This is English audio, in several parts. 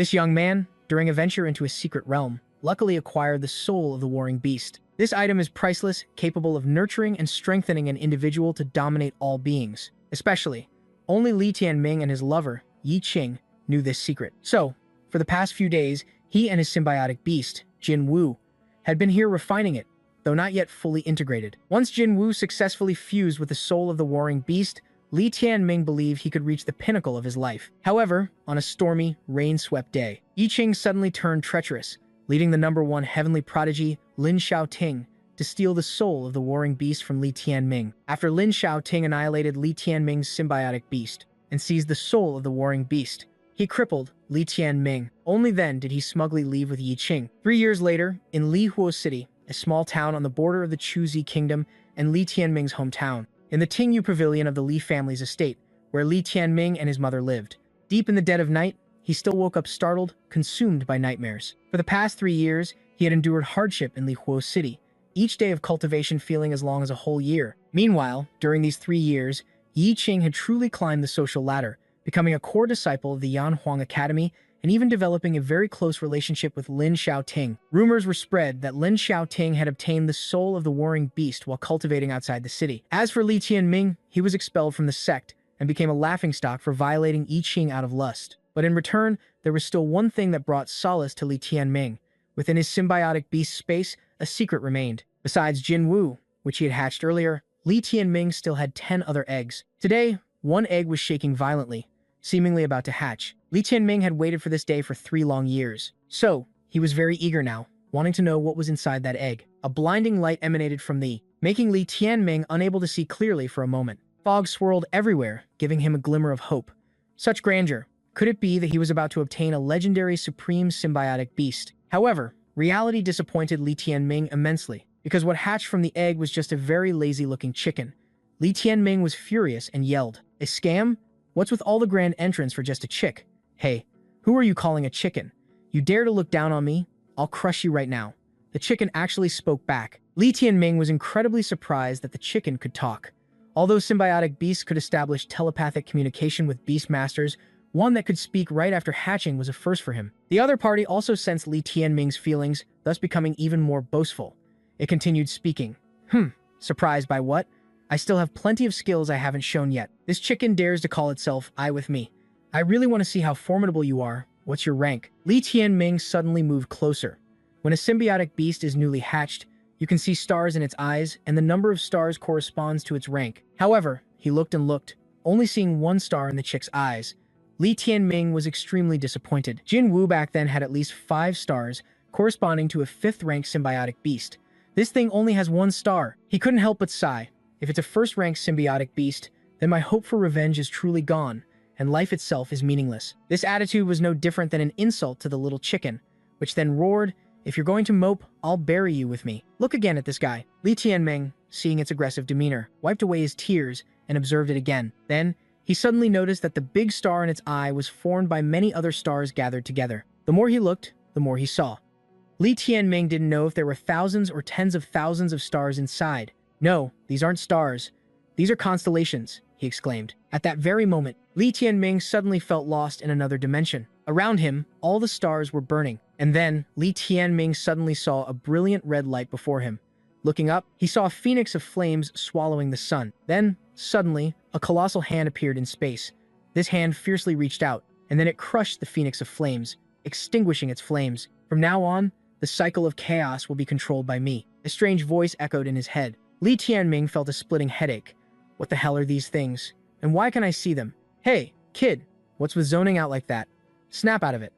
This young man, during a venture into a secret realm, luckily acquired the soul of the warring beast. This item is priceless, capable of nurturing and strengthening an individual to dominate all beings. Especially, only Li Tianming and his lover, Yi Qing, knew this secret. So, for the past few days, he and his symbiotic beast, Jin Wu, had been here refining it, though not yet fully integrated. Once Jin Wu successfully fused with the soul of the warring beast, Li Tianming believed he could reach the pinnacle of his life. However, on a stormy, rain-swept day, Yi Qing suddenly turned treacherous, leading the #1 heavenly prodigy, Lin Xiaoting, to steal the soul of the warring beast from Li Tianming. After Lin Xiaoting annihilated Li Tianming's symbiotic beast and seized the soul of the warring beast, he crippled Li Tianming. Only then did he smugly leave with Yi Qing. 3 years later, in Lihuo City, a small town on the border of the Chuzi Kingdom and Li Tianming's hometown, in the Tingyu Pavilion of the Li family's estate, where Li Tianming and his mother lived. Deep in the dead of night, he still woke up startled, consumed by nightmares. For the past 3 years, he had endured hardship in Lihuo City, each day of cultivation feeling as long as a whole year. Meanwhile, during these 3 years, Yi Qing had truly climbed the social ladder, becoming a core disciple of the Yanhuang Academy and even developing a very close relationship with Lin Xiaoting. Rumors were spread that Lin Xiaoting had obtained the soul of the warring beast while cultivating outside the city. As for Li Tianming, he was expelled from the sect and became a laughingstock for violating Yi Qing out of lust. But in return, there was still one thing that brought solace to Li Tianming. Within his symbiotic beast space, a secret remained. Besides Jin Wu, which he had hatched earlier, Li Tianming still had 10 other eggs. Today, one egg was shaking violently, seemingly about to hatch. Li Tianming had waited for this day for 3 long years. So, he was very eager now, wanting to know what was inside that egg. A blinding light emanated from making Li Tianming unable to see clearly for a moment. Fog swirled everywhere, giving him a glimmer of hope. Such grandeur. Could it be that he was about to obtain a legendary supreme symbiotic beast? However, reality disappointed Li Tianming immensely, because what hatched from the egg was just a very lazy-looking chicken. Li Tianming was furious and yelled, "A scam? What's with all the grand entrance for just a chick? Hey, who are you calling a chicken? You dare to look down on me? I'll crush you right now." The chicken actually spoke back. Li Tianming was incredibly surprised that the chicken could talk. Although symbiotic beasts could establish telepathic communication with beast masters, one that could speak right after hatching was a first for him. The other party also sensed Li Tianming's feelings, thus becoming even more boastful. It continued speaking. Surprised by what? I still have plenty of skills I haven't shown yet. This chicken dares to call itself I with me. I really want to see how formidable you are. What's your rank? Li Tianming suddenly moved closer. When a symbiotic beast is newly hatched, you can see stars in its eyes, and the number of stars corresponds to its rank. However, he looked and looked, only seeing 1 star in the chick's eyes. Li Tianming was extremely disappointed. Jin Wu back then had at least 5 stars, corresponding to a 5th-rank symbiotic beast. This thing only has 1 star. He couldn't help but sigh. If it's a 1st-rank symbiotic beast, then my hope for revenge is truly gone, and life itself is meaningless. This attitude was no different than an insult to the little chicken, which then roared, "If you're going to mope, I'll bury you with me." Look again at this guy. Li Tianming, seeing its aggressive demeanor, wiped away his tears and observed it again. Then, he suddenly noticed that the big star in its eye was formed by many other stars gathered together. The more he looked, the more he saw. Li Tianming didn't know if there were thousands or tens of thousands of stars inside. "No, these aren't stars. These are constellations," he exclaimed. At that very moment, Li Tianming suddenly felt lost in another dimension. Around him, all the stars were burning. And then, Li Tianming suddenly saw a brilliant red light before him. Looking up, he saw a phoenix of flames swallowing the sun. Then, suddenly, a colossal hand appeared in space. This hand fiercely reached out, and then it crushed the phoenix of flames, extinguishing its flames. From now on, the cycle of chaos will be controlled by me. A strange voice echoed in his head. Li Tianming felt a splitting headache. What the hell are these things? And why can I see them? Hey, kid, what's with zoning out like that? Snap out of it.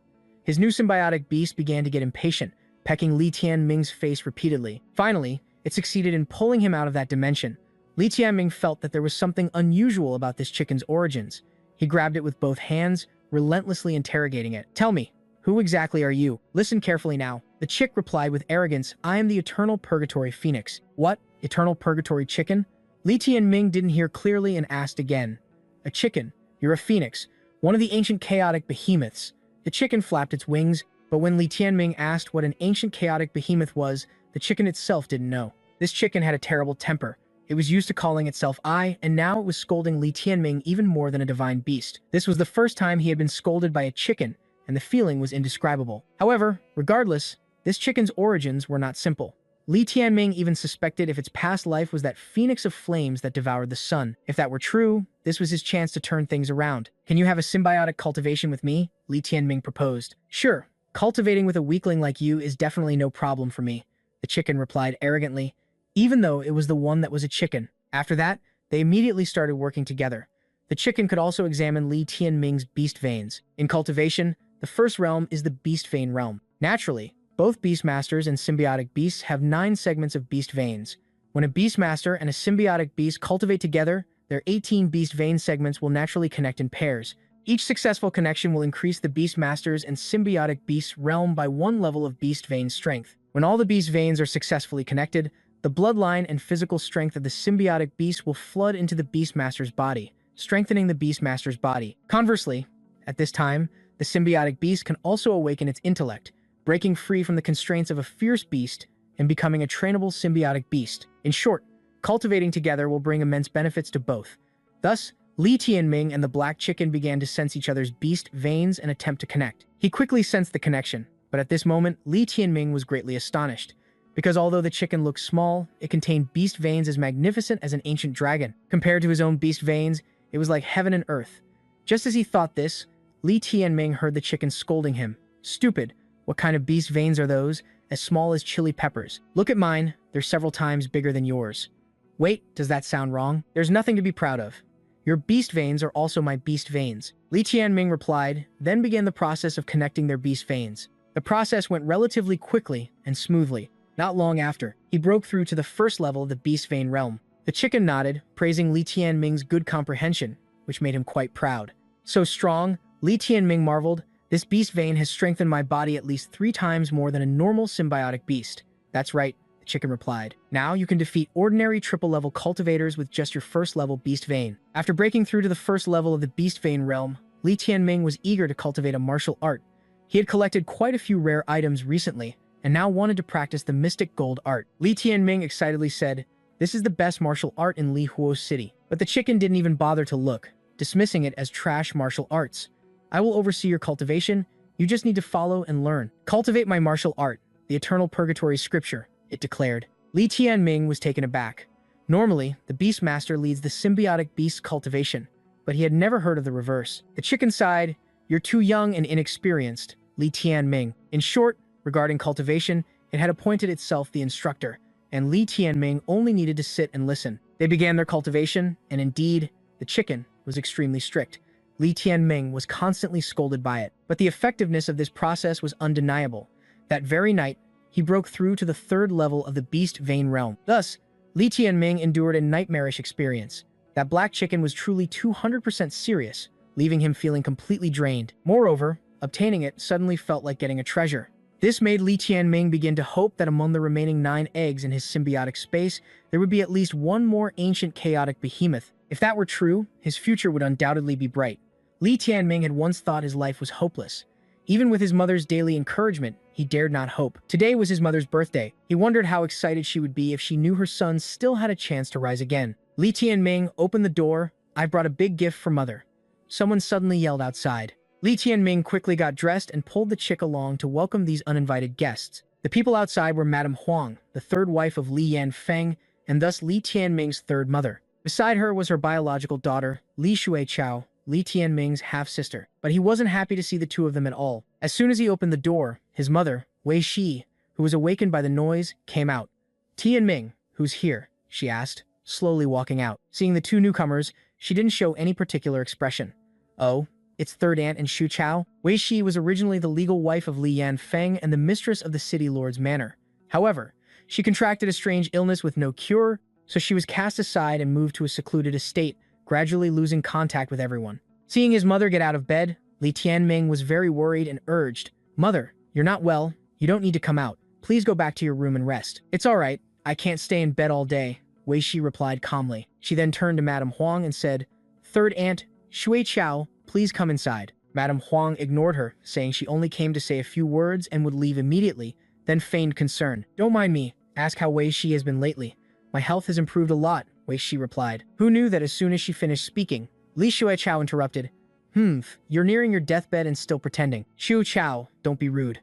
His new symbiotic beast began to get impatient, pecking Li Tianming's face repeatedly. Finally, it succeeded in pulling him out of that dimension. Li Tianming felt that there was something unusual about this chicken's origins. He grabbed it with both hands, relentlessly interrogating it. "Tell me, who exactly are you? Listen carefully now." The chick replied with arrogance, "I am the Eternal Purgatory Phoenix." "What? Eternal Purgatory Chicken?" Li Tianming didn't hear clearly and asked again. "A chicken? You're a phoenix, one of the ancient chaotic behemoths." The chicken flapped its wings, but when Li Tianming asked what an ancient chaotic behemoth was, the chicken itself didn't know. This chicken had a terrible temper. It was used to calling itself I, and now it was scolding Li Tianming even more than a divine beast. This was the first time he had been scolded by a chicken, and the feeling was indescribable. However, regardless, this chicken's origins were not simple. Li Tianming even suspected if its past life was that phoenix of flames that devoured the sun. If that were true, this was his chance to turn things around. "Can you have a symbiotic cultivation with me?" Li Tianming proposed. "Sure, cultivating with a weakling like you is definitely no problem for me," the chicken replied arrogantly, even though it was the one that was a chicken. After that, they immediately started working together. The chicken could also examine Li Tianming's beast veins. In cultivation, the first realm is the beast vein realm. Naturally, both Beastmasters and symbiotic beasts have 9 segments of beast veins. When a Beastmaster and a symbiotic beast cultivate together, their 18 beast vein segments will naturally connect in pairs. Each successful connection will increase the Beastmaster's and symbiotic beast's realm by 1 level of beast vein strength. When all the beast veins are successfully connected, the bloodline and physical strength of the symbiotic beast will flood into the Beastmaster's body, strengthening the Beastmaster's body. Conversely, at this time, the symbiotic beast can also awaken its intellect, breaking free from the constraints of a fierce beast and becoming a trainable symbiotic beast. In short, cultivating together will bring immense benefits to both. Thus, Li Tianming and the black chicken began to sense each other's beast veins and attempt to connect. He quickly sensed the connection, but at this moment, Li Tianming was greatly astonished, because although the chicken looked small, it contained beast veins as magnificent as an ancient dragon. Compared to his own beast veins, it was like heaven and earth. Just as he thought this, Li Tianming heard the chicken scolding him. "Stupid! What kind of beast veins are those? As small as chili peppers. Look at mine, they're several times bigger than yours." "Wait, does that sound wrong? There's nothing to be proud of. Your beast veins are also my beast veins," Li Tianming replied, then began the process of connecting their beast veins. The process went relatively quickly and smoothly. Not long after, he broke through to the first level of the beast vein realm. The chicken nodded, praising Li Tianming's good comprehension, which made him quite proud. "So strong," Li Tianming marveled, "this beast vein has strengthened my body at least 3 times more than a normal symbiotic beast." "That's right," the chicken replied. "Now you can defeat ordinary triple-level cultivators with just your first-level beast vein." After breaking through to the first level of the beast vein realm, Li Tianming was eager to cultivate a martial art. He had collected quite a few rare items recently, and now wanted to practice the mystic gold art. Li Tianming excitedly said, "This is the best martial art in Li Huo City." But the chicken didn't even bother to look, dismissing it as trash martial arts. "I will oversee your cultivation. You just need to follow and learn. Cultivate my martial art, the eternal purgatory scripture," it declared. Li Tianming was taken aback. Normally, the Beastmaster leads the symbiotic beast cultivation, but he had never heard of the reverse. The chicken sighed, "You're too young and inexperienced, Li Tianming." In short, regarding cultivation, it had appointed itself the instructor, and Li Tianming only needed to sit and listen. They began their cultivation, and indeed, the chicken was extremely strict. Li Tianming was constantly scolded by it, but the effectiveness of this process was undeniable. That very night, he broke through to the 3rd level of the beast vein realm. Thus, Li Tianming endured a nightmarish experience. That black chicken was truly 200% serious, leaving him feeling completely drained. Moreover, obtaining it suddenly felt like getting a treasure. This made Li Tianming begin to hope that among the remaining 9 eggs in his symbiotic space, there would be at least one more ancient chaotic behemoth. If that were true, his future would undoubtedly be bright. Li Tianming had once thought his life was hopeless. Even with his mother's daily encouragement, he dared not hope. Today was his mother's birthday. He wondered how excited she would be if she knew her son still had a chance to rise again. Li Tianming opened the door. "I brought a big gift for Mother." Someone suddenly yelled outside. Li Tianming quickly got dressed and pulled the chick along to welcome these uninvited guests. The people outside were Madame Huang, the 3rd wife of Li Yanfeng, and thus Li Tianming's 3rd mother. Beside her was her biological daughter, Li Shuichao, Li Tianming's half-sister. But he wasn't happy to see the 2 of them at all. As soon as he opened the door, his mother, Wei Shi, who was awakened by the noise, came out. "Tianming, who's here?" she asked, slowly walking out. Seeing the 2 newcomers, she didn't show any particular expression. "Oh, it's 3rd aunt and Shu Chao." Wei Shi was originally the legal wife of Li Yanfeng and the mistress of the city lord's manor. However, she contracted a strange illness with no cure, so she was cast aside and moved to a secluded estate, gradually losing contact with everyone. Seeing his mother get out of bed, Li Tianming was very worried and urged, "Mother, you're not well. You don't need to come out. Please go back to your room and rest." "It's all right. I can't stay in bed all day," Wei Shi replied calmly. She then turned to Madame Huang and said, "3rd aunt, Shui Chao, please come inside." Madame Huang ignored her, saying she only came to say a few words and would leave immediately, then feigned concern. "Don't mind me. Ask how Wei Shi has been lately. My health has improved a lot," Wei Shi replied. Who knew that as soon as she finished speaking, Li Shuichao interrupted, You're nearing your deathbed and still pretending. Xiu Chao, don't be rude.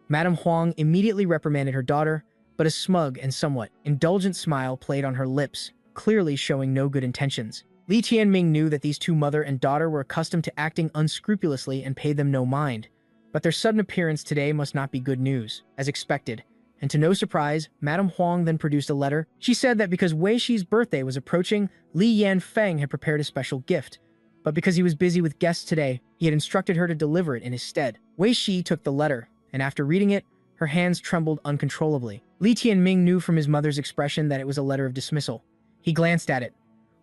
Madame Huang immediately reprimanded her daughter, but a smug and somewhat indulgent smile played on her lips, clearly showing no good intentions. Li Tianming knew that these two mother and daughter were accustomed to acting unscrupulously and paid them no mind, but their sudden appearance today must not be good news, as expected. And to no surprise, Madame Huang then produced a letter. She said that because Wei Shi's birthday was approaching, Li Yanfeng had prepared a special gift, but because he was busy with guests today, he had instructed her to deliver it in his stead. Wei Shi took the letter, and after reading it, her hands trembled uncontrollably. Li Tianming knew from his mother's expression that it was a letter of dismissal. He glanced at it.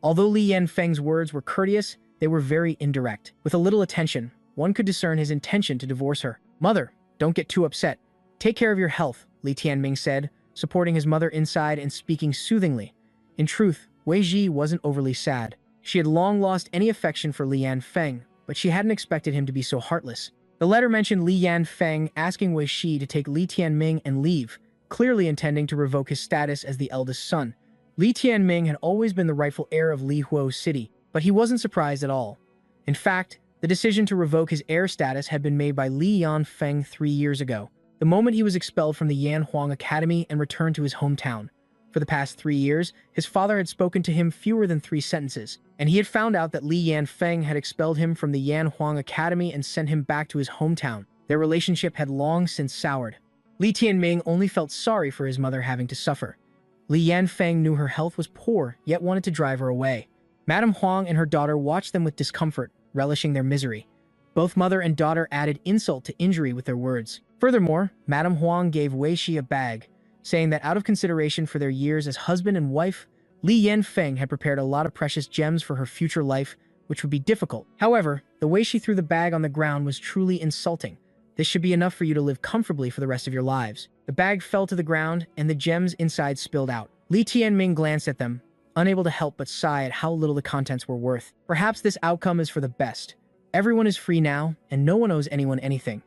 Although Li Yanfeng's words were courteous, they were very indirect. With a little attention, one could discern his intention to divorce her. "Mother, don't get too upset. Take care of your health," Li Tianming said, supporting his mother inside and speaking soothingly. In truth, Wei Ji wasn't overly sad. She had long lost any affection for Li Yanfeng, but she hadn't expected him to be so heartless. The letter mentioned Li Yanfeng asking Wei Shi to take Li Tianming and leave, clearly intending to revoke his status as the eldest son. Li Tianming had always been the rightful heir of Li Huo City, but he wasn't surprised at all. In fact, the decision to revoke his heir status had been made by Li Yanfeng 3 years ago, the moment he was expelled from the Yanhuang Academy and returned to his hometown. For the past 3 years, his father had spoken to him fewer than 3 sentences, and he had found out that Li Yanfeng had expelled him from the Yanhuang Academy and sent him back to his hometown. Their relationship had long since soured. Li Tianming only felt sorry for his mother having to suffer. Li Yanfeng knew her health was poor, yet wanted to drive her away. Madame Huang and her daughter watched them with discomfort, relishing their misery. Both mother and daughter added insult to injury with their words. Furthermore, Madame Huang gave Wei Shi a bag, saying that out of consideration for their years as husband and wife, Li Yanfeng had prepared a lot of precious gems for her future life, which would be difficult. However, the way she threw the bag on the ground was truly insulting. "This should be enough for you to live comfortably for the rest of your lives." The bag fell to the ground, and the gems inside spilled out. Li Tianming glanced at them, unable to help but sigh at how little the contents were worth. Perhaps this outcome is for the best. Everyone is free now, and no one owes anyone anything.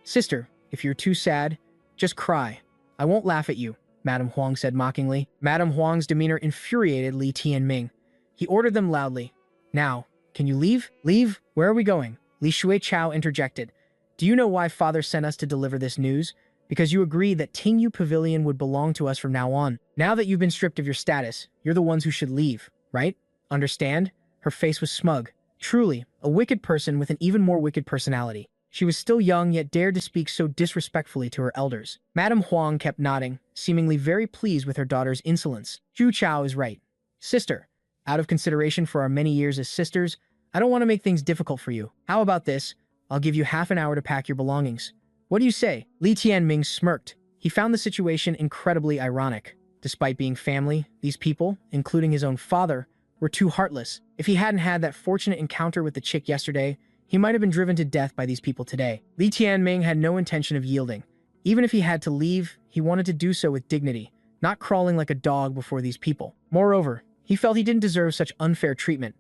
"Sister, if you're too sad, just cry. I won't laugh at you," Madame Huang said mockingly. Madame Huang's demeanor infuriated Li Tianming. He ordered them loudly. "Now, can you leave?" "Leave? Where are we going?" Li Shuichao interjected. "Do you know why father sent us to deliver this news? Because you agreed that Tingyu Pavilion would belong to us from now on. Now that you've been stripped of your status, you're the ones who should leave, right? Understand?" Her face was smug. Truly, a wicked person with an even more wicked personality. She was still young, yet dared to speak so disrespectfully to her elders. Madame Huang kept nodding, seemingly very pleased with her daughter's insolence. "Zhu Chao is right. Sister, out of consideration for our many years as sisters, I don't want to make things difficult for you. How about this? I'll give you half an hour to pack your belongings. What do you say?" Li Tianming smirked. He found the situation incredibly ironic. Despite being family, these people, including his own father, were too heartless. If he hadn't had that fortunate encounter with the chick yesterday, he might have been driven to death by these people today. Li Tianming had no intention of yielding. Even if he had to leave, he wanted to do so with dignity, not crawling like a dog before these people. Moreover, he felt he didn't deserve such unfair treatment.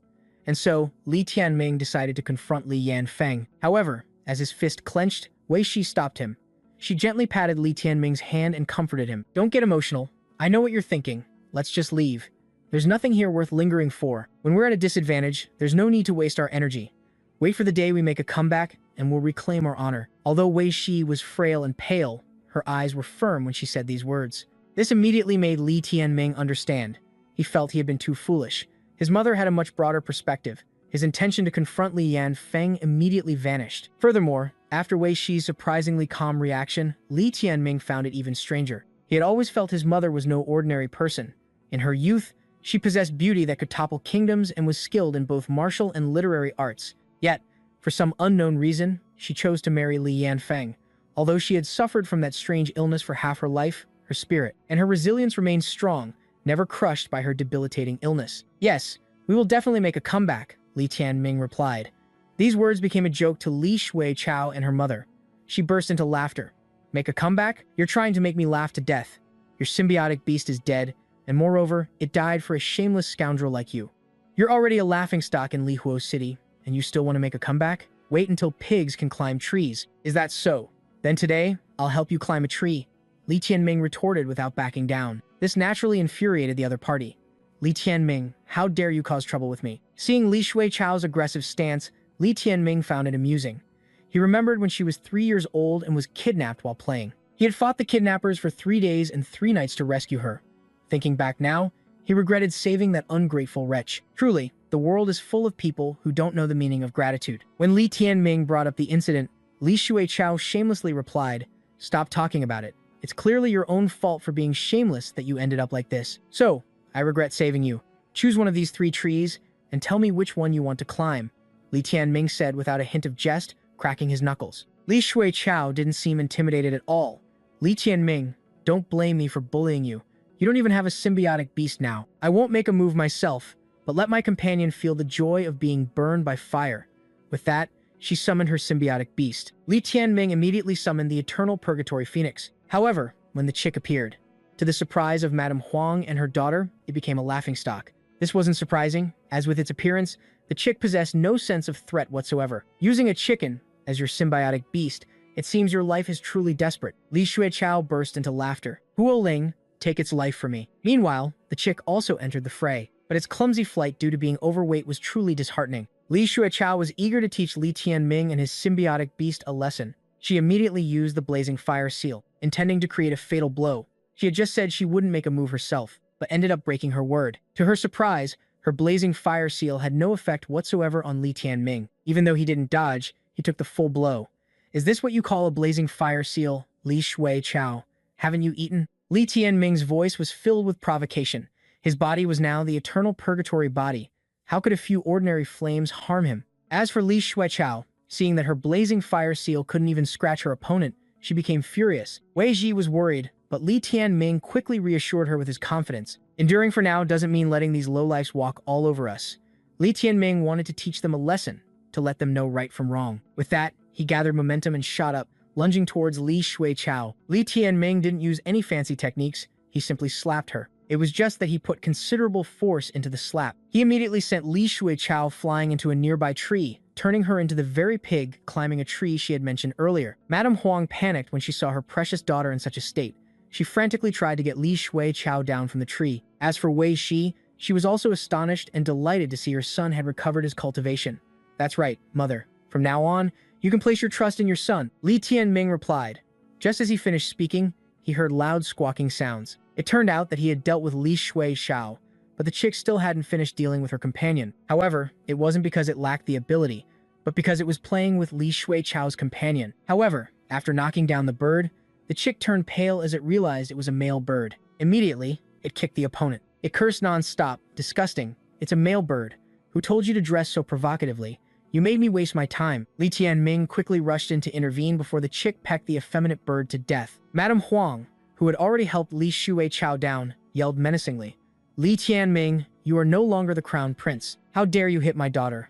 And so, Li Tianming decided to confront Li Yanfeng. However, as his fist clenched, Wei Shi stopped him. She gently patted Li Tianming's hand and comforted him. "Don't get emotional. I know what you're thinking. Let's just leave. There's nothing here worth lingering for. When we're at a disadvantage, there's no need to waste our energy. Wait for the day we make a comeback, and we'll reclaim our honor." Although Wei Shi was frail and pale, her eyes were firm when she said these words. This immediately made Li Tianming understand. He felt he had been too foolish. His mother had a much broader perspective. His intention to confront Li Yanfeng immediately vanished. Furthermore, after Wei Shi's surprisingly calm reaction, Li Tianming found it even stranger. He had always felt his mother was no ordinary person. In her youth, she possessed beauty that could topple kingdoms and was skilled in both martial and literary arts. Yet, for some unknown reason, she chose to marry Li Yanfeng. Although she had suffered from that strange illness for half her life, her spirit and her resilience remained strong, never crushed by her debilitating illness. "Yes, we will definitely make a comeback," Li Tianming replied. These words became a joke to Li Shuichao and her mother. She burst into laughter. "Make a comeback? You're trying to make me laugh to death. Your symbiotic beast is dead, and moreover, it died for a shameless scoundrel like you. You're already a laughingstock in Li Huo City, and you still want to make a comeback? Wait until pigs can climb trees. Is that so? Then today, I'll help you climb a tree," Li Tianming retorted without backing down. This naturally infuriated the other party. "Li Tianming, how dare you cause trouble with me?" Seeing Li Shuichao's aggressive stance, Li Tianming found it amusing. He remembered when she was 3 years old and was kidnapped while playing. He had fought the kidnappers for 3 days and 3 nights to rescue her. Thinking back now, he regretted saving that ungrateful wretch. Truly, the world is full of people who don't know the meaning of gratitude. When Li Tianming brought up the incident, Li Shuichao shamelessly replied, "Stop talking about it. It's clearly your own fault for being shameless that you ended up like this. So, I regret saving you. Choose one of these 3 trees and tell me which one you want to climb," Li Tianming said without a hint of jest, cracking his knuckles. Li Shuichao didn't seem intimidated at all. "Li Tianming, don't blame me for bullying you. You don't even have a symbiotic beast now. I won't make a move myself, but let my companion feel the joy of being burned by fire." With that, she summoned her symbiotic beast. Li Tianming immediately summoned the Eternal Purgatory Phoenix. However, when the chick appeared, to the surprise of Madame Huang and her daughter, it became a laughingstock. This wasn't surprising, as with its appearance, the chick possessed no sense of threat whatsoever. Using a chicken as your symbiotic beast, it seems your life is truly desperate. Li Shuichao burst into laughter. "Huo Ling, take its life for me." Meanwhile, the chick also entered the fray, but its clumsy flight due to being overweight was truly disheartening. Li Shuichao was eager to teach Li Tianming and his symbiotic beast a lesson. She immediately used the blazing fire seal, intending to create a fatal blow. She had just said she wouldn't make a move herself, but ended up breaking her word. To her surprise, her blazing fire seal had no effect whatsoever on Li Tianming. Even though he didn't dodge, he took the full blow. "Is this what you call a blazing fire seal, Li Shuichao? Haven't you eaten?" Li Tianming's voice was filled with provocation. His body was now the eternal purgatory body. How could a few ordinary flames harm him? As for Li Shuichao, seeing that her blazing fire seal couldn't even scratch her opponent, she became furious. Wei Ji was worried, but Li Tianming quickly reassured her with his confidence. "Enduring for now doesn't mean letting these lowlifes walk all over us." Li Tianming wanted to teach them a lesson, to let them know right from wrong. With that, he gathered momentum and shot up, lunging towards Li Shuichao. Li Tianming didn't use any fancy techniques, he simply slapped her. It was just that he put considerable force into the slap. He immediately sent Li Shuichao flying into a nearby tree, turning her into the very pig climbing a tree she had mentioned earlier. Madame Huang panicked when she saw her precious daughter in such a state. She frantically tried to get Li Shuichao down from the tree. As for Wei Shi, she was also astonished and delighted to see her son had recovered his cultivation. "That's right, mother. From now on, you can place your trust in your son," Li Tianming replied. Just as he finished speaking, he heard loud squawking sounds. It turned out that he had dealt with Li Shuichao, but the chick still hadn't finished dealing with her companion. However, it wasn't because it lacked the ability, but because it was playing with Li Shuichao's companion. However, after knocking down the bird, the chick turned pale as it realized it was a male bird. Immediately, it kicked the opponent. It cursed non-stop. "Disgusting. It's a male bird. Who told you to dress so provocatively? You made me waste my time." Li Tianming quickly rushed in to intervene before the chick pecked the effeminate bird to death. Madame Huang, who had already helped Li Shuichao down, yelled menacingly, "Li Tianming, you are no longer the crown prince. How dare you hit my daughter?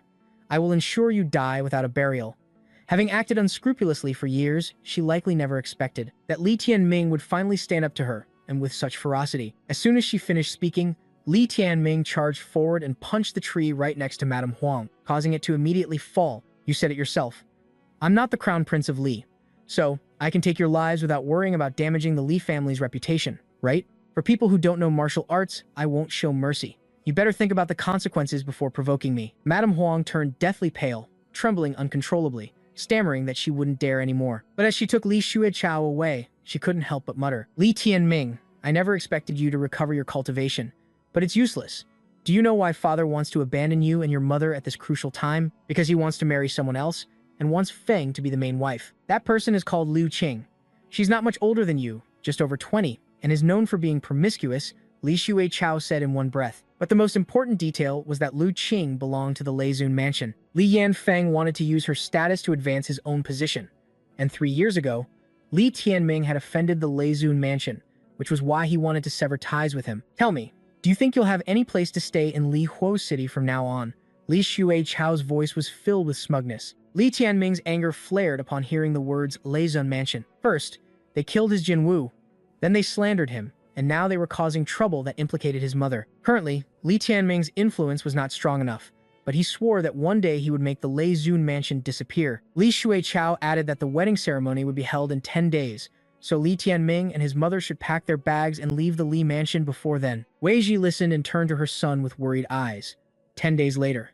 I will ensure you die without a burial." Having acted unscrupulously for years, she likely never expected that Li Tianming would finally stand up to her, and with such ferocity. As soon as she finished speaking, Li Tianming charged forward and punched the tree right next to Madame Huang, causing it to immediately fall. "You said it yourself. I'm not the crown prince of Li, so I can take your lives without worrying about damaging the Li family's reputation, right? For people who don't know martial arts, I won't show mercy. You better think about the consequences before provoking me." Madame Huang turned deathly pale, trembling uncontrollably, stammering that she wouldn't dare anymore. But as she took Li Shuichao away, she couldn't help but mutter, "Li Tianming, I never expected you to recover your cultivation, but it's useless. Do you know why father wants to abandon you and your mother at this crucial time? Because he wants to marry someone else, and wants Feng to be the main wife. That person is called Liu Qing. She's not much older than you, just over 20, and is known for being promiscuous," Li Shuichao said in one breath. But the most important detail was that Liu Qing belonged to the Leizun mansion. Li Yanfeng wanted to use her status to advance his own position. And 3 years ago, Li Tianming had offended the Leizun mansion, which was why he wanted to sever ties with him. "Tell me, do you think you'll have any place to stay in Li Huo City from now on?" Li Shuichao's voice was filled with smugness. Li Tianming's anger flared upon hearing the words Leizun mansion. First, they killed his Jinwu, then they slandered him, and now they were causing trouble that implicated his mother. Currently, Li Tianming's influence was not strong enough, but he swore that one day he would make the Leizun mansion disappear. Li Shuichao added that the wedding ceremony would be held in 10 days, so Li Tianming and his mother should pack their bags and leave the Li mansion before then. Wei Ji listened and turned to her son with worried eyes. 10 days later.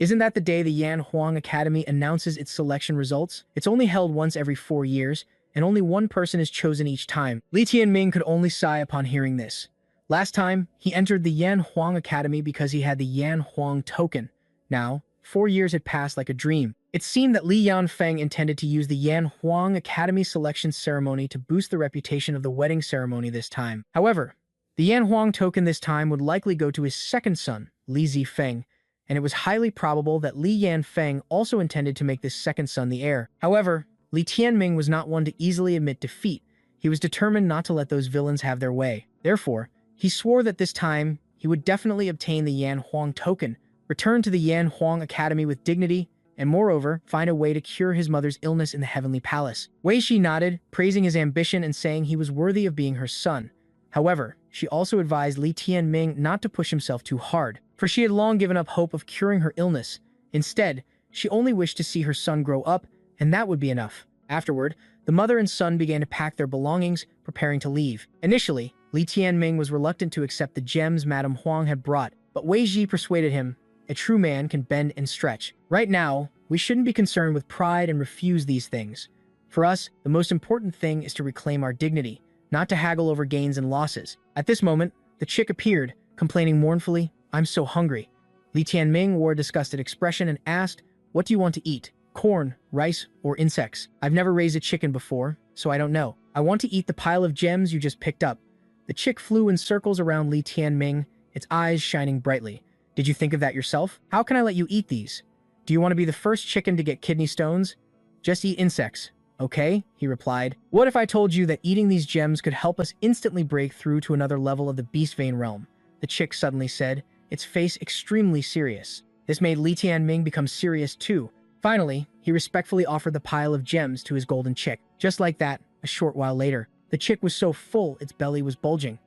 Isn't that the day the Yan Huang Academy announces its selection results? It's only held once every 4 years, and only one person is chosen each time. Li Tianming could only sigh upon hearing this. Last time, he entered the Yan Huang Academy because he had the Yan Huang token. Now, 4 years had passed like a dream. It seemed that Li Yanfeng intended to use the Yan Huang Academy selection ceremony to boost the reputation of the wedding ceremony this time. However, the Yan Huang token this time would likely go to his second son, Li Zifeng, and it was highly probable that Li Yanfeng also intended to make this second son the heir. However, Li Tianming was not one to easily admit defeat. He was determined not to let those villains have their way. Therefore, he swore that this time he would definitely obtain the Yan Huang token, return to the Yan Huang Academy with dignity, and moreover, find a way to cure his mother's illness in the Heavenly Palace. Wei Shi nodded, praising his ambition and saying he was worthy of being her son. However, she also advised Li Tianming not to push himself too hard, for she had long given up hope of curing her illness. Instead, she only wished to see her son grow up, and that would be enough. Afterward, the mother and son began to pack their belongings, preparing to leave. Initially, Li Tianming was reluctant to accept the gems Madame Huang had brought, but Wei Ji persuaded him. A true man can bend and stretch. Right now, we shouldn't be concerned with pride and refuse these things. For us, the most important thing is to reclaim our dignity, not to haggle over gains and losses. At this moment, the chick appeared, complaining mournfully, "I'm so hungry." Li Tianming wore a disgusted expression and asked, "What do you want to eat? Corn, rice, or insects? I've never raised a chicken before, so I don't know. I want to eat the pile of gems you just picked up." The chick flew in circles around Li Tianming, its eyes shining brightly. "Did you think of that yourself? How can I let you eat these? Do you want to be the first chicken to get kidney stones? Just eat insects, okay?" he replied. "What if I told you that eating these gems could help us instantly break through to another level of the beast vein realm?" The chick suddenly said, its face extremely serious. This made Li Tianming become serious too. Finally, he respectfully offered the pile of gems to his golden chick. Just like that, a short while later, the chick was so full its belly was bulging.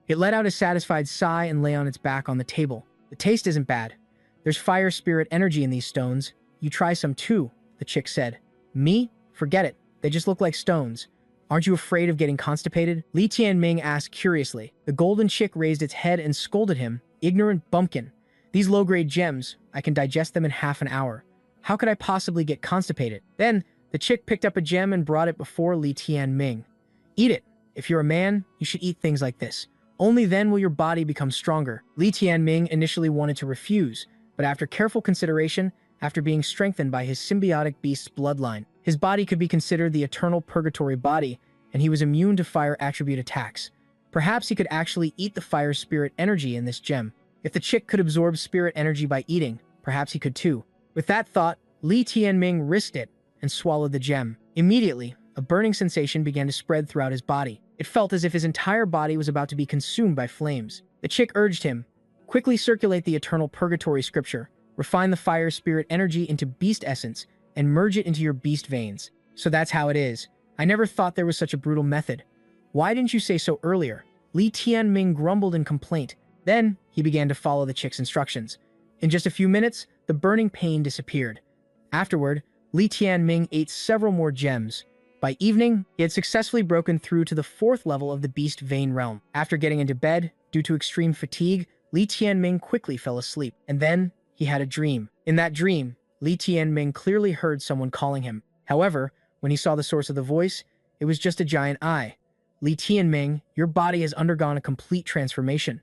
It let out a satisfied sigh and lay on its back on the table. "The taste isn't bad. There's fire spirit energy in these stones. You try some too," the chick said. "Me? Forget it. They just look like stones. Aren't you afraid of getting constipated?" Li Tianming asked curiously. The golden chick raised its head and scolded him. "Ignorant bumpkin. These low-grade gems, I can digest them in half an hour. How could I possibly get constipated?" Then, the chick picked up a gem and brought it before Li Tianming. "Eat it. If you're a man, you should eat things like this. Only then will your body become stronger." Li Tianming initially wanted to refuse, but after careful consideration, after being strengthened by his symbiotic beast's bloodline, his body could be considered the eternal purgatory body, and he was immune to fire attribute attacks. Perhaps he could actually eat the fire spirit energy in this gem. If the chick could absorb spirit energy by eating, perhaps he could too. With that thought, Li Tianming risked it and swallowed the gem. Immediately, a burning sensation began to spread throughout his body. It felt as if his entire body was about to be consumed by flames. The chick urged him, "Quickly circulate the eternal purgatory scripture, refine the fire spirit energy into beast essence, and merge it into your beast veins." "So that's how it is. I never thought there was such a brutal method. Why didn't you say so earlier?" Li Tianming grumbled in complaint. Then, he began to follow the chick's instructions. In just a few minutes, the burning pain disappeared. Afterward, Li Tianming ate several more gems. By evening, he had successfully broken through to the 4th level of the beast vein realm. After getting into bed, due to extreme fatigue, Li Tianming quickly fell asleep. And then, he had a dream. In that dream, Li Tianming clearly heard someone calling him. However, when he saw the source of the voice, it was just a giant eye. "Li Tianming, your body has undergone a complete transformation.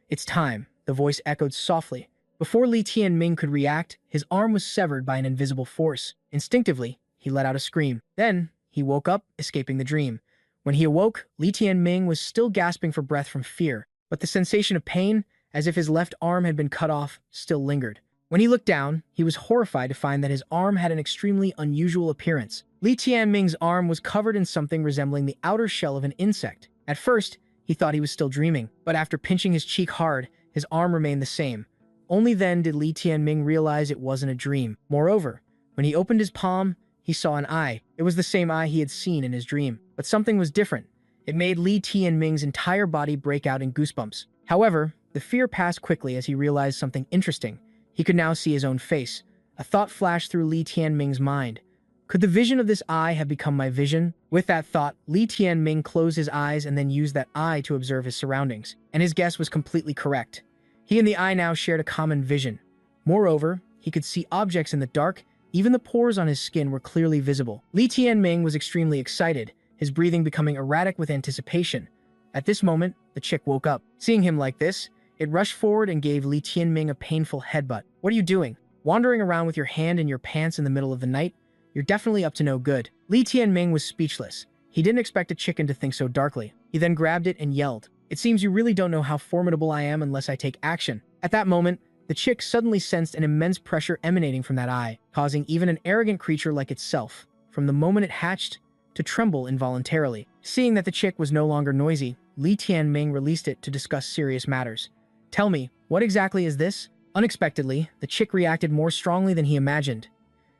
It's time," the voice echoed softly. Before Li Tianming could react, his arm was severed by an invisible force. Instinctively, he let out a scream. Then, he woke up, escaping the dream. When he awoke, Li Tianming was still gasping for breath from fear, but the sensation of pain, as if his left arm had been cut off, still lingered. When he looked down, he was horrified to find that his arm had an extremely unusual appearance. Li Tianming's arm was covered in something resembling the outer shell of an insect. At first, he thought he was still dreaming, but after pinching his cheek hard, his arm remained the same. Only then did Li Tianming realize it wasn't a dream. Moreover, when he opened his palm, he saw an eye. It was the same eye he had seen in his dream, but something was different. It made Li Tianming's entire body break out in goosebumps. However, the fear passed quickly as he realized something interesting. He could now see his own face. A thought flashed through Li Tianming's mind. Could the vision of this eye have become my vision? With that thought, Li Tianming closed his eyes and then used that eye to observe his surroundings. And his guess was completely correct. He and the eye now shared a common vision. Moreover, he could see objects in the dark. Even the pores on his skin were clearly visible. Li Tianming was extremely excited, his breathing becoming erratic with anticipation. At this moment, the chick woke up. Seeing him like this, it rushed forward and gave Li Tianming a painful headbutt. "What are you doing? Wandering around with your hand in your pants in the middle of the night? You're definitely up to no good." Li Tianming was speechless. He didn't expect a chicken to think so darkly. He then grabbed it and yelled, "It seems you really don't know how formidable I am unless I take action." At that moment, the chick suddenly sensed an immense pressure emanating from that eye, causing even an arrogant creature like itself, from the moment it hatched, to tremble involuntarily. Seeing that the chick was no longer noisy, Li Tianming released it to discuss serious matters. "Tell me, what exactly is this?" Unexpectedly, the chick reacted more strongly than he imagined.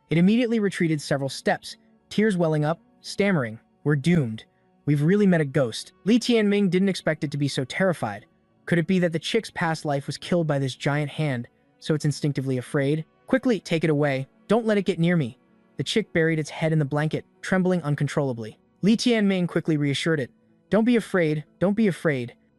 It immediately retreated several steps, tears welling up, stammering, "We're doomed. We've really met a ghost." Li Tianming didn't expect it to be so terrified. Could it be that the chick's past life was killed by this giant hand, so it's instinctively afraid? "Quickly, take it away. Don't let it get near me." The chick buried its head in the blanket, trembling uncontrollably. Li Tianming quickly reassured it. Don't be afraid.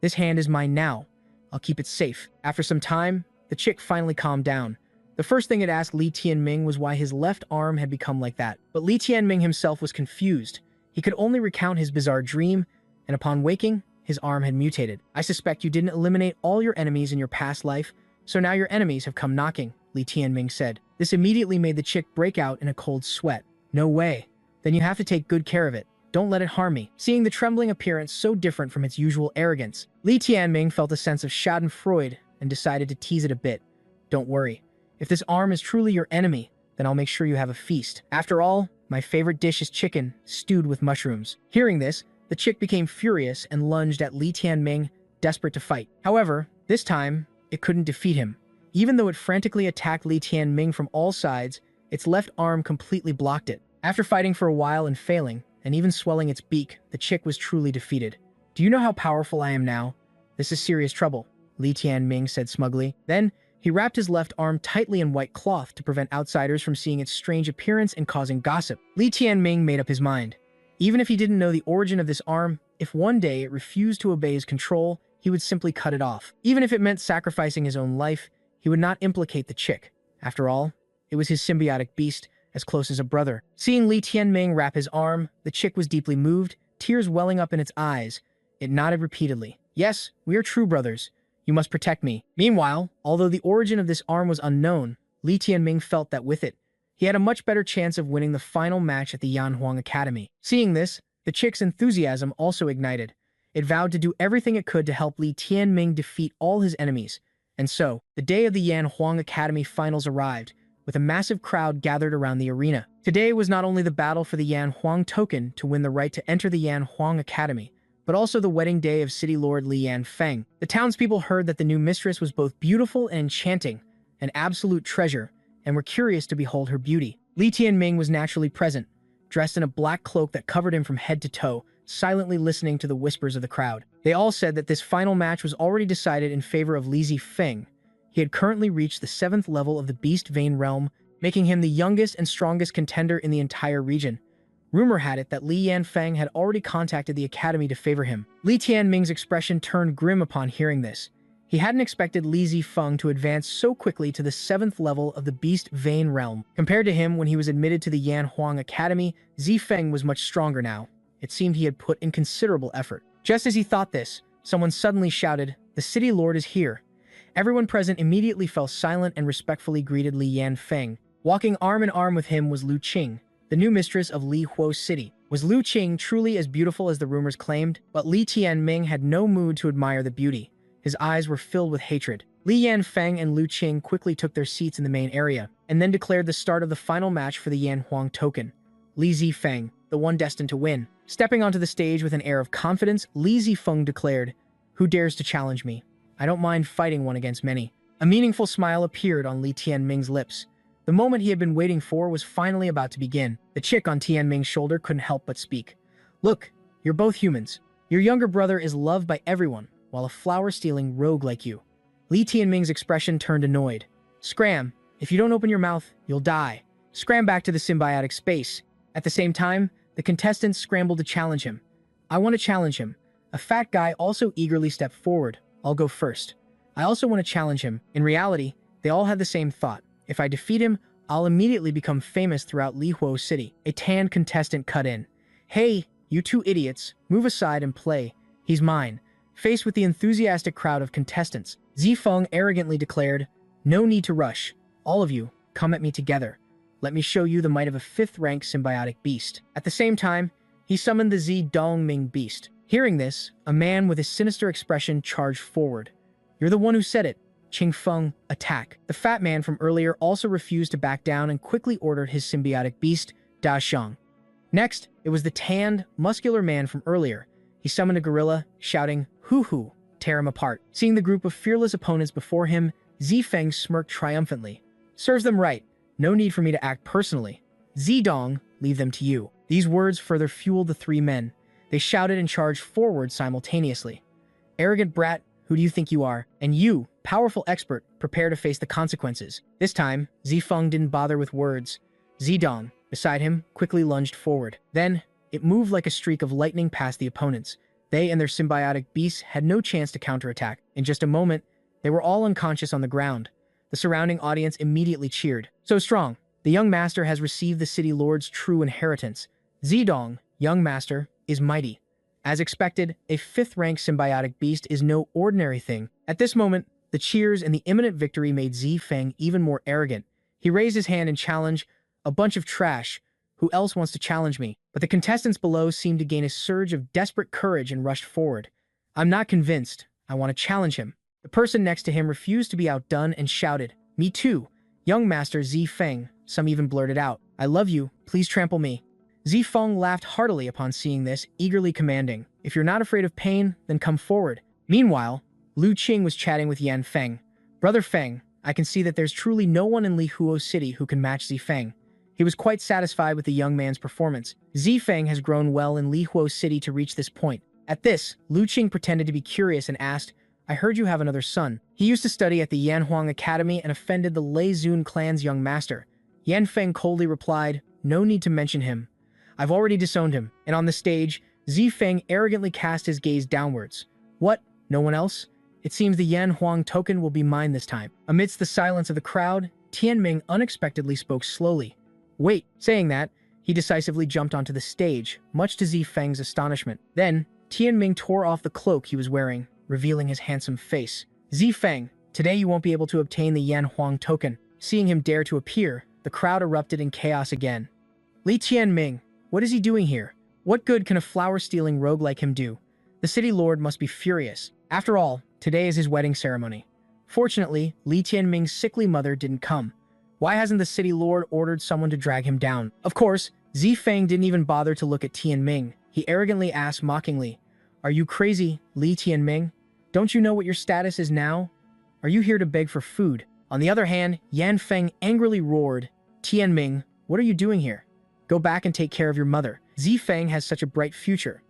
This hand is mine now. I'll keep it safe." After some time, the chick finally calmed down. The first thing it asked Li Tianming was why his left arm had become like that. But Li Tianming himself was confused. He could only recount his bizarre dream, and upon waking, his arm had mutated. "I suspect you didn't eliminate all your enemies in your past life, so now your enemies have come knocking," Li Tianming said. This immediately made the chick break out in a cold sweat. "No way. Then you have to take good care of it. Don't let it harm me." Seeing the trembling appearance so different from its usual arrogance, Li Tianming felt a sense of schadenfreude and decided to tease it a bit. "Don't worry. If this arm is truly your enemy, then I'll make sure you have a feast. After all, my favorite dish is chicken, stewed with mushrooms." Hearing this, the chick became furious and lunged at Li Tianming, desperate to fight. However, this time, it couldn't defeat him. Even though it frantically attacked Li Tianming from all sides, its left arm completely blocked it. After fighting for a while and failing, and even swelling its beak, the chick was truly defeated. "Do you know how powerful I am now? This is serious trouble," Li Tianming said smugly. Then, he wrapped his left arm tightly in white cloth to prevent outsiders from seeing its strange appearance and causing gossip. Li Tianming made up his mind. Even if he didn't know the origin of this arm, if one day it refused to obey his control, he would simply cut it off. Even if it meant sacrificing his own life, he would not implicate the chick. After all, it was his symbiotic beast, as close as a brother. Seeing Li Tianming wrap his arm, the chick was deeply moved, tears welling up in its eyes. It nodded repeatedly. "Yes, we are true brothers. You must protect me." Meanwhile, although the origin of this arm was unknown, Li Tianming felt that with it, he had a much better chance of winning the final match at the Yanhuang Academy. Seeing this, the chick's enthusiasm also ignited. It vowed to do everything it could to help Li Tianming defeat all his enemies. And so, the day of the Yanhuang Academy finals arrived, with a massive crowd gathered around the arena. Today was not only the battle for the Yanhuang token to win the right to enter the Yanhuang Academy, but also the wedding day of City Lord Li Yanfeng. The townspeople heard that the new mistress was both beautiful and enchanting, an absolute treasure, and were curious to behold her beauty. Li Tianming was naturally present, dressed in a black cloak that covered him from head to toe, silently listening to the whispers of the crowd. They all said that this final match was already decided in favor of Li Zifeng. He had currently reached the 7th level of the Beast Vein realm, making him the youngest and strongest contender in the entire region. Rumor had it that Li Yanfeng had already contacted the academy to favor him. Li Tianming's expression turned grim upon hearing this. He hadn't expected Li Zifeng to advance so quickly to the 7th level of the Beast Vein realm. Compared to him when he was admitted to the Yanhuang Academy, Zifeng was much stronger now. It seemed he had put in considerable effort. Just as he thought this, someone suddenly shouted, "The city lord is here." Everyone present immediately fell silent and respectfully greeted Li Yanfeng. Walking arm in arm with him was Lu Qing, the new mistress of Li Huo City. Was Lu Qing truly as beautiful as the rumors claimed? But Li Tianming had no mood to admire the beauty. His eyes were filled with hatred. Li Yanfeng and Lu Qing quickly took their seats in the main area, and then declared the start of the final match for the Yanhuang token. Li Zifeng, the one destined to win. Stepping onto the stage with an air of confidence, Li Zifeng declared, "Who dares to challenge me? I don't mind fighting one against many." A meaningful smile appeared on Li Tianming's lips. The moment he had been waiting for was finally about to begin. The chick on Tianming's shoulder couldn't help but speak. "Look, you're both humans. Your younger brother is loved by everyone, while a flower-stealing rogue like you." Li Tianming's expression turned annoyed. "Scram. If you don't open your mouth, you'll die. Scram back to the symbiotic space." At the same time, the contestants scrambled to challenge him. "I want to challenge him." A fat guy also eagerly stepped forward. "I'll go first. I also want to challenge him." In reality, they all had the same thought. If I defeat him, I'll immediately become famous throughout Lihuo City. A tanned contestant cut in. Hey, you two idiots, move aside and play. He's mine. Faced with the enthusiastic crowd of contestants, Zifeng arrogantly declared, no need to rush. All of you, come at me together. Let me show you the might of a 5th-rank symbiotic beast. At the same time, he summoned the Dongming beast. Hearing this, a man with a sinister expression charged forward. You're the one who said it. Qingfeng, attack. The fat man from earlier also refused to back down and quickly ordered his symbiotic beast, Da Xiang. Next, it was the tanned, muscular man from earlier. He summoned a gorilla, shouting, hoo-hoo, tear him apart. Seeing the group of fearless opponents before him, Zifeng smirked triumphantly. Serves them right. No need for me to act personally. Zidong, leave them to you. These words further fueled the 3 men. They shouted and charged forward simultaneously. Arrogant brat, who do you think you are? And you, powerful expert, prepare to face the consequences. This time, Zifeng didn't bother with words. Zidong, beside him, quickly lunged forward. Then, it moved like a streak of lightning past the opponents. They and their symbiotic beasts had no chance to counterattack. In just a moment, they were all unconscious on the ground. The surrounding audience immediately cheered. So strong. The young master has received the city lord's true inheritance. Zidong, young master, is mighty. As expected, a 5th-rank symbiotic beast is no ordinary thing. At this moment, the cheers and the imminent victory made Zifeng even more arrogant. He raised his hand in challenge. A bunch of trash. Who else wants to challenge me? But the contestants below seemed to gain a surge of desperate courage and rushed forward. I'm not convinced. I want to challenge him. The person next to him refused to be outdone and shouted, me too. Young master Zifeng. Some even blurted out, I love you. Please trample me. Zifeng laughed heartily upon seeing this, eagerly commanding, if you're not afraid of pain, then come forward. Meanwhile, Lu Qing was chatting with Yan Feng. Brother Feng, I can see that there's truly no one in Lihuo City who can match Zifeng. He was quite satisfied with the young man's performance. Zifeng has grown well in Lihuo City to reach this point. At this, Lu Qing pretended to be curious and asked, I heard you have another son. He used to study at the Yanhuang Academy and offended the Lei Zun clan's young master. Yan Feng coldly replied, no need to mention him. I've already disowned him. And on the stage, Zifeng arrogantly cast his gaze downwards. What? No one else? It seems the Yanhuang token will be mine this time. Amidst the silence of the crowd, Tianming unexpectedly spoke slowly. Wait, saying that, he decisively jumped onto the stage, much to Zifeng's astonishment. Then, Tianming tore off the cloak he was wearing, revealing his handsome face. Zifeng, today you won't be able to obtain the Yanhuang token. Seeing him dare to appear, the crowd erupted in chaos again. Li Tianming, what is he doing here? What good can a flower-stealing rogue like him do? The city lord must be furious. After all, today is his wedding ceremony. Fortunately, Li Tianming's sickly mother didn't come. Why hasn't the city lord ordered someone to drag him down? Of course, Zifeng didn't even bother to look at Tianming. He arrogantly asked mockingly, Are you crazy, Li Tianming? Don't you know what your status is now? Are you here to beg for food? On the other hand, Yan Feng angrily roared, Tianming, what are you doing here? Go back and take care of your mother. Zifeng has such a bright future.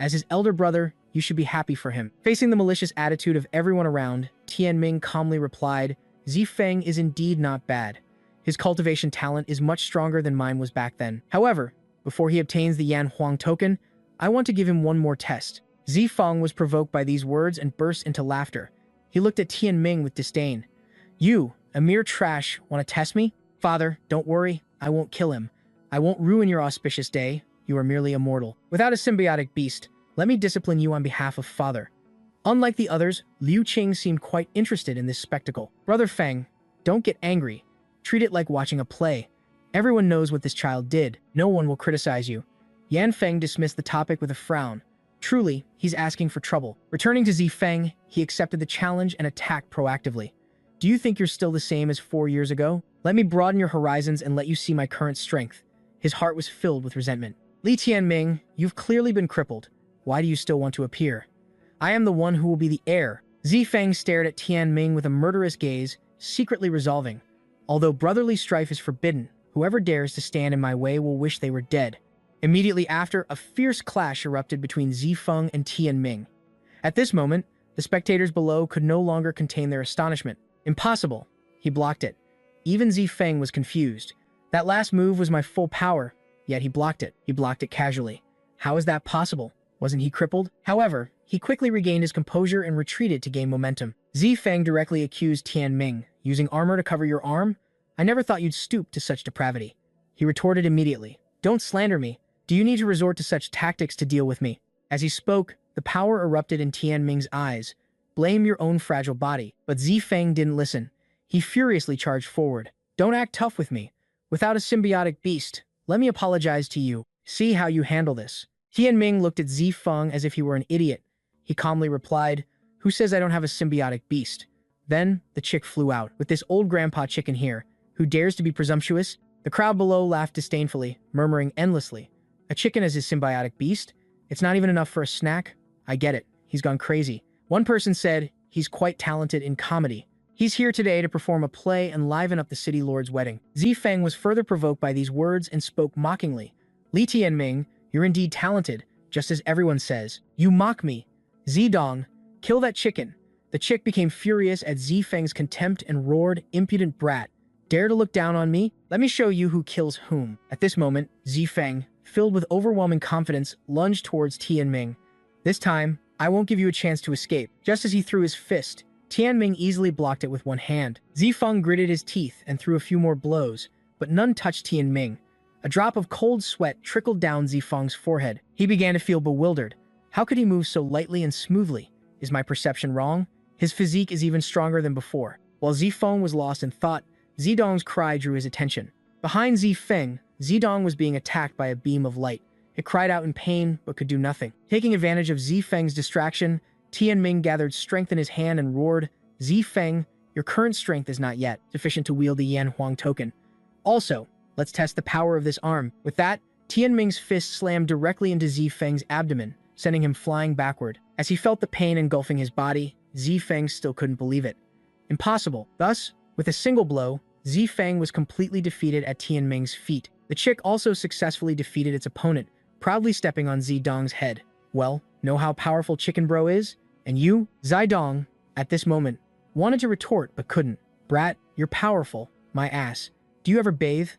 As his elder brother, you should be happy for him. Facing the malicious attitude of everyone around, Tianming calmly replied, Zifeng is indeed not bad. His cultivation talent is much stronger than mine was back then. However, before he obtains the Yanhuang token, I want to give him one more test. Zifeng was provoked by these words and burst into laughter. He looked at Tianming with disdain. You, a mere trash, want to test me? Father, don't worry, I won't kill him. I won't ruin your auspicious day. You are merely a mortal. Without a symbiotic beast, let me discipline you on behalf of Father. Unlike the others, Liu Qing seemed quite interested in this spectacle. Brother Feng, don't get angry. Treat it like watching a play. Everyone knows what this child did. No one will criticize you. Yan Feng dismissed the topic with a frown. Truly, he's asking for trouble. Returning to Zifeng, he accepted the challenge and attacked proactively. Do you think you're still the same as 4 years ago? Let me broaden your horizons and let you see my current strength. His heart was filled with resentment. Li Tianming, you've clearly been crippled. Why do you still want to appear? I am the one who will be the heir. Zifeng stared at Tianming with a murderous gaze, secretly resolving. Although brotherly strife is forbidden, whoever dares to stand in my way will wish they were dead. Immediately after, a fierce clash erupted between Zifeng and Tianming. At this moment, the spectators below could no longer contain their astonishment. Impossible. He blocked it. Even Zifeng was confused. That last move was my full power, yet he blocked it. He blocked it casually. How is that possible? Wasn't he crippled? However, he quickly regained his composure and retreated to gain momentum. Zifeng directly accused Tianming, using armor to cover your arm? I never thought you'd stoop to such depravity. He retorted immediately. Don't slander me. Do you need to resort to such tactics to deal with me? As he spoke, the power erupted in Tian Ming's eyes. Blame your own fragile body. But Zifeng didn't listen. He furiously charged forward. Don't act tough with me. Without a symbiotic beast, let me apologize to you. See how you handle this. Tian Ming looked at Zifeng as if he were an idiot. He calmly replied, Who says I don't have a symbiotic beast? Then the chick flew out. With this old grandpa chicken here, who dares to be presumptuous? The crowd below laughed disdainfully, murmuring endlessly. A chicken as his symbiotic beast? It's not even enough for a snack? I get it. He's gone crazy. One person said, he's quite talented in comedy. He's here today to perform a play and liven up the city lord's wedding. Zifeng was further provoked by these words and spoke mockingly. Li Tianming, you're indeed talented, just as everyone says. You mock me. Zidong, kill that chicken. The chick became furious at Zifeng's contempt and roared, impudent brat. Dare to look down on me? Let me show you who kills whom. At this moment, Zifeng, filled with overwhelming confidence, lunged towards Tianming. This time, I won't give you a chance to escape. Just as he threw his fist, Tianming easily blocked it with one hand. Zifeng gritted his teeth and threw a few more blows, but none touched Tianming. A drop of cold sweat trickled down Zifeng's forehead. He began to feel bewildered. How could he move so lightly and smoothly? Is my perception wrong? His physique is even stronger than before. While Zifeng was lost in thought, Zidong's cry drew his attention. Behind Zifeng, Zidong was being attacked by a beam of light. It cried out in pain, but could do nothing. Taking advantage of Zifeng's distraction, Tianming gathered strength in his hand and roared, Zifeng, your current strength is not yet sufficient to wield the Yan Huang token. Also, let's test the power of this arm. With that, Tianming's fist slammed directly into Zifeng's abdomen, sending him flying backward. As he felt the pain engulfing his body, Zifeng still couldn't believe it. Impossible. Thus, with a single blow, Zifeng was completely defeated at Tianming's feet. The chick also successfully defeated its opponent, proudly stepping on Zidong's head. Well, know how powerful Chicken Bro is? And you, Zidong, at this moment, wanted to retort but couldn't. Brat, you're powerful, my ass. Do you ever bathe?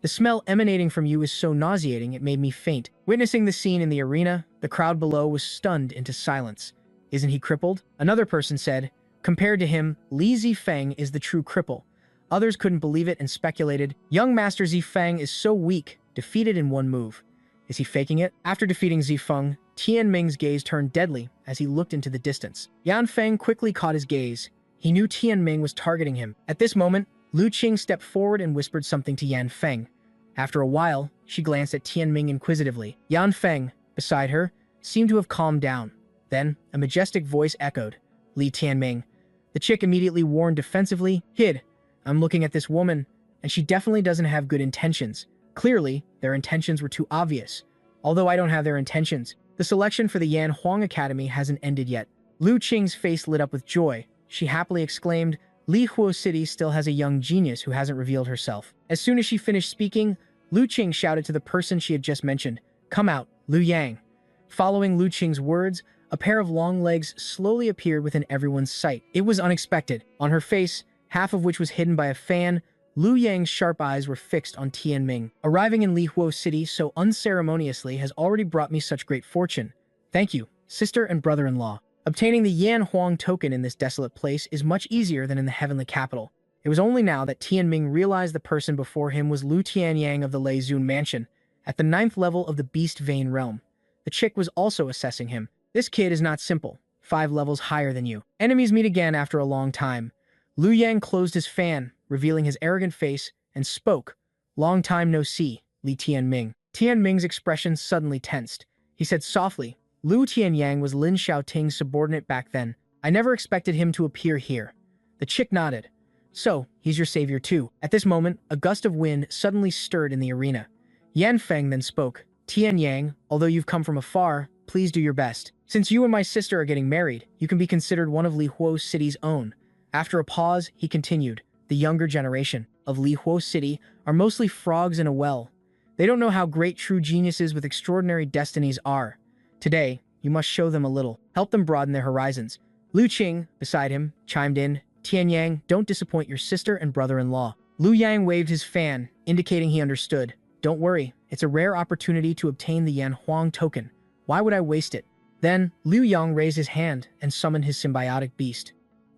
The smell emanating from you is so nauseating it made me faint. Witnessing the scene in the arena, the crowd below was stunned into silence. Isn't he crippled? Another person said, compared to him, Li Zifeng is the true cripple. Others couldn't believe it and speculated, young Master Zifeng is so weak, defeated in one move. Is he faking it? After defeating Zifeng, Tianming's gaze turned deadly as he looked into the distance. Yan Feng quickly caught his gaze. He knew Tianming was targeting him. At this moment, Lu Qing stepped forward and whispered something to Yan Feng. After a while, she glanced at Tianming inquisitively. Yan Feng, beside her, seemed to have calmed down. Then, a majestic voice echoed, Li Tianming. The chick immediately warned defensively, Kid, I'm looking at this woman, and she definitely doesn't have good intentions. Clearly, their intentions were too obvious. Although I don't have their intentions, the selection for the Yan Huang Academy hasn't ended yet. Lu Qing's face lit up with joy. She happily exclaimed, Li Huo City still has a young genius who hasn't revealed herself. As soon as she finished speaking, Lu Qing shouted to the person she had just mentioned, Come out, Lu Yang. Following Lu Qing's words, a pair of long legs slowly appeared within everyone's sight. It was unexpected. On her face, half of which was hidden by a fan, Lu Yang's sharp eyes were fixed on Tianming. Arriving in Li Huo City so unceremoniously has already brought me such great fortune. Thank you, sister and brother-in-law. Obtaining the Yan Huang token in this desolate place is much easier than in the heavenly capital. It was only now that Tianming realized the person before him was Lu Tianyang of the Lei Zun Mansion, at the 9th level of the Beast Vein realm. The chick was also assessing him. This kid is not simple, 5 levels higher than you. Enemies meet again after a long time. Lu Yang closed his fan, revealing his arrogant face, and spoke. Long time no see, Li Tianming. Tianming's expression suddenly tensed. He said softly, Lu Tianyang was Lin Xiaoting's subordinate back then. I never expected him to appear here. The chick nodded. So, he's your savior too. At this moment, a gust of wind suddenly stirred in the arena. Yan Feng then spoke. Tianyang, although you've come from afar, please do your best. Since you and my sister are getting married, you can be considered one of Li Huo City's own. After a pause, he continued, the younger generation of Li Huo City are mostly frogs in a well. They don't know how great true geniuses with extraordinary destinies are. Today, you must show them a little. Help them broaden their horizons. Lu Qing, beside him, chimed in, Tianyang, don't disappoint your sister and brother-in-law. Lu Yang waved his fan, indicating he understood. Don't worry, it's a rare opportunity to obtain the Yan Huang token. Why would I waste it? Then, Liu Yang raised his hand and summoned his symbiotic beast.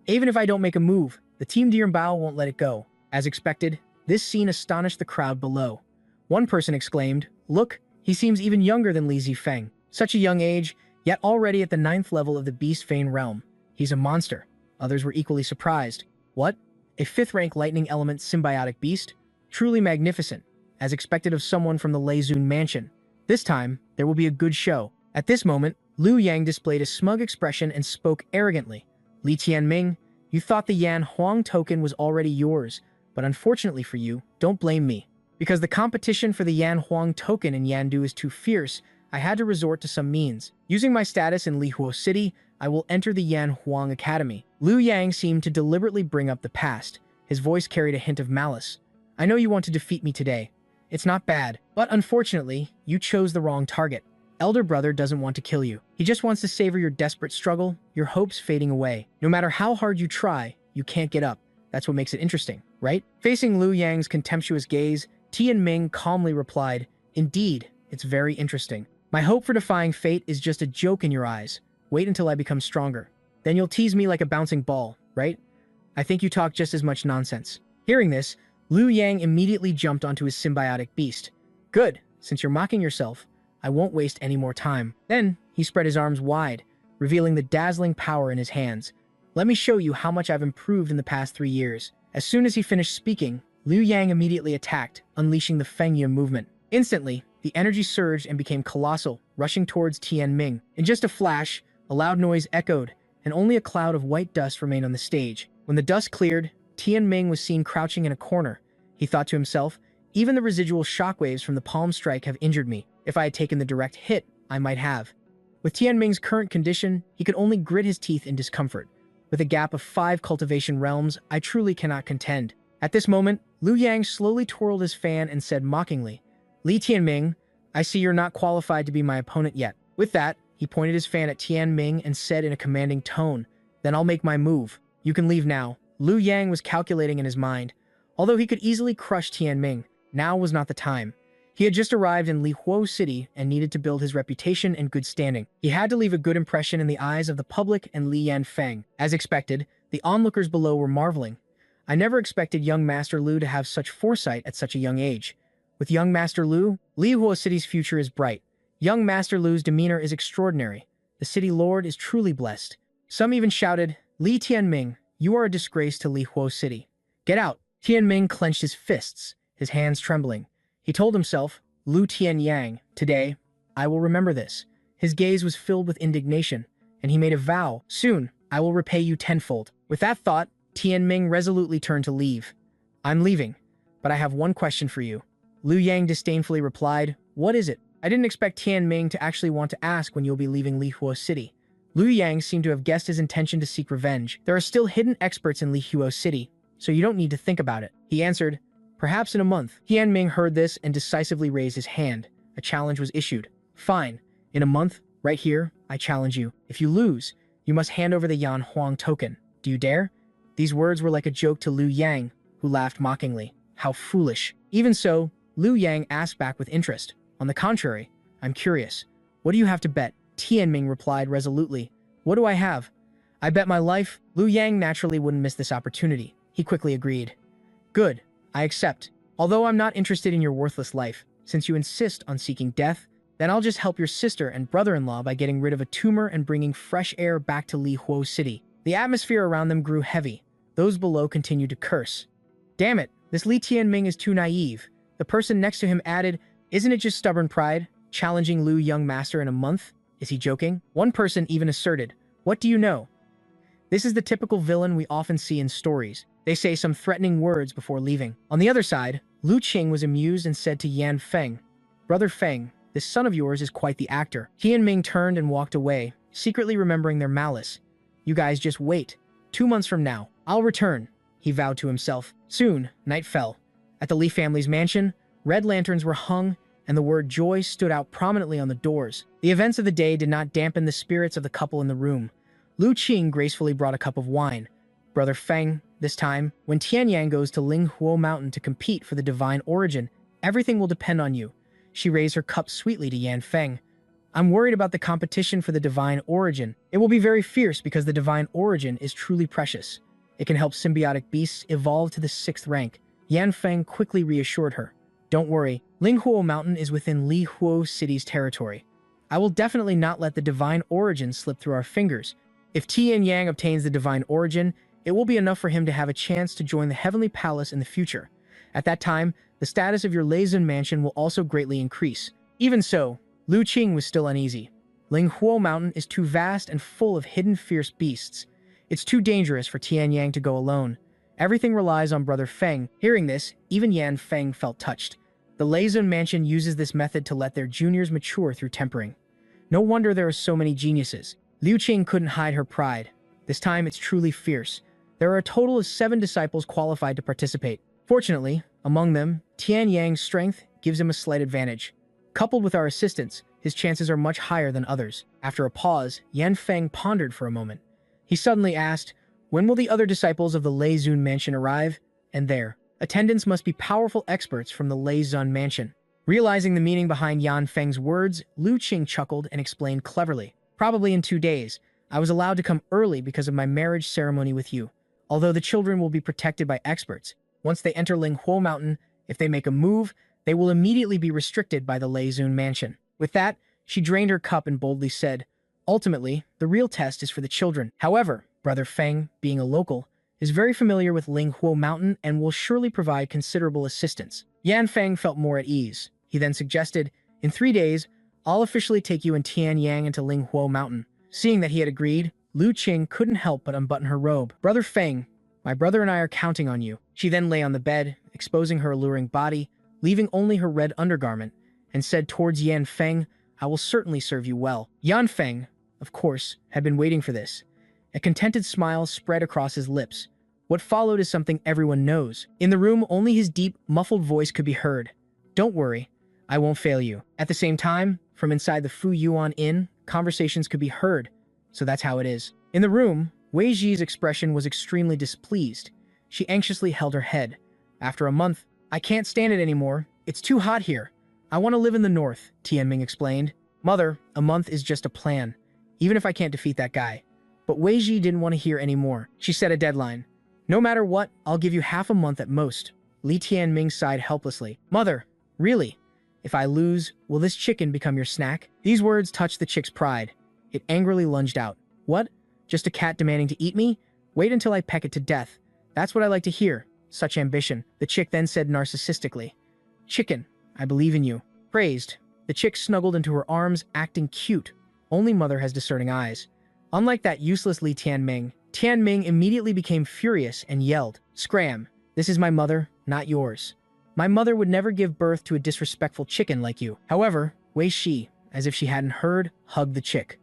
Even if I don't make a move, the Team Dianbao won't let it go. As expected, This scene astonished the crowd below. One person exclaimed, "Look, he seems even younger than Li Zifeng. Such a young age, yet already at the 9th level of the Beast Vein realm. He's a monster." Others were equally surprised. What? A 5th-rank lightning element symbiotic beast? Truly magnificent, as expected of someone from the Leizun mansion. This time, there will be a good show. At this moment, Liu Yang displayed a smug expression and spoke arrogantly. "Li Tianming, you thought the Yan Huang token was already yours, but unfortunately for you, don't blame me. Because the competition for the Yan Huang token in Yandu is too fierce, I had to resort to some means. Using my status in Lihuo City, I will enter the Yan Huang Academy." Liu Yang seemed to deliberately bring up the past. His voice carried a hint of malice. "I know you want to defeat me today. It's not bad, but unfortunately, you chose the wrong target. Elder brother doesn't want to kill you. He just wants to savor your desperate struggle, your hopes fading away. No matter how hard you try, you can't get up. That's what makes it interesting, right?" Facing Liu Yang's contemptuous gaze, Tianming calmly replied, "Indeed, it's very interesting. My hope for defying fate is just a joke in your eyes. Wait until I become stronger. Then you'll tease me like a bouncing ball, right? I think you talk just as much nonsense." Hearing this, Liu Yang immediately jumped onto his symbiotic beast. "Good, since you're mocking yourself, I won't waste any more time." Then, he spread his arms wide, revealing the dazzling power in his hands. "Let me show you how much I've improved in the past 3 years." As soon as he finished speaking, Liu Yang immediately attacked, unleashing the Fengye movement. Instantly, the energy surged and became colossal, rushing towards Tianming. In just a flash, a loud noise echoed, and only a cloud of white dust remained on the stage. When the dust cleared, Tianming was seen crouching in a corner. He thought to himself, "Even the residual shockwaves from the palm strike have injured me. If I had taken the direct hit, I might have." With Tianming's current condition, he could only grit his teeth in discomfort. With a gap of 5 cultivation realms, I truly cannot contend. At this moment, Liu Yang slowly twirled his fan and said mockingly, "Li Tianming, I see you're not qualified to be my opponent yet." With that, he pointed his fan at Tianming and said in a commanding tone, "Then I'll make my move. You can leave now." Liu Yang was calculating in his mind. Although he could easily crush Tianming, now was not the time. He had just arrived in Lihuo City and needed to build his reputation and good standing. He had to leave a good impression in the eyes of the public and Li Yanfeng. As expected, the onlookers below were marveling. "I never expected young Master Lu to have such foresight at such a young age. With young Master Lu, Lihuo City's future is bright. Young Master Lu's demeanor is extraordinary. The city lord is truly blessed." Some even shouted, "Li Tianming, you are a disgrace to Lihuo City. Get out." Tianming clenched his fists, his hands trembling. He told himself, "Lu Tianyang, today, I will remember this." His gaze was filled with indignation, and he made a vow, "Soon, I will repay you tenfold." With that thought, Tianming resolutely turned to leave. "I'm leaving, but I have one question for you." Liu Yang disdainfully replied, "What is it?" "I didn't expect Tianming to actually want to ask when you'll be leaving Lihuo City." Liu Yang seemed to have guessed his intention to seek revenge. "There are still hidden experts in Lihuo City, so you don't need to think about it." He answered, "Perhaps in a month." Tianming heard this and decisively raised his hand. A challenge was issued. "Fine. In a month, right here, I challenge you. If you lose, you must hand over the Yan Huang token. Do you dare?" These words were like a joke to Liu Yang, who laughed mockingly. "How foolish." Even so, Liu Yang asked back with interest. "On the contrary, I'm curious. What do you have to bet?" Tianming replied resolutely, "What do I have? I bet my life." Liu Yang naturally wouldn't miss this opportunity. He quickly agreed. "Good. I accept. Although I'm not interested in your worthless life, since you insist on seeking death, then I'll just help your sister and brother-in-law by getting rid of a tumor and bringing fresh air back to Lihuo City." The atmosphere around them grew heavy. Those below continued to curse. "Damn it, this Li Tianming is too naive." The person next to him added, "Isn't it just stubborn pride, challenging Liu Young Master in a month? Is he joking?" One person even asserted, "What do you know?" This is the typical villain we often see in stories. They say some threatening words before leaving. On the other side, Lu Qing was amused and said to Yan Feng, "Brother Feng, this son of yours is quite the actor." Tianming turned and walked away, secretly remembering their malice. "You guys just wait. 2 months from now, I'll return," he vowed to himself. Soon, night fell. At the Li family's mansion, red lanterns were hung, and the word joy stood out prominently on the doors. The events of the day did not dampen the spirits of the couple in the room. Lu Qing gracefully brought a cup of wine. "Brother Feng, this time, when Tianyang goes to Linghuo Mountain to compete for the divine origin, everything will depend on you." She raised her cup sweetly to Yan Feng. "I'm worried about the competition for the divine origin. It will be very fierce because the divine origin is truly precious. It can help symbiotic beasts evolve to the 6th rank. Yan Feng quickly reassured her. Don't worry, Linghuo Mountain is within Li Huo City's territory. I will definitely not let the divine origin slip through our fingers. If Tian Yang obtains the divine origin, it will be enough for him to have a chance to join the Heavenly Palace in the future. At that time, the status of your Leizun mansion will also greatly increase. Even so, Lu Qing was still uneasy. Linghuo Mountain is too vast and full of hidden fierce beasts. It's too dangerous for Tian Yang to go alone. Everything relies on Brother Feng. Hearing this, even Yan Feng felt touched. The Leizun mansion uses this method to let their juniors mature through tempering. No wonder there are so many geniuses. Liu Qing couldn't hide her pride. This time it's truly fierce. There are a total of 7 disciples qualified to participate. Fortunately, among them, Tian Yang's strength gives him a slight advantage. Coupled with our assistance, his chances are much higher than others. After a pause, Yan Feng pondered for a moment. He suddenly asked, when will the other disciples of the Leizun mansion arrive? And there, attendants must be powerful experts from the Leizun mansion. Realizing the meaning behind Yan Feng's words, Lu Qing chuckled and explained cleverly. Probably in 2 days. I was allowed to come early because of my marriage ceremony with you. Although the children will be protected by experts. Once they enter Linghuo Mountain, if they make a move, they will immediately be restricted by the Leizun mansion. With that, she drained her cup and boldly said, ultimately, the real test is for the children. However, Brother Feng, being a local, is very familiar with Linghuo Mountain and will surely provide considerable assistance. Yan Feng felt more at ease. He then suggested, in 3 days, I'll officially take you and Tian Yang into Linghuo Mountain. Seeing that he had agreed, Lu Qing couldn't help but unbutton her robe. Brother Feng, my brother and I are counting on you. She then lay on the bed, exposing her alluring body, leaving only her red undergarment, and said towards Yan Feng, I will certainly serve you well. Yan Feng, of course, had been waiting for this. A contented smile spread across his lips. What followed is something everyone knows. In the room, only his deep, muffled voice could be heard. Don't worry, I won't fail you. At the same time, from inside the Fu Yuan Inn, conversations could be heard. So that's how it is. In the room, Wei Ji's expression was extremely displeased. She anxiously held her head. After a month, I can't stand it anymore. It's too hot here. I want to live in the north, Tianming explained. Mother, a month is just a plan, even if I can't defeat that guy. But Wei Ji didn't want to hear any more. She set a deadline. No matter what, I'll give you half a month at most. Li Tianming sighed helplessly. Mother, really? If I lose, will this chicken become your snack? These words touched the chick's pride. It angrily lunged out. What? Just a cat demanding to eat me? Wait until I peck it to death. That's what I like to hear. Such ambition. The chick then said narcissistically. Chicken, I believe in you. Praised. The chick snuggled into her arms, acting cute. Only mother has discerning eyes. Unlike that useless Li Tianming, Tianming immediately became furious and yelled, Scram, this is my mother, not yours. My mother would never give birth to a disrespectful chicken like you. However, Wei Shi, as if she hadn't heard, hugged the chick.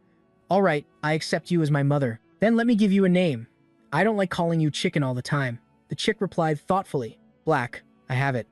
All right, I accept you as my mother. Then let me give you a name. I don't like calling you chicken all the time. The chick replied thoughtfully. Black, I have it.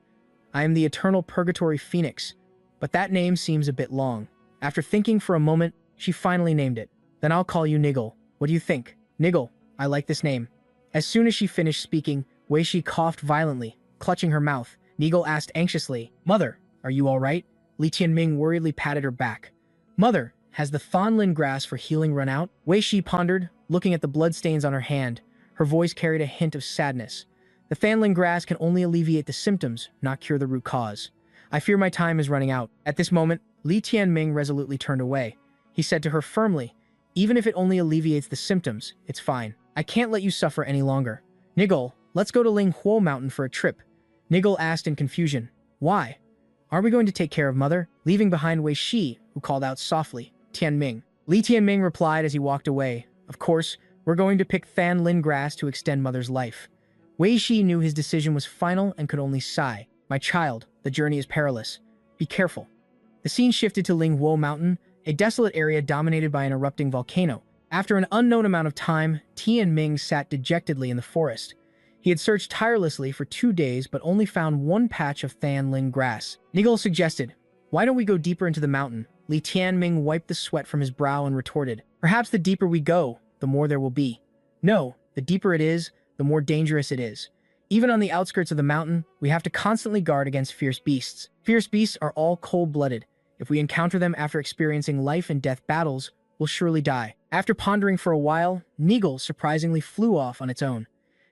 I am the eternal purgatory phoenix. But that name seems a bit long. After thinking for a moment, she finally named it. Then I'll call you Niggle. What do you think? Niggle, I like this name. As soon as she finished speaking, Wei Shi coughed violently, clutching her mouth. Niggle asked anxiously, Mother, are you all right? Li Tianming worriedly patted her back. Mother, has the Thonlin grass for healing run out? Wei Shi pondered, looking at the bloodstains on her hand. Her voice carried a hint of sadness. The Thonlin grass can only alleviate the symptoms, not cure the root cause. I fear my time is running out. At this moment, Li Tianming resolutely turned away. He said to her firmly, even if it only alleviates the symptoms, it's fine. I can't let you suffer any longer. Niggle, let's go to Linghuo Mountain for a trip. Niggle asked in confusion. Why? Are we going to take care of mother? Leaving behind Wei Shi, who called out softly, Tianming. Li Tianming replied as he walked away. Of course, we're going to pick Thonlin grass to extend mother's life. Wei Shi knew his decision was final and could only sigh. My child, the journey is perilous. Be careful. The scene shifted to Linghuo Mountain, a desolate area dominated by an erupting volcano. After an unknown amount of time, Tianming sat dejectedly in the forest. He had searched tirelessly for 2 days but only found one patch of Thonlin grass. Niggle suggested, why don't we go deeper into the mountain? Li Tianming wiped the sweat from his brow and retorted, perhaps the deeper we go, the more there will be. No, the deeper it is, the more dangerous it is. Even on the outskirts of the mountain, we have to constantly guard against fierce beasts. Fierce beasts are all cold-blooded. If we encounter them after experiencing life and death battles, we'll surely die. After pondering for a while, Niggle surprisingly flew off on its own.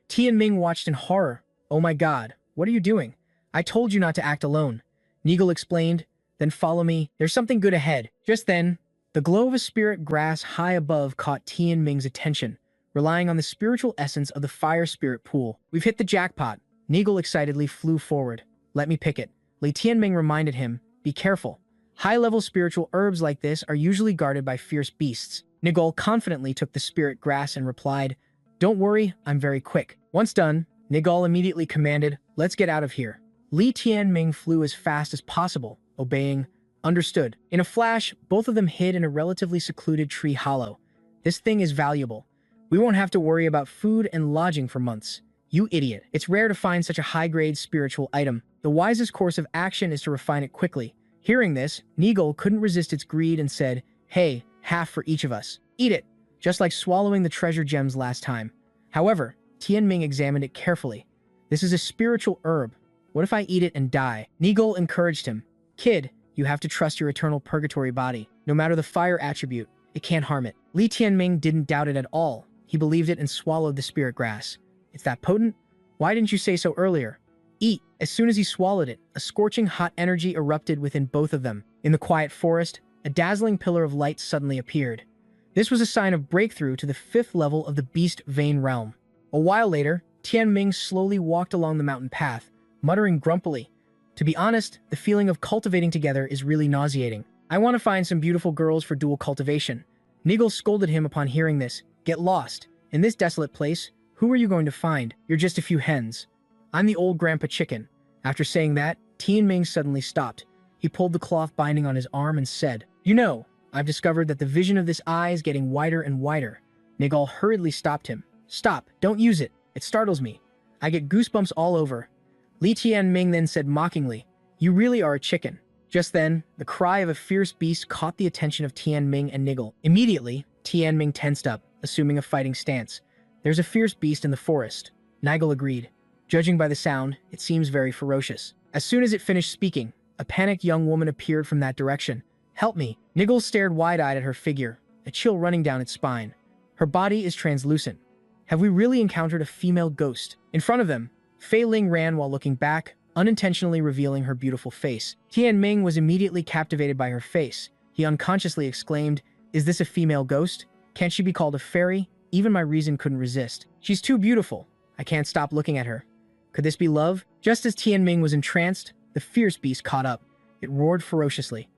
Tianming watched in horror. Oh my god, what are you doing? I told you not to act alone. Nigel explained. Then follow me. There's something good ahead. Just then, the glow of a spirit grass high above caught Tian Ming's attention, relying on the spiritual essence of the fire spirit pool. We've hit the jackpot. Nigel excitedly flew forward. Let me pick it. Li Tianming reminded him, be careful. High-level spiritual herbs like this are usually guarded by fierce beasts. Nigel confidently took the spirit grass and replied, don't worry, I'm very quick. Once done, Nigel immediately commanded, let's get out of here. Li Tianming flew as fast as possible, obeying, understood. In a flash, both of them hid in a relatively secluded tree hollow. This thing is valuable. We won't have to worry about food and lodging for months. You idiot. It's rare to find such a high-grade spiritual item. The wisest course of action is to refine it quickly. Hearing this, Nigel couldn't resist its greed and said, hey, half for each of us. Eat it, just like swallowing the treasure gems last time. However, Tianming examined it carefully. This is a spiritual herb. What if I eat it and die? Nigel encouraged him. Kid, you have to trust your eternal purgatory body. No matter the fire attribute, it can't harm it. Li Tianming didn't doubt it at all. He believed it and swallowed the spirit grass. It's that potent? Why didn't you say so earlier? Eat. As soon as he swallowed it, a scorching hot energy erupted within both of them. In the quiet forest, a dazzling pillar of light suddenly appeared. This was a sign of breakthrough to the 5th level of the Beast Vein realm. A while later, Tianming slowly walked along the mountain path, muttering grumpily. To be honest, the feeling of cultivating together is really nauseating. I want to find some beautiful girls for dual cultivation. Nigel scolded him upon hearing this. Get lost. In this desolate place, who are you going to find? You're just a few hens. I'm the old grandpa chicken. After saying that, Tianming suddenly stopped. He pulled the cloth binding on his arm and said, you know, I've discovered that the vision of this eye is getting wider and wider. Nigel hurriedly stopped him. Stop, don't use it. It startles me. I get goosebumps all over. Li Tianming then said mockingly, you really are a chicken. Just then, the cry of a fierce beast caught the attention of Tianming and Nigel. Immediately, Tianming tensed up, assuming a fighting stance. There's a fierce beast in the forest. Nigel agreed. Judging by the sound, it seems very ferocious. As soon as it finished speaking, a panicked young woman appeared from that direction. Help me. Nigel stared wide-eyed at her figure, a chill running down its spine. Her body is translucent. Have we really encountered a female ghost? In front of them, Fei Ling ran while looking back, unintentionally revealing her beautiful face. Tianming was immediately captivated by her face. He unconsciously exclaimed, is this a female ghost? Can't she be called a fairy? Even my reason couldn't resist. She's too beautiful. I can't stop looking at her. Could this be love? Just as Tianming was entranced, the fierce beast caught up. It roared ferociously.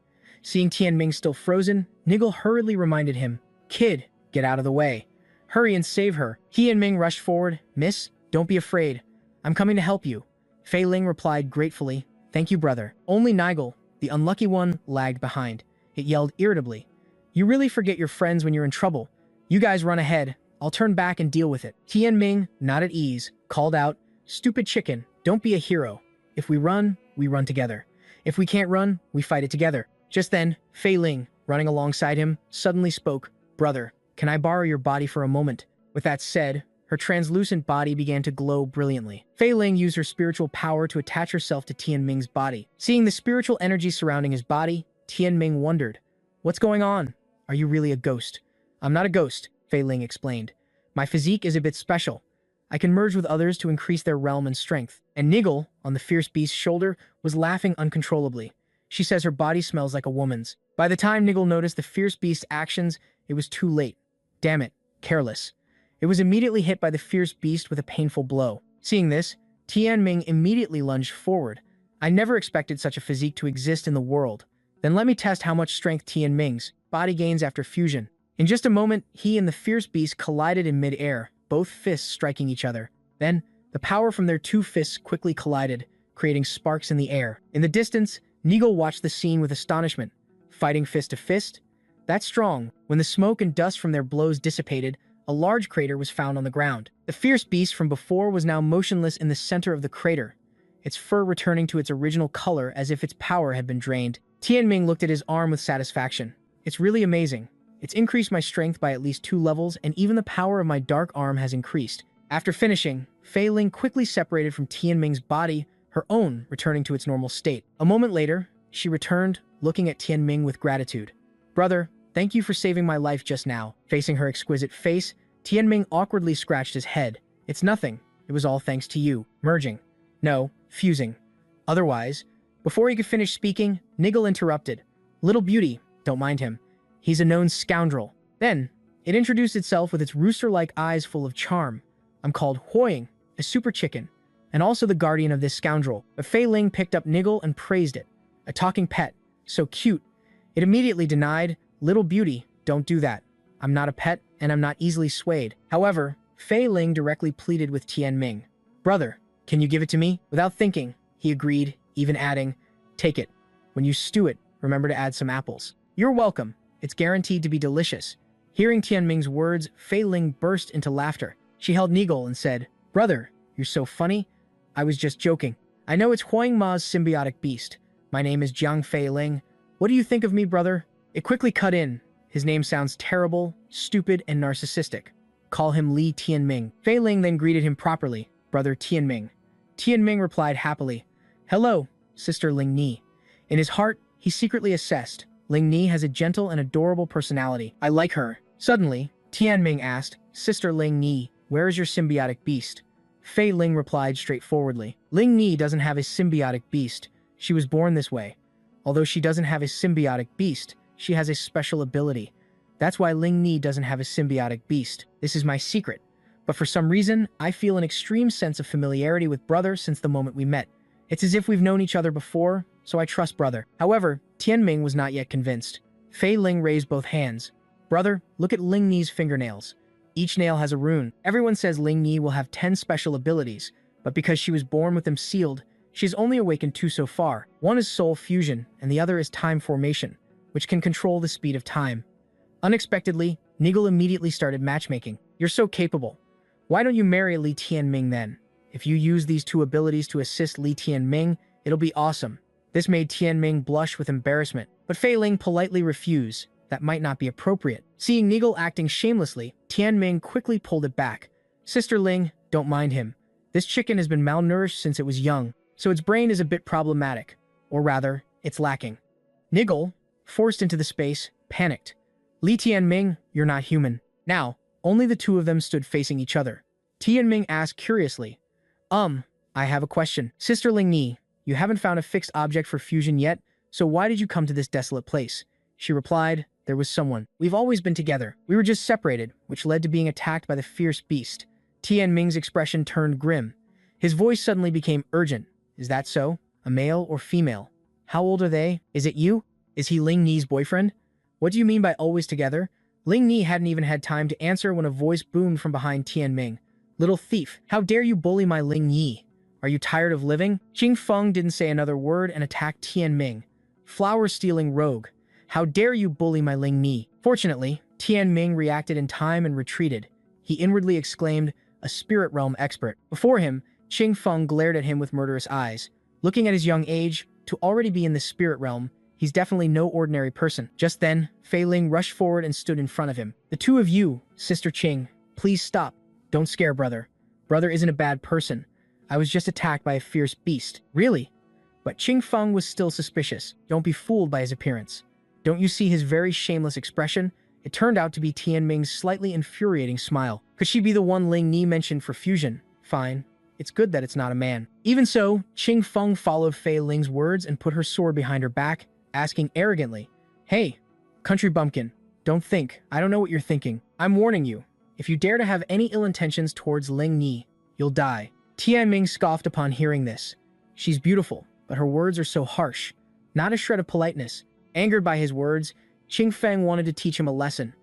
Seeing Tianming still frozen, Nigel hurriedly reminded him, Kid, get out of the way. Hurry and save her. Tianming rushed forward. Miss, don't be afraid. I'm coming to help you. Fei Ling replied gratefully, thank you, brother. Only Nigel, the unlucky one, lagged behind. It yelled irritably, you really forget your friends when you're in trouble. You guys run ahead. I'll turn back and deal with it. Tianming, not at ease, called out, stupid chicken, don't be a hero. If we run together. If we can't run, we fight it together. Just then, Fei Ling, running alongside him, suddenly spoke, brother, can I borrow your body for a moment? With that said, her translucent body began to glow brilliantly. Fei Ling used her spiritual power to attach herself to Tianming's body. Seeing the spiritual energy surrounding his body, Tianming wondered, what's going on? Are you really a ghost? I'm not a ghost, Fei Ling explained. My physique is a bit special. I can merge with others to increase their realm and strength. And Nigel, on the fierce beast's shoulder, was laughing uncontrollably. She says her body smells like a woman's. By the time Nigel noticed the fierce beast's actions, it was too late. Damn it, careless. It was immediately hit by the fierce beast with a painful blow. Seeing this, Tianming immediately lunged forward. I never expected such a physique to exist in the world. Then let me test how much strength Tianming's body gains after fusion. In just a moment, he and the fierce beast collided in mid-air, both fists striking each other. Then, the power from their two fists quickly collided, creating sparks in the air. In the distance, Nigel watched the scene with astonishment. Fighting fist to fist? That's strong. When the smoke and dust from their blows dissipated, a large crater was found on the ground. The fierce beast from before was now motionless in the center of the crater, its fur returning to its original color as if its power had been drained. Tianming looked at his arm with satisfaction. It's really amazing. It's increased my strength by at least 2 levels, and even the power of my dark arm has increased. After finishing, Fei Ling quickly separated from Tianming's body, her own returning to its normal state. A moment later, she returned, looking at Tianming with gratitude. Brother, thank you for saving my life just now. Facing her exquisite face, Tianming awkwardly scratched his head. It's nothing. It was all thanks to you. Merging. No, fusing. Otherwise, before he could finish speaking, Niggle interrupted. Little beauty, don't mind him. He's a known scoundrel. Then, it introduced itself with its rooster-like eyes full of charm. I'm called Hoying, a super chicken, and also the guardian of this scoundrel. But Fei Ling picked up Niggle and praised it. A talking pet. So cute. It immediately denied, Little beauty, don't do that. I'm not a pet, and I'm not easily swayed. However, Fei Ling directly pleaded with Tianming. Brother, can you give it to me? Without thinking, he agreed, even adding, take it. When you stew it, remember to add some apples. You're welcome. It's guaranteed to be delicious. Hearing Tianming's words, Fei Ling burst into laughter. She held Niggle and said, Brother, you're so funny. I was just joking. I know it's Huang Ma's symbiotic beast. My name is Jiang Fei Ling. What do you think of me, brother? It quickly cut in. His name sounds terrible, stupid, and narcissistic. Call him Li Tianming. Fei Ling then greeted him properly, Brother Tianming. Tianming replied happily, Hello, Sister Ling Ni. In his heart, he secretly assessed, Ling Ni has a gentle and adorable personality. I like her. Suddenly, Tianming asked, Sister Ling Ni, where is your symbiotic beast? Fei Ling replied straightforwardly, Ling Ni doesn't have a symbiotic beast. She was born this way. Although she doesn't have a symbiotic beast, she has a special ability. That's why Ling Ni doesn't have a symbiotic beast. This is my secret. But for some reason, I feel an extreme sense of familiarity with Brother since the moment we met. It's as if we've known each other before, so I trust Brother. However, Tianming was not yet convinced. Fei Ling raised both hands. Brother, look at Ling Ni's fingernails. Each nail has a rune. Everyone says Ling Ni will have 10 special abilities, but because she was born with them sealed, she's only awakened 2 so far. One is soul fusion, and the other is time formation, which can control the speed of time. Unexpectedly, Niggle immediately started matchmaking. You're so capable. Why don't you marry Li Tianming then? If you use these 2 abilities to assist Li Tianming, it'll be awesome. This made Tianming blush with embarrassment, but Fei Ling politely refused. That might not be appropriate. Seeing Niggle acting shamelessly, Tianming quickly pulled it back. Sister Ling, don't mind him. This chicken has been malnourished since it was young, so its brain is a bit problematic. Or rather, it's lacking. Niggle, forced into the space, panicked. Li Tianming, you're not human. Now, only the 2 of them stood facing each other. Tianming asked curiously, I have a question. Sister Ling Ni, you haven't found a fixed object for fusion yet, so why did you come to this desolate place? She replied, there was someone. We've always been together. We were just separated, which led to being attacked by the fierce beast. Tianming's expression turned grim. His voice suddenly became urgent. Is that so? A male or female? How old are they? Is it you? Is he Ling Ni's boyfriend? What do you mean by always together? Ling Ni hadn't even had time to answer when a voice boomed from behind Tianming. Little thief, how dare you bully my Ling Ni? Are you tired of living? Qing Feng didn't say another word and attacked Tianming. Flower-stealing rogue. How dare you bully my Ling Ni? Fortunately, Tianming reacted in time and retreated. He inwardly exclaimed, a spirit realm expert. Before him, Qing Feng glared at him with murderous eyes. Looking at his young age, to already be in the spirit realm, he's definitely no ordinary person. Just then, Fei Ling rushed forward and stood in front of him. The 2 of you, Sister Qing, please stop. Don't scare Brother. Brother isn't a bad person. I was just attacked by a fierce beast. Really? But Qing Feng was still suspicious. Don't be fooled by his appearance. Don't you see his very shameless expression? It turned out to be Tianming's slightly infuriating smile. Could she be the one Ling Ni mentioned for fusion? Fine. It's good that it's not a man. Even so, Qing Feng followed Fei Ling's words and put her sword behind her back, asking arrogantly, Hey, country bumpkin, don't think. I don't know what you're thinking. I'm warning you. If you dare to have any ill intentions towards Ling Ni, you'll die. Tianming scoffed upon hearing this. She's beautiful, but her words are so harsh. Not a shred of politeness. Angered by his words, Qing Feng wanted to teach him a lesson.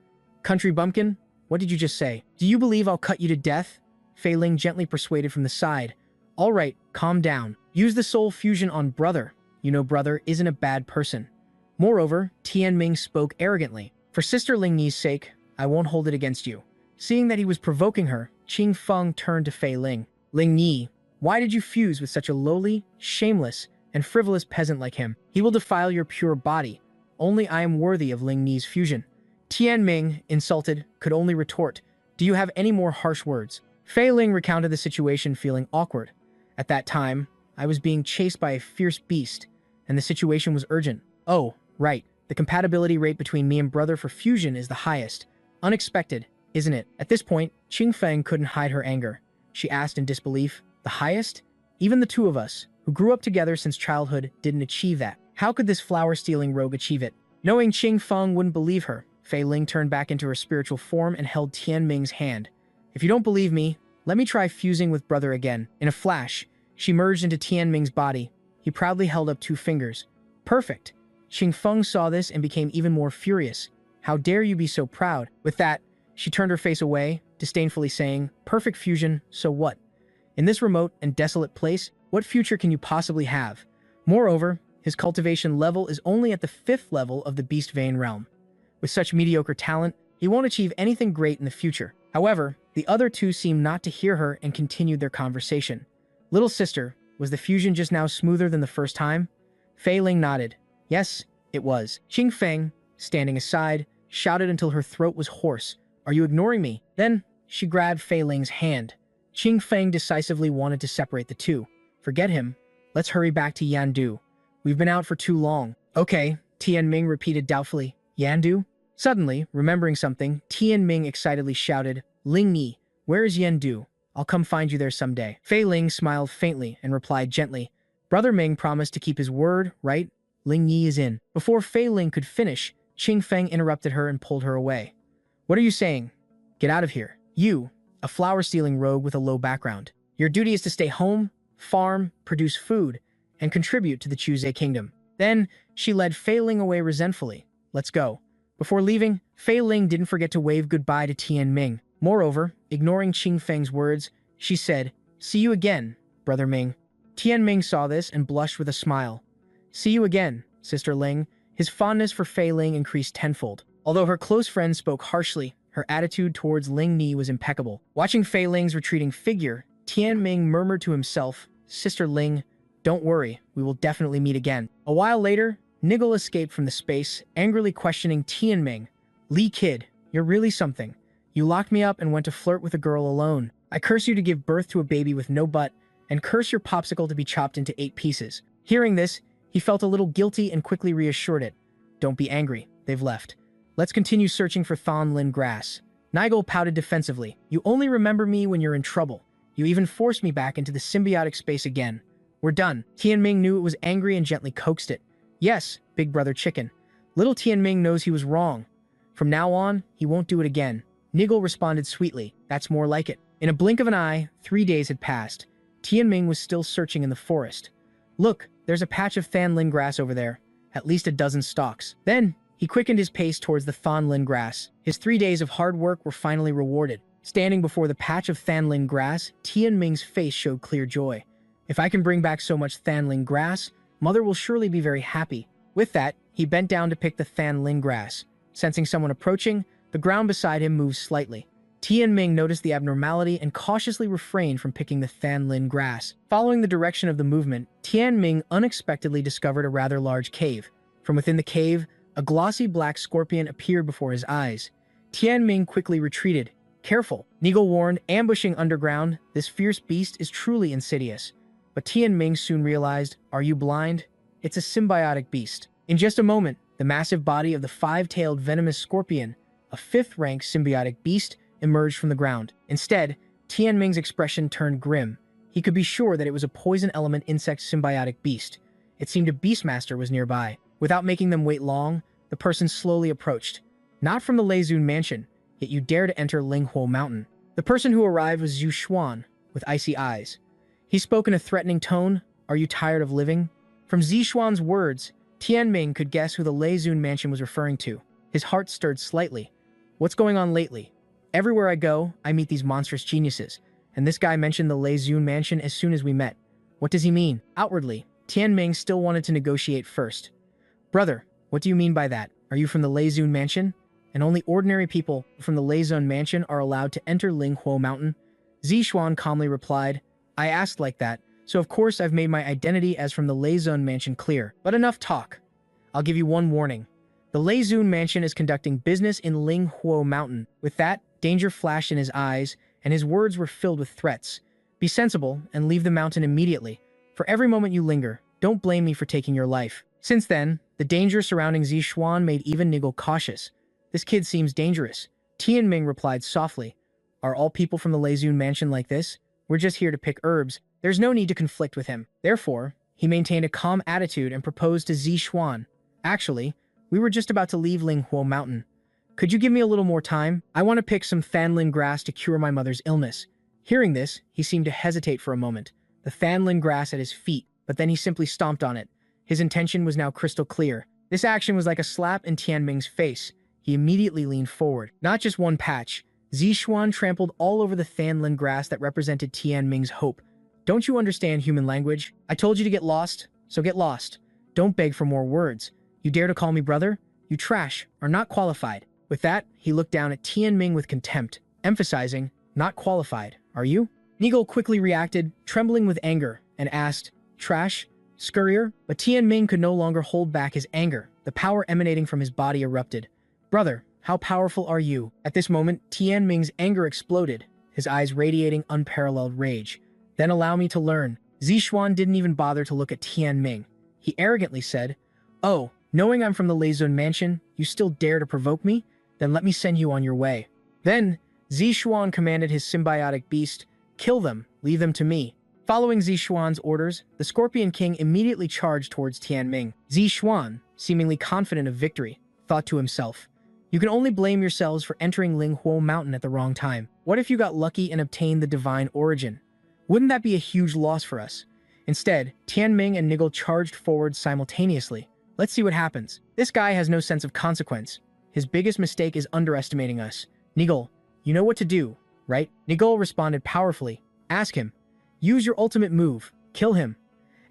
Country bumpkin, what did you just say? Do you believe I'll cut you to death? Fei Ling gently persuaded from the side. All right, calm down. Use the soul fusion on Brother. You know Brother isn't a bad person. Moreover, Tianming spoke arrogantly. For Sister Ling Ni's sake, I won't hold it against you. Seeing that he was provoking her, Qing Feng turned to Fei Ling. Ling Ni, why did you fuse with such a lowly, shameless, and frivolous peasant like him? He will defile your pure body. Only I am worthy of Ling Ni's fusion. Tianming, insulted, could only retort, do you have any more harsh words? Fei Ling recounted the situation feeling awkward. At that time, I was being chased by a fierce beast, and the situation was urgent. Oh, right. The compatibility rate between me and Brother for fusion is the highest. Unexpected, isn't it? At this point, Qing Feng couldn't hide her anger. She asked in disbelief, the highest? Even the 2 of us, who grew up together since childhood, didn't achieve that. How could this flower-stealing rogue achieve it? Knowing Qing Feng wouldn't believe her, Fei Ling turned back into her spiritual form and held Tian Ming's hand. If you don't believe me, let me try fusing with brother again. In a flash, she merged into Tian Ming's body. He proudly held up 2 fingers. Perfect. Qing Feng saw this and became even more furious. How dare you be so proud? With that, she turned her face away, disdainfully saying, perfect fusion, so what? In this remote and desolate place, what future can you possibly have? Moreover, his cultivation level is only at the 5th level of the Beast Vein realm. With such mediocre talent, he won't achieve anything great in the future. However, the other 2 seemed not to hear her and continued their conversation. Little sister, was the fusion just now smoother than the first time? Fei Ling nodded. Yes, it was. Qing Feng, standing aside, shouted until her throat was hoarse. Are you ignoring me? Then, she grabbed Fei Ling's hand. Qing Feng decisively wanted to separate the 2. Forget him. Let's hurry back to Yandu. We've been out for too long. Okay, Tian Ming repeated doubtfully. Yandu? Suddenly, remembering something, Tian Ming excitedly shouted, Ling Yi, where is Yandu? I'll come find you there someday. Fei Ling smiled faintly and replied gently, Brother Ming promised to keep his word, right? Ling Yi is in. Before Fei Ling could finish, Qing Feng interrupted her and pulled her away. What are you saying? Get out of here. You, a flower-stealing rogue with a low background. Your duty is to stay home, farm, produce food, and contribute to the Chuzhe kingdom. Then, she led Fei Ling away resentfully. Let's go. Before leaving, Fei Ling didn't forget to wave goodbye to Tian Ming. Moreover, ignoring Qing Feng's words, she said, See you again, Brother Ming. Tian Ming saw this and blushed with a smile. See you again, Sister Ling. His fondness for Fei Ling increased tenfold. Although her close friend spoke harshly, her attitude towards Ling Ni was impeccable. Watching Fei Ling's retreating figure, Tian Ming murmured to himself, Sister Ling, don't worry, we will definitely meet again. A while later, Nigel escaped from the space, angrily questioning Tian Ming. Li kid, you're really something. You locked me up and went to flirt with a girl alone. I curse you to give birth to a baby with no butt, and curse your popsicle to be chopped into 8 pieces. Hearing this, he felt a little guilty and quickly reassured it. Don't be angry, they've left. Let's continue searching for Thon Lin grass. Nigel pouted defensively. You only remember me when you're in trouble. You even forced me back into the symbiotic space again. We're done. Tian Ming knew it was angry and gently coaxed it. Yes, big brother chicken. Little Tian Ming knows he was wrong. From now on, he won't do it again. Nigel responded sweetly. That's more like it. In a blink of an eye, 3 days had passed. Tian Ming was still searching in the forest. Look, there's a patch of Thanlin grass over there. At least a dozen stalks. Then, he quickened his pace towards the Thanlin grass. His 3 days of hard work were finally rewarded. Standing before the patch of Thanlin grass, Tian Ming's face showed clear joy. If I can bring back so much Thanlin grass, Mother will surely be very happy. With that, he bent down to pick the Thanlin grass. Sensing someone approaching, the ground beside him moved slightly. Tian Ming noticed the abnormality and cautiously refrained from picking the Thanlin grass. Following the direction of the movement, Tian Ming unexpectedly discovered a rather large cave. From within the cave, a glossy black scorpion appeared before his eyes. Tian Ming quickly retreated. Careful, Nigel warned, ambushing underground. This fierce beast is truly insidious. But Tian Ming soon realized, are you blind? It's a symbiotic beast. In just a moment, the massive body of the 5-tailed venomous scorpion, a 5th-rank symbiotic beast, emerged from the ground. Instead, Tian Ming's expression turned grim. He could be sure that it was a poison element insect symbiotic beast. It seemed a beastmaster was nearby. Without making them wait long, the person slowly approached. Not from the Leizun mansion, yet you dare to enter Linghuo Mountain. The person who arrived was Zhu Xuan, with icy eyes. He spoke in a threatening tone. Are you tired of living? From Zixuan's words, Tian Ming could guess who the Leizun mansion was referring to. His heart stirred slightly. What's going on lately? Everywhere I go, I meet these monstrous geniuses, and this guy mentioned the Leizun mansion as soon as we met. What does he mean? Outwardly, Tian Ming still wanted to negotiate first. Brother, what do you mean by that? Are you from the Leizun mansion? And only ordinary people from the Leizun mansion are allowed to enter Linghuo Mountain? Zixuan calmly replied, I asked like that, so of course I've made my identity as from the Leizun mansion clear. But enough talk. I'll give you one warning. The Leizun mansion is conducting business in Linghuo Mountain. With that, danger flashed in his eyes, and his words were filled with threats. Be sensible and leave the mountain immediately. For every moment you linger, don't blame me for taking your life. Since then, the danger surrounding Zixuan made even Nigel cautious. This kid seems dangerous. Tian Ming replied softly, Are all people from the Leizun mansion like this? We're just here to pick herbs. There's no need to conflict with him. Therefore, he maintained a calm attitude and proposed to Zixuan. Actually, we were just about to leave Linghuo Mountain. Could you give me a little more time? I want to pick some Fanlin grass to cure my mother's illness. Hearing this, he seemed to hesitate for a moment, the Fanlin grass at his feet, but then he simply stomped on it. His intention was now crystal clear. This action was like a slap in Tianming's face. He immediately leaned forward. Not just one patch. Zixuan trampled all over the Fanlin grass that represented Tianming's hope. Don't you understand human language? I told you to get lost, so get lost. Don't beg for more words. You dare to call me brother? You trash, are not qualified. With that, he looked down at Tianming with contempt, emphasizing, not qualified, are you? Nigel quickly reacted, trembling with anger, and asked, trash? Scurrier? But Tianming could no longer hold back his anger. The power emanating from his body erupted. Brother, how powerful are you? At this moment, Tianming's anger exploded, his eyes radiating unparalleled rage. Then allow me to learn. Zixuan didn't even bother to look at Tianming. He arrogantly said, oh, knowing I'm from the Leizun Mansion, you still dare to provoke me? Then let me send you on your way. Then, Zixuan commanded his symbiotic beast, kill them, leave them to me. Following Zixuan's orders, the Scorpion King immediately charged towards Tianming. Zixuan, seemingly confident of victory, thought to himself, you can only blame yourselves for entering Linghuo Mountain at the wrong time. What if you got lucky and obtained the divine origin? Wouldn't that be a huge loss for us? Instead, Tianming and Nigel charged forward simultaneously. Let's see what happens. This guy has no sense of consequence. His biggest mistake is underestimating us. Nigel, you know what to do, right? Nigel responded powerfully. Ask him. Use your ultimate move. Kill him.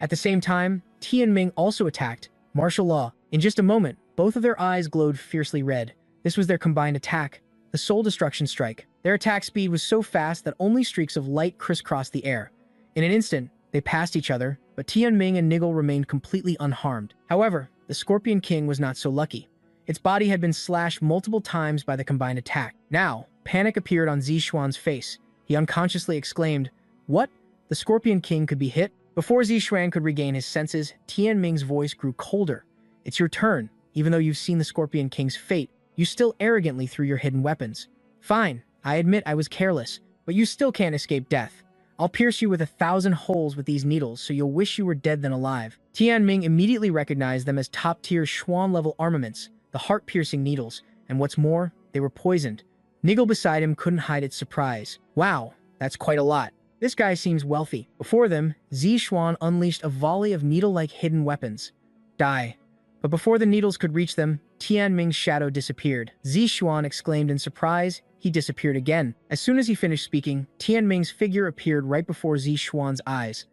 At the same time, Tianming also attacked. Martial law. In just a moment, both of their eyes glowed fiercely red. This was their combined attack, the Soul Destruction Strike. Their attack speed was so fast that only streaks of light crisscrossed the air. In an instant, they passed each other, but Tianming and Nigel remained completely unharmed. However, the Scorpion King was not so lucky. Its body had been slashed multiple times by the combined attack. Now, panic appeared on Zixuan's face. He unconsciously exclaimed, what? The Scorpion King could be hit? Before Zixuan could regain his senses, Tianming's voice grew colder. It's your turn. Even though you've seen the Scorpion King's fate, you still arrogantly threw your hidden weapons. Fine, I admit I was careless, but you still can't escape death. I'll pierce you with 1,000 holes with these needles so you'll wish you were dead than alive. Tianming immediately recognized them as top-tier Xuan-level armaments, the heart-piercing needles, and what's more, they were poisoned. Nigel beside him couldn't hide its surprise. Wow, that's quite a lot. This guy seems wealthy. Before them, Zixuan unleashed a volley of needle-like hidden weapons. Die. But before the needles could reach them, Tianming's shadow disappeared. Zixuan exclaimed in surprise. He disappeared again. As soon as he finished speaking, Tianming's figure appeared right before Zixuan's eyes.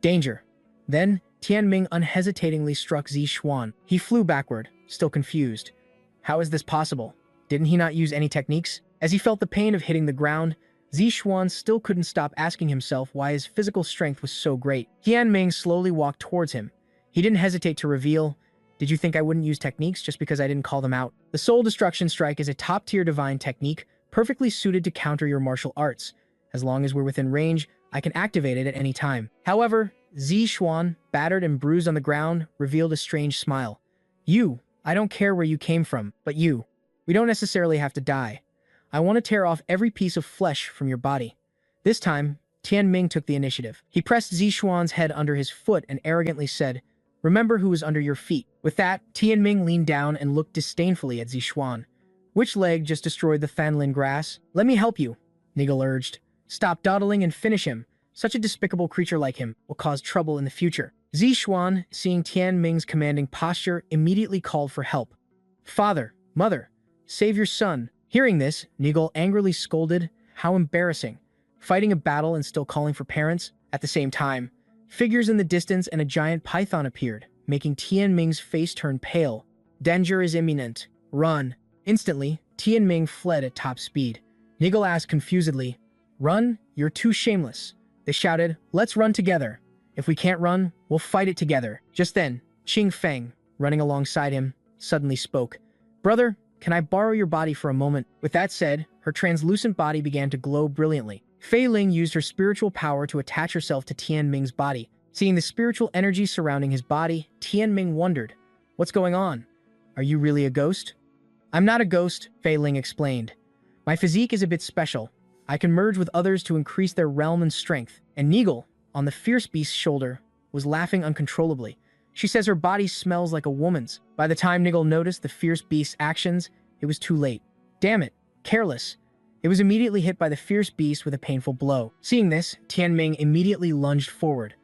Danger. Then, Tianming unhesitatingly struck Zixuan. He flew backward, still confused. How is this possible? Didn't he not use any techniques? As he felt the pain of hitting the ground, Zixuan still couldn't stop asking himself why his physical strength was so great. Tianming slowly walked towards him. He didn't hesitate to reveal, did you think I wouldn't use techniques just because I didn't call them out? The Soul Destruction Strike is a top-tier divine technique, perfectly suited to counter your martial arts. As long as we're within range, I can activate it at any time. However, Zixuan, battered and bruised on the ground, revealed a strange smile. You, I don't care where you came from, but you. We don't necessarily have to die. I want to tear off every piece of flesh from your body. This time, Tianming took the initiative. He pressed Zixuan's head under his foot and arrogantly said, remember who is under your feet. With that, Tianming leaned down and looked disdainfully at Zixuan. Which leg just destroyed the Fanlin grass? Let me help you, Nigel urged. Stop dawdling and finish him. Such a despicable creature like him will cause trouble in the future. Zixuan, seeing Tianming's commanding posture, immediately called for help. Father, mother, save your son. Hearing this, Nigel angrily scolded, how embarrassing. Fighting a battle and still calling for parents? At the same time, figures in the distance and a giant python appeared, making Tianming's face turn pale. Danger is imminent. Run. Instantly, Tianming fled at top speed. Nigel asked confusedly, run? You're too shameless. They shouted, let's run together. If we can't run, we'll fight it together. Just then, Qing Feng, running alongside him, suddenly spoke. Brother, can I borrow your body for a moment? With that said, her translucent body began to glow brilliantly. Fei Ling used her spiritual power to attach herself to Tianming's body. Seeing the spiritual energy surrounding his body, Tianming wondered, what's going on? Are you really a ghost? I'm not a ghost, Fei Ling explained. My physique is a bit special. I can merge with others to increase their realm and strength. And Nigel, on the fierce beast's shoulder, was laughing uncontrollably. She says her body smells like a woman's. By the time Nigel noticed the fierce beast's actions, it was too late. Damn it, careless. It was immediately hit by the fierce beast with a painful blow. Seeing this, Tianming immediately lunged forward.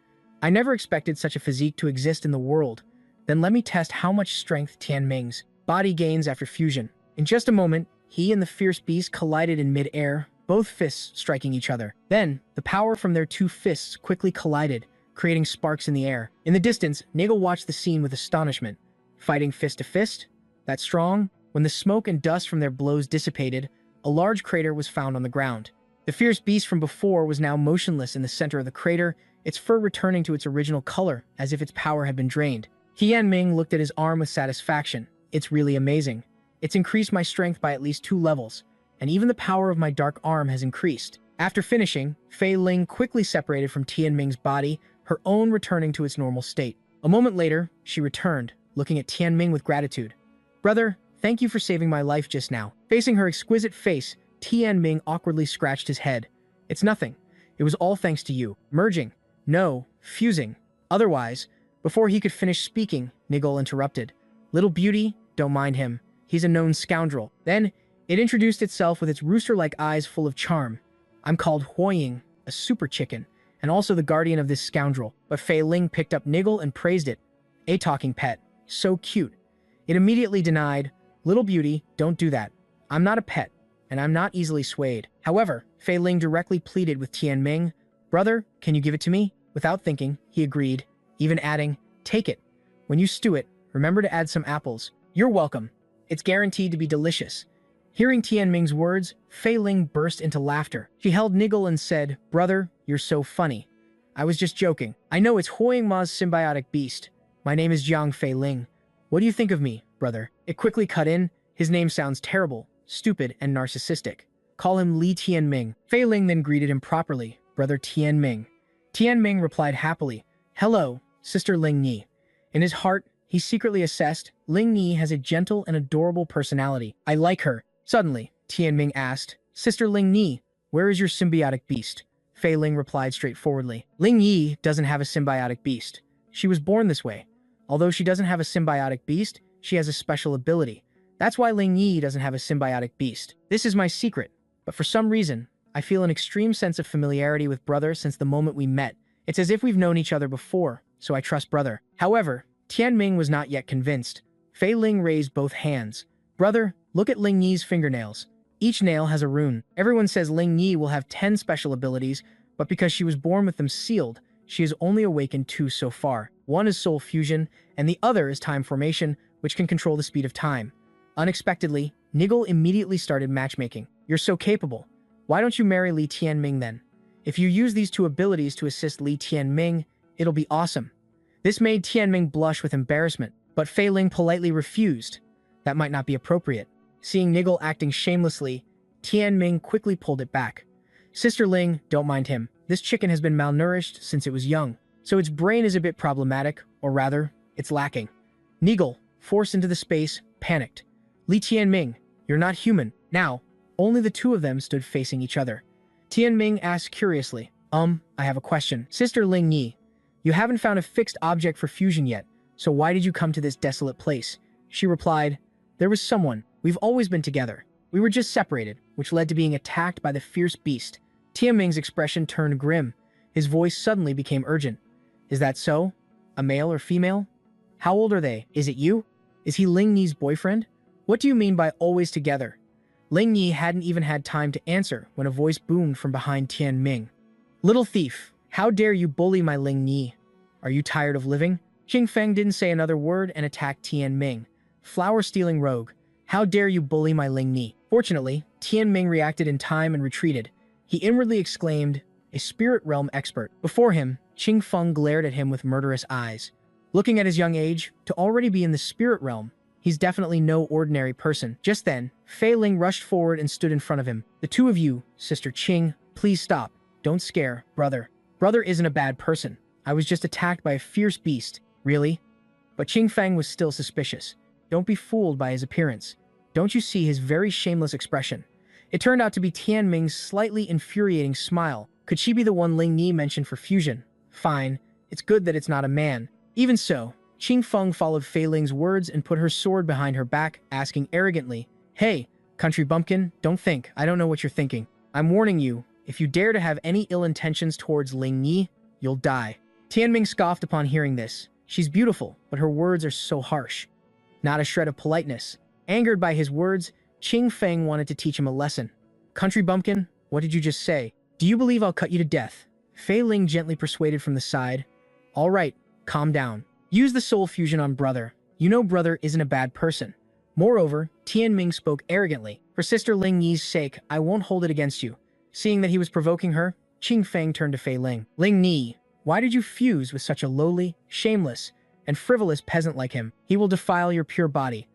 I never expected such a physique to exist in the world. Then let me test how much strength Tianming's body gains after fusion. In just a moment, he and the fierce beast collided in mid-air, both fists striking each other. Then, the power from their two fists quickly collided, creating sparks in the air. In the distance, Nigel watched the scene with astonishment. Fighting fist to fist? That strong? When the smoke and dust from their blows dissipated, a large crater was found on the ground. The fierce beast from before was now motionless in the center of the crater, its fur returning to its original color, as if its power had been drained. Tianming looked at his arm with satisfaction. It's really amazing. It's increased my strength by at least 2 levels, and even the power of my dark arm has increased. After finishing, Fei Ling quickly separated from Tianming's body, her own returning to its normal state. A moment later, she returned, looking at Tianming with gratitude. Brother, thank you for saving my life just now. Facing her exquisite face, Tianming awkwardly scratched his head. It's nothing. It was all thanks to you. Merging. No, fusing. Otherwise, before he could finish speaking, Nigel interrupted. Little beauty, don't mind him. He's a known scoundrel. Then, it introduced itself with its rooster-like eyes full of charm. I'm called Huoying, a super chicken, and also the guardian of this scoundrel. But Fei Ling picked up Nigel and praised it. A talking pet. So cute. It immediately denied, Little beauty, don't do that. I'm not a pet, and I'm not easily swayed. However, Fei Ling directly pleaded with Tianming. Brother, can you give it to me? Without thinking, he agreed, even adding, take it. When you stew it, remember to add some apples. You're welcome. It's guaranteed to be delicious. Hearing Tianming's words, Fei Ling burst into laughter. She held Nigel and said, Brother, you're so funny. I was just joking. I know it's Huoying Ma's symbiotic beast. My name is Jiang Fei Ling. What do you think of me, brother? It quickly cut in. His name sounds terrible, stupid, and narcissistic. Call him Li Tianming. Fei Ling then greeted him properly, Brother Tianming. Tianming replied happily, Hello, Sister Ling Yi. In his heart, he secretly assessed, Ling Yi has a gentle and adorable personality. I like her. Suddenly, Tianming asked, Sister Ling Yi, where is your symbiotic beast? Fei Ling replied straightforwardly, Ling Yi doesn't have a symbiotic beast. She was born this way. Although she doesn't have a symbiotic beast, she has a special ability. That's why Ling Yi doesn't have a symbiotic beast. This is my secret, but for some reason, I feel an extreme sense of familiarity with Brother since the moment we met. It's as if we've known each other before, so I trust Brother. However, Tianming was not yet convinced. Fei Ling raised both hands. Brother, look at Ling Yi's fingernails. Each nail has a rune. Everyone says Ling Yi will have 10 special abilities, but because she was born with them sealed, she has only awakened 2 so far. One is soul fusion, and the other is time formation, which can control the speed of time. Unexpectedly, Nigel immediately started matchmaking. You're so capable. Why don't you marry Li Tianming then? If you use these 2 abilities to assist Li Tianming, it'll be awesome. This made Tianming blush with embarrassment, but Fei Ling politely refused. That might not be appropriate. Seeing Nigel acting shamelessly, Tianming quickly pulled it back. Sister Ling, don't mind him. This chicken has been malnourished since it was young, so its brain is a bit problematic, or rather, it's lacking. Nigel, forced into the space, panicked. Li Tianming, you're not human. Now, only the 2 of them stood facing each other. Tianming asked curiously, I have a question. Sister Ling Yi, you haven't found a fixed object for fusion yet, so why did you come to this desolate place? She replied, there was someone. We've always been together. We were just separated, which led to being attacked by the fierce beast. Tianming's expression turned grim. His voice suddenly became urgent. Is that so? A male or female? How old are they? Is it you? Is he Ling Yi's boyfriend? What do you mean by always together? Ling Yi hadn't even had time to answer when a voice boomed from behind Tianming. Little thief, how dare you bully my Ling Yi? Are you tired of living? Qingfeng didn't say another word and attacked Tianming. Flower-stealing rogue, how dare you bully my Ling Yi? Fortunately, Tianming reacted in time and retreated. He inwardly exclaimed, a spirit realm expert. Before him, Qingfeng glared at him with murderous eyes. Looking at his young age, to already be in the spirit realm, he's definitely no ordinary person. Just then, Fei Ling rushed forward and stood in front of him. The 2 of you, Sister Qing, please stop. Don't scare, brother. Brother isn't a bad person. I was just attacked by a fierce beast. Really? But Qingfeng was still suspicious. Don't be fooled by his appearance. Don't you see his very shameless expression? It turned out to be Tianming's slightly infuriating smile. Could she be the one Ling Yi mentioned for fusion? Fine, it's good that it's not a man. Even so, Qing Feng followed Fei Ling's words and put her sword behind her back, asking arrogantly, "Hey, country bumpkin, don't think. I don't know what you're thinking. I'm warning you, if you dare to have any ill intentions towards Ling Yi, you'll die." Tianming scoffed upon hearing this. She's beautiful, but her words are so harsh. Not a shred of politeness. Angered by his words, Qing Feng wanted to teach him a lesson. "Country bumpkin, what did you just say? Do you believe I'll cut you to death?" Fei Ling gently persuaded from the side. "All right, calm down. Use the soul fusion on brother. You know brother isn't a bad person." Moreover, Tianming spoke arrogantly. "For sister Ling Yi's sake, I won't hold it against you." Seeing that he was provoking her, Qing Feng turned to Fei Ling. "Ling Yi, why did you fuse with such a lowly, shameless, and frivolous peasant like him? He will defile your pure body.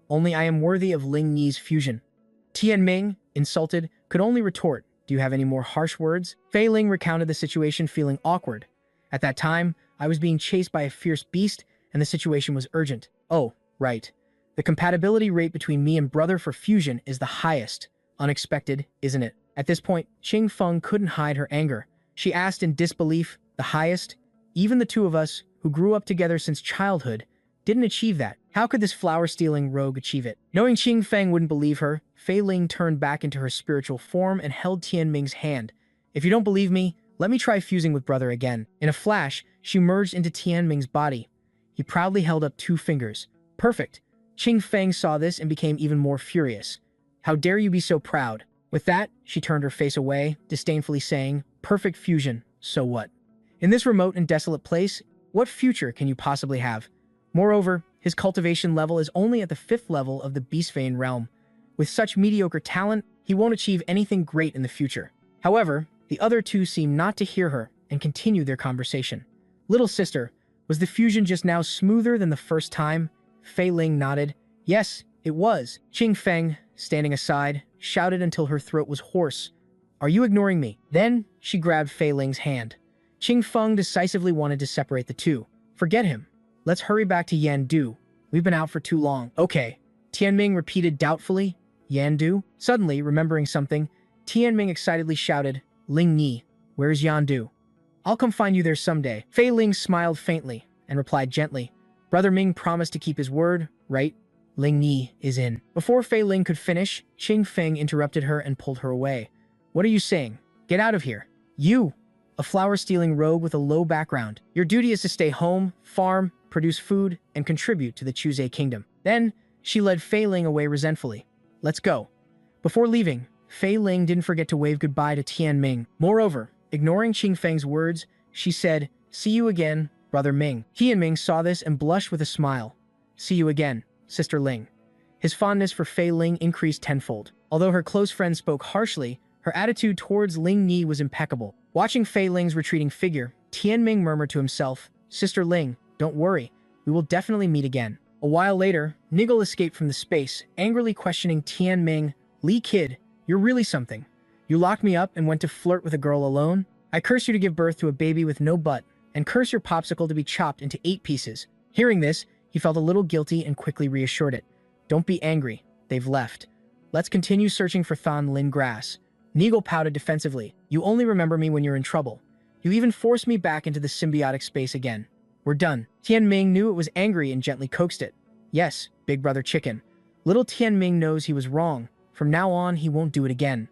Only I am worthy of Ling Yi's fusion." Tianming, insulted, could only retort, "Do you have any more harsh words?" Fei Ling recounted the situation, feeling awkward. "At that time, I was being chased by a fierce beast, and the situation was urgent." "Oh, right. The compatibility rate between me and brother for fusion is the highest. Unexpected, isn't it?" At this point, Qing Feng couldn't hide her anger. She asked in disbelief, "The highest? Even the two of us, who grew up together since childhood, didn't achieve that. How could this flower-stealing rogue achieve it?" Knowing Qing Feng wouldn't believe her, Fei Ling turned back into her spiritual form and held Tianming's hand. "If you don't believe me, let me try fusing with brother again." In a flash, she merged into Tianming's body. He proudly held up 2 fingers. "Perfect." Qing Feng saw this and became even more furious. "How dare you be so proud?" With that, she turned her face away, disdainfully saying, "Perfect fusion, so what? In this remote and desolate place, what future can you possibly have?" Moreover, his cultivation level is only at the 5th level of the Beastvein realm. With such mediocre talent, he won't achieve anything great in the future. However, the other two seemed not to hear her and continued their conversation. "Little sister, was the fusion just now smoother than the first time?" Fei Ling nodded. "Yes, it was." Qing Feng, standing aside, shouted until her throat was hoarse, "Are you ignoring me?" Then, she grabbed Fei Ling's hand. Qing Feng decisively wanted to separate the two. "Forget him. Let's hurry back to Yandu. We've been out for too long." "Okay," Tianming repeated doubtfully. "Yandu?" Suddenly, remembering something, Tianming excitedly shouted, "Ling Yi, where's Yandu? I'll come find you there someday." Fei Ling smiled faintly and replied gently, "Brother Ming promised to keep his word, right? Ling Yi is in." Before Fei Ling could finish, Qing Feng interrupted her and pulled her away. "What are you saying? Get out of here. You, a flower-stealing rogue with a low background. Your duty is to stay home, farm, produce food, and contribute to the Chuzhe kingdom." Then, she led Fei Ling away resentfully. "Let's go." Before leaving, Fei Ling didn't forget to wave goodbye to Tianming. Moreover, ignoring Qing Feng's words, she said, "See you again, Brother Ming." Tianming saw this and blushed with a smile. "See you again, Sister Ling." His fondness for Fei Ling increased tenfold. Although her close friend spoke harshly, her attitude towards Ling Yi was impeccable. Watching Fei Ling's retreating figure, Tianming murmured to himself, "Sister Ling, don't worry, we will definitely meet again." A while later, Nigel escaped from the space, angrily questioning Tianming. "Li kid, you're really something. You locked me up and went to flirt with a girl alone? I curse you to give birth to a baby with no butt, and curse your popsicle to be chopped into 8 pieces." Hearing this, he felt a little guilty and quickly reassured it. "Don't be angry. They've left. Let's continue searching for Thon Lin grass." Nigel pouted defensively. "You only remember me when you're in trouble. You even forced me back into the symbiotic space again. We're done." Tianming knew it was angry and gently coaxed it. "Yes, big brother chicken. Little Tianming knows he was wrong. From now on, he won't do it again."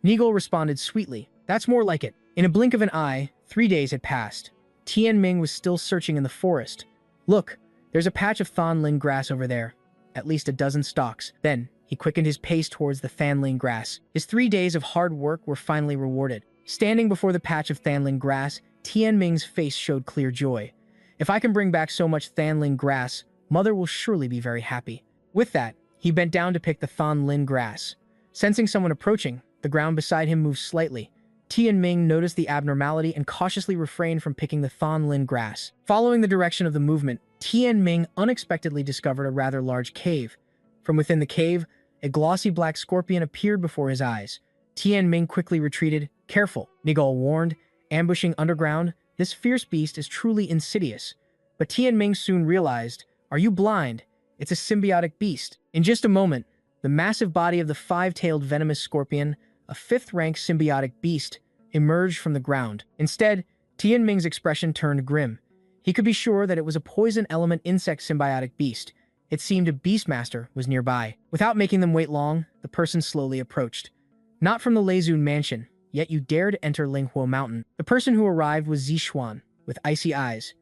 Nigel responded sweetly. "That's more like it." In a blink of an eye, 3 days had passed. Tianming was still searching in the forest. "Look, there's a patch of Thonlin grass over there. At least a dozen stalks." Then, he quickened his pace towards the Thanlin grass. His 3 days of hard work were finally rewarded. Standing before the patch of Thanlin grass, Tianming's face showed clear joy. "If I can bring back so much Thanlin grass, Mother will surely be very happy." With that, he bent down to pick the Thonlin grass. Sensing someone approaching, the ground beside him moved slightly. Tianming noticed the abnormality and cautiously refrained from picking the Thonlin grass. Following the direction of the movement, Tianming unexpectedly discovered a rather large cave. From within the cave, a glossy black scorpion appeared before his eyes. Tianming quickly retreated. "Careful," Nigel warned, ambushing underground. "This fierce beast is truly insidious." But Tianming soon realized, "Are you blind? It's a symbiotic beast." In just a moment, The massive body of the five-tailed venomous scorpion, a fifth-rank symbiotic beast, emerged from the ground. Instead, Tianming's expression turned grim. He could be sure that it was a poison element insect symbiotic beast. It seemed a beastmaster was nearby. Without making them wait long, the person slowly approached. Not from the Leizun mansion, yet you dared enter Linghua Mountain. The person who arrived was Zixuan, with icy eyes.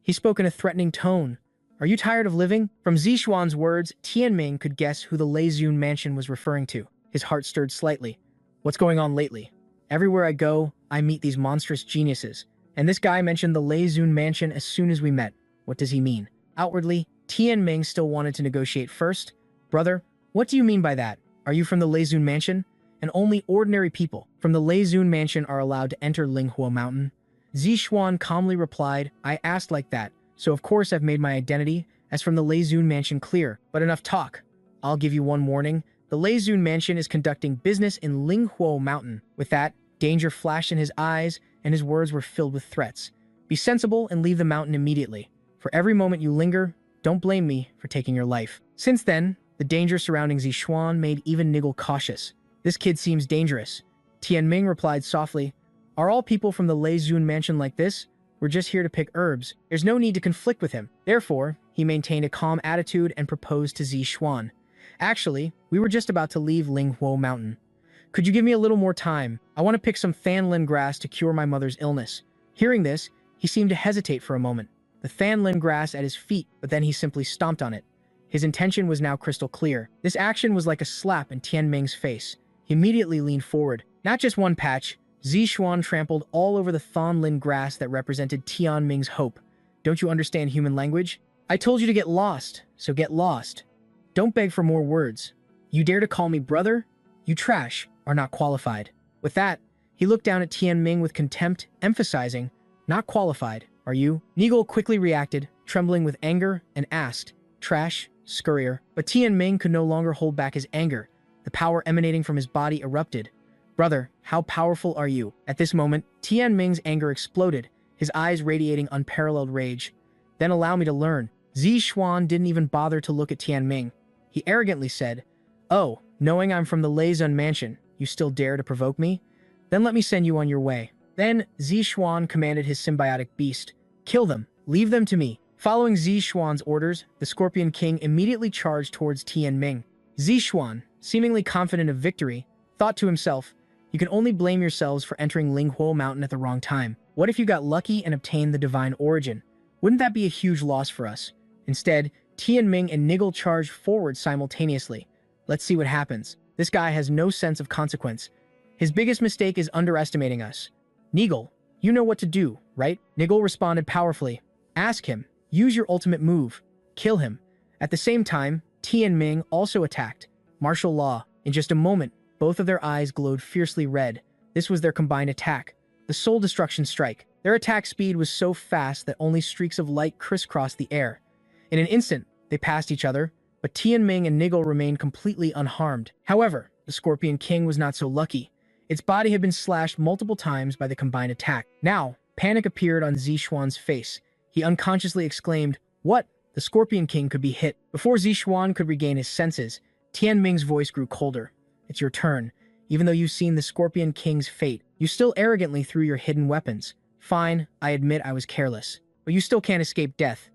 He spoke in a threatening tone. Are you tired of living? From Zixuan's words, Tianming could guess who the Leizun mansion was referring to. His heart stirred slightly. What's going on lately? Everywhere I go, I meet these monstrous geniuses. And this guy mentioned the Leizun mansion as soon as we met. What does he mean? Outwardly, Tianming still wanted to negotiate first. Brother, what do you mean by that? Are you from the Leizun mansion? And only ordinary people from the Leizun mansion are allowed to enter Linghua Mountain? Zixuan calmly replied, I asked like that, so of course I've made my identity as from the Leizun mansion clear. But enough talk. I'll give you one warning. The Leizun mansion is conducting business in Linghua Mountain. With that, danger flashed in his eyes, and his words were filled with threats. Be sensible and leave the mountain immediately. For every moment you linger, don't blame me for taking your life. Since then, the danger surrounding Zixuan made even Nigel cautious. This kid seems dangerous. Tianming replied softly, Are all people from the Leizun mansion like this? We're just here to pick herbs. There's no need to conflict with him. Therefore, he maintained a calm attitude and proposed to Zixuan. Actually, we were just about to leave Linghua Mountain. Could you give me a little more time? I want to pick some Fanlin grass to cure my mother's illness. Hearing this, he seemed to hesitate for a moment. The Fanlin grass at his feet, but then he simply stomped on it. His intention was now crystal clear. This action was like a slap in Tianming's face. He immediately leaned forward. Not just one patch, Zixuan trampled all over the Fanlin grass that represented Tianming's hope. Don't you understand human language? I told you to get lost, so get lost. Don't beg for more words. You dare to call me brother? You trash are not qualified. With that, he looked down at Tianming with contempt, emphasizing, Not qualified, are you? Nigel quickly reacted, trembling with anger, and asked, Trash, scurrier. But Tianming could no longer hold back his anger. The power emanating from his body erupted. Brother, how powerful are you? At this moment, Tianming's anger exploded, his eyes radiating unparalleled rage. Then allow me to learn. Zixuan didn't even bother to look at Tianming. He arrogantly said, Oh, knowing I'm from the Leizun mansion, you still dare to provoke me? Then let me send you on your way. Then Zixuan commanded his symbiotic beast, Kill them, leave them to me. Following Zixuan's orders, the Scorpion King immediately charged towards Tianming. Zixuan, seemingly confident of victory, thought to himself, You can only blame yourselves for entering Linghua Mountain at the wrong time. What if you got lucky and obtained the divine origin? Wouldn't that be a huge loss for us? Instead, Tianming and Nigel charged forward simultaneously. Let's see what happens. This guy has no sense of consequence. His biggest mistake is underestimating us. Nigel, you know what to do, right? Nigel responded powerfully. Ask him. Use your ultimate move. Kill him. At the same time, Tianming also attacked. Martial law. In just a moment, both of their eyes glowed fiercely red. This was their combined attack. The Soul Destruction Strike. Their attack speed was so fast that only streaks of light crisscrossed the air. In an instant, they passed each other, but Tianming and Nigel remained completely unharmed. However, the Scorpion King was not so lucky. Its body had been slashed multiple times by the combined attack. Now, panic appeared on Zixuan's face. He unconsciously exclaimed, What? The Scorpion King could be hit. Before Zixuan could regain his senses, Tianming's voice grew colder. It's your turn. Even though you've seen the Scorpion King's fate, you still arrogantly threw your hidden weapons. Fine, I admit I was careless. But you still can't escape death.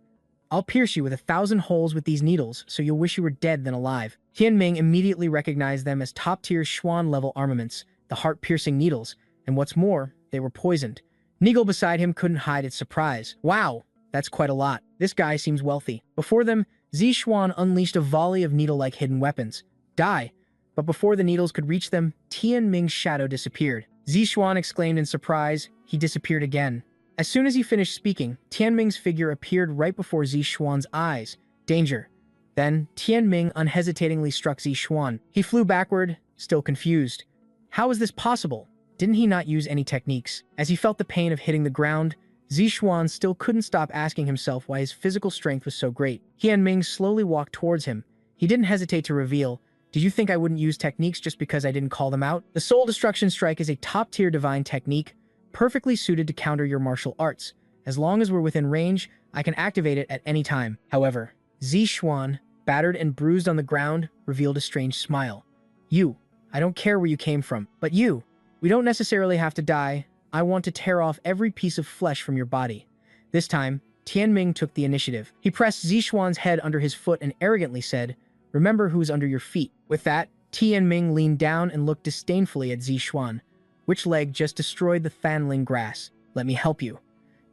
I'll pierce you with 1,000 holes with these needles, so you'll wish you were dead than alive. Tianming immediately recognized them as top-tier Xuan-level armaments, the heart-piercing needles, and what's more, they were poisoned. Nigel beside him couldn't hide its surprise. Wow, that's quite a lot. This guy seems wealthy. Before them, Zixuan unleashed a volley of needle-like hidden weapons. Die! But before the needles could reach them, Tianming's shadow disappeared. Zixuan exclaimed in surprise. He disappeared again. As soon as he finished speaking, Tianming's figure appeared right before Zixuan's eyes. Danger. Then, Tianming unhesitatingly struck Zixuan. He flew backward, still confused. How is this possible? Didn't he not use any techniques? As he felt the pain of hitting the ground, Zixuan still couldn't stop asking himself why his physical strength was so great. Tianming slowly walked towards him. He didn't hesitate to reveal, Did you think I wouldn't use techniques just because I didn't call them out? The Soul Destruction Strike is a top-tier divine technique, perfectly suited to counter your martial arts. As long as we're within range, I can activate it at any time. However, Zixuan, battered and bruised on the ground, revealed a strange smile. You, I don't care where you came from, but you, we don't necessarily have to die. I want to tear off every piece of flesh from your body. This time, Tianming took the initiative. He pressed Zixuan's head under his foot and arrogantly said, "Remember who's under your feet." With that, Tianming leaned down and looked disdainfully at Zixuan. "Which leg just destroyed the Fanling grass? Let me help you."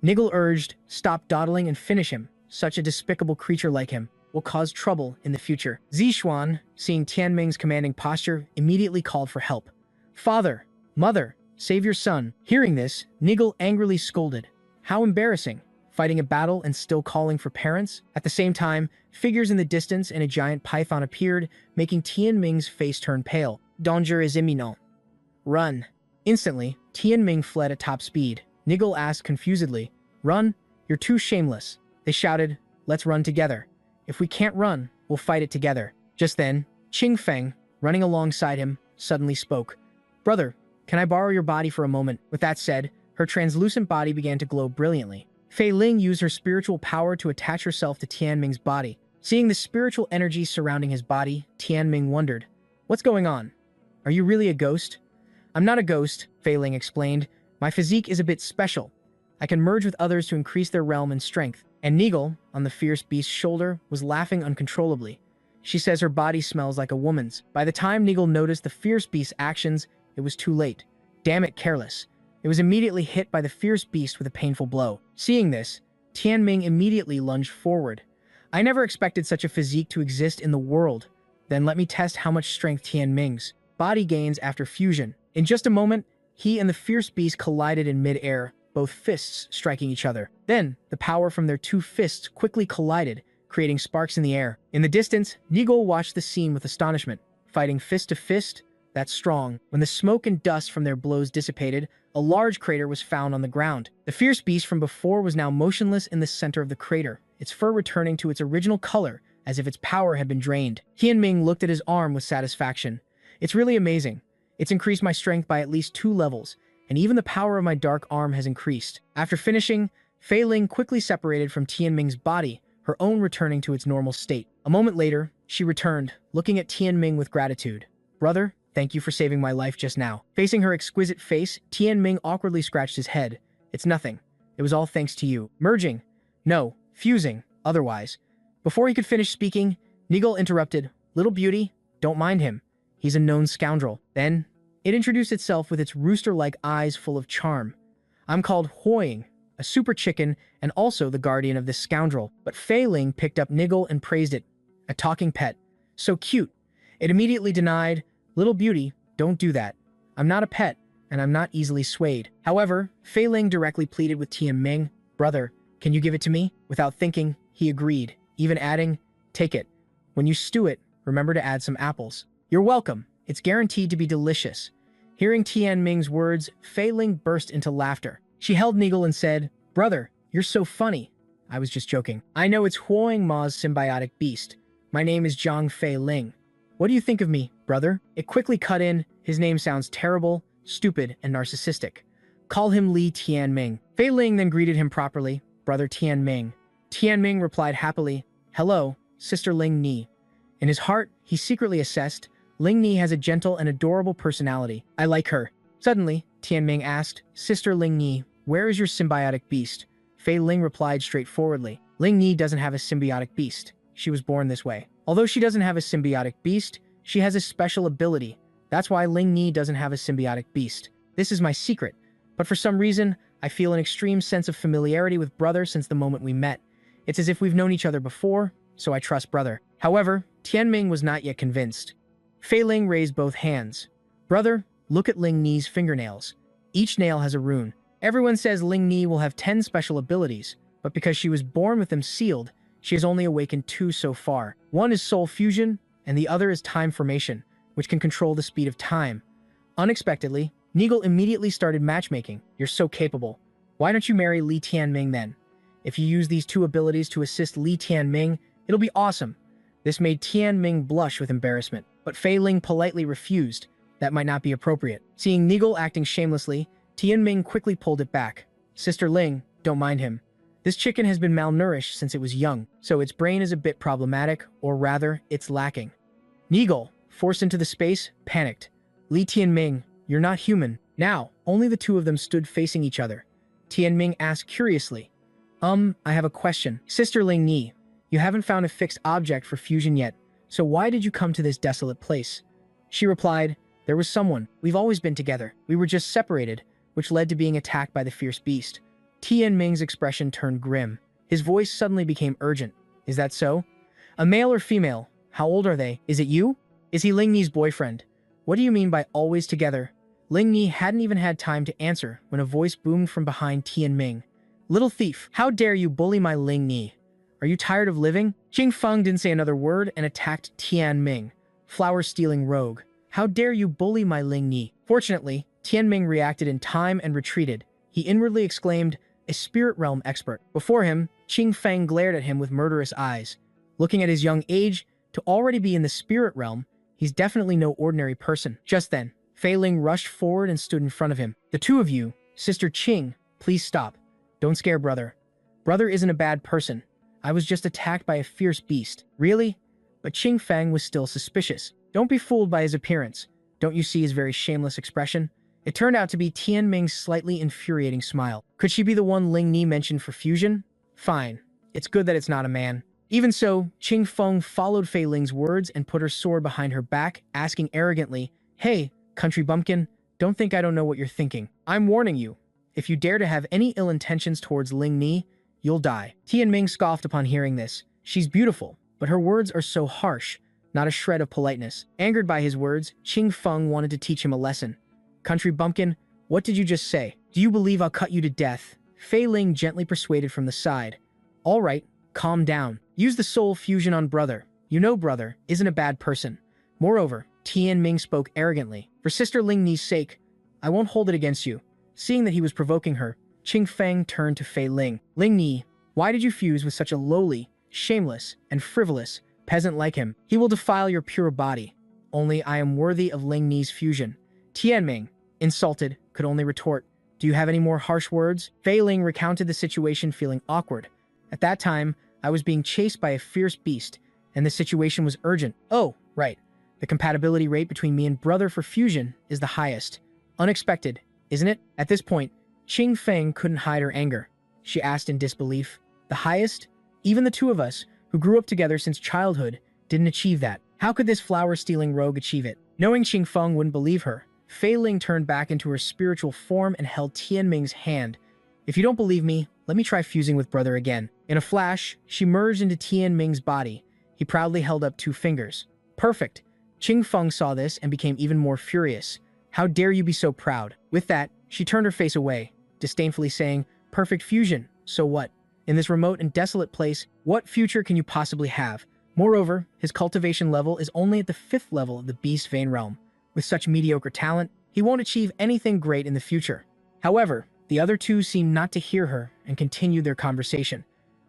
Nigel urged, "Stop dawdling and finish him. Such a despicable creature like him will cause trouble in the future." Zixuan, seeing Tianming's commanding posture, immediately called for help. "Father, mother, save your son." Hearing this, Nigel angrily scolded. How embarrassing, fighting a battle and still calling for parents? At the same time, figures in the distance and a giant python appeared, making Tianming's face turn pale. "Danger is imminent. Run." Instantly, Tianming fled at top speed. Nigel asked confusedly, "Run? You're too shameless." They shouted, "Let's run together. If we can't run, we'll fight it together." Just then, Qingfeng, running alongside him, suddenly spoke. "Brother, can I borrow your body for a moment?" With that said, her translucent body began to glow brilliantly. Fei Ling used her spiritual power to attach herself to Tianming's body. Seeing the spiritual energy surrounding his body, Tianming wondered, "What's going on? Are you really a ghost?" "I'm not a ghost," Fei Ling explained. "My physique is a bit special. I can merge with others to increase their realm and strength." And Nigel, on the fierce beast's shoulder, was laughing uncontrollably. "She says her body smells like a woman's." By the time Nigel noticed the fierce beast's actions, it was too late. Damn it, careless. It was immediately hit by the fierce beast with a painful blow. Seeing this, Tianming immediately lunged forward. "I never expected such a physique to exist in the world. Then let me test how much strength Tianming's body gains after fusion." In just a moment, he and the fierce beast collided in mid-air, both fists striking each other. Then, the power from their two fists quickly collided, creating sparks in the air. In the distance, Nigel watched the scene with astonishment. Fighting fist to fist? That's strong. When the smoke and dust from their blows dissipated, a large crater was found on the ground. The fierce beast from before was now motionless in the center of the crater, its fur returning to its original color, as if its power had been drained. Tianming looked at his arm with satisfaction. "It's really amazing. It's increased my strength by at least 2 levels, and even the power of my dark arm has increased." After finishing, Fei Ling quickly separated from Tianming's body, her own returning to its normal state. A moment later, she returned, looking at Tianming with gratitude. "Brother, thank you for saving my life just now." Facing her exquisite face, Tianming awkwardly scratched his head. "It's nothing. It was all thanks to you." Merging. No, fusing, otherwise. Before he could finish speaking, Nigel interrupted. "Little beauty, don't mind him. He's a known scoundrel." Then, it introduced itself with its rooster-like eyes full of charm. "I'm called Hoying, a super chicken, and also the guardian of this scoundrel." But Fei Ling picked up Nigel and praised it. "A talking pet. So cute." It immediately denied, "Little beauty, don't do that. I'm not a pet, and I'm not easily swayed." However, Fei Ling directly pleaded with Tianming. "Brother, can you give it to me?" Without thinking, he agreed, even adding, "Take it. When you stew it, remember to add some apples." "You're welcome. It's guaranteed to be delicious." Hearing Tianming's words, Fei Ling burst into laughter. She held Nigel and said, "Brother, you're so funny." "I was just joking. I know it's Huang Ma's symbiotic beast. My name is Zhang Fei Ling. What do you think of me, brother?" It quickly cut in, "His name sounds terrible, stupid, and narcissistic. Call him Li Tianming." Fei Ling then greeted him properly, "Brother Tianming." Tianming replied happily, "Hello, Sister Ling Ni." In his heart, he secretly assessed, Ling Ni has a gentle and adorable personality. I like her. Suddenly, Tianming asked, "Sister Ling Ni, where is your symbiotic beast?" Fei Ling replied straightforwardly, "Ling Ni doesn't have a symbiotic beast. She was born this way. Although she doesn't have a symbiotic beast, she has a special ability. That's why Ling Ni doesn't have a symbiotic beast. This is my secret. But for some reason, I feel an extreme sense of familiarity with brother since the moment we met. It's as if we've known each other before, so I trust brother." However, Tianming was not yet convinced. Fei Ling raised both hands. "Brother, look at Ling Ni's fingernails. Each nail has a rune. Everyone says Ling Ni will have 10 special abilities, but because she was born with them sealed, she has only awakened 2 so far. One is soul fusion, and the other is time formation, which can control the speed of time." Unexpectedly, Nigel immediately started matchmaking. "You're so capable. Why don't you marry Li Tianming then? If you use these 2 abilities to assist Li Tianming, it'll be awesome." This made Tianming blush with embarrassment, but Fei Ling politely refused. That might not be appropriate. Seeing Nigel acting shamelessly, Tianming quickly pulled it back. "Sister Ling, don't mind him. This chicken has been malnourished since it was young, so its brain is a bit problematic, or rather, it's lacking. Nigel, forced into the space, panicked. Li Tianming, you're not human. Now, only the two of them stood facing each other. Tianming asked curiously, I have a question. Sister Ling Ni, you haven't found a fixed object for fusion yet, so why did you come to this desolate place? She replied, there was someone. We've always been together. We were just separated, which led to being attacked by the fierce beast. Tianming's expression turned grim. His voice suddenly became urgent. Is that so? A male or female? How old are they? Is it you? Is he Ling Ni's boyfriend? What do you mean by always together? Ling Ni hadn't even had time to answer when a voice boomed from behind Tianming. Little thief, how dare you bully my Ling Ni? Are you tired of living? Qing Feng didn't say another word and attacked Tianming, flower-stealing rogue. How dare you bully my Ling Ni? Fortunately, Tianming reacted in time and retreated. He inwardly exclaimed, a spirit realm expert. Before him, Qing Feng glared at him with murderous eyes. Looking at his young age, to already be in the spirit realm, he's definitely no ordinary person. Just then, Fei Ling rushed forward and stood in front of him. The two of you, Sister Qing, please stop. Don't scare brother. Brother isn't a bad person. I was just attacked by a fierce beast. Really? But Qing Feng was still suspicious. Don't be fooled by his appearance. Don't you see his very shameless expression? It turned out to be Tianming's slightly infuriating smile. Could she be the one Ling Ni mentioned for fusion? Fine. It's good that it's not a man. Even so, Qing Feng followed Fei Ling's words and put her sword behind her back, asking arrogantly, hey, country bumpkin, don't think I don't know what you're thinking. I'm warning you. If you dare to have any ill intentions towards Ling Ni, you'll die. Tianming scoffed upon hearing this. She's beautiful, but her words are so harsh, not a shred of politeness. Angered by his words, Qing Feng wanted to teach him a lesson. Country bumpkin, what did you just say? Do you believe I'll cut you to death? Fei Ling gently persuaded from the side. All right, calm down. Use the soul fusion on brother. You know brother isn't a bad person. Moreover, Tianming spoke arrogantly. For Sister Ling Ni's sake, I won't hold it against you. Seeing that he was provoking her, Qing Feng turned to Fei Ling. Ling Ni, why did you fuse with such a lowly, shameless, and frivolous peasant like him? He will defile your pure body. Only I am worthy of Ling Ni's fusion. Tianming, insulted, could only retort, do you have any more harsh words? Fei Ling recounted the situation feeling awkward. At that time, I was being chased by a fierce beast, and the situation was urgent. Oh, right. The compatibility rate between me and brother for fusion is the highest. Unexpected, isn't it? At this point, Qing Feng couldn't hide her anger. She asked in disbelief, the highest? Even the two of us, who grew up together since childhood, didn't achieve that. How could this flower-stealing rogue achieve it? Knowing Qing Feng wouldn't believe her, Fei Ling turned back into her spiritual form and held Tianming's hand. If you don't believe me, let me try fusing with brother again. In a flash, she merged into Tianming's body. He proudly held up 2 fingers. Perfect. Qing Feng saw this and became even more furious. How dare you be so proud? With that, she turned her face away, disdainfully saying, perfect fusion, so what? In this remote and desolate place, what future can you possibly have? Moreover, his cultivation level is only at the 5th level of the Beast Vein realm. With such mediocre talent, he won't achieve anything great in the future. However, the other two seemed not to hear her and continued their conversation.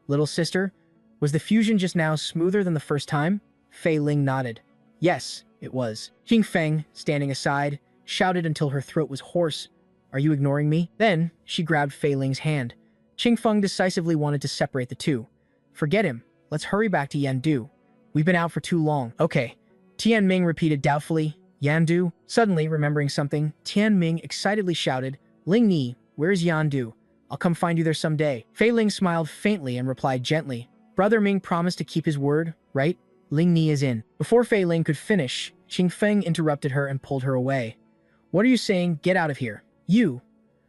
Little sister, was the fusion just now smoother than the first time? Fei Ling nodded. Yes, it was. Qing Feng, standing aside, shouted until her throat was hoarse. Are you ignoring me? Then, she grabbed Fei Ling's hand. Qing Feng decisively wanted to separate the two. Forget him. Let's hurry back to Yandu. We've been out for too long. Okay. Tianming repeated doubtfully. Yandu? Suddenly, remembering something, Tianming excitedly shouted, Ling Ni, where's Yandu? I'll come find you there someday. Fei Ling smiled faintly and replied gently, Brother Ming promised to keep his word, right? Ling Ni is in. Before Fei Ling could finish, Qing Feng interrupted her and pulled her away. What are you saying? Get out of here. You,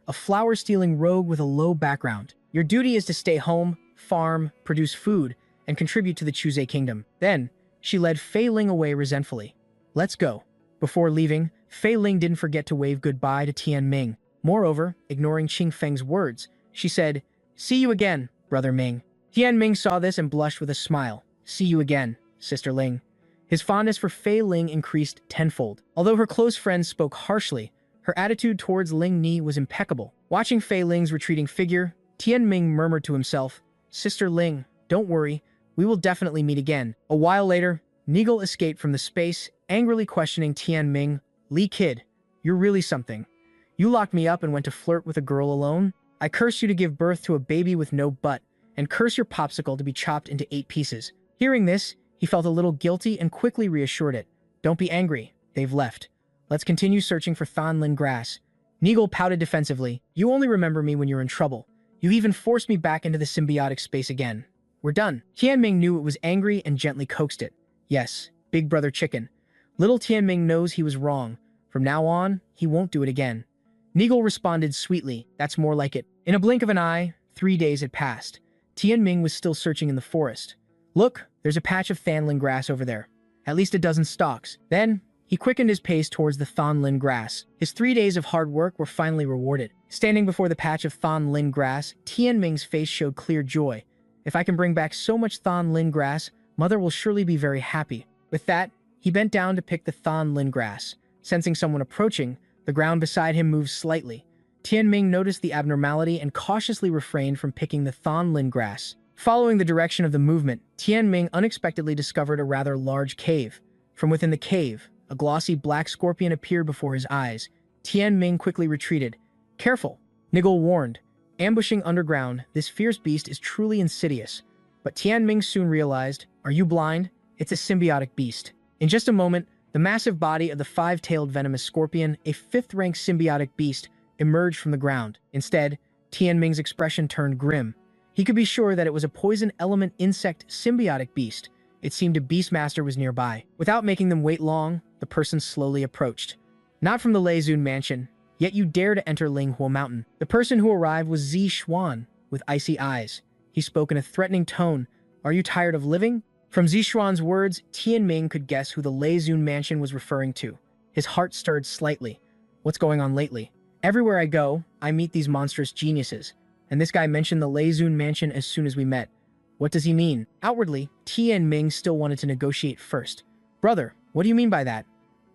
a flower-stealing rogue with a low background. Your duty is to stay home, farm, produce food, and contribute to the Chuzhe Kingdom. Then, she led Fei Ling away resentfully. Let's go. Before leaving, Fei Ling didn't forget to wave goodbye to Tianming. Moreover, ignoring Qing Feng's words, she said, See you again, Brother Ming. Tianming saw this and blushed with a smile. See you again, Sister Ling. His fondness for Fei Ling increased tenfold. Although her close friends spoke harshly, her attitude towards Ling Ni was impeccable. Watching Fei Ling's retreating figure, Tianming murmured to himself, Sister Ling, don't worry, we will definitely meet again. A while later, Nigel escaped from the space, angrily questioning Tianming, Li kid, you're really something. You locked me up and went to flirt with a girl alone? I curse you to give birth to a baby with no butt. and curse your popsicle to be chopped into 8 pieces. Hearing this, he felt a little guilty and quickly reassured it. Don't be angry. They've left. Let's continue searching for Thonlin grass. Nigel pouted defensively. You only remember me when you're in trouble. You even forced me back into the symbiotic space again. We're done. Tianming knew it was angry and gently coaxed it. Yes, big brother chicken. Little Tianming knows he was wrong. From now on, he won't do it again. Nigel responded sweetly. That's more like it. In a blink of an eye, 3 days had passed. Tianming was still searching in the forest. Look, there's a patch of Thonlin grass over there. At least a dozen stalks. Then, he quickened his pace towards the Thonlin grass. His 3 days of hard work were finally rewarded. Standing before the patch of Thonlin grass, Tianming's face showed clear joy. If I can bring back so much Thonlin grass, Mother will surely be very happy. With that, he bent down to pick the Thonlin grass. Sensing someone approaching, the ground beside him moved slightly. Tianming noticed the abnormality and cautiously refrained from picking the Thonlin grass. Following the direction of the movement, Tianming unexpectedly discovered a rather large cave. From within the cave, a glossy black scorpion appeared before his eyes. Tianming quickly retreated. Careful, Nigel warned. Ambushing underground, this fierce beast is truly insidious. But Tianming soon realized, are you blind? It's a symbiotic beast. In just a moment, the massive body of the 5-tailed venomous scorpion, a 5th-rank symbiotic beast, emerged from the ground. Instead, Tianming's expression turned grim. He could be sure that it was a poison element insect symbiotic beast. It seemed a beastmaster was nearby. Without making them wait long, the person slowly approached. Not from the Leizun mansion, yet you dare to enter Linghua Mountain. The person who arrived was Zi Xuan, with icy eyes. He spoke in a threatening tone. Are you tired of living? From Zi Xuan's words, Tianming could guess who the Leizun mansion was referring to. His heart stirred slightly. What's going on lately? Everywhere I go, I meet these monstrous geniuses. And this guy mentioned the Leizun mansion as soon as we met. What does he mean? Outwardly, Tianming still wanted to negotiate first. Brother, what do you mean by that?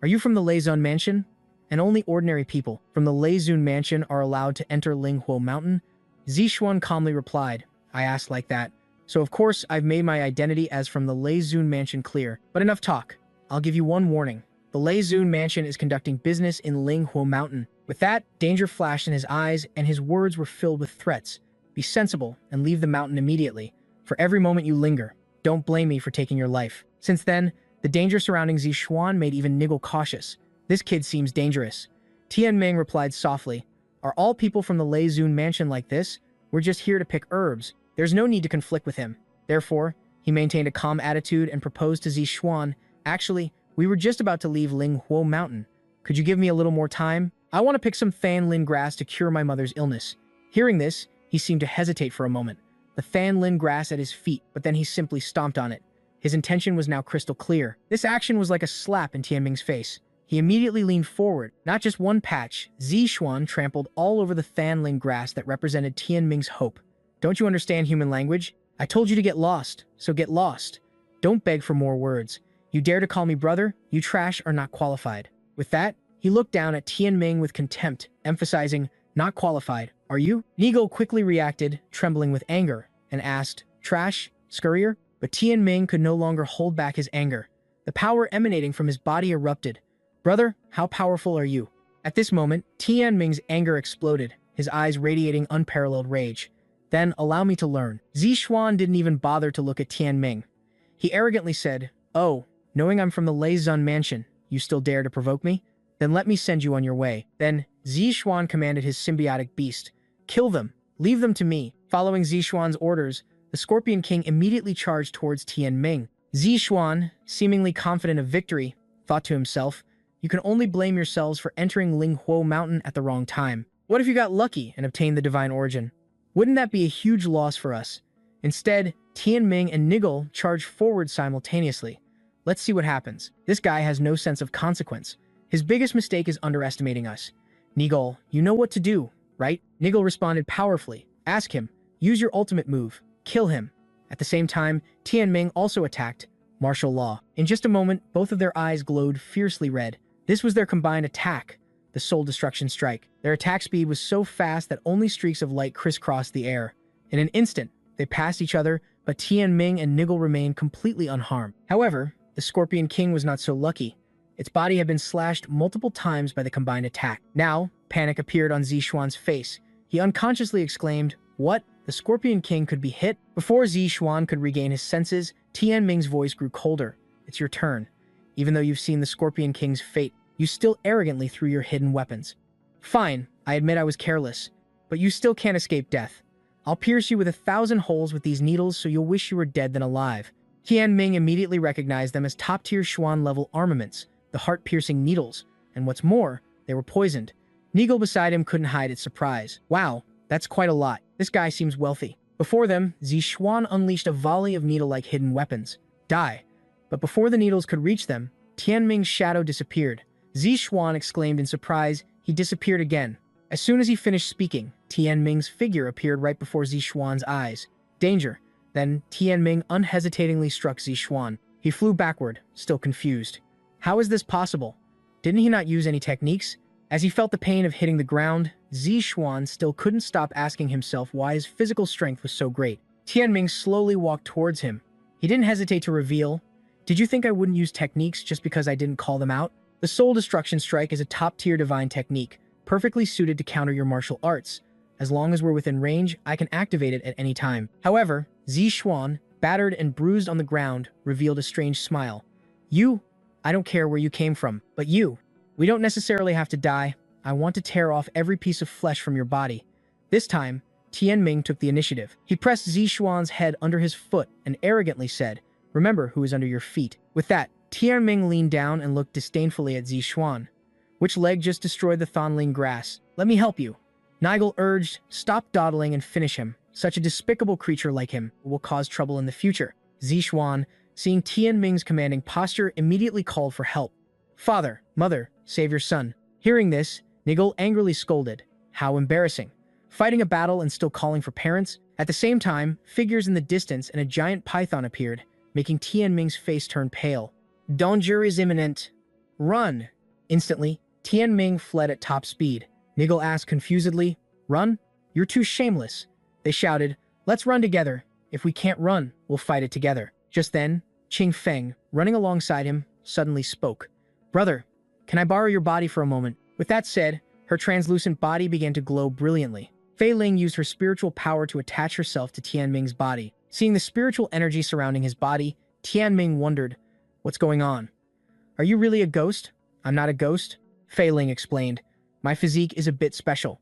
Are you from the Leizun mansion? And only ordinary people from the Leizun mansion are allowed to enter Linghua Mountain? Zixuan calmly replied. I asked like that. So of course, I've made my identity as from the Leizun mansion clear. But enough talk. I'll give you one warning. The Leizun mansion is conducting business in Linghua Mountain. With that, danger flashed in his eyes, and his words were filled with threats. Be sensible and leave the mountain immediately. For every moment you linger, don't blame me for taking your life. Since then, the danger surrounding Zixuan made even Nigel cautious. This kid seems dangerous. Tianming replied softly. Are all people from the Leizun mansion like this? We're just here to pick herbs. There's no need to conflict with him. Therefore, he maintained a calm attitude and proposed to Zixuan, actually, we were just about to leave Linghua Mountain. Could you give me a little more time? I want to pick some Thonlin grass to cure my mother's illness. Hearing this, he seemed to hesitate for a moment. The Thonlin grass at his feet, but then he simply stomped on it. His intention was now crystal clear. This action was like a slap in Tianming's face. He immediately leaned forward. Not just one patch, Zixuan trampled all over the Thonlin grass that represented Tianming's hope. Don't you understand human language? I told you to get lost, so get lost. Don't beg for more words. You dare to call me brother? You trash are not qualified. With that, he looked down at Tianming with contempt, emphasizing, not qualified. Are you? Nigel quickly reacted, trembling with anger, and asked, trash? Scurrier? But Tianming could no longer hold back his anger. The power emanating from his body erupted. Brother, how powerful are you? At this moment, Tianming's anger exploded, his eyes radiating unparalleled rage. Then, allow me to learn. Zixuan didn't even bother to look at Tianming. He arrogantly said, oh, knowing I'm from the Leizun mansion, you still dare to provoke me? Then let me send you on your way. Then, Zixuan commanded his symbiotic beast. Kill them. Leave them to me. Following Zixuan's orders, the Scorpion King immediately charged towards Tianming. Zixuan, seemingly confident of victory, thought to himself, you can only blame yourselves for entering Linghua Mountain at the wrong time. What if you got lucky and obtained the divine origin? Wouldn't that be a huge loss for us? Instead, Tianming and Nigel charged forward simultaneously. Let's see what happens. This guy has no sense of consequence. His biggest mistake is underestimating us. Nigel, you know what to do, right? Nigel responded powerfully. Ask him. Use your ultimate move. Kill him. At the same time, Tianming also attacked. Martial law. In just a moment, both of their eyes glowed fiercely red. This was their combined attack, the Soul Destruction Strike. Their attack speed was so fast that only streaks of light crisscrossed the air. In an instant, they passed each other, but Tianming and Nigel remained completely unharmed. However, the Scorpion King was not so lucky. Its body had been slashed multiple times by the combined attack. Now, panic appeared on Zixuan's face. He unconsciously exclaimed, what? The the Scorpion King could be hit. Before Xuan could regain his senses, Tian Ming's voice grew colder. It's your turn. Even though you've seen the Scorpion King's fate, you still arrogantly threw your hidden weapons. Fine, I admit I was careless, but you still can't escape death. I'll pierce you with 1,000 holes with these needles so you'll wish you were dead than alive. Tian Ming immediately recognized them as top-tier Xuan-level armaments, the heart-piercing needles, and what's more, they were poisoned. Nigel beside him couldn't hide its surprise. Wow, that's quite a lot. This guy seems wealthy. Before them, Xuan unleashed a volley of needle-like hidden weapons. Die. But before the needles could reach them, Tian Ming's shadow disappeared. Xuan exclaimed in surprise. He disappeared again. As soon as he finished speaking, Tian Ming's figure appeared right before Xuan's eyes. Danger. Then Tian Ming unhesitatingly struck Xuan. He flew backward, still confused. How is this possible? Didn't he not use any techniques? As he felt the pain of hitting the ground, Xuan still couldn't stop asking himself why his physical strength was so great. Tian Ming slowly walked towards him. He didn't hesitate to reveal, "Did you think I wouldn't use techniques just because I didn't call them out? The Soul Destruction Strike is a top-tier divine technique, perfectly suited to counter your martial arts. As long as we're within range, I can activate it at any time." However, Xuan, battered and bruised on the ground, revealed a strange smile. "You? I don't care where you came from, but you. We don't necessarily have to die. I want to tear off every piece of flesh from your body." This time, Tian Ming took the initiative. He pressed Xuan's head under his foot and arrogantly said, "Remember who is under your feet." With that, Tian Ming leaned down and looked disdainfully at Xuan. "Which leg just destroyed the Thonling grass? Let me help you." Nigel urged, "Stop dawdling and finish him. Such a despicable creature like him will cause trouble in the future." Xuan, seeing Tian Ming's commanding posture, immediately called for help. "Father, mother, save your son." Hearing this, Nigel angrily scolded. How embarrassing. Fighting a battle and still calling for parents? At the same time, figures in the distance and a giant python appeared, making Tian Ming's face turn pale. "Danger is imminent. Run!" Instantly, Tian Ming fled at top speed. Nigel asked confusedly, "Run? You're too shameless." They shouted, "Let's run together. If we can't run, we'll fight it together." Just then, Qing Feng, running alongside him, suddenly spoke. "Brother, can I borrow your body for a moment?" With that said, her translucent body began to glow brilliantly. Fei Ling used her spiritual power to attach herself to Tian Ming's body. Seeing the spiritual energy surrounding his body, Tian Ming wondered, "What's going on? Are you really a ghost?" "I'm not a ghost," Fei Ling explained. "My physique is a bit special.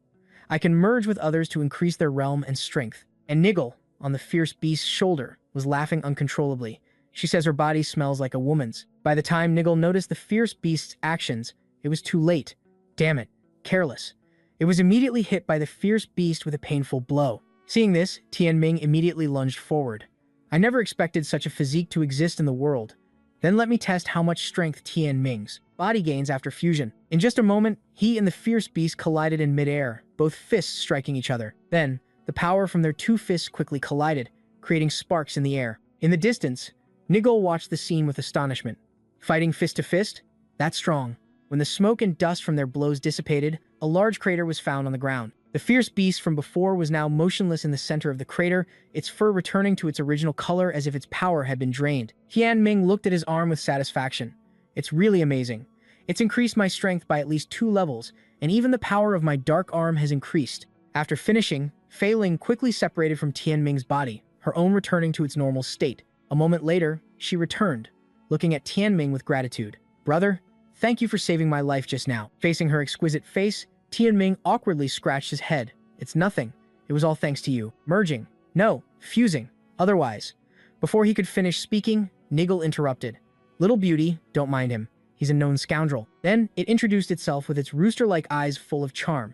I can merge with others to increase their realm and strength." And Nigel, on the fierce beast's shoulder, was laughing uncontrollably. "She says her body smells like a woman's." By the time Nigel noticed the fierce beast's actions, it was too late. Damn it, careless. It was immediately hit by the fierce beast with a painful blow. Seeing this, Tian Ming immediately lunged forward. "I never expected such a physique to exist in the world. Then let me test how much strength Tian Ming's body gains after fusion." In just a moment, he and the fierce beast collided in midair, both fists striking each other. Then, the power from their two fists quickly collided, creating sparks in the air. In the distance, Nigel watched the scene with astonishment. Fighting fist to fist? That's strong. When the smoke and dust from their blows dissipated, a large crater was found on the ground. The fierce beast from before was now motionless in the center of the crater, its fur returning to its original color as if its power had been drained. Tian Ming looked at his arm with satisfaction. "It's really amazing. It's increased my strength by at least 2 levels, and even the power of my dark arm has increased." After finishing, Fei Ling quickly separated from Tian Ming's body, her own returning to its normal state. A moment later, she returned, looking at Tian Ming with gratitude. "Brother, thank you for saving my life just now." Facing her exquisite face, Tian Ming awkwardly scratched his head. "It's nothing. It was all thanks to you." Merging. No, fusing. Otherwise. Before he could finish speaking, Nigel interrupted. "Little beauty, don't mind him. He's a known scoundrel." Then it introduced itself with its rooster-like eyes full of charm.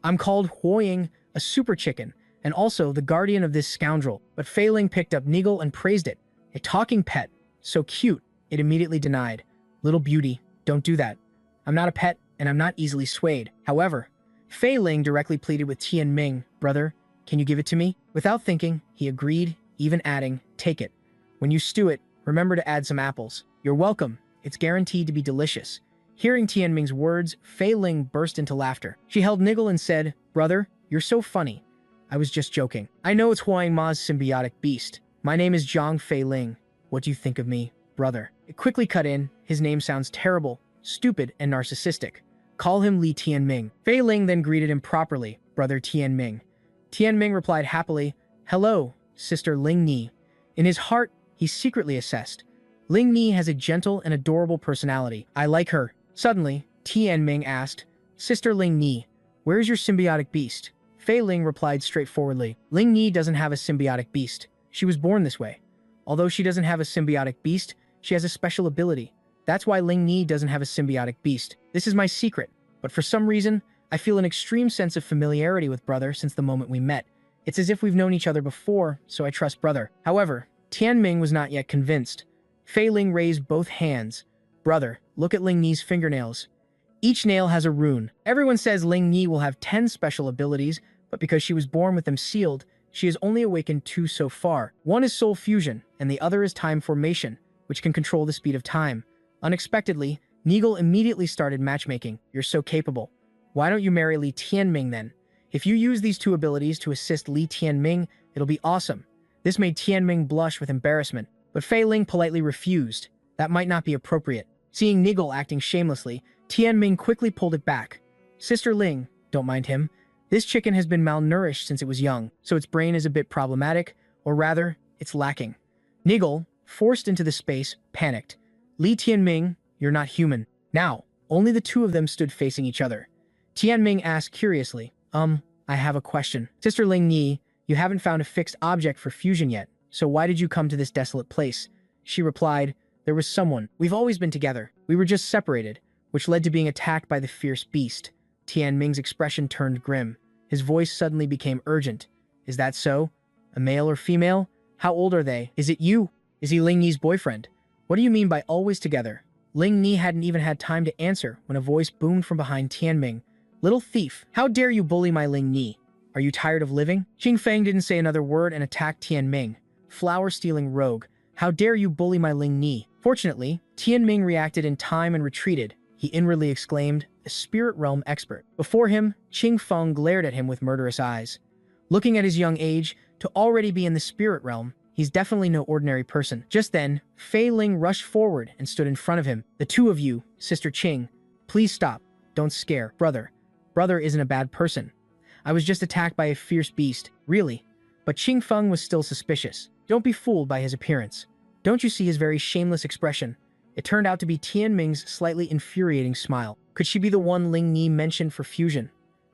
"I'm called Huoying, a super chicken, and also the guardian of this scoundrel." But Fei Ling picked up Nigel and praised it. "A talking pet. So cute." It immediately denied. "Little beauty, don't do that. I'm not a pet, and I'm not easily swayed." However, Fei Ling directly pleaded with Tian Ming, "Brother, can you give it to me?" Without thinking, he agreed, even adding, "Take it. When you stew it, remember to add some apples." "You're welcome. It's guaranteed to be delicious." Hearing Tian Ming's words, Fei Ling burst into laughter. She held Nigel and said, "Brother, you're so funny. I was just joking. I know it's Huang Ma's symbiotic beast. My name is Zhang Fei Ling. What do you think of me, brother?" It quickly cut in. "His name sounds terrible, stupid, and narcissistic. Call him Li Tian Ming." Fei Ling then greeted him properly, "Brother Tian Ming." Tian Ming replied happily, Hello, Sister Ling Ni. In his heart, he secretly assessed. Ling Ni has a gentle and adorable personality. I like her. Suddenly, Tianming asked, Sister Ling Ni, where is your symbiotic beast? Fei Ling replied straightforwardly. Ling Ni doesn't have a symbiotic beast. She was born this way. Although she doesn't have a symbiotic beast, she has a special ability. That's why Ling Ni doesn't have a symbiotic beast. This is my secret, but for some reason, I feel an extreme sense of familiarity with brother since the moment we met. It's as if we've known each other before, so I trust brother. However, Tianming was not yet convinced. Fei Ling raised both hands. Brother, look at Ling Ni's fingernails. Each nail has a rune. Everyone says Ling Ni will have 10 special abilities, but because she was born with them sealed, she has only awakened 2 so far. One is soul fusion, and the other is time formation, which can control the speed of time. Unexpectedly, Nigel immediately started matchmaking. You're so capable. Why don't you marry Li Tianming then? If you use these 2 abilities to assist Li Tianming, it'll be awesome. This made Tianming blush with embarrassment, but Fei Ling politely refused. That might not be appropriate. Seeing Nigel acting shamelessly, Tianming quickly pulled it back. Sister Ling, don't mind him. This chicken has been malnourished since it was young, so its brain is a bit problematic, or rather, it's lacking. Nigel, forced into the space, panicked. Li Tianming, you're not human. Now, only the 2 of them stood facing each other. Tianming asked curiously, I have a question. Sister Ling Ni, you haven't found a fixed object for fusion yet, so why did you come to this desolate place? She replied, there was someone. We've always been together. We were just separated, which led to being attacked by the fierce beast. Tianming's expression turned grim. His voice suddenly became urgent. Is that so? A male or female? How old are they? Is it you? Is he Ling Ni's boyfriend? What do you mean by always together? Ling Ni hadn't even had time to answer when a voice boomed from behind Tianming. Little thief, how dare you bully my Ling Ni? Are you tired of living? Qingfeng didn't say another word and attacked Tianming. Flower-stealing rogue, how dare you bully my Ling Ni? Fortunately, Tianming reacted in time and retreated. He inwardly exclaimed, a spirit realm expert. Before him, Qingfeng glared at him with murderous eyes. Looking at his young age, to already be in the spirit realm, he's definitely no ordinary person. Just then, Fei Ling rushed forward and stood in front of him. The 2 of you, Sister Qing, please stop. Don't scare. Brother. Brother isn't a bad person. I was just attacked by a fierce beast, really. But Qingfeng was still suspicious. Don't be fooled by his appearance. Don't you see his very shameless expression? It turned out to be Tianming's slightly infuriating smile. Could she be the one Ling Ni mentioned for fusion?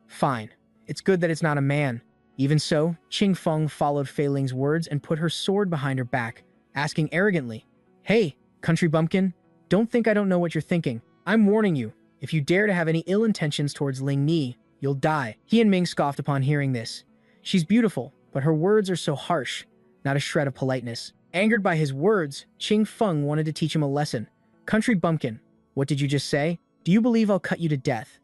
Fine. It's good that it's not a man. Even so, Qingfeng followed Fei Ling's words and put her sword behind her back, asking arrogantly, Hey, country bumpkin, don't think I don't know what you're thinking. I'm warning you. If you dare to have any ill intentions towards Ling Ni, you'll die. Tianming scoffed upon hearing this. She's beautiful, but her words are so harsh, not a shred of politeness. Angered by his words, Qingfeng wanted to teach him a lesson. Country bumpkin, what did you just say? Do you believe I'll cut you to death?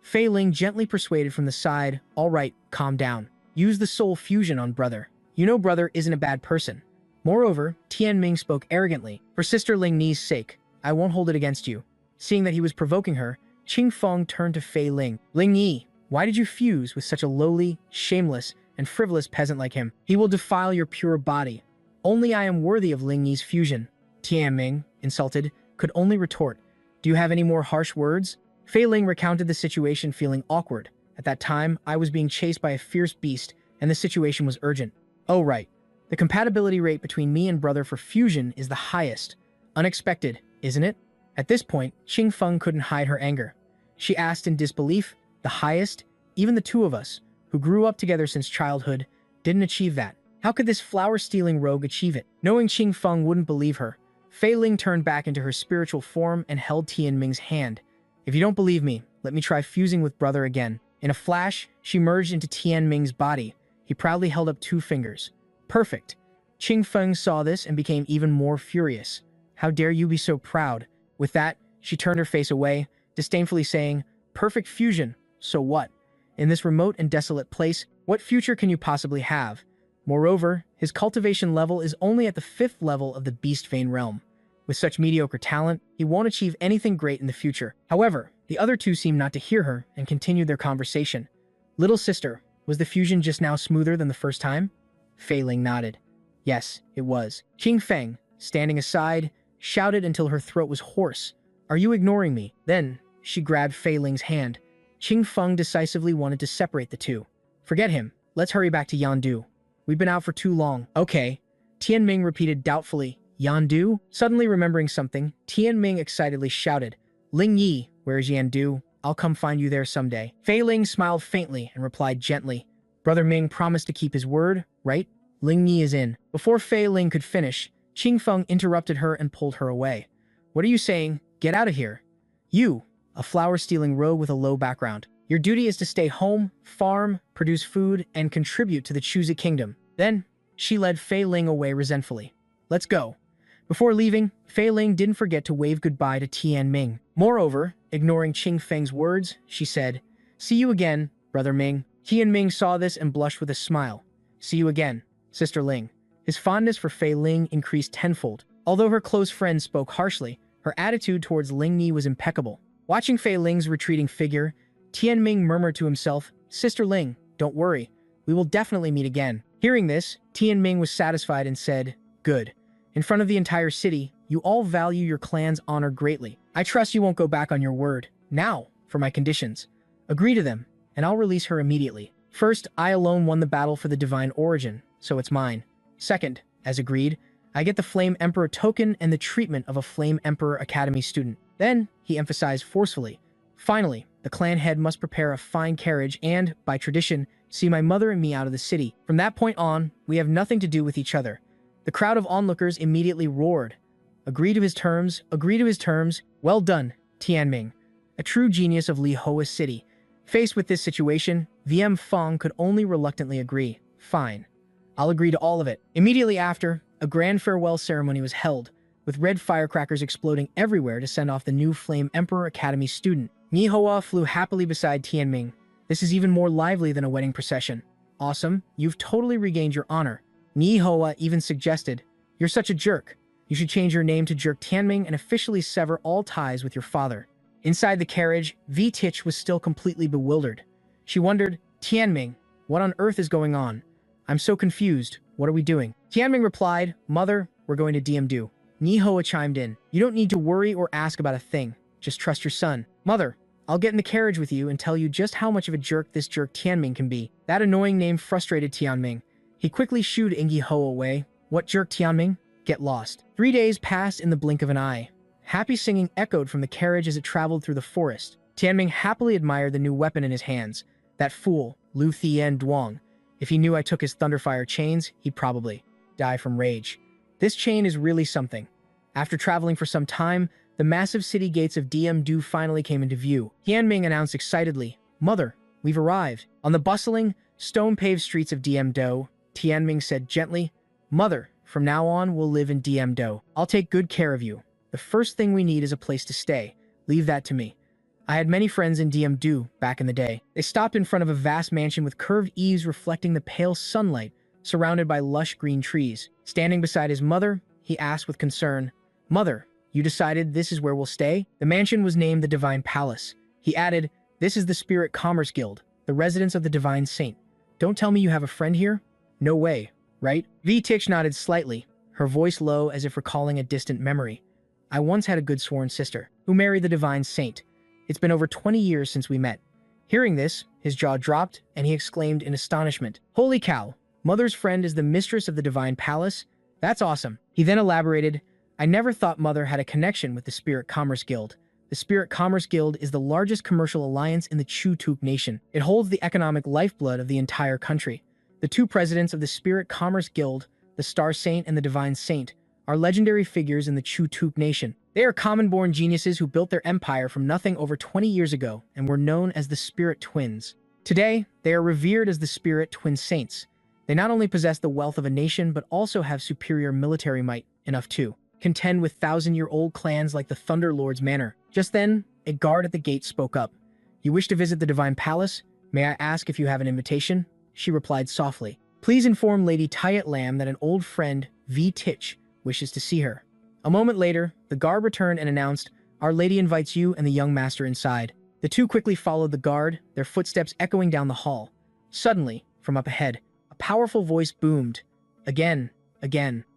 Fei Ling gently persuaded from the side, all right, calm down. Use the soul fusion on brother. You know brother isn't a bad person. Moreover, Tianming spoke arrogantly. For Sister Ling Ni's sake, I won't hold it against you. Seeing that he was provoking her, Qingfeng turned to Fei Ling. Ling Ni, why did you fuse with such a lowly, shameless, and frivolous peasant like him? He will defile your pure body. Only I am worthy of Ling Ni's fusion. Tianming, insulted, could only retort, do you have any more harsh words? Fei Ling recounted the situation feeling awkward. At that time, I was being chased by a fierce beast, and the situation was urgent. Oh right, the compatibility rate between me and brother for fusion is the highest. Unexpected, isn't it? At this point, Qingfeng couldn't hide her anger. She asked in disbelief, the highest? Even the 2 of us, who grew up together since childhood, didn't achieve that. How could this flower-stealing rogue achieve it? Knowing Qingfeng wouldn't believe her, Fei Ling turned back into her spiritual form and held Tianming's hand. If you don't believe me, let me try fusing with brother again. In a flash, she merged into Tianming's body. He proudly held up 2 fingers. Perfect. Qingfeng saw this and became even more furious. How dare you be so proud? With that, she turned her face away, disdainfully saying, perfect fusion, so what? In this remote and desolate place, what future can you possibly have? Moreover, his cultivation level is only at the 5th level of the Beast Vein realm. With such mediocre talent, he won't achieve anything great in the future. However, the other 2 seemed not to hear her and continued their conversation. Little sister, was the fusion just now smoother than the first time? Fei Ling nodded. Yes, it was. Qingfeng, standing aside, shouted until her throat was hoarse. Are you ignoring me? Then, she grabbed Fei Ling's hand. Qingfeng decisively wanted to separate the 2. Forget him. Let's hurry back to Yandu. We've been out for too long. Okay. Tianming repeated doubtfully. Yandu? Suddenly remembering something, Tianming excitedly shouted, Ling Yi, where's Yandu? I'll come find you there someday. Fei Ling smiled faintly and replied gently, Brother Ming promised to keep his word, right? Ling Yi is in. Before Fei Ling could finish, Qing Feng interrupted her and pulled her away. What are you saying? Get out of here. You, a flower-stealing rogue with a low background. Your duty is to stay home, farm, produce food, and contribute to the Chuzi kingdom. Then, she led Fei Ling away resentfully. Let's go. Before leaving, Fei Ling didn't forget to wave goodbye to Tianming. Moreover, ignoring Qing Feng's words, she said, See you again, Brother Ming. Tianming saw this and blushed with a smile. See you again, Sister Ling. His fondness for Fei Ling increased tenfold. Although her close friend spoke harshly, her attitude towards Ling Yi was impeccable. Watching Fei Ling's retreating figure, Tianming murmured to himself, Sister Ling, don't worry. We will definitely meet again. Hearing this, Tianming was satisfied and said, Good. In front of the entire city, you all value your clan's honor greatly. I trust you won't go back on your word. Now, for my conditions. Agree to them, and I'll release her immediately. First, I alone won the battle for the divine origin, so it's mine. Second, as agreed, I get the Flame Emperor token and the treatment of a Flame Emperor Academy student. Then, he emphasized forcefully, finally, the clan head must prepare a fine carriage and, by tradition, see my mother and me out of the city. From that point on, we have nothing to do with each other. The crowd of onlookers immediately roared. Agree to his terms, agree to his terms. Well done, Tianming, a true genius of Li Hoa City. Faced with this situation, VM Fong could only reluctantly agree. Fine. I'll agree to all of it. Immediately after, a grand farewell ceremony was held, with red firecrackers exploding everywhere to send off the new Flame Emperor Academy student. Ni Hoa flew happily beside Tianming. This is even more lively than a wedding procession. Awesome, you've totally regained your honor. Ni Hoa even suggested, You're such a jerk. You should change your name to Jerk Tianming and officially sever all ties with your father. Inside the carriage, V Tich was still completely bewildered. She wondered, Tianming, what on earth is going on? I'm so confused. What are we doing? Tianming replied, Mother, we're going to DMD. Ni Hoa chimed in, You don't need to worry or ask about a thing. Just trust your son. Mother, I'll get in the carriage with you and tell you just how much of a jerk this jerk Tianming can be. That annoying name frustrated Tianming. He quickly shooed Ingi Ho away. What jerk Tianming? Get lost. 3 days passed in the blink of an eye. Happy singing echoed from the carriage as it traveled through the forest. Tianming happily admired the new weapon in his hands. That fool, Lu Thien Duong. If he knew I took his Thunderfire chains, he'd probably die from rage. This chain is really something. After traveling for some time, the massive city gates of DMD finally came into view. Tianming announced excitedly, Mother, we've arrived. On the bustling, stone-paved streets of DMD, Tianming said gently, Mother, from now on we'll live in DMD. I'll take good care of you. The first thing we need is a place to stay. Leave that to me. I had many friends in DMD back in the day. They stopped in front of a vast mansion with curved eaves reflecting the pale sunlight, surrounded by lush green trees. Standing beside his mother, he asked with concern, Mother, you decided this is where we'll stay? The mansion was named the Divine Palace. He added, This is the Spirit Commerce Guild, the residence of the Divine Saint. Don't tell me you have a friend here? No way, right? V Tich nodded slightly, her voice low as if recalling a distant memory. I once had a good sworn sister, who married the Divine Saint. It's been over 20 years since we met. Hearing this, his jaw dropped, and he exclaimed in astonishment, Holy cow, Mother's friend is the mistress of the Divine Palace? That's awesome. He then elaborated, I never thought Mother had a connection with the Spirit Commerce Guild. The Spirit Commerce Guild is the largest commercial alliance in the Chu-Tuk Nation. It holds the economic lifeblood of the entire country. The two presidents of the Spirit Commerce Guild, the Star Saint and the Divine Saint, are legendary figures in the Chu-Tuk Nation. They are common-born geniuses who built their empire from nothing over 20 years ago and were known as the Spirit Twins. Today, they are revered as the Spirit Twin Saints. They not only possess the wealth of a nation but also have superior military might, enough to contend with thousand-year-old clans like the Thunder Lord's Manor. Just then, a guard at the gate spoke up. You wish to visit the Divine Palace? May I ask if you have an invitation? She replied softly. Please inform Lady Tyet Lam that an old friend, V Tich, wishes to see her. A moment later, the guard returned and announced, Our Lady invites you and the young master inside. The two quickly followed the guard, their footsteps echoing down the hall. Suddenly, from up ahead, a powerful voice boomed. Again.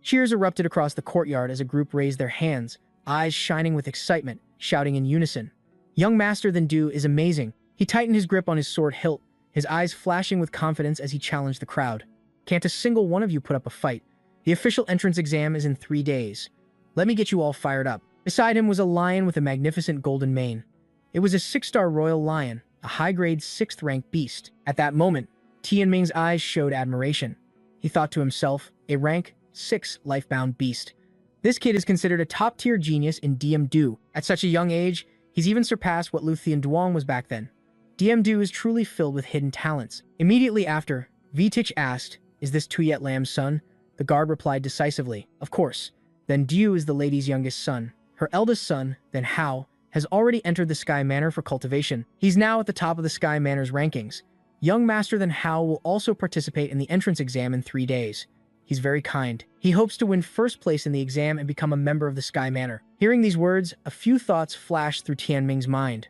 Cheers erupted across the courtyard as a group raised their hands, eyes shining with excitement, shouting in unison. Young Master Thendu is amazing. He tightened his grip on his sword hilt, his eyes flashing with confidence as he challenged the crowd. Can't a single one of you put up a fight? The official entrance exam is in 3 days. Let me get you all fired up." Beside him was a lion with a magnificent golden mane. It was a 6-star royal lion, a high-grade 6th-rank beast. At that moment, Tianming's eyes showed admiration. He thought to himself, a rank 6 life-bound beast. This kid is considered a top-tier genius in DM-do. At such a young age, he's even surpassed what Luthian Duong was back then. DM-do is truly filled with hidden talents. Immediately after, Vitich asked, "Is this Tuyet Lam's son?" The guard replied decisively, "Of course." Then Du is the lady's youngest son. Her eldest son, then Hao, has already entered the Sky Manor for cultivation. He's now at the top of the Sky Manor's rankings. Young Master Then Hao will also participate in the entrance exam in 3 days. He's very kind. He hopes to win first place in the exam and become a member of the Sky Manor. Hearing these words, a few thoughts flashed through Tianming's mind.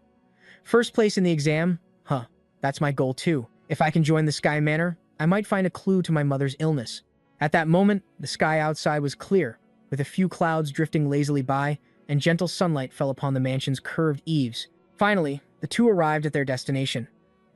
First place in the exam? Huh, that's my goal too. If I can join the Sky Manor, I might find a clue to my mother's illness. At that moment, the sky outside was clear, with a few clouds drifting lazily by, and gentle sunlight fell upon the mansion's curved eaves. Finally, the two arrived at their destination.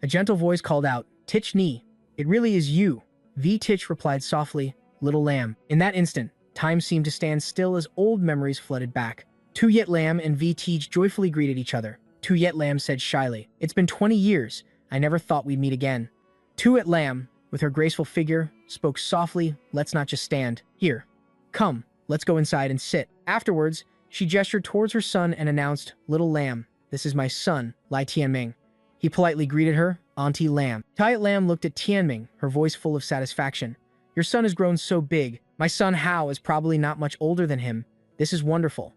A gentle voice called out, "Tich Ni, it really is you." V. Tich replied softly, "Little lamb." In that instant, time seemed to stand still as old memories flooded back. Tuyet Lam and V. Tich joyfully greeted each other. Tuyet Lam said shyly, "It's been 20 years. I never thought we'd meet again." Tuyet Lam, with her graceful figure, spoke softly, "Let's not just stand. Here, come, let's go inside and sit." Afterwards, she gestured towards her son and announced, "Little lamb, this is my son, Lai Tianming." He politely greeted her, "Auntie Lam." Tuyet Lam looked at Tianming, her voice full of satisfaction. "Your son has grown so big. My son Hao is probably not much older than him. This is wonderful."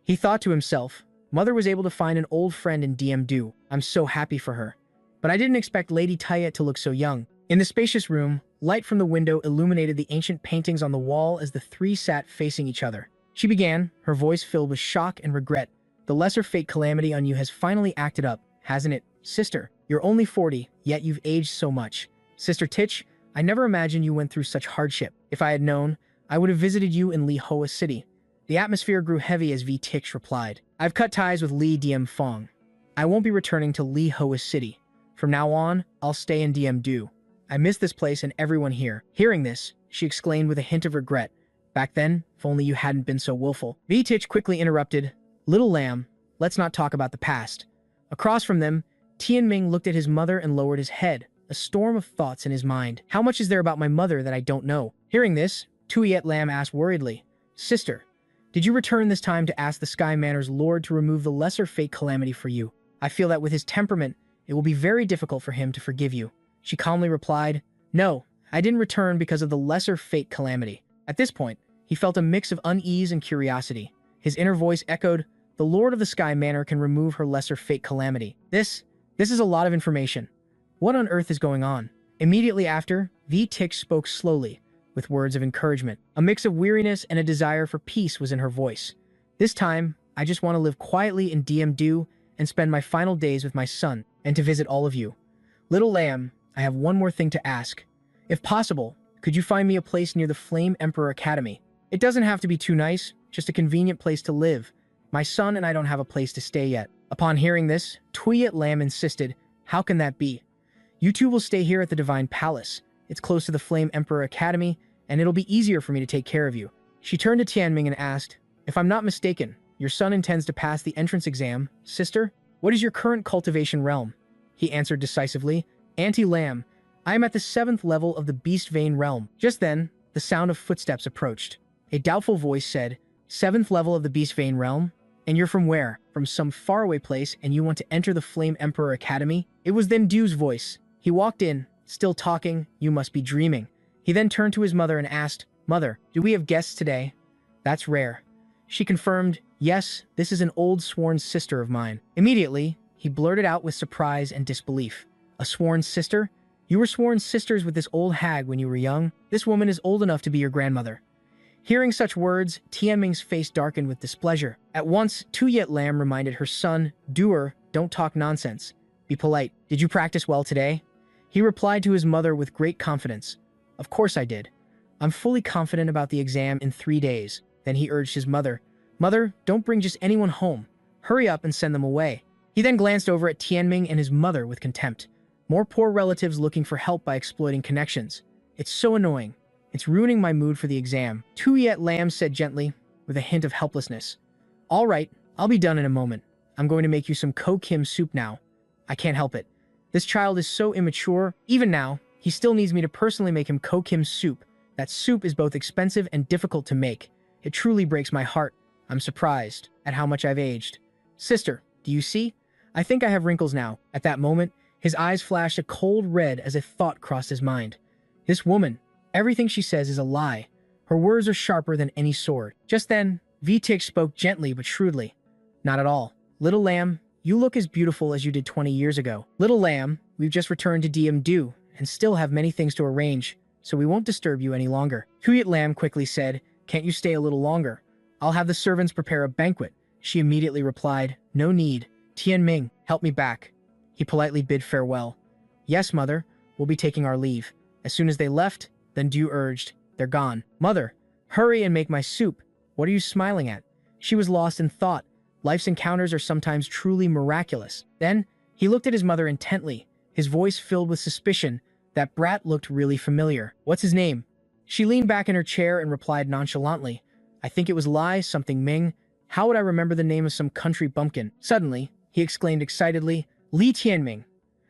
He thought to himself, "Mother was able to find an old friend in DM-do. I'm so happy for her. But I didn't expect Lady Tuyet to look so young." In the spacious room, light from the window illuminated the ancient paintings on the wall as the three sat facing each other. She began, her voice filled with shock and regret. "The lesser fate calamity on you has finally acted up, hasn't it, sister? You're only 40, yet you've aged so much. Sister Tich, I never imagined you went through such hardship. If I had known, I would have visited you in Li Hoa City." The atmosphere grew heavy as V. Tich replied, "I've cut ties with Li Diem Fong. I won't be returning to Li Hoa City. From now on, I'll stay in DM-do. I miss this place and everyone here." Hearing this, she exclaimed with a hint of regret, "Back then, if only you hadn't been so willful." V. Tich quickly interrupted, "Little lamb, let's not talk about the past." Across from them, Tianming looked at his mother and lowered his head, a storm of thoughts in his mind. "How much is there about my mother that I don't know?" Hearing this, Tuyet Lam asked worriedly, "Sister, did you return this time to ask the Sky Manor's lord to remove the lesser fate calamity for you? I feel that with his temperament, it will be very difficult for him to forgive you." She calmly replied, "No, I didn't return because of the lesser fate calamity." At this point, he felt a mix of unease and curiosity. His inner voice echoed, "The Lord of the Sky Manor can remove her lesser fate calamity. This is a lot of information. What on earth is going on?" Immediately after, V. Tich spoke slowly, with words of encouragement. A mix of weariness and a desire for peace was in her voice. "This time, I just want to live quietly in DM-do and spend my final days with my son, and to visit all of you. Little lamb, I have one more thing to ask. If possible, could you find me a place near the Flame Emperor Academy? It doesn't have to be too nice, just a convenient place to live. My son and I don't have a place to stay yet." Upon hearing this, Tuyet Lam insisted, "How can that be? You two will stay here at the Divine Palace. It's close to the Flame Emperor Academy, and it'll be easier for me to take care of you." She turned to Tianming and asked, "If I'm not mistaken, your son intends to pass the entrance exam, sister? What is your current cultivation realm?" He answered decisively, "Auntie Lam, I am at the 7th level of the Beast Vein realm." Just then, the sound of footsteps approached. A doubtful voice said, "7th level of the Beast Vein realm? And you're from where? From some faraway place, and you want to enter the Flame Emperor Academy?" It was then Du's voice. He walked in, still talking, "You must be dreaming." He then turned to his mother and asked, "Mother, do we have guests today?" "That's rare." She confirmed, "Yes, this is an old sworn sister of mine." Immediately, he blurted out with surprise and disbelief, "A sworn sister? You were sworn sisters with this old hag when you were young? This woman is old enough to be your grandmother." Hearing such words, Tianming's face darkened with displeasure. At once, Tuyet Lam reminded her son, "Doer, don't talk nonsense. Be polite. Did you practice well today?" He replied to his mother with great confidence, "Of course I did. I'm fully confident about the exam in 3 days." Then he urged his mother, "Mother, don't bring just anyone home. Hurry up and send them away." He then glanced over at Tianming and his mother with contempt. More poor relatives looking for help by exploiting connections. It's so annoying. It's ruining my mood for the exam. Tuyet Lam said gently, with a hint of helplessness. All right, I'll be done in a moment. I'm going to make you some ko kim soup now. I can't help it. This child is so immature. Even now, he still needs me to personally make him ko kim soup. That soup is both expensive and difficult to make. It truly breaks my heart. I'm surprised at how much I've aged. Sister, do you see? I think I have wrinkles now. At that moment, his eyes flashed a cold red as a thought crossed his mind. This woman, everything she says is a lie. Her words are sharper than any sword. Just then, Vitik spoke gently but shrewdly. Not at all. Little lamb, you look as beautiful as you did 20 years ago. Little lamb, we've just returned to DM2 and still have many things to arrange, so we won't disturb you any longer. Tuyet Lam quickly said, can't you stay a little longer? I'll have the servants prepare a banquet. She immediately replied, no need. Tianming, help me back. He politely bid farewell. Yes, mother, we'll be taking our leave. As soon as they left, then Du urged, they're gone. Mother, hurry and make my soup. What are you smiling at? She was lost in thought. Life's encounters are sometimes truly miraculous. Then, he looked at his mother intently, his voice filled with suspicion. That brat looked really familiar. What's his name? She leaned back in her chair and replied nonchalantly, I think it was Lai something Ming. How would I remember the name of some country bumpkin? Suddenly, he exclaimed excitedly, Li Tianming.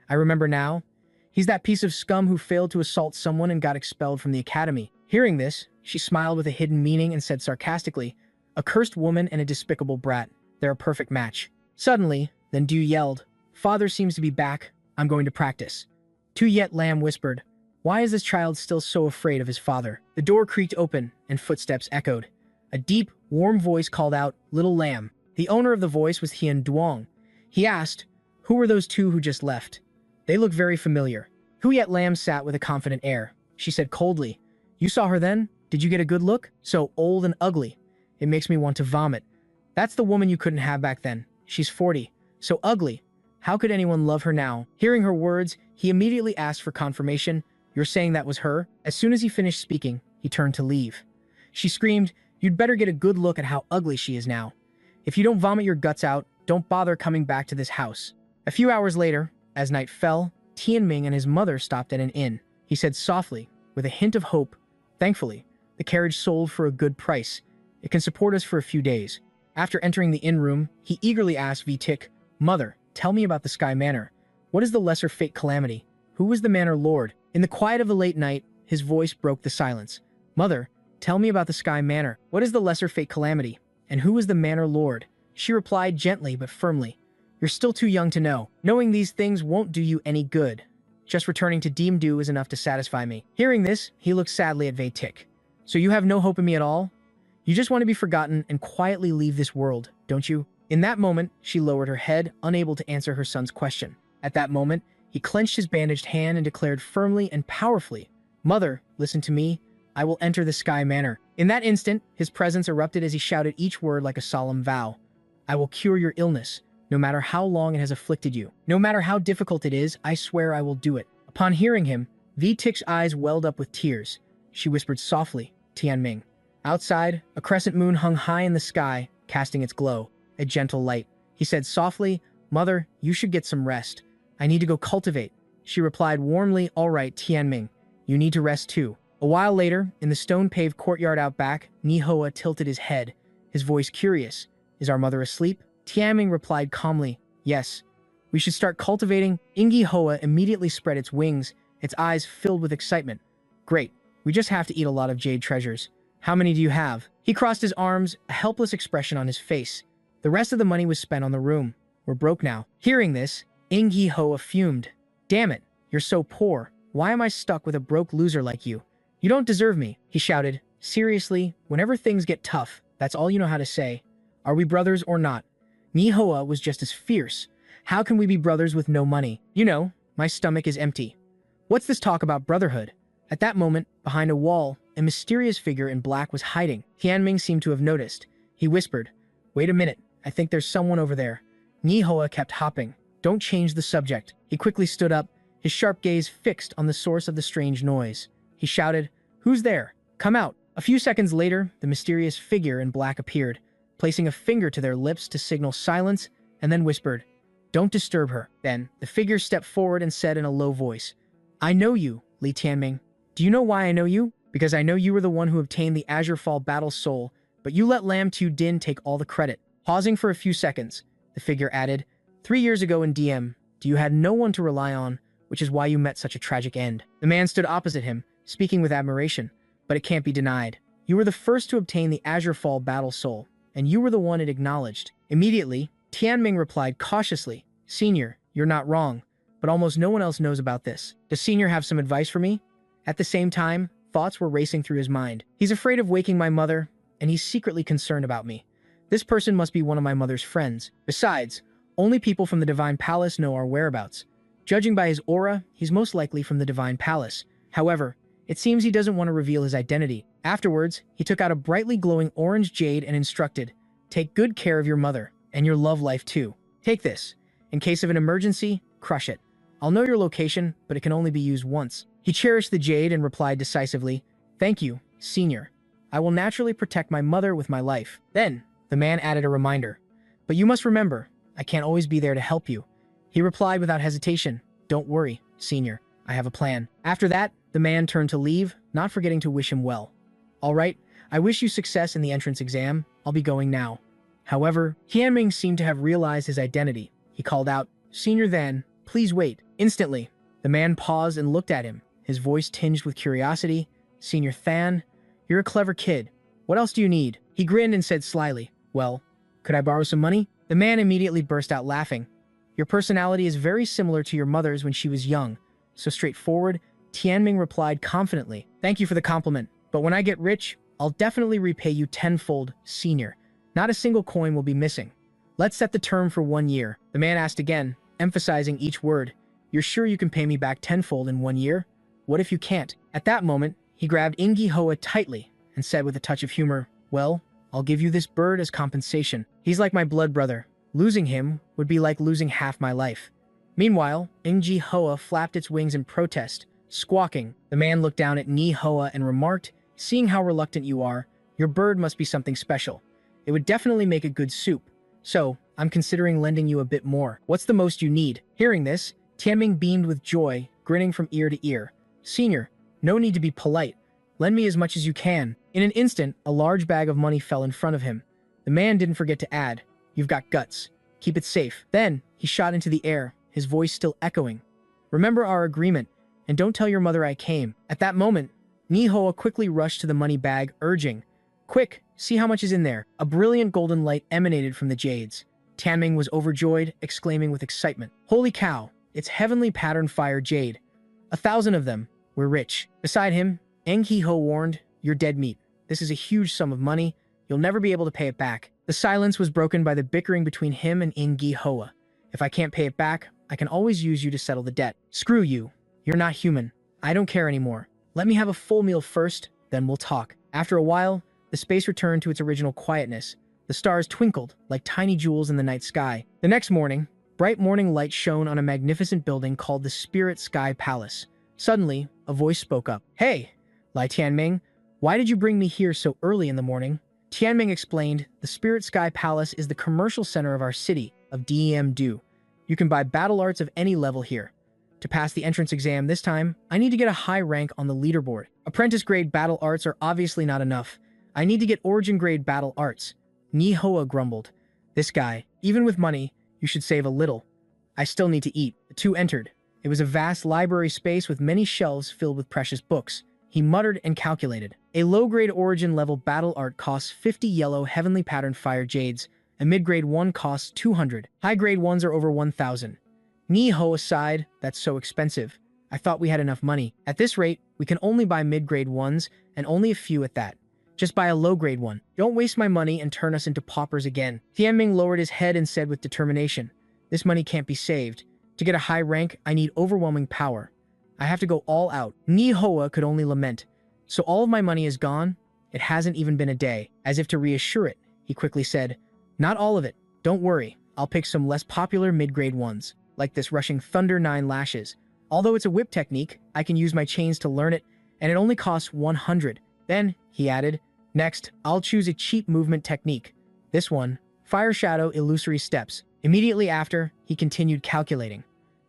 I remember now. He's that piece of scum who failed to assault someone and got expelled from the academy. Hearing this, she smiled with a hidden meaning and said sarcastically, a cursed woman and a despicable brat. They're a perfect match. Suddenly, then Du yelled, Father seems to be back. I'm going to practice. Tuyet Lam whispered, why is this child still so afraid of his father? The door creaked open and footsteps echoed. A deep, warm voice called out, Little Lamb. The owner of the voice was Hian Duong. He asked, who were those two who just left? They look very familiar. Tuyet Lam sat with a confident air. She said coldly, you saw her then? Did you get a good look? So old and ugly. It makes me want to vomit. That's the woman you couldn't have back then. She's 40. So ugly. How could anyone love her now? Hearing her words, he immediately asked for confirmation. You're saying that was her? As soon as he finished speaking, he turned to leave. She screamed, you'd better get a good look at how ugly she is now. If you don't vomit your guts out, don't bother coming back to this house. A few hours later, as night fell, Tianming and his mother stopped at an inn. He said softly, with a hint of hope, thankfully, the carriage sold for a good price. It can support us for a few days. After entering the inn room, he eagerly asked Vitik, Mother, tell me about the Sky Manor. What is the lesser fate calamity? Who was the manor lord? In the quiet of the late night, his voice broke the silence. Mother, tell me about the Sky Manor. What is the lesser fate calamity? And who was the manor lord? She replied gently but firmly. You're still too young to know. Knowing these things won't do you any good. Just returning to Deemdu is enough to satisfy me. Hearing this, he looked sadly at Vitik. So you have no hope in me at all? You just want to be forgotten and quietly leave this world, don't you? In that moment, she lowered her head, unable to answer her son's question. At that moment, he clenched his bandaged hand and declared firmly and powerfully, Mother, listen to me. I will enter the Sky Manor. In that instant, his presence erupted as he shouted each word like a solemn vow. I will cure your illness, no matter how long it has afflicted you. No matter how difficult it is, I swear I will do it. Upon hearing him, Vitik's eyes welled up with tears. She whispered softly, Tianming. Outside, a crescent moon hung high in the sky, casting its glow, a gentle light. He said softly, Mother, you should get some rest. I need to go cultivate. She replied warmly, all right, Tianming. You need to rest too. A while later, in the stone-paved courtyard out back, Nihoa tilted his head, his voice curious. Is our mother asleep? Tianming replied calmly, yes. We should start cultivating. Ingi Hoa immediately spread its wings, its eyes filled with excitement. Great. We just have to eat a lot of jade treasures. How many do you have? He crossed his arms, a helpless expression on his face. The rest of the money was spent on the room. We're broke now. Hearing this, Ingi Hoa fumed. Damn it, you're so poor. Why am I stuck with a broke loser like you? You don't deserve me, he shouted. Seriously, whenever things get tough, that's all you know how to say. Are we brothers or not? Nihoa was just as fierce. How can we be brothers with no money? You know, my stomach is empty. What's this talk about brotherhood? At that moment, behind a wall, a mysterious figure in black was hiding. Tianming seemed to have noticed. He whispered, wait a minute, I think there's someone over there. Nihoa kept hopping. Don't change the subject. He quickly stood up, his sharp gaze fixed on the source of the strange noise. He shouted, who's there? Come out. A few seconds later, the mysterious figure in black appeared, placing a finger to their lips to signal silence, and then whispered, don't disturb her. Then, the figure stepped forward and said in a low voice, I know you, Li Tianming. Do you know why I know you? Because I know you were the one who obtained the Azure Fall Battle Soul, but you let Lam Tu Din take all the credit. Pausing for a few seconds, the figure added, 3 years ago in DM, you had no one to rely on, which is why you met such a tragic end. The man stood opposite him, speaking with admiration, but it can't be denied. You were the first to obtain the Azure Fall Battle Soul, and you were the one it acknowledged. Immediately, Tianming replied cautiously, Senior, you're not wrong, but almost no one else knows about this. Does Senior have some advice for me? At the same time, thoughts were racing through his mind. He's afraid of waking my mother, and he's secretly concerned about me. This person must be one of my mother's friends. Besides, only people from the Divine Palace know our whereabouts. Judging by his aura, he's most likely from the Divine Palace. However, it seems he doesn't want to reveal his identity. Afterwards, he took out a brightly glowing orange jade and instructed, take good care of your mother, and your love life too. Take this. In case of an emergency, crush it. I'll know your location, but it can only be used once. He cherished the jade and replied decisively, Thank you, Senior. I will naturally protect my mother with my life. Then, the man added a reminder. But you must remember, I can't always be there to help you. He replied without hesitation, Don't worry, Senior. I have a plan. After that, the man turned to leave, not forgetting to wish him well. All right, I wish you success in the entrance exam. I'll be going now. However, Tianming seemed to have realized his identity. He called out, Senior then, please wait. Instantly, the man paused and looked at him, his voice tinged with curiosity. Senior Than, you're a clever kid. What else do you need? He grinned and said slyly, Well, could I borrow some money? The man immediately burst out laughing. Your personality is very similar to your mother's when she was young. So straightforward, Tianming replied confidently, Thank you for the compliment, but when I get rich, I'll definitely repay you tenfold, Senior. Not a single coin will be missing. Let's set the term for 1 year. The man asked again, emphasizing each word. You're sure you can pay me back tenfold in 1 year? What if you can't? At that moment, he grabbed Ingi Hoa tightly and said with a touch of humor, Well, I'll give you this bird as compensation. He's like my blood brother. Losing him would be like losing half my life. Meanwhile, Ingi Hoa flapped its wings in protest, squawking. The man looked down at Ni Hoa and remarked, Seeing how reluctant you are, your bird must be something special. It would definitely make a good soup. So, I'm considering lending you a bit more. What's the most you need? Hearing this, Tianming beamed with joy, grinning from ear to ear. Senior, no need to be polite. Lend me as much as you can. In an instant, a large bag of money fell in front of him. The man didn't forget to add, You've got guts. Keep it safe. Then, he shot into the air, his voice still echoing. Remember our agreement, and don't tell your mother I came. At that moment, Ni Hoa quickly rushed to the money bag, urging, Quick, see how much is in there. A brilliant golden light emanated from the jades. Tianming was overjoyed, exclaiming with excitement, Holy cow, it's heavenly patterned fire jade. 1,000 of them. We're rich. Beside him, Engi Ho warned, You're dead meat. This is a huge sum of money. You'll never be able to pay it back. The silence was broken by the bickering between him and Ingi Hoa. If I can't pay it back, I can always use you to settle the debt. Screw you. You're not human. I don't care anymore. Let me have a full meal first, then we'll talk. After a while, the space returned to its original quietness. The stars twinkled like tiny jewels in the night sky. The next morning, bright morning light shone on a magnificent building called the Spirit Sky Palace. Suddenly, a voice spoke up. Hey, Lai Tianming, why did you bring me here so early in the morning? Tianming explained, the Spirit Sky Palace is the commercial center of our city, of DEM-do. You can buy battle arts of any level here. To pass the entrance exam this time, I need to get a high rank on the leaderboard. Apprentice-grade battle arts are obviously not enough. I need to get origin-grade battle arts. Ni Hoa grumbled. This guy, even with money, you should save a little. I still need to eat. The two entered. It was a vast library space with many shelves filled with precious books. He muttered and calculated. A low-grade origin-level battle art costs 50 yellow heavenly patterned fire jades. A mid-grade one costs 200. High-grade ones are over 1,000. Ni Hoa sighed, That's so expensive. I thought we had enough money. At this rate, we can only buy mid-grade ones, and only a few at that. Just buy a low-grade one. Don't waste my money and turn us into paupers again. Tianming lowered his head and said with determination, This money can't be saved. To get a high rank, I need overwhelming power. I have to go all out. Ni Hoa could only lament. So all of my money is gone? It hasn't even been a day. As if to reassure it, he quickly said, Not all of it. Don't worry. I'll pick some less popular mid-grade ones, like this Rushing Thunder 9 Lashes. Although it's a whip technique, I can use my chains to learn it, and it only costs 100. Then, he added, Next, I'll choose a cheap movement technique. This one, Fire Shadow Illusory Steps. Immediately after, he continued calculating.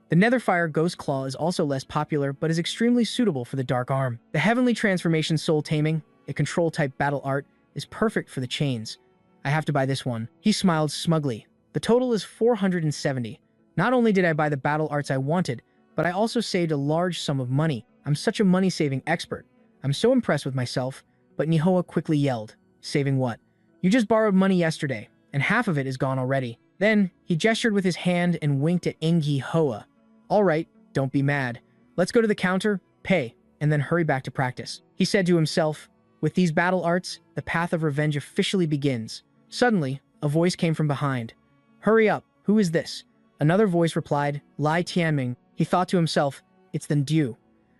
The Netherfire Ghost Claw is also less popular, but is extremely suitable for the Dark Arm. The Heavenly Transformation Soul Taming, a control-type battle art, is perfect for the chains. I have to buy this one. He smiled smugly. The total is 470. Not only did I buy the battle arts I wanted, but I also saved a large sum of money. I'm such a money-saving expert. I'm so impressed with myself, but Nihoa quickly yelled. Saving what? You just borrowed money yesterday, and half of it is gone already. Then, he gestured with his hand and winked at Engi Hoa. All right, don't be mad. Let's go to the counter, pay, and then hurry back to practice. He said to himself, with these battle arts, the path of revenge officially begins. Suddenly, a voice came from behind. Hurry up, who is this? Another voice replied, Lai Tianming. He thought to himself, it's Then Du.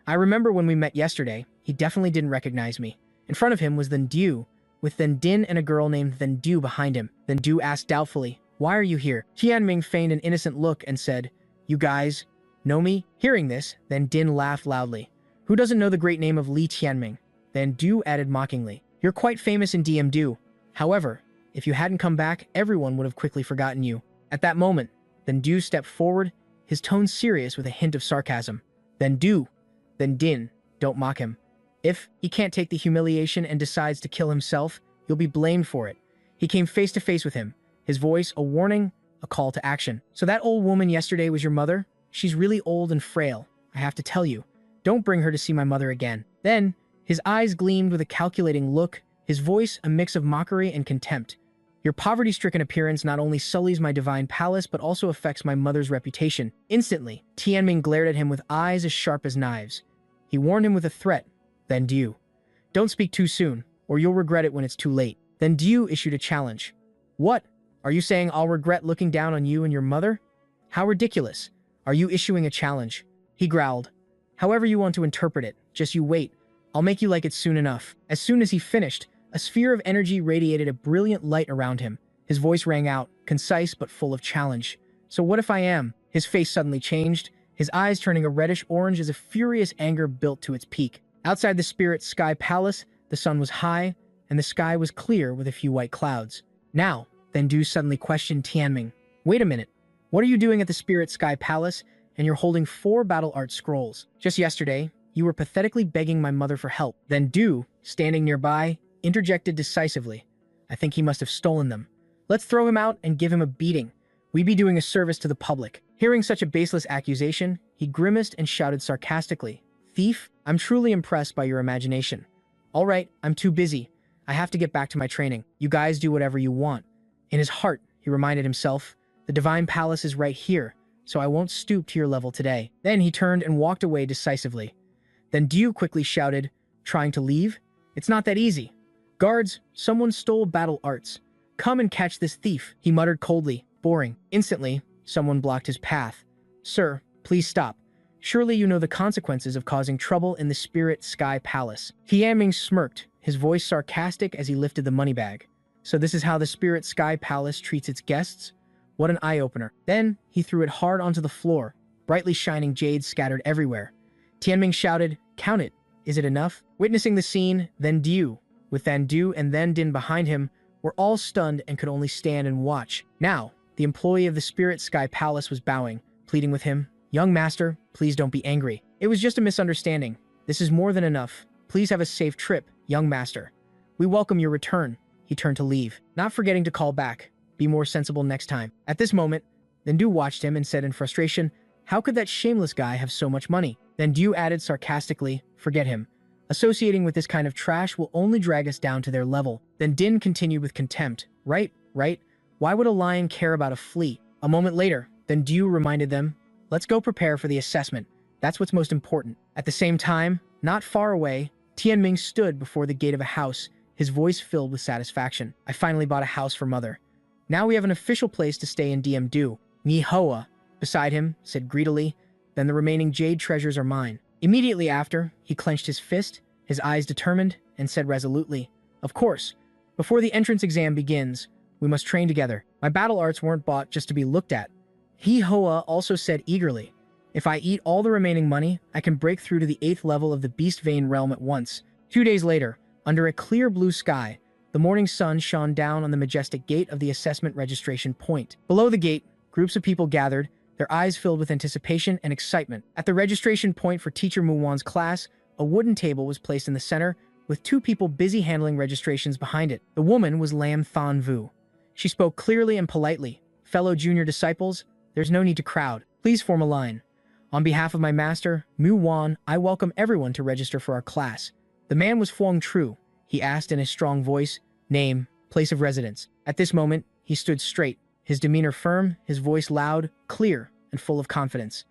I remember when we met yesterday, he definitely didn't recognize me. In front of him was Then Du, with Then Din and a girl named Then Du behind him. Then Du asked doubtfully, why are you here? Tianming feigned an innocent look and said, you guys know me? Hearing this, Then Din laughed loudly. Who doesn't know the great name of Li Tianming? Then Du added mockingly, you're quite famous in DM-Du. However, if you hadn't come back, everyone would have quickly forgotten you. At that moment, Then Du stepped forward, his tone serious with a hint of sarcasm. Then Du, Then Din, don't mock him. If he can't take the humiliation and decides to kill himself, you'll be blamed for it. He came face to face with him, his voice a warning, a call to action. So that old woman yesterday was your mother? She's really old and frail, I have to tell you. Don't bring her to see my mother again. Then, his eyes gleamed with a calculating look, his voice a mix of mockery and contempt. Your poverty-stricken appearance not only sullies my divine palace, but also affects my mother's reputation. Instantly, Tianming glared at him with eyes as sharp as knives. He warned him with a threat. Then Du. Don't speak too soon, or you'll regret it when it's too late. Then Du issued a challenge. What? Are you saying I'll regret looking down on you and your mother? How ridiculous. Are you issuing a challenge? He growled. However you want to interpret it, just you wait. I'll make you like it soon enough. As soon as he finished, a sphere of energy radiated a brilliant light around him. His voice rang out, concise but full of challenge. So what if I am? His face suddenly changed, his eyes turning a reddish-orange as a furious anger built to its peak. Outside the Spirit Sky Palace, the sun was high, and the sky was clear with a few white clouds. Now, Then Du suddenly questioned Tianming. Wait a minute, what are you doing at the Spirit Sky Palace, and you're holding 4 battle art scrolls? Just yesterday, you were pathetically begging my mother for help. Then Du, standing nearby, interjected decisively. I think he must have stolen them. Let's throw him out and give him a beating. We'd be doing a service to the public. Hearing such a baseless accusation, he grimaced and shouted sarcastically, Thief, I'm truly impressed by your imagination. All right, I'm too busy. I have to get back to my training. You guys do whatever you want. In his heart, he reminded himself, the Divine Palace is right here, so I won't stoop to your level today. Then he turned and walked away decisively. Then Du quickly shouted, trying to leave? It's not that easy. Guards, someone stole battle arts. Come and catch this thief, he muttered coldly, boring. Instantly, someone blocked his path. Sir, please stop. Surely you know the consequences of causing trouble in the Spirit Sky Palace. Tianming smirked, his voice sarcastic as he lifted the money bag. So this is how the Spirit Sky Palace treats its guests? What an eye-opener. Then, he threw it hard onto the floor, brightly shining jades scattered everywhere. Tianming shouted, Count it. Is it enough? Witnessing the scene, Then Du, with Then Du and Then Din behind him, were all stunned and could only stand and watch. Now, the employee of the Spirit Sky Palace was bowing, pleading with him, Young master, please don't be angry. It was just a misunderstanding. This is more than enough. Please have a safe trip, young master. We welcome your return. He turned to leave, not forgetting to call back. Be more sensible next time. At this moment, Then Du watched him and said in frustration, How could that shameless guy have so much money? Then Du added sarcastically, Forget him. Associating with this kind of trash will only drag us down to their level. Then Din continued with contempt. Right. Why would a lion care about a flea? A moment later, Then Du reminded them, Let's go prepare for the assessment. That's what's most important. At the same time, not far away, Tianming stood before the gate of a house, his voice filled with satisfaction. I finally bought a house for mother. Now we have an official place to stay in DM-Du. Ni Hoa, beside him, said greedily, Then the remaining jade treasures are mine. Immediately after, he clenched his fist, his eyes determined, and said resolutely, Of course, before the entrance exam begins, we must train together. My battle arts weren't bought just to be looked at. He Hoa also said eagerly, If I eat all the remaining money, I can break through to the 8th level of the Beast Vein realm at once. 2 days later, under a clear blue sky, the morning sun shone down on the majestic gate of the assessment registration point. Below the gate, groups of people gathered, their eyes filled with anticipation and excitement. At the registration point for Teacher Muwan's class, a wooden table was placed in the center, with two people busy handling registrations behind it. The woman was Lam Than Vu. She spoke clearly and politely. "Fellow junior disciples, there's no need to crowd. Please form a line. On behalf of my master, Mu Wan, I welcome everyone to register for our class." The man was Fuang Tru. He asked in a strong voice, "Name, place of residence." At this moment, he stood straight, his demeanor firm, his voice loud, clear, and full of confidence.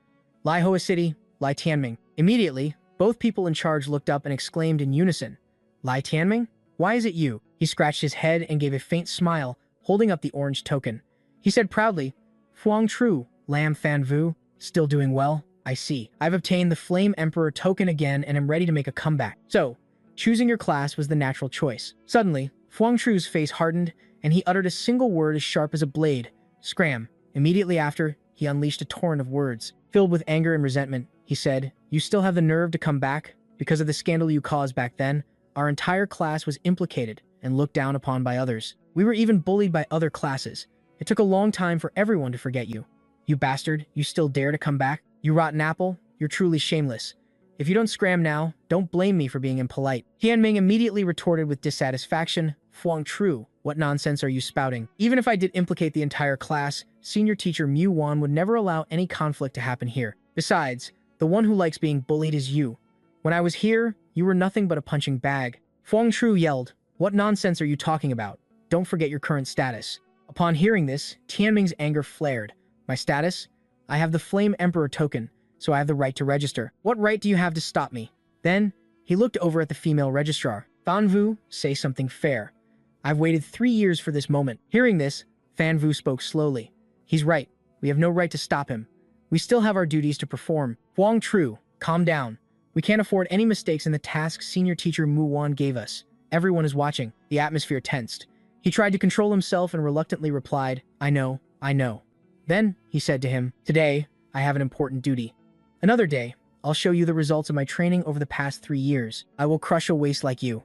"Lai Hoa City, Lai Tianming." Immediately, both people in charge looked up and exclaimed in unison, "Lai Tianming? Why is it you?" He scratched his head and gave a faint smile, holding up the orange token. He said proudly, "Fuang Tru, Lam Than Vu, still doing well? I see. I've obtained the Flame Emperor token again and am ready to make a comeback. So, choosing your class was the natural choice." Suddenly, Fuang Tru's face hardened, and he uttered a single word as sharp as a blade, "Scram." Immediately after, he unleashed a torrent of words. Filled with anger and resentment, he said, "You still have the nerve to come back? Because of the scandal you caused back then, our entire class was implicated and looked down upon by others. We were even bullied by other classes. It took a long time for everyone to forget you. You bastard, you still dare to come back? You rotten apple, you're truly shameless. If you don't scram now, don't blame me for being impolite." Tianming immediately retorted with dissatisfaction, "Fuang Tru, what nonsense are you spouting? Even if I did implicate the entire class, senior teacher Mu Wan would never allow any conflict to happen here. Besides, the one who likes being bullied is you. When I was here, you were nothing but a punching bag." Fuang Tru yelled, "What nonsense are you talking about? Don't forget your current status." Upon hearing this, Tianming's anger flared. "My status? I have the Flame Emperor token, so I have the right to register. What right do you have to stop me?" Then, he looked over at the female registrar. "Than Vu, say something fair. I've waited 3 years for this moment." Hearing this, Than Vu spoke slowly. "He's right. We have no right to stop him. We still have our duties to perform. Fuang Tru, calm down. We can't afford any mistakes in the tasks senior teacher Mu Wan gave us. Everyone is watching." The atmosphere tensed. He tried to control himself and reluctantly replied, I know. Then, he said to him, "Today, I have an important duty. Another day, I'll show you the results of my training over the past 3 years. I will crush a waste like you."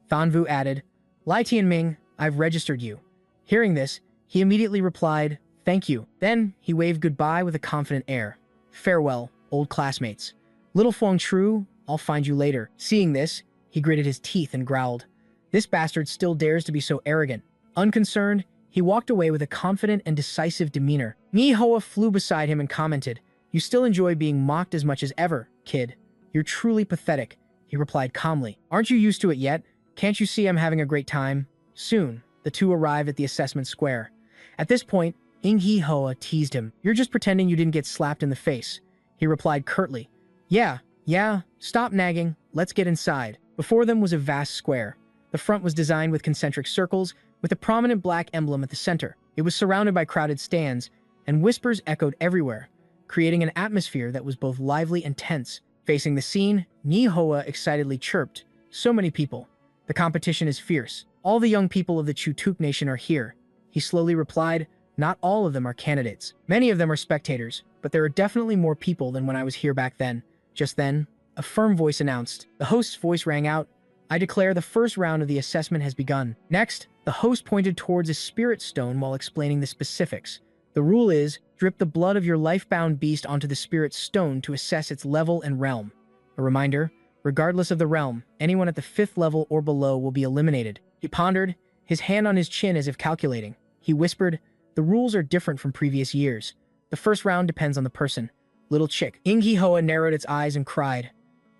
Than Vu added, "Lai Tianming, I've registered you." Hearing this, he immediately replied, "Thank you." Then, he waved goodbye with a confident air. "Farewell, old classmates. Little Fuang Tru, I'll find you later." Seeing this, he gritted his teeth and growled, "This bastard still dares to be so arrogant." Unconcerned, he walked away with a confident and decisive demeanor. Ni Hoa flew beside him and commented, "You still enjoy being mocked as much as ever, kid. You're truly pathetic," he replied calmly. "Aren't you used to it yet? Can't you see I'm having a great time?" Soon, the two arrived at the assessment square. At this point, Ing Hoa teased him. "You're just pretending you didn't get slapped in the face." He replied curtly, Yeah, stop nagging, let's get inside." Before them was a vast square. The front was designed with concentric circles, with a prominent black emblem at the center. It was surrounded by crowded stands, and whispers echoed everywhere, creating an atmosphere that was both lively and tense. Facing the scene, Ni Hoa excitedly chirped, "So many people. The competition is fierce. All the young people of the Chutuk Nation are here." He slowly replied, "Not all of them are candidates. Many of them are spectators, but there are definitely more people than when I was here back then." Just then, a firm voice announced. The host's voice rang out, "I declare the first round of the assessment has begun." Next, the host pointed towards a spirit stone while explaining the specifics. "The rule is, drip the blood of your life-bound beast onto the spirit stone to assess its level and realm. A reminder, regardless of the realm, anyone at the 5th level or below will be eliminated." He pondered, his hand on his chin as if calculating. He whispered, "The rules are different from previous years. The first round depends on the person." Little chick. Ing Hoa narrowed its eyes and cried,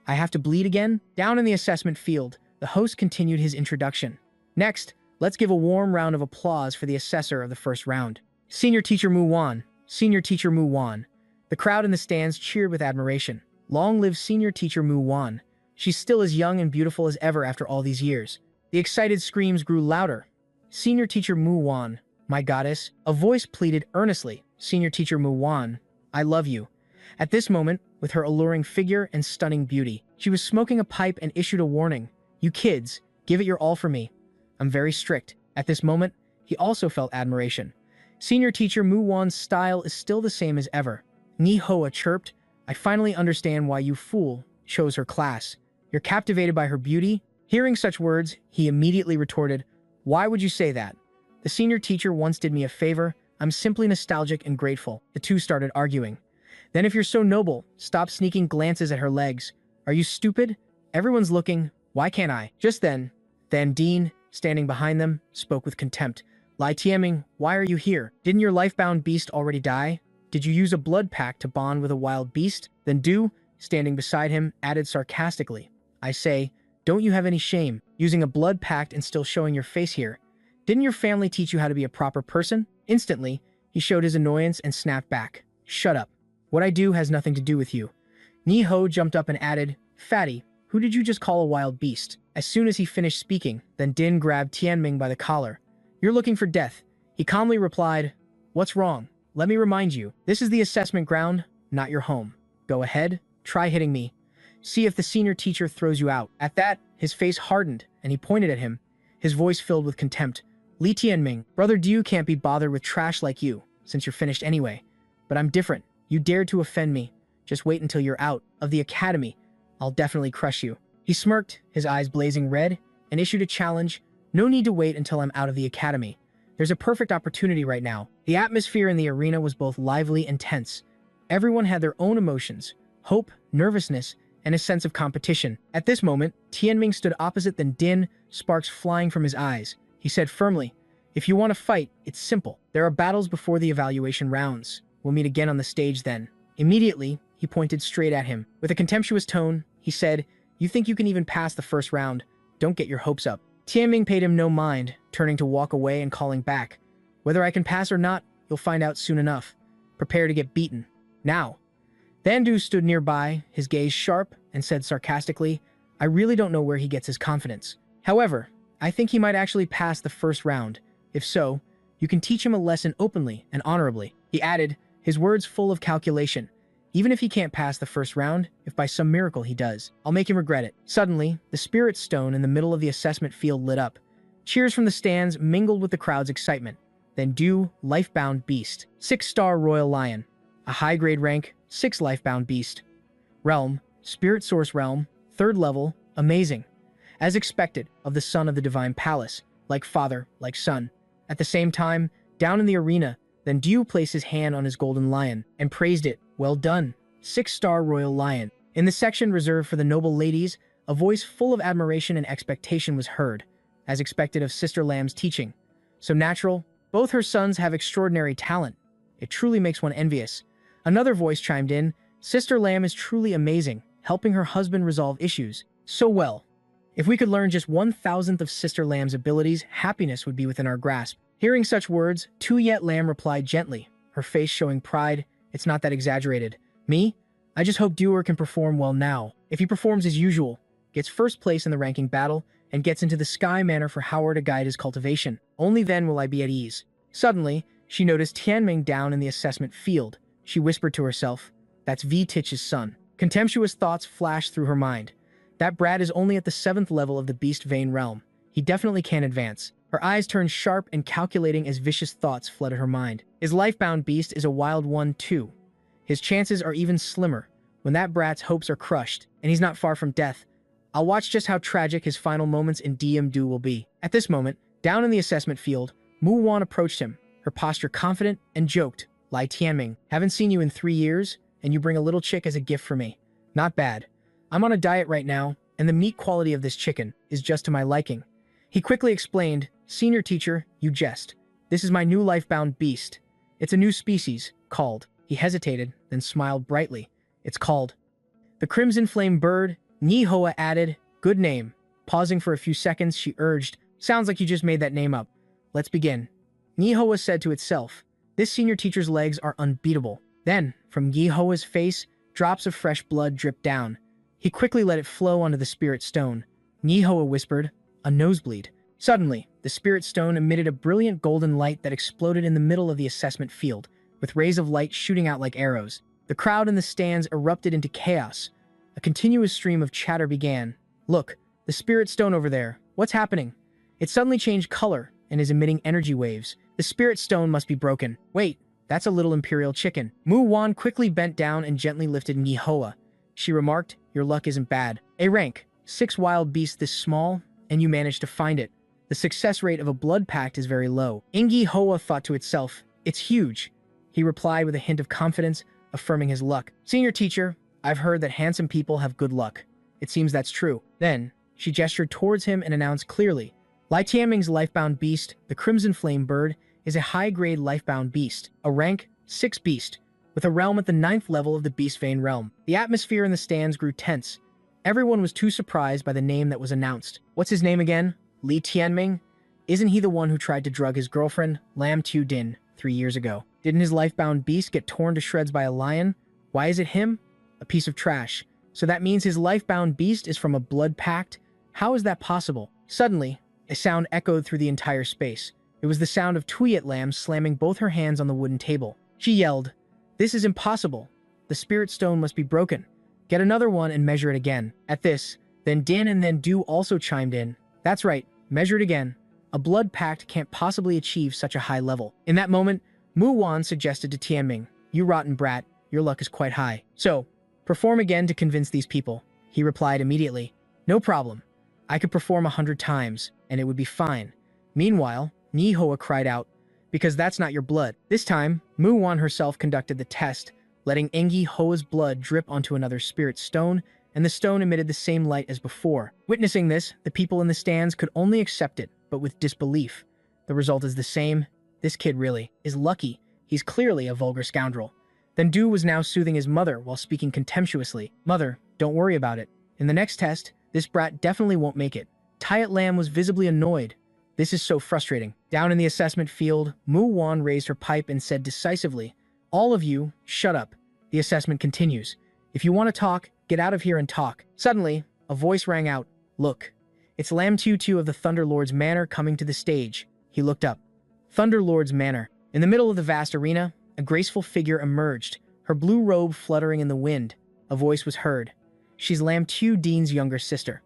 "I have to bleed again?" Down in the assessment field, the host continued his introduction. "Next, let's give a warm round of applause for the assessor of the first round. Senior Teacher Mu Wan, Senior Teacher Mu Wan." The crowd in the stands cheered with admiration. Long live Senior Teacher Mu Wan. She's still as young and beautiful as ever after all these years. The excited screams grew louder. "Senior Teacher Mu Wan, my goddess." A voice pleaded earnestly, "Senior Teacher Mu Wan, I love you." At this moment, with her alluring figure and stunning beauty, she was smoking a pipe and issued a warning. "You kids, give it your all for me. I'm very strict." At this moment, he also felt admiration. Senior Teacher Mu Wan's style is still the same as ever. Ni Hoa chirped, "I finally understand why you fool chose her class. You're captivated by her beauty?" Hearing such words, he immediately retorted, "Why would you say that? The senior teacher once did me a favor. I'm simply nostalgic and grateful. The two started arguing. Then if you're so noble, stop sneaking glances at her legs. Are you stupid? Everyone's looking. Why can't I? Just then Dean, standing behind them, spoke with contempt. Lai Tianming, why are you here? Didn't your life-bound beast already die? Did you use a blood pact to bond with a wild beast? Then Du, standing beside him, added sarcastically. I say, don't you have any shame, using a blood pact and still showing your face here? Didn't your family teach you how to be a proper person? Instantly, he showed his annoyance and snapped back. Shut up. What I do has nothing to do with you. Ni Ho jumped up and added, Fatty, who did you just call a wild beast? As soon as he finished speaking, then Din grabbed Tianming by the collar. You're looking for death. He calmly replied, What's wrong? Let me remind you, this is the assessment ground, not your home. Go ahead, try hitting me. See if the senior teacher throws you out. At that, his face hardened, and he pointed at him, his voice filled with contempt. Li Tianming, Brother Du can't be bothered with trash like you, since you're finished anyway. But I'm different. You dared to offend me. Just wait until you're out of the academy. I'll definitely crush you. He smirked, his eyes blazing red, and issued a challenge. No need to wait until I'm out of the academy. There's a perfect opportunity right now. The atmosphere in the arena was both lively and tense. Everyone had their own emotions, hope, nervousness, and a sense of competition. At this moment, Tianming stood opposite than Din, sparks flying from his eyes. He said firmly, If you want to fight, it's simple. There are battles before the evaluation rounds. We'll meet again on the stage then. Immediately, he pointed straight at him. With a contemptuous tone, he said, You think you can even pass the first round? Don't get your hopes up. Tianming paid him no mind, turning to walk away and calling back. Whether I can pass or not, you'll find out soon enough. Prepare to get beaten. Now. Thandu stood nearby, his gaze sharp, and said sarcastically, I really don't know where he gets his confidence. However, I think he might actually pass the first round. If so, you can teach him a lesson openly and honorably. He added, his words full of calculation. Even if he can't pass the first round, if by some miracle he does, I'll make him regret it. Suddenly, the spirit stone in the middle of the assessment field lit up. Cheers from the stands mingled with the crowd's excitement. Then Du, Lifebound Beast. 6-star Royal Lion. A high-grade rank, 6 Lifebound Beast. Realm, Spirit Source Realm, 3rd level, amazing. As expected, of the son of the Divine Palace, like father, like son. At the same time, down in the arena, then Du placed his hand on his golden lion and praised it. Well done. 6-star Royal Lion. In the section reserved for the noble ladies, a voice full of admiration and expectation was heard, as expected of Sister Lamb's teaching. So natural, both her sons have extraordinary talent. It truly makes one envious. Another voice chimed in, Sister Lamb is truly amazing, helping her husband resolve issues. So well. If we could learn just 1,000th of Sister Lamb's abilities, happiness would be within our grasp. Hearing such words, Tu Yet Lamb replied gently, her face showing pride. It's not that exaggerated. Me? I just hope Doer can perform well now. If he performs as usual, gets first place in the ranking battle, and gets into the Sky Manor for Howard to guide his cultivation, only then will I be at ease. Suddenly, she noticed Tianming down in the assessment field. She whispered to herself, That's V Titch's son. Contemptuous thoughts flashed through her mind. That brat is only at the 7th level of the Beast Vein realm. He definitely can't advance. Her eyes turned sharp and calculating as vicious thoughts flooded her mind. His lifebound beast is a wild one too. His chances are even slimmer when that brat's hopes are crushed, and he's not far from death. I'll watch just how tragic his final moments in DM2 will be. At this moment, down in the assessment field, Mu Wan approached him, her posture confident, and joked, Lai Tianming, haven't seen you in 3 years, and you bring a little chick as a gift for me. Not bad. I'm on a diet right now, and the meat quality of this chicken is just to my liking. He quickly explained, Senior teacher, you jest. This is my new lifebound beast. It's a new species, called. He hesitated, then smiled brightly. It's called. The Crimson Flame Bird, Ni Hoa added, good name. Pausing for a few seconds, she urged, sounds like you just made that name up. Let's begin. Ni Hoa said to itself, this senior teacher's legs are unbeatable. Then, from Yi Hoa's face, drops of fresh blood dripped down. He quickly let it flow onto the spirit stone. Ni Hoa whispered, a nosebleed. Suddenly, the spirit stone emitted a brilliant golden light that exploded in the middle of the assessment field, with rays of light shooting out like arrows. The crowd in the stands erupted into chaos. A continuous stream of chatter began. Look, the spirit stone over there. What's happening? It suddenly changed color and is emitting energy waves. The spirit stone must be broken. Wait, that's a little imperial chicken. Mu Wan quickly bent down and gently lifted Ni Hoa. She remarked, your luck isn't bad. A rank, 6 wild beasts this small, and you managed to find it. The success rate of a blood pact is very low. Ingi Hoa thought to itself, It's huge, he replied with a hint of confidence, affirming his luck. Senior teacher, I've heard that handsome people have good luck. It seems that's true. Then, she gestured towards him and announced clearly, Lai Tianming's lifebound beast, the Crimson Flame Bird, is a high-grade lifebound beast, a rank 6 beast, with a realm at the 9th level of the Beast Vein realm. The atmosphere in the stands grew tense. Everyone was too surprised by the name that was announced. What's his name again? Li Tianming? Isn't he the one who tried to drug his girlfriend, Lam Tu Din, 3 years ago? Didn't his lifebound beast get torn to shreds by a lion? Why is it him? A piece of trash. So that means his lifebound beast is from a blood pact? How is that possible? Suddenly, a sound echoed through the entire space. It was the sound of Tuyet Lam slamming both her hands on the wooden table. She yelled, "This is impossible. The spirit stone must be broken. Get another one and measure it again." At this, then Din and then Du also chimed in. That's right, measure it again. A blood pact can't possibly achieve such a high level. In that moment, Mu Wan suggested to Tianming, "You rotten brat, your luck is quite high. So, perform again to convince these people." He replied immediately, "No problem. I could perform 100 times, and it would be fine." Meanwhile, Ni Hoa cried out, "Because that's not your blood." This time, Mu Wan herself conducted the test, letting Engi Hoa's blood drip onto another spirit stone, and the stone emitted the same light as before. Witnessing this, the people in the stands could only accept it, but with disbelief. The result is the same. This kid really is lucky. He's clearly a vulgar scoundrel. Then Du was now soothing his mother while speaking contemptuously. "Mother, don't worry about it. In the next test, this brat definitely won't make it." Tyet Lam was visibly annoyed. This is so frustrating. Down in the assessment field, Mu Wan raised her pipe and said decisively, "All of you, shut up. The assessment continues. If you want to talk, get out of here and talk." Suddenly, a voice rang out. "Look, it's Lam Tutu of the Thunderlord's Manor coming to the stage." He looked up. Thunderlord's Manor. In the middle of the vast arena, a graceful figure emerged, her blue robe fluttering in the wind. A voice was heard. "She's Lam Tu Din's younger sister.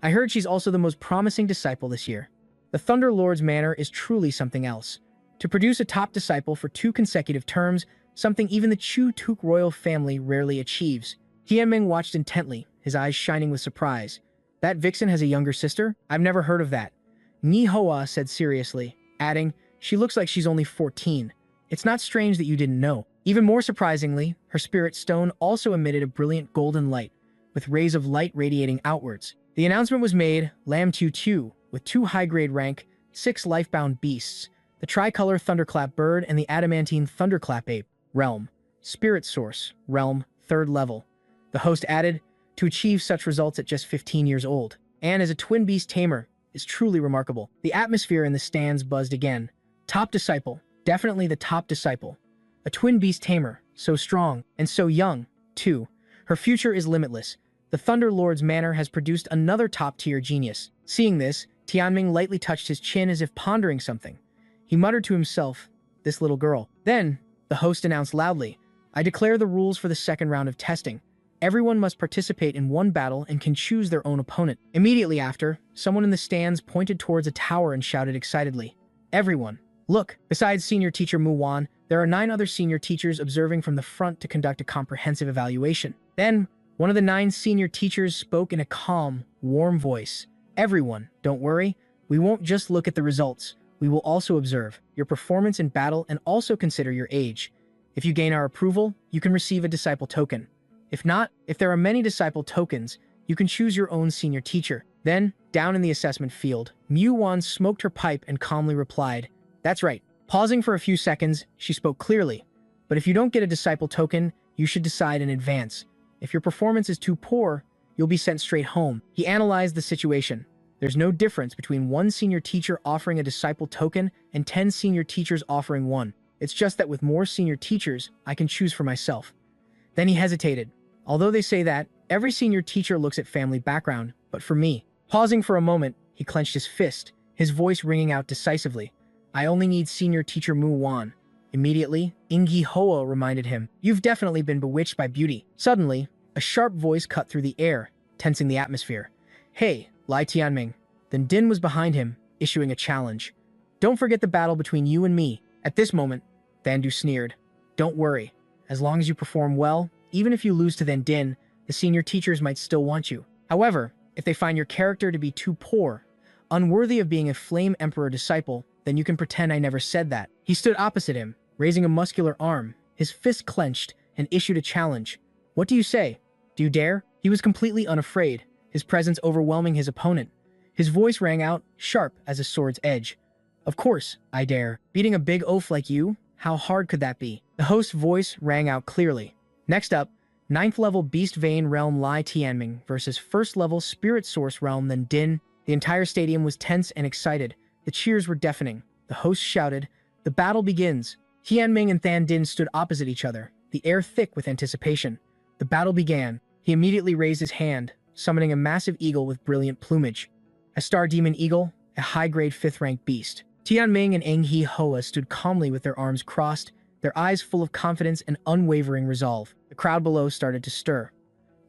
I heard she's also the most promising disciple this year." The Thunderlord's Manor is truly something else. To produce a top disciple for 2 consecutive terms, something even the Chu Tuk royal family rarely achieves. Tianming watched intently, his eyes shining with surprise. "That vixen has a younger sister? I've never heard of that." Ni Hoa said seriously, adding, "She looks like she's only 14. It's not strange that you didn't know." Even more surprisingly, her spirit stone also emitted a brilliant golden light, with rays of light radiating outwards. The announcement was made, Lam Tu Tu, with 2 high-grade rank, 6 lifebound beasts, the tricolor thunderclap bird and the adamantine thunderclap ape, realm, spirit source, realm, 3rd level. The host added, to achieve such results at just 15 years old, and as a twin beast tamer, is truly remarkable. The atmosphere in the stands buzzed again. Top disciple, definitely the top disciple. A twin beast tamer, so strong, and so young, too. Her future is limitless. The Thunderlord's Manor has produced another top-tier genius. Seeing this, Tianming lightly touched his chin as if pondering something. He muttered to himself, "This little girl." Then, the host announced loudly, "I declare the rules for the 2nd round of testing. Everyone must participate in 1 battle and can choose their own opponent." Immediately after, someone in the stands pointed towards a tower and shouted excitedly, "Everyone, look!" Besides senior teacher Mu Wan, there are 9 other senior teachers observing from the front to conduct a comprehensive evaluation. Then, one of the 9 senior teachers spoke in a calm, warm voice. "Everyone, don't worry. We won't just look at the results. We will also observe your performance in battle and also consider your age. If you gain our approval, you can receive a disciple token. If not, if there are many disciple tokens, you can choose your own senior teacher." Then, down in the assessment field, Mu Wan smoked her pipe and calmly replied, "That's right." Pausing for a few seconds, she spoke clearly. "But if you don't get a disciple token, you should decide in advance. If your performance is too poor, you'll be sent straight home." He analyzed the situation. There's no difference between 1 senior teacher offering a disciple token and 10 senior teachers offering one. It's just that with more senior teachers, I can choose for myself. Then he hesitated. Although they say that, every senior teacher looks at family background, but for me. Pausing for a moment, he clenched his fist, his voice ringing out decisively. "I only need senior teacher Mu Wan." Immediately, Engi Hoa reminded him, "You've definitely been bewitched by beauty." Suddenly, a sharp voice cut through the air, tensing the atmosphere. "Hey, Lai Tianming." Then Din was behind him, issuing a challenge. "Don't forget the battle between you and me." At this moment, Thandu sneered. "Don't worry. As long as you perform well, even if you lose to Then Din, the senior teachers might still want you. However, if they find your character to be too poor, unworthy of being a Flame Emperor disciple, then you can pretend I never said that." He stood opposite him, raising a muscular arm, his fist clenched, and issued a challenge. "What do you say? Do you dare?" He was completely unafraid, his presence overwhelming his opponent. His voice rang out, sharp as a sword's edge. "Of course, I dare. Beating a big oaf like you? How hard could that be?" The host's voice rang out clearly. Next up, 9th level Beast Vein Realm Lai Tianming versus 1st level Spirit Source Realm Then Din. The entire stadium was tense and excited. The cheers were deafening. The host shouted, "The battle begins." Tianming and Than Din stood opposite each other, the air thick with anticipation. The battle began. He immediately raised his hand, summoning a massive eagle with brilliant plumage. A Star Demon Eagle, a high-grade 5th-rank beast. Tianming and Engi Hoa stood calmly with their arms crossed, their eyes full of confidence and unwavering resolve. The crowd below started to stir.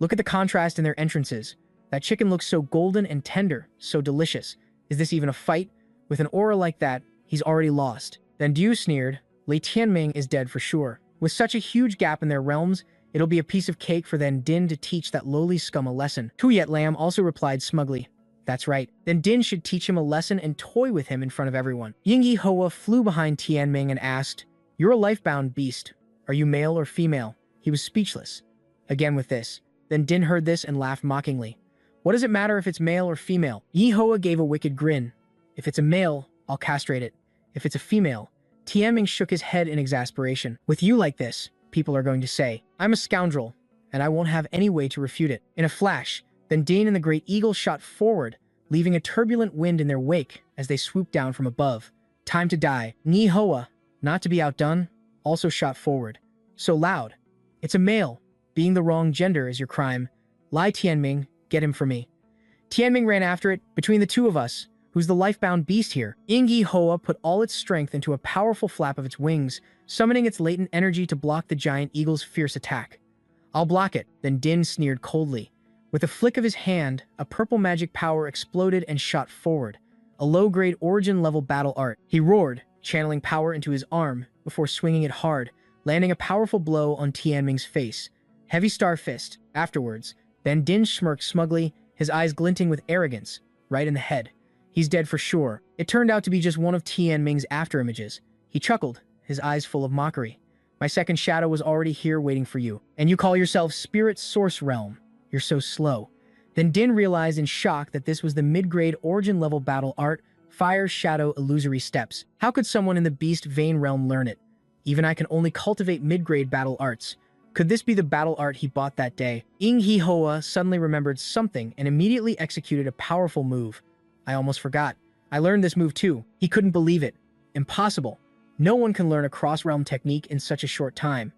Look at the contrast in their entrances. That chicken looks so golden and tender, so delicious. Is this even a fight? With an aura like that, he's already lost. Then Du sneered, "Lei Tianming is dead for sure. With such a huge gap in their realms, it'll be a piece of cake for Then Din to teach that lowly scum a lesson." Tuyet Lam also replied smugly, "That's right. Then Din should teach him a lesson and toy with him in front of everyone." Yingyi Hoa flew behind Tianming and asked, "You're a life-bound beast. Are you male or female?" He was speechless. Again with this. Then Din heard this and laughed mockingly. "What does it matter if it's male or female?" Yi Hoa gave a wicked grin. "If it's a male, I'll castrate it. If it's a female..." Tianming shook his head in exasperation. "With you like this, people are going to say, I'm a scoundrel, and I won't have any way to refute it." In a flash, Then Din and the Great Eagle shot forward, leaving a turbulent wind in their wake as they swooped down from above. Time to die. Yi Hoa, not to be outdone, also shot forward. So loud. "It's a male. Being the wrong gender is your crime. Lai Tianming, get him for me." Tianming ran after it. "Between the two of us, who's the life-bound beast here?" Yingyi Hoa put all its strength into a powerful flap of its wings, summoning its latent energy to block the giant eagle's fierce attack. "I'll block it." Then Din sneered coldly. With a flick of his hand, a purple magic power exploded and shot forward. A low-grade origin-level battle art. He roared, channeling power into his arm before swinging it hard, landing a powerful blow on Tianming's face. Heavy Star Fist. Afterwards, Then Din smirked smugly, his eyes glinting with arrogance, right in the head. "He's dead for sure." It turned out to be just one of Tianming's afterimages. He chuckled, his eyes full of mockery. "My second shadow was already here waiting for you. And you call yourself Spirit Source Realm. You're so slow." Then Din realized in shock that this was the mid-grade origin-level battle art, Fire Shadow Illusory Steps. How could someone in the Beast Vein realm learn it? Even I can only cultivate mid-grade battle arts. Could this be the battle art he bought that day? Yingyi Hoa suddenly remembered something and immediately executed a powerful move. "I almost forgot. I learned this move too." He couldn't believe it. Impossible. No one can learn a cross-realm technique in such a short time.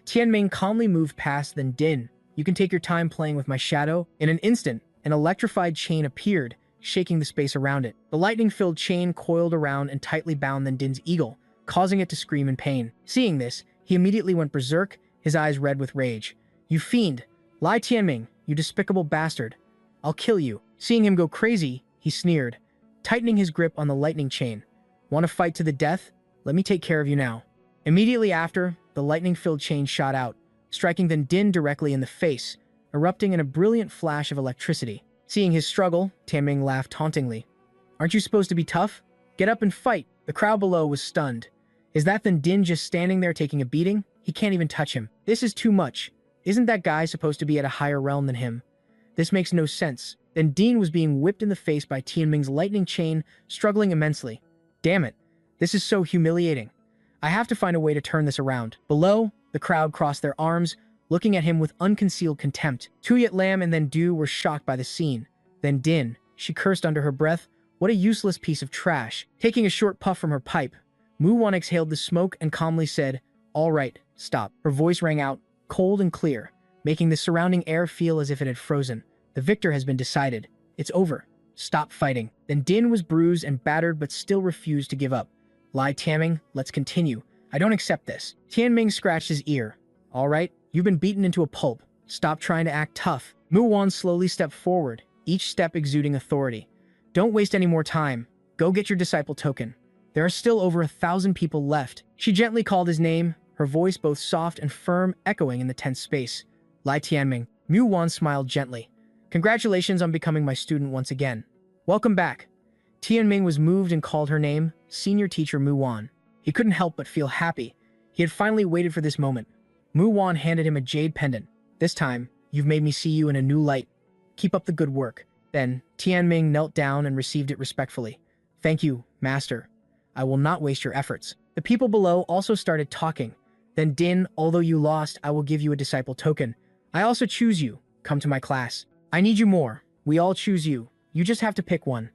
Tianming calmly moved past Then Din. "You can take your time playing with my shadow." In an instant, an electrified chain appeared, shaking the space around it. The lightning-filled chain coiled around and tightly bound Then Din's eagle, causing it to scream in pain. Seeing this, he immediately went berserk, his eyes red with rage. "You fiend! Lai Tianming, you despicable bastard! I'll kill you." Seeing him go crazy, he sneered, tightening his grip on the lightning chain. "Want to fight to the death? Let me take care of you now." Immediately after, the lightning-filled chain shot out, striking Then Din directly in the face, erupting in a brilliant flash of electricity. Seeing his struggle, Tianming laughed tauntingly. "Aren't you supposed to be tough? Get up and fight." The crowd below was stunned. Is that Then Din just standing there taking a beating? He can't even touch him. This is too much. Isn't that guy supposed to be at a higher realm than him? This makes no sense. Then Din was being whipped in the face by Tianming's lightning chain, struggling immensely. Damn it. This is so humiliating. I have to find a way to turn this around. Below, the crowd crossed their arms, looking at him with unconcealed contempt. Tuyet Lam and Then Du were shocked by the scene. Then Din, she cursed under her breath, "What a useless piece of trash." Taking a short puff from her pipe, Muwan exhaled the smoke and calmly said, "All right, stop." Her voice rang out, cold and clear, making the surrounding air feel as if it had frozen. "The victor has been decided. It's over. Stop fighting." Then Din was bruised and battered but still refused to give up. "Lai Tianming, let's continue. I don't accept this." Tianming scratched his ear. "All right, you've been beaten into a pulp. Stop trying to act tough." Muwan slowly stepped forward, each step exuding authority. "Don't waste any more time. Go get your disciple token. There are still over 1,000 people left." She gently called his name, her voice both soft and firm, echoing in the tense space. "Lai Tianming." Muwan smiled gently. "Congratulations on becoming my student once again. Welcome back." Tianming was moved and called her name, Senior Teacher Muwan. He couldn't help but feel happy. He had finally waited for this moment. Mu Wan handed him a jade pendant. This time, you've made me see you in a new light. Keep up the good work. Then, Tianming knelt down and received it respectfully. Thank you, master. I will not waste your efforts. The people below also started talking. Then Din, although you lost, I will give you a disciple token. I also choose you. Come to my class. I need you more. We all choose you. You just have to pick one.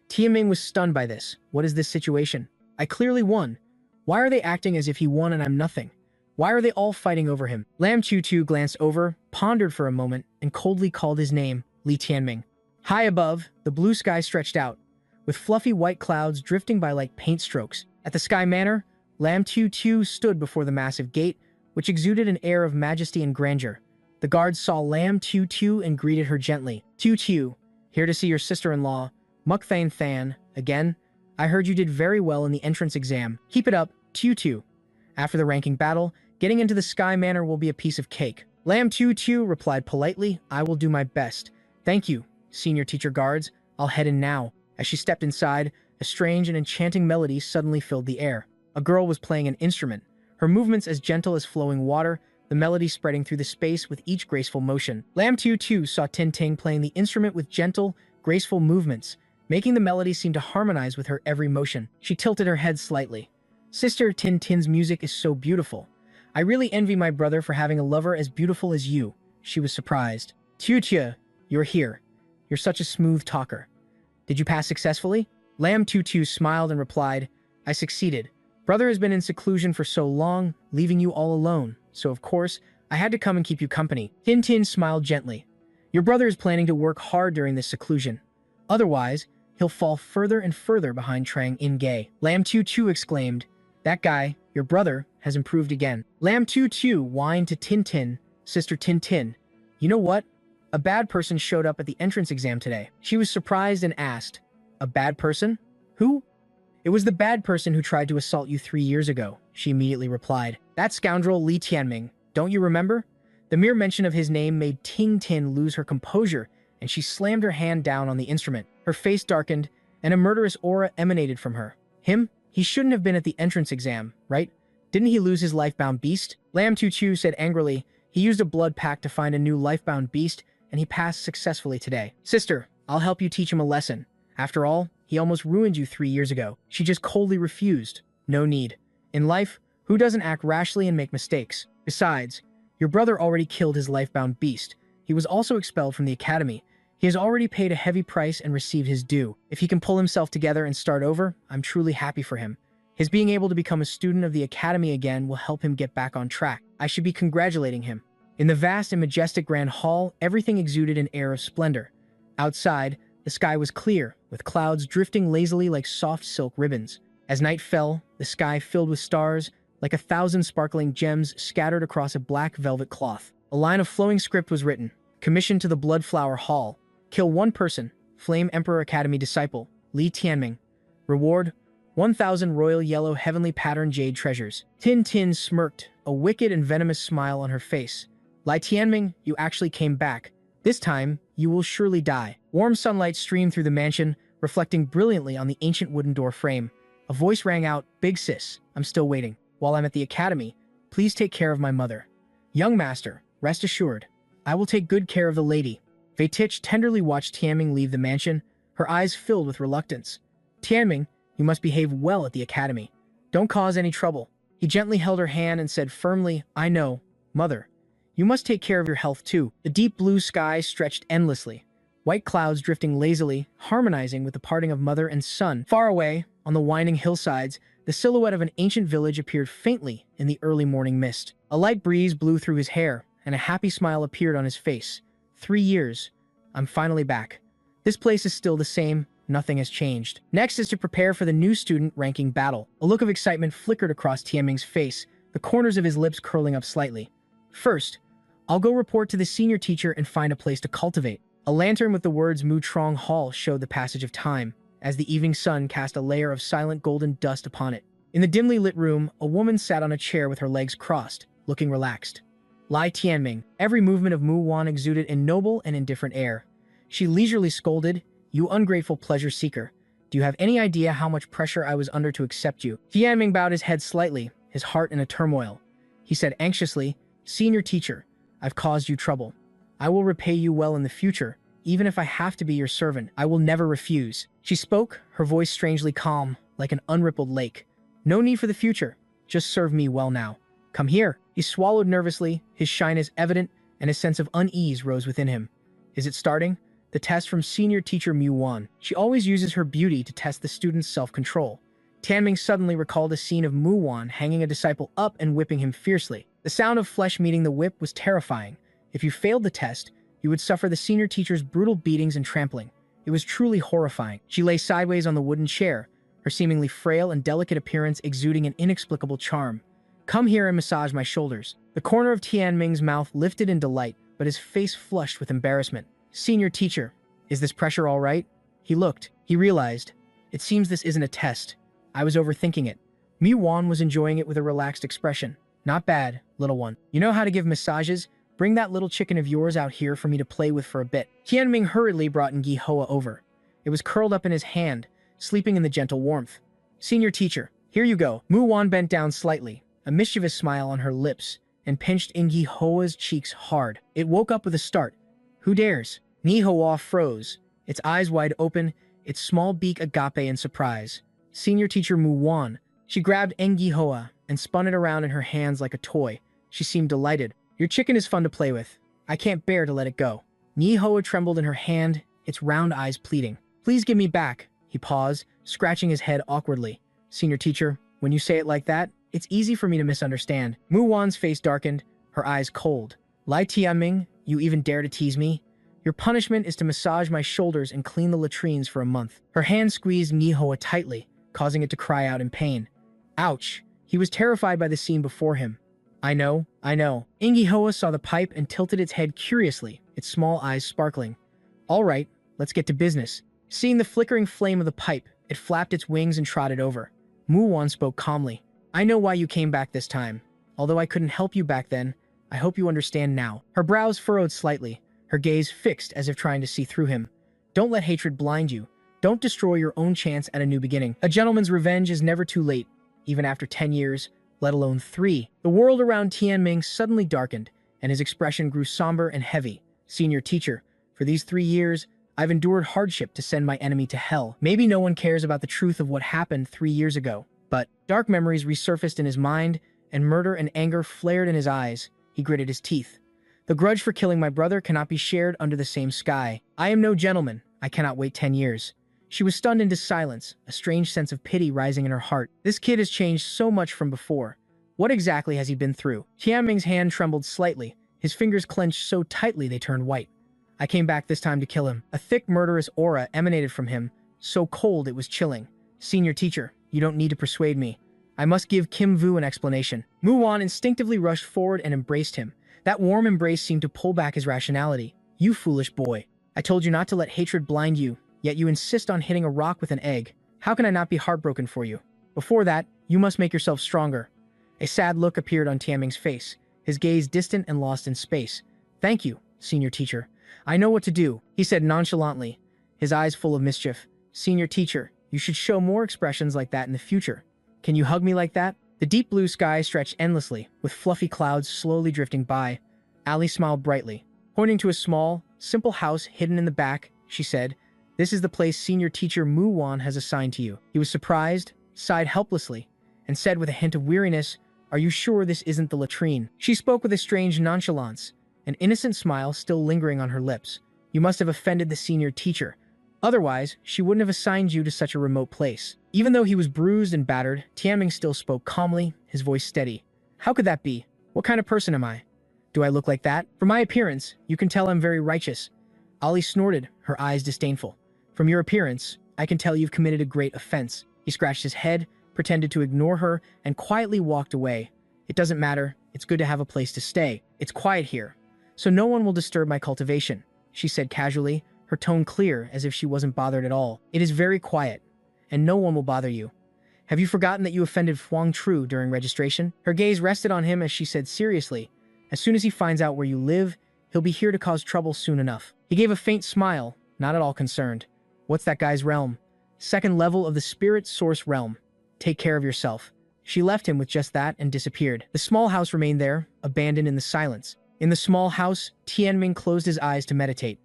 Tianming was stunned by this. What is this situation? I clearly won. Why are they acting as if he won and I'm nothing? Why are they all fighting over him? Lam Tutu glanced over, pondered for a moment, and coldly called his name, Li Tianming. High above, the blue sky stretched out, with fluffy white clouds drifting by like paint strokes. At the Sky Manor, Lam Tutu stood before the massive gate, which exuded an air of majesty and grandeur. The guards saw Lam Tutu and greeted her gently. Tutu, here to see your sister-in-law, Mukthane Than. Again, I heard you did very well in the entrance exam. Keep it up, Tutu. After the ranking battle, getting into the Sky Manor will be a piece of cake. Lam Tutu replied politely, I will do my best. Thank you, senior teacher guards. I'll head in now. As she stepped inside, a strange and enchanting melody suddenly filled the air. A girl was playing an instrument, her movements as gentle as flowing water, the melody spreading through the space with each graceful motion. Lam Tutu saw Tinting playing the instrument with gentle, graceful movements, making the melody seem to harmonize with her every motion. She tilted her head slightly. Sister Tintin's music is so beautiful. I really envy my brother for having a lover as beautiful as you. She was surprised. Tutu, you're here. You're such a smooth talker. Did you pass successfully? Lam Tutu smiled and replied, I succeeded. Brother has been in seclusion for so long, leaving you all alone, so of course, I had to come and keep you company. Tintin smiled gently. Your brother is planning to work hard during this seclusion. Otherwise, he'll fall further and further behind Trang In-gay. Lam Tutu exclaimed, that guy, your brother, has improved again. Lam Tutu whined to Tintin, Sister Tintin. You know what? A bad person showed up at the entrance exam today. She was surprised and asked, a bad person? Who? It was the bad person who tried to assault you 3 years ago, she immediately replied. That scoundrel Li Tianming, don't you remember? The mere mention of his name made Ting Tin lose her composure, and she slammed her hand down on the instrument. Her face darkened, and a murderous aura emanated from her. Him? He shouldn't have been at the entrance exam, right? Didn't he lose his life-bound beast? Lam Tutu said angrily, he used a blood pact to find a new life-bound beast, and he passed successfully today. Sister, I'll help you teach him a lesson. After all, he almost ruined you 3 years ago. She just coldly refused. No need. In life, who doesn't act rashly and make mistakes? Besides, your brother already killed his life-bound beast. He was also expelled from the academy. He has already paid a heavy price and received his due. If he can pull himself together and start over, I'm truly happy for him. His being able to become a student of the academy again will help him get back on track. I should be congratulating him. In the vast and majestic grand hall, everything exuded an air of splendor. Outside, the sky was clear, with clouds drifting lazily like soft silk ribbons. As night fell, the sky filled with stars, like 1,000 sparkling gems scattered across a black velvet cloth. A line of flowing script was written, commissioned to the Bloodflower Hall. Kill 1 person, Flame Emperor Academy disciple, Li Tianming. Reward, 1,000 royal yellow heavenly pattern jade treasures. Tin Tin smirked, a wicked and venomous smile on her face. Li Tianming, you actually came back. This time, you will surely die. Warm sunlight streamed through the mansion, reflecting brilliantly on the ancient wooden door frame. A voice rang out, Big sis, I'm still waiting. While I'm at the academy, please take care of my mother. Young master, rest assured, I will take good care of the lady. Feitich tenderly watched Tianming leave the mansion, her eyes filled with reluctance. Tianming, you must behave well at the academy. Don't cause any trouble. He gently held her hand and said firmly, I know, mother. You must take care of your health too. The deep blue sky stretched endlessly, white clouds drifting lazily, harmonizing with the parting of mother and son. Far away, on the winding hillsides, the silhouette of an ancient village appeared faintly in the early morning mist. A light breeze blew through his hair, and a happy smile appeared on his face. 3 years. I'm finally back. This place is still the same. Nothing has changed. Next is to prepare for the new student ranking battle. A look of excitement flickered across Tianming's face, the corners of his lips curling up slightly. First, I'll go report to the senior teacher and find a place to cultivate. A lantern with the words Mu Trong Hall showed the passage of time, as the evening sun cast a layer of silent golden dust upon it. In the dimly lit room, a woman sat on a chair with her legs crossed, looking relaxed. Li Tianming, every movement of Mu Wan exuded a noble and indifferent air. She leisurely scolded, You ungrateful pleasure seeker. Do you have any idea how much pressure I was under to accept you? Tianming bowed his head slightly, his heart in a turmoil. He said anxiously, "Senior teacher, I've caused you trouble. I will repay you well in the future. Even if I have to be your servant, I will never refuse." She spoke, her voice strangely calm, like an unrippled lake. "No need for the future. Just serve me well now. Come here." He swallowed nervously, his shyness evident, and a sense of unease rose within him. Is it starting? The test from senior teacher Mu-Wan. She always uses her beauty to test the student's self-control. Tianming suddenly recalled a scene of Mu-Wan hanging a disciple up and whipping him fiercely. The sound of flesh meeting the whip was terrifying. If you failed the test, you would suffer the senior teacher's brutal beatings and trampling. It was truly horrifying. She lay sideways on the wooden chair, her seemingly frail and delicate appearance exuding an inexplicable charm. "Come here and massage my shoulders." The corner of Tianming's mouth lifted in delight, but his face flushed with embarrassment. "Senior teacher, is this pressure all right?" He looked. He realized, "It seems this isn't a test. I was overthinking it." Mi-Wan was enjoying it with a relaxed expression. "Not bad, little one. You know how to give massages? Bring that little chicken of yours out here for me to play with for a bit." Tianming hurriedly brought Ngi Hoa over. It was curled up in his hand, sleeping in the gentle warmth. "Senior teacher, here you go." Mu-Wan bent down slightly, a mischievous smile on her lips, and pinched Ngi Hoa's cheeks hard. It woke up with a start. "Who dares?" Ngi Hoa froze, its eyes wide open, its small beak agape in surprise. Senior teacher Mu-Wan. She grabbed Ngi Hoa and spun it around in her hands like a toy. She seemed delighted. "Your chicken is fun to play with. I can't bear to let it go." Ngi Hoa trembled in her hand, its round eyes pleading. "Please give me back." He paused, scratching his head awkwardly. "Senior teacher, when you say it like that, it's easy for me to misunderstand." Mu-Wan's face darkened, her eyes cold. "Lai Tianming, you even dare to tease me? Your punishment is to massage my shoulders and clean the latrines for a month." Her hand squeezed Ngi Hoa tightly, causing it to cry out in pain. Ouch! He was terrified by the scene before him. I know. Ngi Hoa saw the pipe and tilted its head curiously, its small eyes sparkling. "All right, let's get to business." Seeing the flickering flame of the pipe, it flapped its wings and trotted over. Mu-Wan spoke calmly. "I know why you came back this time. Although I couldn't help you back then, I hope you understand now." Her brows furrowed slightly, her gaze fixed as if trying to see through him. "Don't let hatred blind you. Don't destroy your own chance at a new beginning. A gentleman's revenge is never too late, even after 10 years, let alone 3. The world around Tianming suddenly darkened, and his expression grew somber and heavy. "Senior teacher, for these 3 years, I've endured hardship to send my enemy to hell. Maybe no one cares about the truth of what happened 3 years ago, but..." Dark memories resurfaced in his mind, and murder and anger flared in his eyes. He gritted his teeth. "The grudge for killing my brother cannot be shared under the same sky. I am no gentleman. I cannot wait 10 years. She was stunned into silence, a strange sense of pity rising in her heart. This kid has changed so much from before. What exactly has he been through? Tianming's hand trembled slightly, his fingers clenched so tightly they turned white. "I came back this time to kill him." A thick, murderous aura emanated from him, so cold it was chilling. "Senior teacher, you don't need to persuade me. I must give Kim Vu an explanation." Mu-Wan instinctively rushed forward and embraced him. That warm embrace seemed to pull back his rationality. "You foolish boy. I told you not to let hatred blind you, yet you insist on hitting a rock with an egg. How can I not be heartbroken for you? Before that, you must make yourself stronger." A sad look appeared on Tianming's face, his gaze distant and lost in space. "Thank you, senior teacher. I know what to do," he said nonchalantly, his eyes full of mischief. "Senior teacher, you should show more expressions like that in the future. Can you hug me like that?" The deep blue sky stretched endlessly, with fluffy clouds slowly drifting by. Ali smiled brightly. Pointing to a small, simple house hidden in the back, she said, "This is the place senior teacher Mu-Wan has assigned to you." He was surprised, sighed helplessly, and said with a hint of weariness, "Are you sure this isn't the latrine?" She spoke with a strange nonchalance, an innocent smile still lingering on her lips. "You must have offended the senior teacher. Otherwise, she wouldn't have assigned you to such a remote place." Even though he was bruised and battered, Tianming still spoke calmly, his voice steady. "How could that be? What kind of person am I? Do I look like that? From my appearance, you can tell I'm very righteous." Ali snorted, her eyes disdainful. "From your appearance, I can tell you've committed a great offense." He scratched his head, pretended to ignore her, and quietly walked away. "It doesn't matter. It's good to have a place to stay. It's quiet here, so no one will disturb my cultivation," she said casually, her tone clear as if she wasn't bothered at all. "It is very quiet, and no one will bother you. Have you forgotten that you offended Huang Tru during registration?" Her gaze rested on him as she said seriously, "As soon as he finds out where you live, he'll be here to cause trouble soon enough." He gave a faint smile, not at all concerned. "What's that guy's realm?" "Second level of the spirit source realm. Take care of yourself." She left him with just that and disappeared. The small house remained there, abandoned in the silence. In the small house, Tianming closed his eyes to meditate.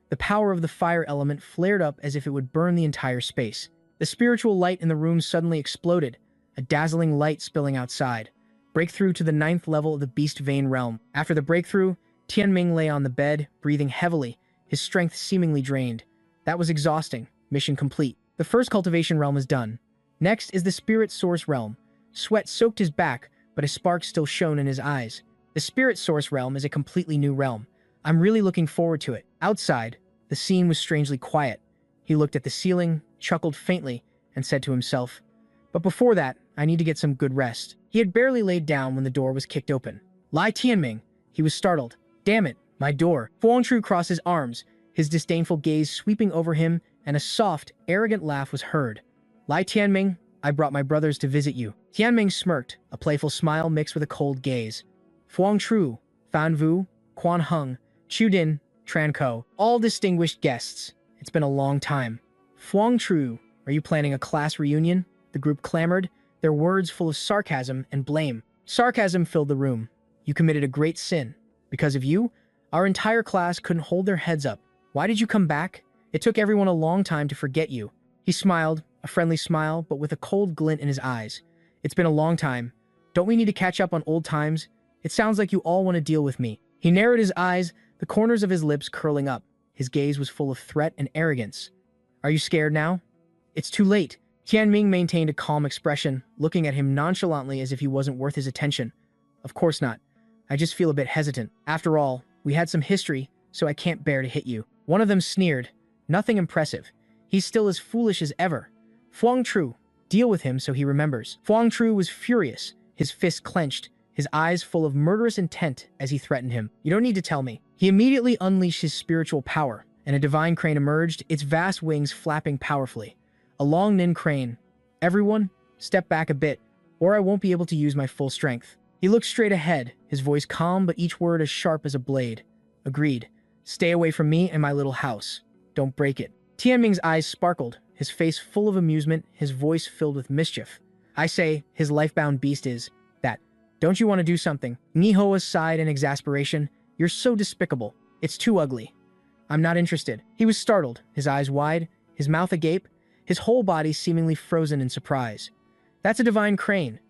The power of the fire element flared up as if it would burn the entire space. The spiritual light in the room suddenly exploded, a dazzling light spilling outside. Breakthrough to the 9th level of the Beast Vein realm. After the breakthrough, Tianming lay on the bed, breathing heavily, his strength seemingly drained. That was exhausting. Mission complete. The first cultivation realm is done. Next is the Spirit Source realm. Sweat soaked his back, but a spark still shone in his eyes. The Spirit Source realm is a completely new realm. I'm really looking forward to it. Outside, the scene was strangely quiet. He looked at the ceiling, chuckled faintly, and said to himself, "But before that, I need to get some good rest." He had barely laid down when the door was kicked open. Lai Tianming. He was startled. "Damn it, my door." Fuangtru crossed his arms, his disdainful gaze sweeping over him, and a soft, arrogant laugh was heard. "Lai Tianming, I brought my brothers to visit you." Tianming smirked, a playful smile mixed with a cold gaze. Fuangtru, Fanvu, Quan Heng, Chudin, Tranko, all distinguished guests. It's been a long time. "Fuangtru, are you planning a class reunion?" The group clamored, their words full of sarcasm and blame. Sarcasm filled the room. "You committed a great sin. Because of you, our entire class couldn't hold their heads up. Why did you come back? It took everyone a long time to forget you." He smiled, a friendly smile, but with a cold glint in his eyes. "It's been a long time. Don't we need to catch up on old times? It sounds like you all want to deal with me." He narrowed his eyes, the corners of his lips curling up. His gaze was full of threat and arrogance. "Are you scared now?" "It's too late." Tianming maintained a calm expression, looking at him nonchalantly as if he wasn't worth his attention. "Of course not. I just feel a bit hesitant. After all, we had some history, so I can't bear to hit you." One of them sneered. "Nothing impressive. He's still as foolish as ever. Fuangtru, deal with him so he remembers." Fuangtru was furious, his fist clenched, his eyes full of murderous intent as he threatened him. "You don't need to tell me." He immediately unleashed his spiritual power, and a divine crane emerged, its vast wings flapping powerfully. A long Nin crane. "Everyone, step back a bit, or I won't be able to use my full strength." He looked straight ahead, his voice calm but each word as sharp as a blade. "Agreed. Stay away from me and my little house. Don't break it." Tianming's eyes sparkled, his face full of amusement, his voice filled with mischief. "I say, his life-bound beast is that. Don't you want to do something?" Nihoa sighed in exasperation. "You're so despicable. It's too ugly. I'm not interested." He was startled, his eyes wide, his mouth agape, his whole body seemingly frozen in surprise. "That's a divine crane.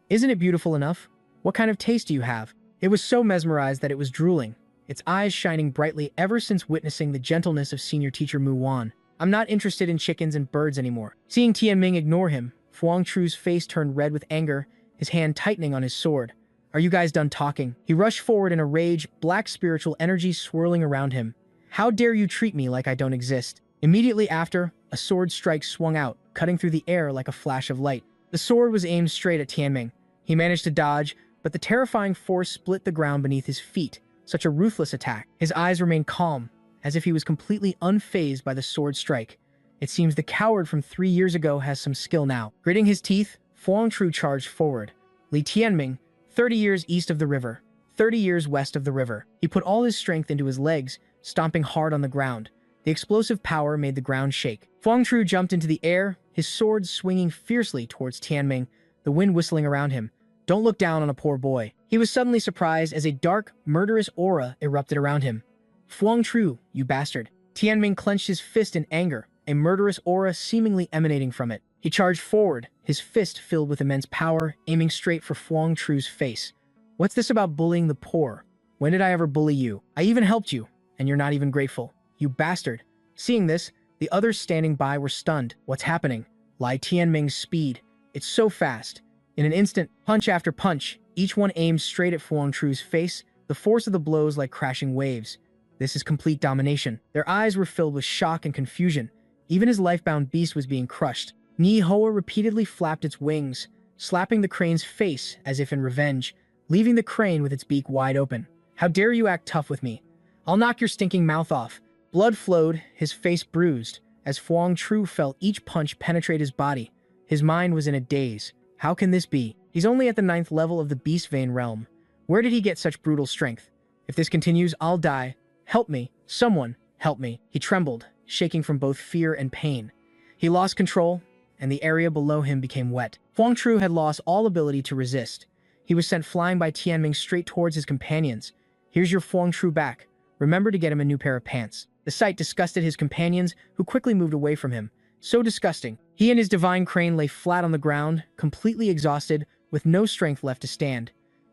Isn't it beautiful enough? What kind of taste do you have?" It was so mesmerized that it was drooling, its eyes shining brightly ever since witnessing the gentleness of senior teacher Mu Wan. "I'm not interested in chickens and birds anymore." Seeing Tianming ignore him, Fuangtru's face turned red with anger, his hand tightening on his sword. "Are you guys done talking?" He rushed forward in a rage, black spiritual energy swirling around him. "How dare you treat me like I don't exist?" Immediately after, a sword strike swung out, cutting through the air like a flash of light. The sword was aimed straight at Tianming. He managed to dodge, but the terrifying force split the ground beneath his feet. Such a ruthless attack. His eyes remained calm, as if he was completely unfazed by the sword strike. It seems the coward from 3 years ago has some skill now. Gritting his teeth, Fuangtru charged forward. Li Tianming, 30 years east of the river, 30 years west of the river. He put all his strength into his legs, stomping hard on the ground. The explosive power made the ground shake. Fuangtru jumped into the air, his sword swinging fiercely towards Tianming, the wind whistling around him. "Don't look down on a poor boy." He was suddenly surprised as a dark, murderous aura erupted around him. "Fuangtru, you bastard." Tianming clenched his fist in anger, a murderous aura seemingly emanating from it. He charged forward, his fist filled with immense power, aiming straight for Fuangtru's face. "What's this about bullying the poor? When did I ever bully you? I even helped you, and you're not even grateful. You bastard." Seeing this, the others standing by were stunned. What's happening? Lai Tianming's speed. It's so fast. In an instant, punch after punch, each one aimed straight at Fuangtru's face, the force of the blows like crashing waves. This is complete domination. Their eyes were filled with shock and confusion. Even his life-bound beast was being crushed. Nihoa repeatedly flapped its wings, slapping the crane's face as if in revenge, leaving the crane with its beak wide open. "How dare you act tough with me? I'll knock your stinking mouth off." Blood flowed, his face bruised, as Fuangtru felt each punch penetrate his body. His mind was in a daze. How can this be? He's only at the 9th level of the Beast Vein realm. Where did he get such brutal strength? If this continues, I'll die. Help me. Someone, help me. He trembled, shaking from both fear and pain. He lost control, and the area below him became wet. Huang Tru had lost all ability to resist. He was sent flying by Tianming straight towards his companions. "Here's your Huang Tru back. Remember to get him a new pair of pants." The sight disgusted his companions, who quickly moved away from him. So disgusting. He and his divine crane lay flat on the ground, completely exhausted, with no strength left to stand.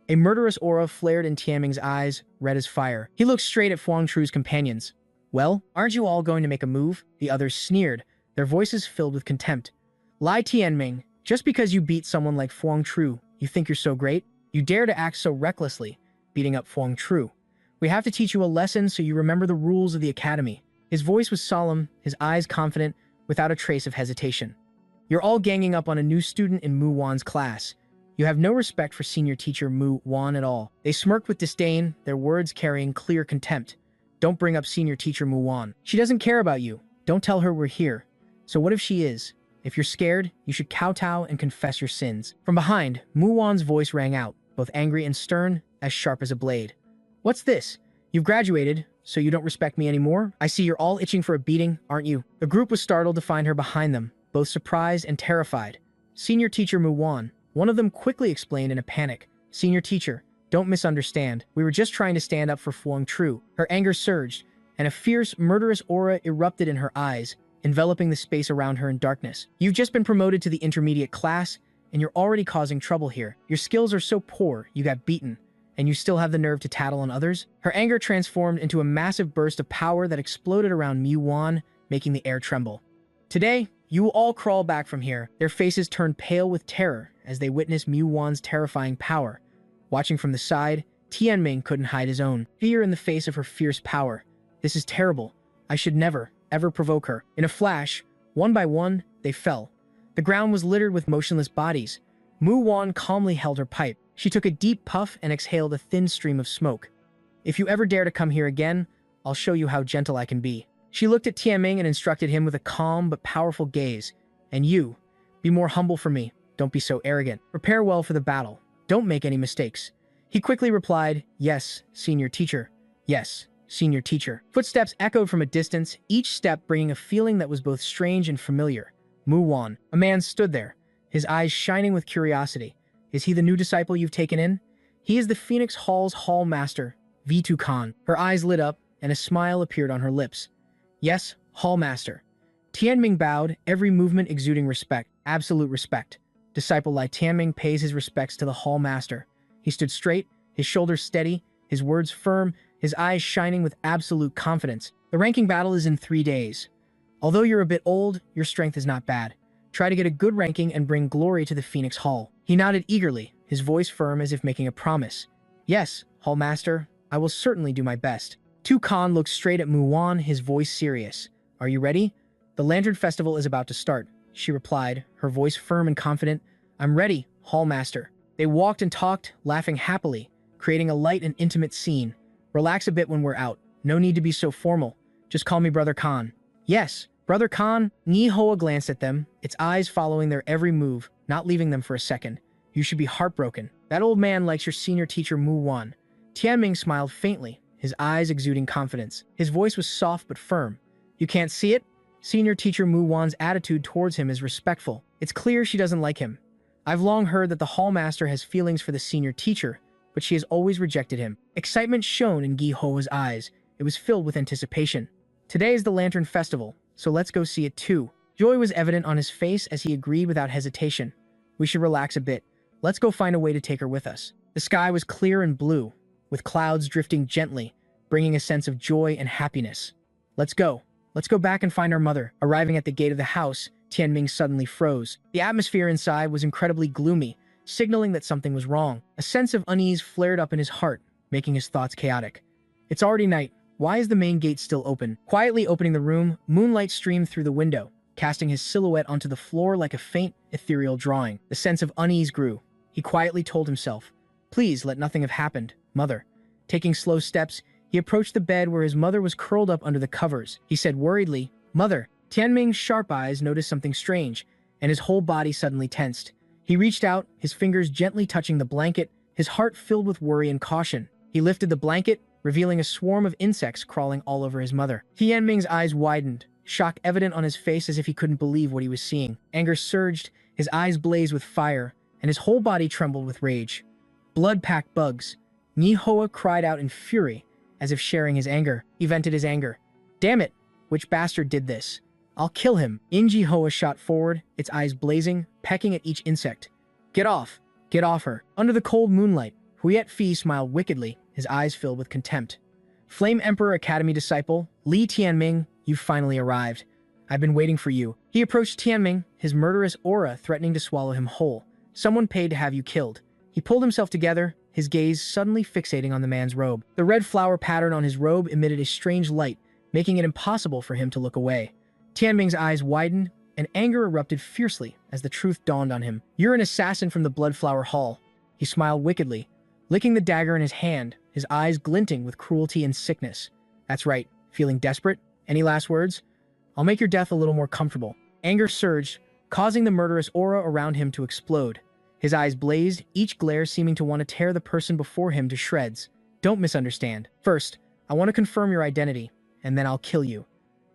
A murderous aura flared in Tianming's eyes, red as fire. He looked straight at Huang Tru's companions. "Well, aren't you all going to make a move?" The others sneered, their voices filled with contempt. "Lie, Tianming. Just because you beat someone like Huang Tru, you think you're so great? You dare to act so recklessly, beating up Huang Tru. We have to teach you a lesson so you remember the rules of the academy." His voice was solemn, his eyes confident, without a trace of hesitation. "You're all ganging up on a new student in Mu Wan's class. You have no respect for senior teacher Mu Wan at all." They smirked with disdain, their words carrying clear contempt. "Don't bring up senior teacher Mu Wan. She doesn't care about you. Don't tell her we're here. So what if she is? If you're scared, you should kowtow and confess your sins." From behind, Mu Wan's voice rang out, both angry and stern, as sharp as a blade. "What's this? You've graduated, so you don't respect me anymore? I see you're all itching for a beating, aren't you?" The group was startled to find her behind them, both surprised and terrified. "Senior teacher Mu Wan," one of them quickly explained in a panic. "Senior teacher, don't misunderstand. We were just trying to stand up for Huang Tru." Her anger surged, and a fierce, murderous aura erupted in her eyes, enveloping the space around her in darkness. "You've just been promoted to the intermediate class, and you're already causing trouble here. Your skills are so poor, you got beaten, and you still have the nerve to tattle on others?" Her anger transformed into a massive burst of power that exploded around Mu Wan, making the air tremble. "Today, you will all crawl back from here." Their faces turned pale with terror as they witnessed Mu Wan's terrifying power. Watching from the side, Tianming couldn't hide his own fear in the face of her fierce power. "This is terrible. I should never, ever provoke her." In a flash, one by one, they fell. The ground was littered with motionless bodies. Mu Wan calmly held her pipe. She took a deep puff and exhaled a thin stream of smoke. "If you ever dare to come here again, I'll show you how gentle I can be." She looked at Tianming and instructed him with a calm but powerful gaze. "And you, be more humble for me. Don't be so arrogant. Prepare well for the battle. Don't make any mistakes." He quickly replied, "Yes, senior teacher. Yes, senior teacher." Footsteps echoed from a distance, each step bringing a feeling that was both strange and familiar. Mu Wan, a man, stood there, his eyes shining with curiosity. "Is he the new disciple you've taken in?" "He is the Phoenix Hall's Hall Master, V2 Khan." Her eyes lit up, and a smile appeared on her lips. "Yes, Hall Master." Tianming bowed, every movement exuding respect, absolute respect. Disciple Lai Tianming pays his respects to the Hall Master. He stood straight, his shoulders steady, his words firm, his eyes shining with absolute confidence. "The ranking battle is in 3 days. Although you're a bit old, your strength is not bad. Try to get a good ranking and bring glory to the Phoenix Hall." He nodded eagerly, his voice firm as if making a promise. "Yes, Hall Master, I will certainly do my best." Tu Khan looked straight at Mu Wan, his voice serious. "Are you ready? The Lantern Festival is about to start," she replied, her voice firm and confident. "I'm ready, Hall Master." They walked and talked, laughing happily, creating a light and intimate scene. "Relax a bit when we're out. No need to be so formal. Just call me Brother Khan." "Yes, Brother Khan." Ni Hoa glanced at them, its eyes following their every move, not leaving them for a second. "You should be heartbroken. That old man likes your senior teacher Mu Wan." Tianming smiled faintly, his eyes exuding confidence. His voice was soft but firm. "You can't see it? Senior teacher Mu Wan's attitude towards him is respectful. It's clear she doesn't like him. I've long heard that the Hall Master has feelings for the senior teacher, but she has always rejected him." Excitement shone in Gi Hoa's eyes. It was filled with anticipation. "Today is the Lantern Festival, so let's go see it too." Joy was evident on his face as he agreed without hesitation. "We should relax a bit. Let's go find a way to take her with us." The sky was clear and blue, with clouds drifting gently, bringing a sense of joy and happiness. "Let's go. Let's go back and find our mother." Arriving at the gate of the house, Tianming suddenly froze. The atmosphere inside was incredibly gloomy, signaling that something was wrong. A sense of unease flared up in his heart, making his thoughts chaotic. "It's already night. Why is the main gate still open?" Quietly opening the room, moonlight streamed through the window, casting his silhouette onto the floor like a faint, ethereal drawing. The sense of unease grew. He quietly told himself, "Please let nothing have happened, mother." Taking slow steps, he approached the bed where his mother was curled up under the covers. He said worriedly, "Mother." Tianming's sharp eyes noticed something strange, and his whole body suddenly tensed. He reached out, his fingers gently touching the blanket, his heart filled with worry and caution. He lifted the blanket, revealing a swarm of insects crawling all over his mother. Tianming's eyes widened, shock evident on his face as if he couldn't believe what he was seeing. Anger surged, his eyes blazed with fire, and his whole body trembled with rage. Blood-packed bugs. Nihoa cried out in fury, as if sharing his anger. He vented his anger. Damn it! Which bastard did this? I'll kill him. Inji-Hoa shot forward, its eyes blazing, pecking at each insect. Get off! Get off her! Under the cold moonlight, Huiet-Fi smiled wickedly, his eyes filled with contempt. Flame Emperor Academy disciple, Li Tianming, you've finally arrived. I've been waiting for you. He approached Tianming, his murderous aura threatening to swallow him whole. Someone paid to have you killed. He pulled himself together, his gaze suddenly fixating on the man's robe. The red flower pattern on his robe emitted a strange light, making it impossible for him to look away. Tianming's eyes widened, and anger erupted fiercely as the truth dawned on him. You're an assassin from the Bloodflower Hall. He smiled wickedly, licking the dagger in his hand, his eyes glinting with cruelty and sickness. That's right, feeling desperate? Any last words? I'll make your death a little more comfortable. Anger surged, causing the murderous aura around him to explode. His eyes blazed, each glare seeming to want to tear the person before him to shreds. Don't misunderstand. First, I want to confirm your identity, and then I'll kill you.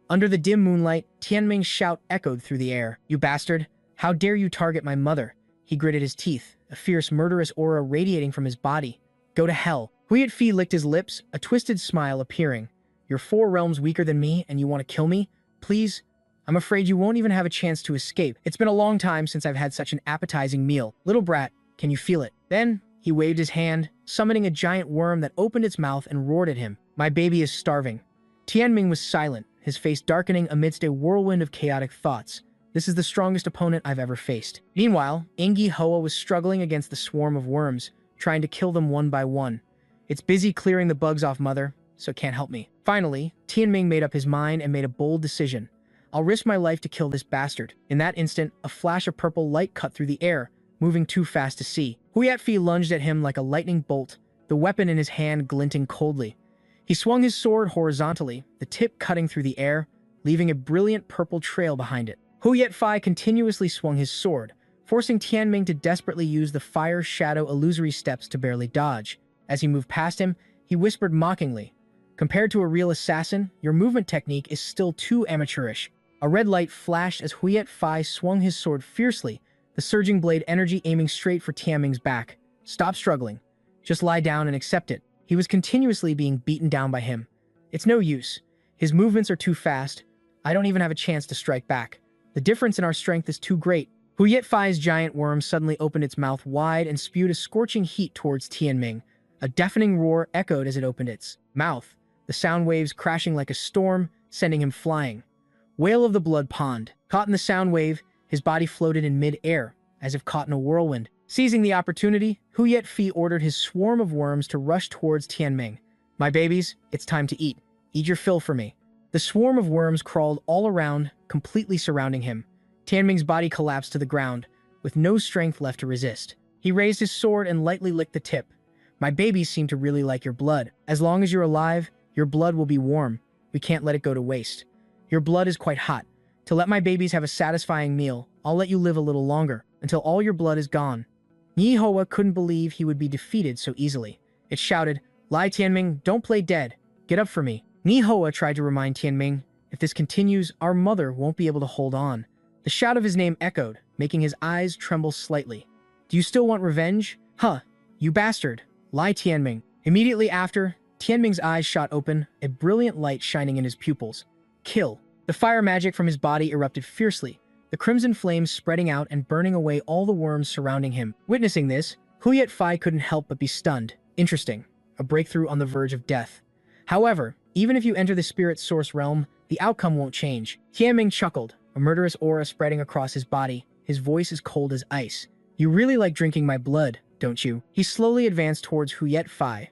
Under the dim moonlight, Tianming's shout echoed through the air. You bastard! How dare you target my mother? He gritted his teeth, a fierce, murderous aura radiating from his body. Go to hell. Huiet-Fi licked his lips, a twisted smile appearing. You're 4 realms weaker than me, and you want to kill me? Please? I'm afraid you won't even have a chance to escape. It's been a long time since I've had such an appetizing meal. Little brat, can you feel it? Then, he waved his hand, summoning a giant worm that opened its mouth and roared at him. My baby is starving. Tianming was silent, his face darkening amidst a whirlwind of chaotic thoughts. This is the strongest opponent I've ever faced. Meanwhile, Inji-Hoa was struggling against the swarm of worms, trying to kill them one by one. It's busy clearing the bugs off, mother, so can't help me. Finally, Tianming made up his mind and made a bold decision. I'll risk my life to kill this bastard. In that instant, a flash of purple light cut through the air, moving too fast to see. Huiet-Fi lunged at him like a lightning bolt, the weapon in his hand glinting coldly. He swung his sword horizontally, the tip cutting through the air, leaving a brilliant purple trail behind it. Huiet-Fi continuously swung his sword, forcing Tianming to desperately use the fire shadow illusory steps to barely dodge. As he moved past him, he whispered mockingly, compared to a real assassin, your movement technique is still too amateurish. A red light flashed as Huiet-Fi swung his sword fiercely, the surging blade energy aiming straight for Tianming's back. Stop struggling. Just lie down and accept it. He was continuously being beaten down by him. It's no use. His movements are too fast. I don't even have a chance to strike back. The difference in our strength is too great. Huiet-Fi's giant worm suddenly opened its mouth wide and spewed a scorching heat towards Tianming. A deafening roar echoed as it opened its mouth, the sound waves crashing like a storm, sending him flying. Whale of the Blood Pond. Caught in the sound wave, his body floated in mid-air, as if caught in a whirlwind. Seizing the opportunity, Huiet-Fi ordered his swarm of worms to rush towards Tianming. My babies, it's time to eat. Eat your fill for me. The swarm of worms crawled all around, completely surrounding him. Tianming's body collapsed to the ground, with no strength left to resist. He raised his sword and lightly licked the tip. My babies seem to really like your blood. As long as you're alive, your blood will be warm. We can't let it go to waste. Your blood is quite hot. To let my babies have a satisfying meal, I'll let you live a little longer, until all your blood is gone. Nihoa couldn't believe he would be defeated so easily. It shouted, Lie Tianming, don't play dead. Get up for me. Nihoa tried to remind Tianming, if this continues, our mother won't be able to hold on. The shout of his name echoed, making his eyes tremble slightly. Do you still want revenge? Huh, you bastard. Lie Tianming. Immediately after, Tianming's eyes shot open, a brilliant light shining in his pupils. Kill. The fire magic from his body erupted fiercely, the crimson flames spreading out and burning away all the worms surrounding him. Witnessing this, Huiet-Fi couldn't help but be stunned. Interesting. A breakthrough on the verge of death. However, even if you enter the spirit source realm, the outcome won't change. Tianming chuckled, a murderous aura spreading across his body, his voice as cold as ice. You really like drinking my blood, don't you? He slowly advanced towards Huiet-Fi.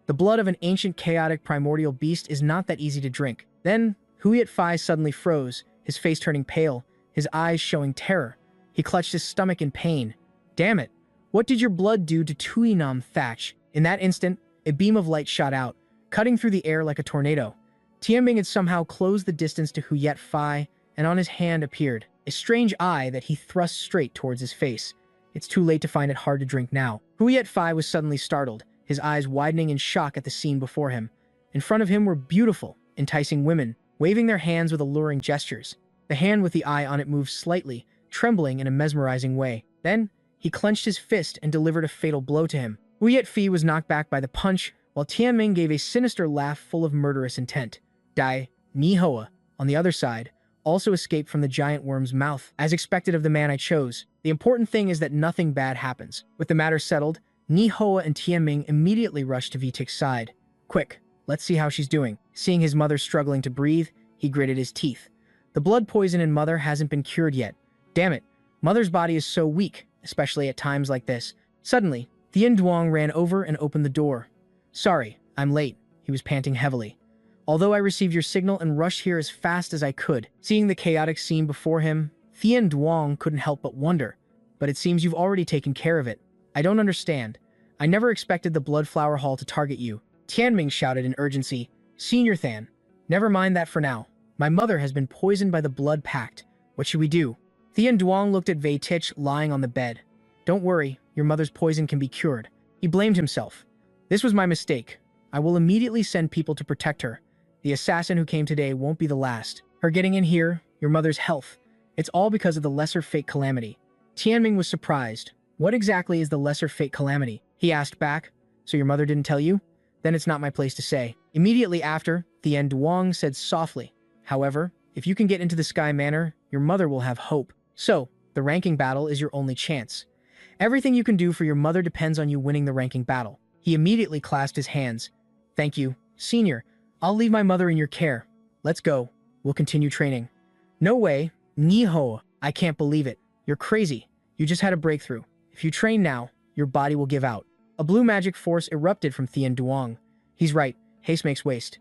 The blood of an ancient chaotic primordial beast is not that easy to drink. Then, Huiet-Fi suddenly froze, his face turning pale, his eyes showing terror. He clutched his stomach in pain. Damn it! What did your blood do to Tuinam Thatch? In that instant, a beam of light shot out, cutting through the air like a tornado. Tianming had somehow closed the distance to Huiet-Fi, and on his hand appeared a strange eye that he thrust straight towards his face. It's too late to find it hard to drink now. Huiet-Fi was suddenly startled, his eyes widening in shock at the scene before him. In front of him were beautiful, enticing women, waving their hands with alluring gestures. The hand with the eye on it moved slightly, trembling in a mesmerizing way. Then, he clenched his fist and delivered a fatal blow to him. Wu Yetfi was knocked back by the punch, while Tianming gave a sinister laugh full of murderous intent. Dai Nihoa, on the other side, also escaped from the giant worm's mouth, as expected of the man I chose. The important thing is that nothing bad happens. With the matter settled, Nihoa and Tianming immediately rushed to Vitik's side. Quick, let's see how she's doing. Seeing his mother struggling to breathe, he gritted his teeth. The blood poison in Mother hasn't been cured yet. Damn it, Mother's body is so weak, especially at times like this. Suddenly, Thien Duong ran over and opened the door. Sorry, I'm late, he was panting heavily. Although I received your signal and rushed here as fast as I could. Seeing the chaotic scene before him, Thien Duong couldn't help but wonder. But it seems you've already taken care of it. I don't understand. I never expected the Bloodflower Hall to target you. Tianming shouted in urgency. Senior Than, never mind that for now. My mother has been poisoned by the Blood Pact. What should we do? Thien Duong looked at Wei Tich lying on the bed. Don't worry, your mother's poison can be cured. He blamed himself. This was my mistake. I will immediately send people to protect her. The assassin who came today won't be the last. Her getting in here, your mother's health. It's all because of the Lesser Fate Calamity. Tianming was surprised. What exactly is the Lesser Fate Calamity? He asked back. So your mother didn't tell you? Then it's not my place to say. Immediately after, Thien Duong said softly, however, if you can get into the Sky Manor, your mother will have hope. So, the ranking battle is your only chance. Everything you can do for your mother depends on you winning the ranking battle. He immediately clasped his hands. Thank you, Senior. I'll leave my mother in your care. Let's go. We'll continue training. No way. Niho, I can't believe it. You're crazy. You just had a breakthrough. If you train now, your body will give out. A blue magic force erupted from Thien Duong. He's right. Haste makes waste.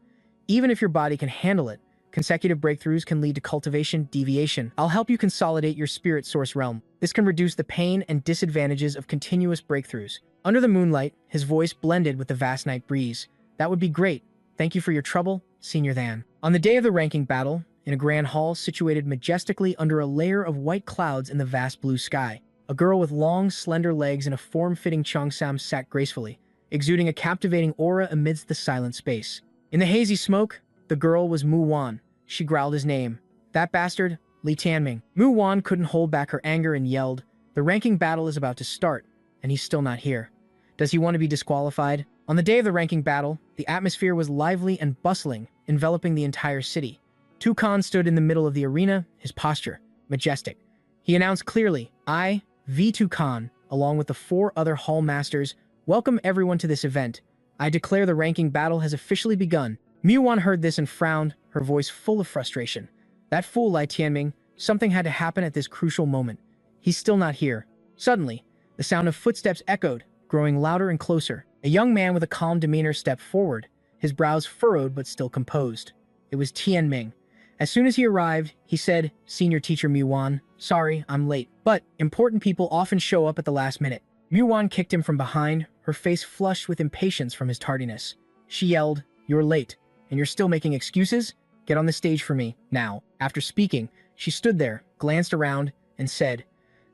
Even if your body can handle it, consecutive breakthroughs can lead to cultivation deviation. I'll help you consolidate your spirit source realm. This can reduce the pain and disadvantages of continuous breakthroughs. Under the moonlight, his voice blended with the vast night breeze. That would be great. Thank you for your trouble, Senior Than. On the day of the ranking battle, in a grand hall situated majestically under a layer of white clouds in the vast blue sky, a girl with long, slender legs and a form-fitting cheongsam sat gracefully, exuding a captivating aura amidst the silent space. In the hazy smoke, the girl was Mu Wan. She growled his name. That bastard, Li Tianming. Mu Wan couldn't hold back her anger and yelled, the ranking battle is about to start, and he's still not here. Does he want to be disqualified? On the day of the ranking battle, the atmosphere was lively and bustling, enveloping the entire city. Tukan stood in the middle of the arena, his posture majestic. He announced clearly, I, V. Tukan, along with the 4 other hall masters, welcome everyone to this event. I declare the ranking battle has officially begun. Muwan heard this and frowned, her voice full of frustration. That fool Li Tianming, something had to happen at this crucial moment. He's still not here. Suddenly, the sound of footsteps echoed, growing louder and closer. A young man with a calm demeanor stepped forward, his brows furrowed but still composed. It was Tianming. As soon as he arrived, he said, Senior Teacher Muwan, sorry, I'm late. But important people often show up at the last minute. Muwan kicked him from behind, her face flushed with impatience from his tardiness. She yelled, You're late, and you're still making excuses? Get on the stage for me, now. After speaking, she stood there, glanced around, and said,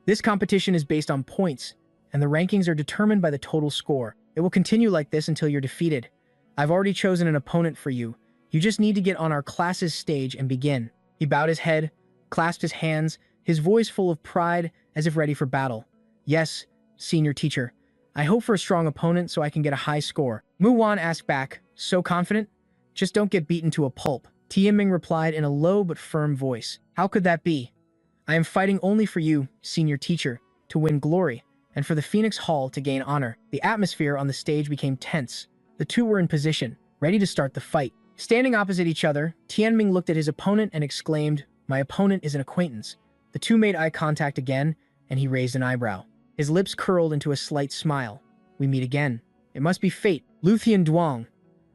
This competition is based on points, and the rankings are determined by the total score. It will continue like this until you're defeated. I've already chosen an opponent for you. You just need to get on our class's stage and begin. He bowed his head, clasped his hands, his voice full of pride, as if ready for battle. Yes, Senior Teacher. I hope for a strong opponent so I can get a high score. Mu Wan asked back, so confident? Just don't get beaten to a pulp. Tianming replied in a low but firm voice. How could that be? I am fighting only for you, Senior Teacher, to win glory, and for the Phoenix Hall to gain honor. The atmosphere on the stage became tense. The two were in position, ready to start the fight. Standing opposite each other, Tianming looked at his opponent and exclaimed, My opponent is an acquaintance. The two made eye contact again, and he raised an eyebrow. His lips curled into a slight smile. We meet again. It must be fate. Lu Thien Duong.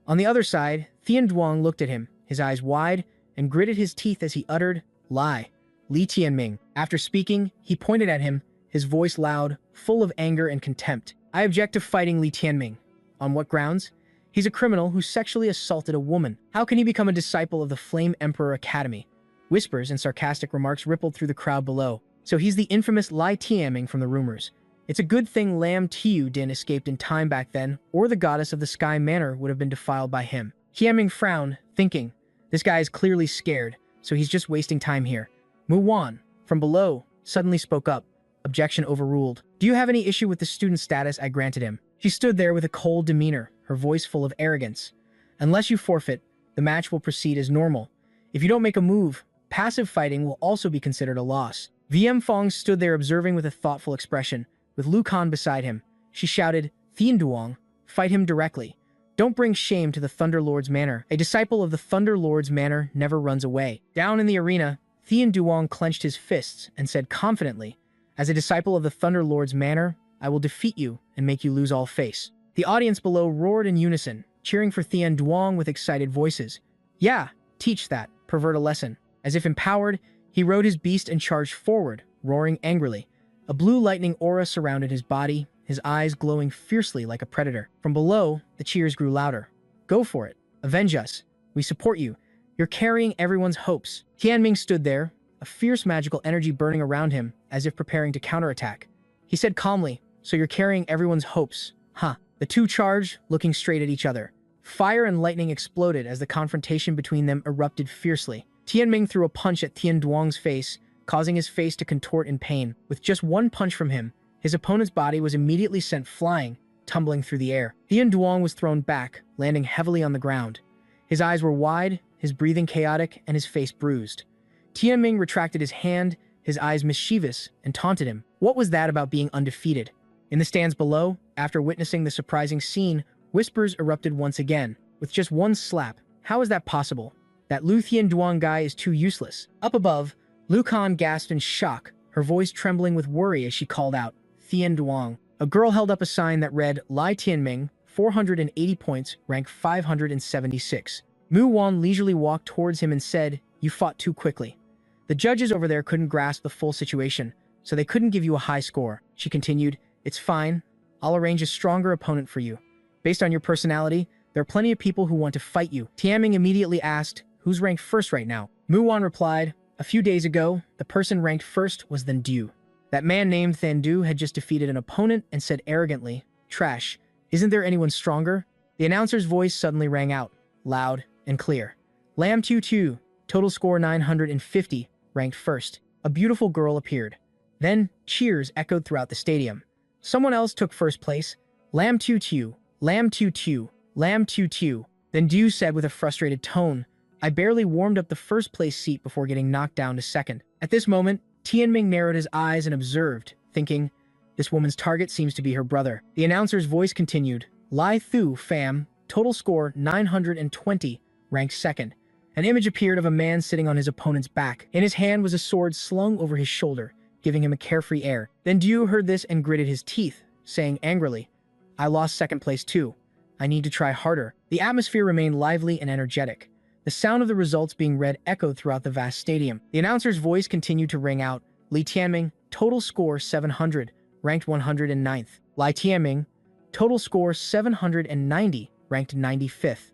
On the other side, Thien Duong looked at him, his eyes wide, and gritted his teeth as he uttered, Lie. Li Tianming. After speaking, he pointed at him, his voice loud, full of anger and contempt. I object to fighting Li Tianming. On what grounds? He's a criminal who sexually assaulted a woman. How can he become a disciple of the Flame Emperor Academy? Whispers and sarcastic remarks rippled through the crowd below. So he's the infamous Li Tianming from the rumors. It's a good thing Lam Tiu Din escaped in time back then, or the goddess of the Sky Manor would have been defiled by him. Tianming frowned, thinking, This guy is clearly scared, so he's just wasting time here. Mu Wan, from below, suddenly spoke up. Objection overruled. Do you have any issue with the student status I granted him? She stood there with a cold demeanor, her voice full of arrogance. Unless you forfeit, the match will proceed as normal. If you don't make a move, passive fighting will also be considered a loss. VM Fong stood there observing with a thoughtful expression, with Lu Kan beside him. She shouted, Thien Duong, fight him directly. Don't bring shame to the Thunder Lord's manor. A disciple of the Thunder Lord's manor never runs away. Down in the arena, Thien Duong clenched his fists and said confidently, as a disciple of the Thunder Lord's manor, I will defeat you and make you lose all face. The audience below roared in unison, cheering for Thien Duong with excited voices. Yeah, teach that, pervert a lesson. As if empowered, he rode his beast and charged forward, roaring angrily. A blue lightning aura surrounded his body, his eyes glowing fiercely like a predator. From below, the cheers grew louder. Go for it. Avenge us. We support you. You're carrying everyone's hopes. Tianming stood there, a fierce magical energy burning around him, as if preparing to counterattack. He said calmly, so you're carrying everyone's hopes, huh? The two charged, looking straight at each other. Fire and lightning exploded as the confrontation between them erupted fiercely. Tianming threw a punch at Thien Duong's face, causing his face to contort in pain. With just one punch from him, his opponent's body was immediately sent flying, tumbling through the air. Thien Duong was thrown back, landing heavily on the ground. His eyes were wide, his breathing chaotic, and his face bruised. Tianming retracted his hand, his eyes mischievous, and taunted him. What was that about being undefeated? In the stands below, after witnessing the surprising scene, whispers erupted once again. With just one slap, how is that possible? That Lu Thien Duong guy is too useless. Up above, Lu Kan gasped in shock, her voice trembling with worry as she called out, Thien Duong. A girl held up a sign that read, Lai Tianming, 480 points, rank 576. Mu Wan leisurely walked towards him and said, you fought too quickly. The judges over there couldn't grasp the full situation, so they couldn't give you a high score. She continued, it's fine. I'll arrange a stronger opponent for you. Based on your personality, there are plenty of people who want to fight you. Tianming immediately asked, who's ranked first right now? Mu Wan replied, a few days ago, the person ranked first was Then Du. That man named Then Du had just defeated an opponent and said arrogantly, trash, isn't there anyone stronger? The announcer's voice suddenly rang out, loud and clear. Lam Tu Tu, total score 950, ranked first. A beautiful girl appeared. Then, cheers echoed throughout the stadium. Someone else took first place. Lam Tu Tu, Lam Tu Tu, Lam Tu Tu. Then Du said with a frustrated tone, I barely warmed up the first place seat before getting knocked down to second. At this moment, Tianming narrowed his eyes and observed, thinking, this woman's target seems to be her brother. The announcer's voice continued, Lai Thu Pham, total score 920, ranked second. An image appeared of a man sitting on his opponent's back. In his hand was a sword slung over his shoulder, giving him a carefree air. Then Du heard this and gritted his teeth, saying angrily, I lost second place too. I need to try harder. The atmosphere remained lively and energetic. The sound of the results being read echoed throughout the vast stadium. The announcer's voice continued to ring out, Li Tianming, total score 700, ranked 109th. Lai Tianming, total score 790, ranked 95th.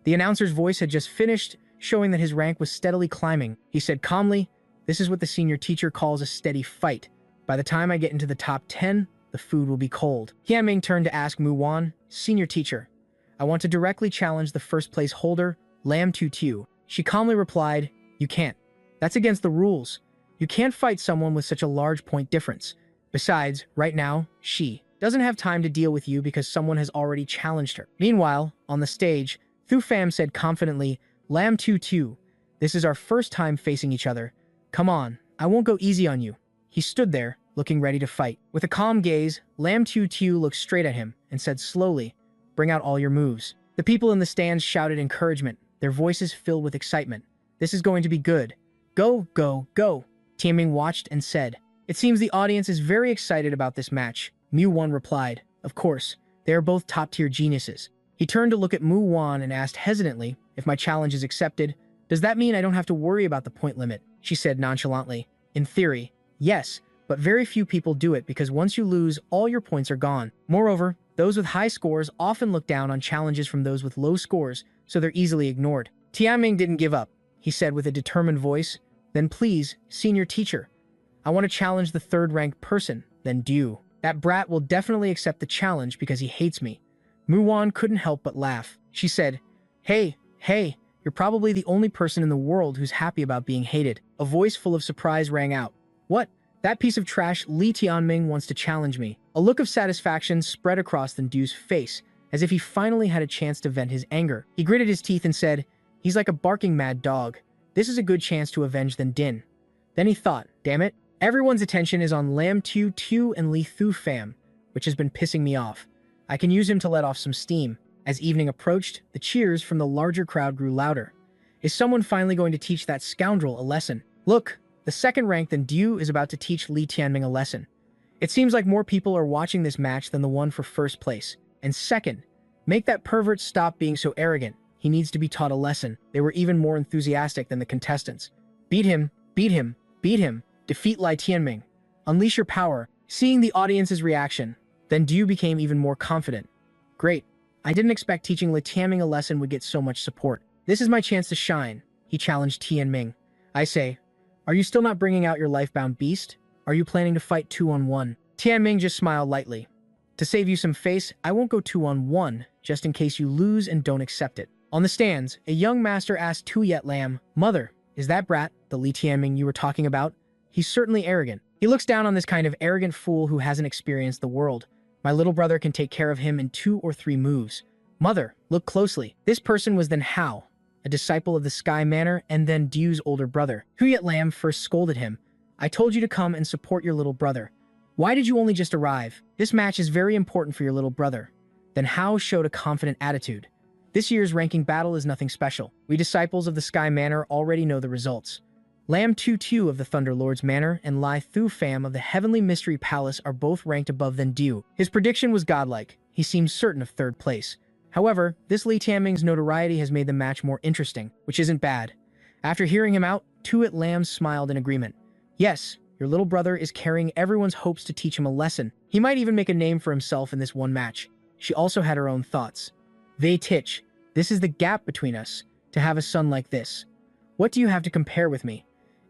The announcer's voice had just finished, showing that his rank was steadily climbing. He said calmly, this is what the senior teacher calls a steady fight. By the time I get into the top 10, the food will be cold. Tianming turned to ask Mu Wan, senior teacher, I want to directly challenge the first place holder, Lam Tu Tu. She calmly replied, you can't. That's against the rules. You can't fight someone with such a large point difference. Besides, right now, she doesn't have time to deal with you because someone has already challenged her. Meanwhile, on the stage, Thu Pham said confidently, Lam Tu Tu, this is our first time facing each other. Come on, I won't go easy on you. He stood there, looking ready to fight. With a calm gaze, Lam Tu Tu looked straight at him and said slowly, bring out all your moves. The people in the stands shouted encouragement, their voices filled with excitement. This is going to be good. Go, go, go. Tianming watched and said, it seems the audience is very excited about this match. Mu Wan replied, of course, they are both top-tier geniuses. He turned to look at Mu Wan and asked hesitantly, if my challenge is accepted, does that mean I don't have to worry about the point limit? She said nonchalantly, in theory, yes, but very few people do it because once you lose, all your points are gone. Moreover, those with high scores often look down on challenges from those with low scores, so they're easily ignored. Tianming didn't give up. He said with a determined voice, then please, senior teacher, I want to challenge the third-ranked person, Then Du. That brat will definitely accept the challenge because he hates me. Mu Wan couldn't help but laugh. She said, hey, You're probably the only person in the world who's happy about being hated. A voice full of surprise rang out. What? That piece of trash Li Tianming wants to challenge me. A look of satisfaction spread across Then Du's face, as if he finally had a chance to vent his anger. He gritted his teeth and said, "He's like a barking mad dog. This is a good chance to avenge Then Din." Then he thought, damn it, everyone's attention is on Lam Tu Tu and Li Thu Fam, which has been pissing me off. I can use him to let off some steam. As evening approached, the cheers from the larger crowd grew louder. Is someone finally going to teach that scoundrel a lesson? Look, the second rank Then Du is about to teach Li Tianming a lesson. It seems like more people are watching this match than the one for first place. And second, make that pervert stop being so arrogant. He needs to be taught a lesson. They were even more enthusiastic than the contestants. Beat him, beat him, beat him, defeat Li Tianming. Unleash your power. Seeing the audience's reaction, Then Du became even more confident. Great. I didn't expect teaching Li Tianming a lesson would get so much support. This is my chance to shine, he challenged Tianming. I say, are you still not bringing out your life-bound beast? Are you planning to fight 2-on-1? Tianming just smiled lightly. To save you some face, I won't go 2-on-1, just in case you lose and don't accept it. On the stands, a young master asked Tu Yet Lam, Mother, is that brat, the Li Tianming you were talking about? He's certainly arrogant. He looks down on this kind of arrogant fool who hasn't experienced the world. My little brother can take care of him in 2 or 3 moves. Mother, look closely. This person was Then Hao, a disciple of the Sky Manor and Then Du's older brother. Tu Yet Lam first scolded him. I told you to come and support your little brother. Why did you only just arrive? This match is very important for your little brother. Then Hao showed a confident attitude. This year's ranking battle is nothing special. We disciples of the Sky Manor already know the results. Lam Tu Tu of the Thunder Lord's Manor and Li Thu Fam of the Heavenly Mystery Palace are both ranked above Then Du. His prediction was godlike. He seemed certain of 3rd place. However, this Li Tianming's notoriety has made the match more interesting, which isn't bad. After hearing him out, Tu Yet Lam smiled in agreement. Yes, your little brother is carrying everyone's hopes to teach him a lesson. He might even make a name for himself in this one match. She also had her own thoughts. Vei Tich, this is the gap between us, to have a son like this. What do you have to compare with me?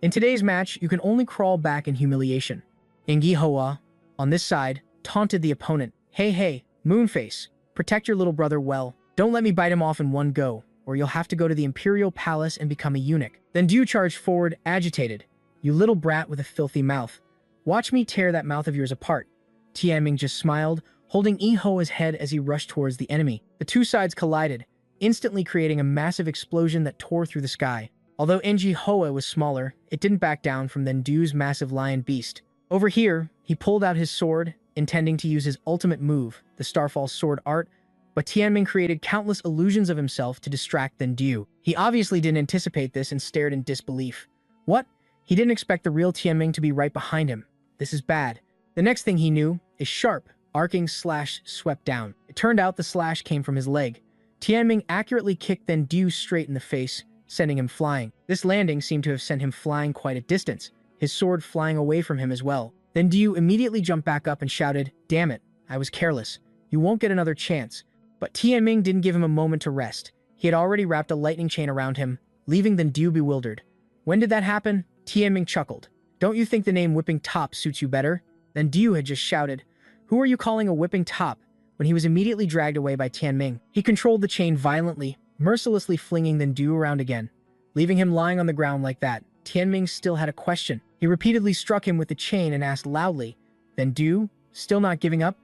In today's match, you can only crawl back in humiliation. Ingi Hoa, on this side, taunted the opponent. Hey, Moonface, protect your little brother well. Don't let me bite him off in one go, or you'll have to go to the Imperial Palace and become a eunuch. Then Du charged forward, agitated. You little brat with a filthy mouth. Watch me tear that mouth of yours apart. Tianming just smiled, holding Yi Hoa's head as he rushed towards the enemy. The two sides collided, instantly creating a massive explosion that tore through the sky. Although Enji Hoa was smaller, it didn't back down from Then Du's massive lion beast. Over here, he pulled out his sword, intending to use his ultimate move, the Starfall Sword Art, but Tianming created countless illusions of himself to distract Then Du. He obviously didn't anticipate this and stared in disbelief. What? He didn't expect the real Tianming to be right behind him. This is bad. The next thing he knew, a sharp, arcing slash swept down. It turned out the slash came from his leg. Tianming accurately kicked Then Du straight in the face, sending him flying. This landing seemed to have sent him flying quite a distance, his sword flying away from him as well. Then Du immediately jumped back up and shouted, Damn it, I was careless. You won't get another chance. But Tianming didn't give him a moment to rest. He had already wrapped a lightning chain around him, leaving Then Du bewildered. When did that happen? Tianming chuckled. Don't you think the name Whipping Top suits you better? Then Du had just shouted, Who are you calling a whipping top? When he was immediately dragged away by Tianming. He controlled the chain violently, mercilessly flinging Then Du around again. Leaving him lying on the ground like that, Tianming still had a question. He repeatedly struck him with the chain and asked loudly, Then Du, still not giving up?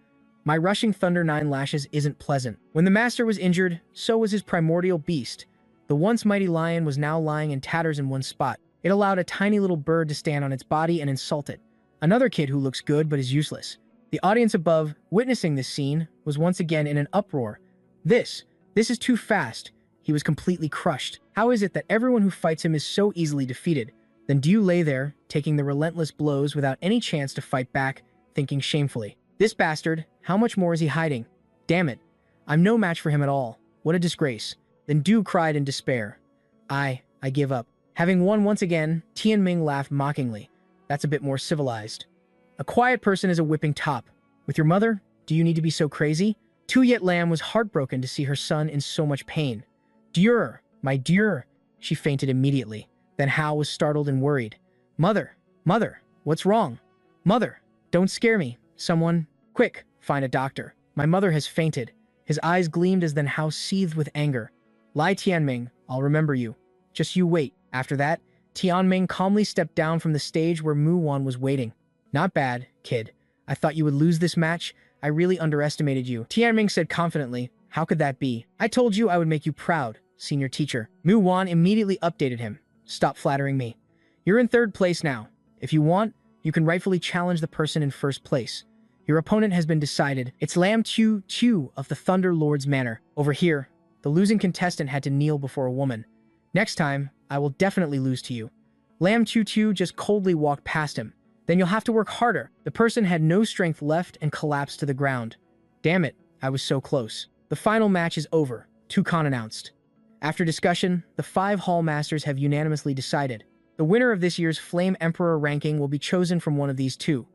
My rushing thunder 9 lashes isn't pleasant. When the master was injured, so was his primordial beast. The once mighty lion was now lying in tatters in one spot. It allowed a tiny little bird to stand on its body and insult it. Another kid who looks good but is useless. The audience above, witnessing this scene, was once again in an uproar. This is too fast. He was completely crushed. How is it that everyone who fights him is so easily defeated? Then Du lay there, taking the relentless blows without any chance to fight back, thinking shamefully. This bastard, how much more is he hiding? Damn it. I'm no match for him at all. What a disgrace. Then Du cried in despair. I give up. Having won once again, Tianming laughed mockingly. That's a bit more civilized. A quiet person is a whipping top. With your mother, do you need to be so crazy? Tu Yet Lam was heartbroken to see her son in so much pain. Dear, my dear, she fainted immediately. Then Hao was startled and worried. Mother, what's wrong? Mother, don't scare me. Someone, quick, find a doctor. My mother has fainted. His eyes gleamed as Then Hao seethed with anger. Li Tianming, I'll remember you. Just you wait. After that, Tianming calmly stepped down from the stage where Mu Wan was waiting. Not bad, kid. I thought you would lose this match. I really underestimated you. Tianming said confidently. How could that be? I told you I would make you proud, senior teacher. Mu Wan immediately updated him. Stop flattering me. You're in third place now. If you want, you can rightfully challenge the person in first place. Your opponent has been decided. It's Lam Chu Chu of the Thunder Lord's Manor. Over here, the losing contestant had to kneel before a woman. Next time, I will definitely lose to you. Lam Chu Chu just coldly walked past him. Then you'll have to work harder. The person had no strength left and collapsed to the ground. Damn it, I was so close. The final match is over, Tukon announced. After discussion, the 5 Hall Masters have unanimously decided. The winner of this year's Flame Emperor ranking will be chosen from one of these two.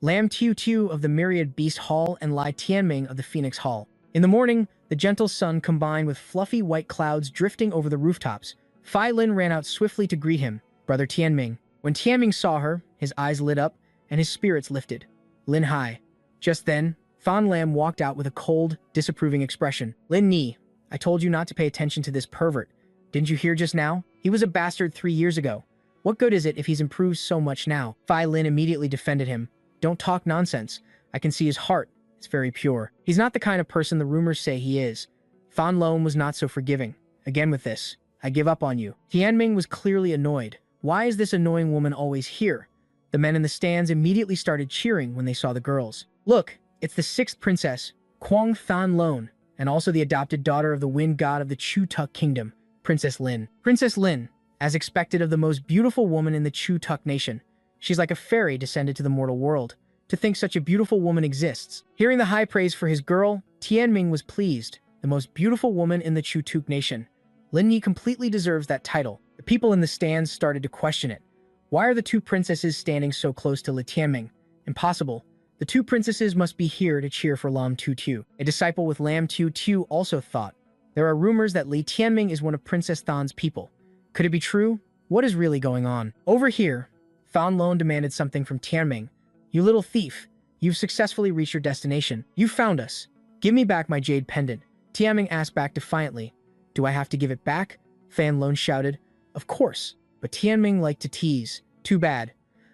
Lam Tiu Tiu of the Myriad Beast Hall and Lai Tianming of the Phoenix Hall. In the morning, the gentle sun combined with fluffy white clouds drifting over the rooftops. Fai Lin ran out swiftly to greet him, Brother Tianming. When Tianming saw her, his eyes lit up and his spirits lifted. Lin Hai. Just then, Fan Lam walked out with a cold, disapproving expression. Lin Ni, I told you not to pay attention to this pervert. Didn't you hear just now? He was a bastard 3 years ago. What good is it if he's improved so much now? Fai Lin immediately defended him. Don't talk nonsense. I can see his heart. It's very pure. He's not the kind of person the rumors say he is. Fan Lom was not so forgiving. Again with this, I give up on you. Tianming was clearly annoyed. Why is this annoying woman always here? The men in the stands immediately started cheering when they saw the girls. Look, it's the 6th princess, Kwang Fan Lon, and also the adopted daughter of the wind god of the Chu Tuk Kingdom, Princess Lin. Princess Lin, as expected of the most beautiful woman in the Chu Tuk nation. She's like a fairy descended to the mortal world. To think such a beautiful woman exists. Hearing the high praise for his girl, Tianming was pleased. The most beautiful woman in the Chu Tuk nation. Lin Yi completely deserves that title. The people in the stands started to question it. Why are the 2 princesses standing so close to Li Tianming? Impossible. The 2 princesses must be here to cheer for Lam Tu Tu. A disciple with Lam Tu Tu also thought. There are rumors that Li Tianming is one of Princess Than's people. Could it be true? What is really going on? Over here, Fan Lon demanded something from Tianming. You little thief, you've successfully reached your destination. You found us. Give me back my jade pendant. Tianming asked back defiantly. Do I have to give it back? Fan Lon shouted. Of course, but Tianming liked to tease. Too bad.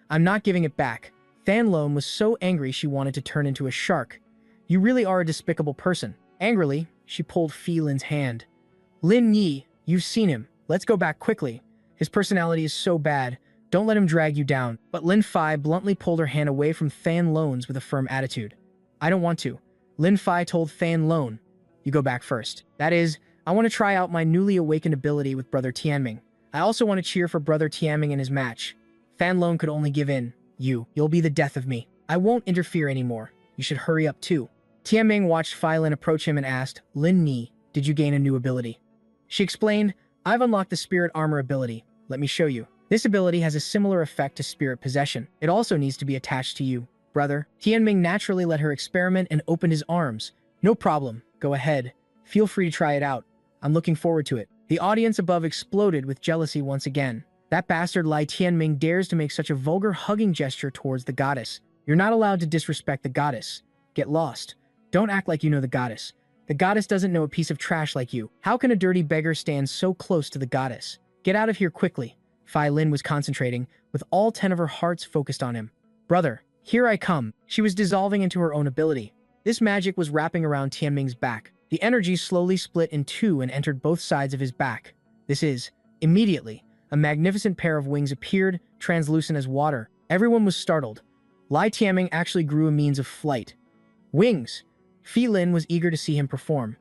I'm not giving it back. Fan Lon was so angry she wanted to turn into a shark. You really are a despicable person. Angrily, she pulled Fi Lin's hand. Lin Yi, you've seen him. Let's go back quickly. His personality is so bad. Don't let him drag you down. But Lin Fai bluntly pulled her hand away from Fan Lon's with a firm attitude. I don't want to. Lin Fai told Fan Lon. You go back first. That is, I want to try out my newly awakened ability with Brother Tianming. I also want to cheer for Brother Tianming in his match. Fan Lon could only give in. You'll be the death of me. I won't interfere anymore. You should hurry up too. Tianming watched Fai Lin approach him and asked, Lin Ni, did you gain a new ability? She explained, I've unlocked the Spirit Armor ability. Let me show you. This ability has a similar effect to Spirit Possession. It also needs to be attached to you, brother. Tianming naturally let her experiment and opened his arms. No problem. Go ahead. Feel free to try it out. I'm looking forward to it. The audience above exploded with jealousy once again. That bastard Lai Tianming dares to make such a vulgar hugging gesture towards the goddess. You're not allowed to disrespect the goddess. Get lost. Don't act like you know the goddess. The goddess doesn't know a piece of trash like you. How can a dirty beggar stand so close to the goddess? Get out of here quickly. Fai Lin was concentrating, with all 10 of her hearts focused on him. Brother, here I come. She was dissolving into her own ability. This magic was wrapping around Tianming's back. The energy slowly split in 2 and entered both sides of his back. Immediately, a magnificent pair of wings appeared, translucent as water. Everyone was startled. Lai Tianming actually grew a means of flight. Wings! Fi Lin was eager to see him perform.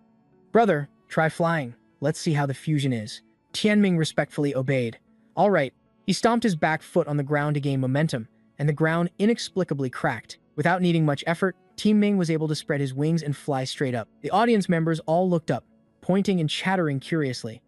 Brother, try flying. Let's see how the fusion is. Tianming respectfully obeyed. All right. He stomped his back foot on the ground to gain momentum, and the ground inexplicably cracked. Without needing much effort, Tianming was able to spread his wings and fly straight up. The audience members all looked up, pointing and chattering curiously.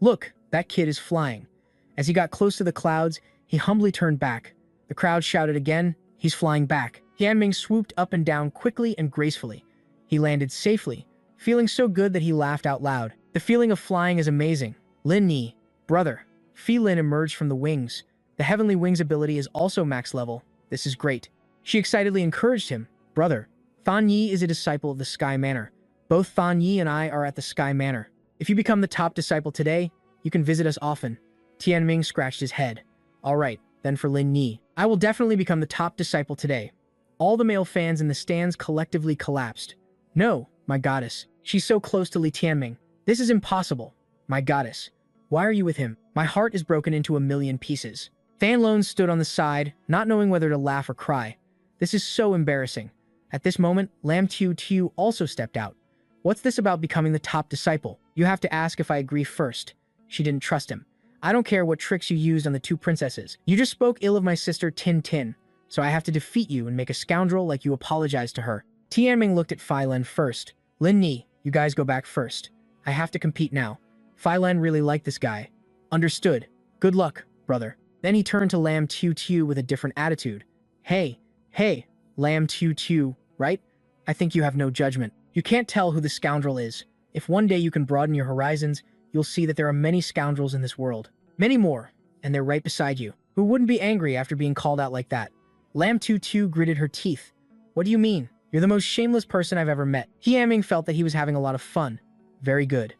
Look, that kid is flying. As he got close to the clouds, he humbly turned back. The crowd shouted again, he's flying back. Tianming swooped up and down quickly and gracefully. He landed safely, feeling so good that he laughed out loud. The feeling of flying is amazing. Lin Yi, brother. Fi Lin emerged from the wings. The Heavenly Wings ability is also max level. This is great. She excitedly encouraged him. Brother, Fan Yi is a disciple of the Sky Manor. Both Fan Yi and I are at the Sky Manor. If you become the top disciple today, You can visit us often. Tianming scratched his head. All right, then for Lin Yi. I will definitely become the top disciple today. All the male fans in the stands collectively collapsed. No, my goddess. She's so close to Li Tianming. This is impossible. My goddess. Why are you with him? My heart is broken into a million pieces. Fan Lone stood on the side, not knowing whether to laugh or cry. This is so embarrassing. At this moment, Lam Tiu Tiu also stepped out. What's this about becoming the top disciple? You have to ask if I agree first. She didn't trust him. I don't care what tricks you used on the two princesses. You just spoke ill of my sister Tin Tin, so I have to defeat you and make a scoundrel like you apologize to her. Tianming looked at Fai Len first. Lin Yi, you guys go back first. I have to compete now. Fai Len really liked this guy. Understood. Good luck, brother. Then he turned to Lam Tiu Tiu with a different attitude. Hey, Lam Tiu Tiu, right? I think you have no judgment. You can't tell who the scoundrel is. If one day you can broaden your horizons, you'll see that there are many scoundrels in this world. Many more, and they're right beside you. Who wouldn't be angry after being called out like that? Lam Tiu Tiu gritted her teeth. What do you mean? You're the most shameless person I've ever met. Tianming felt that he was having a lot of fun. Very good.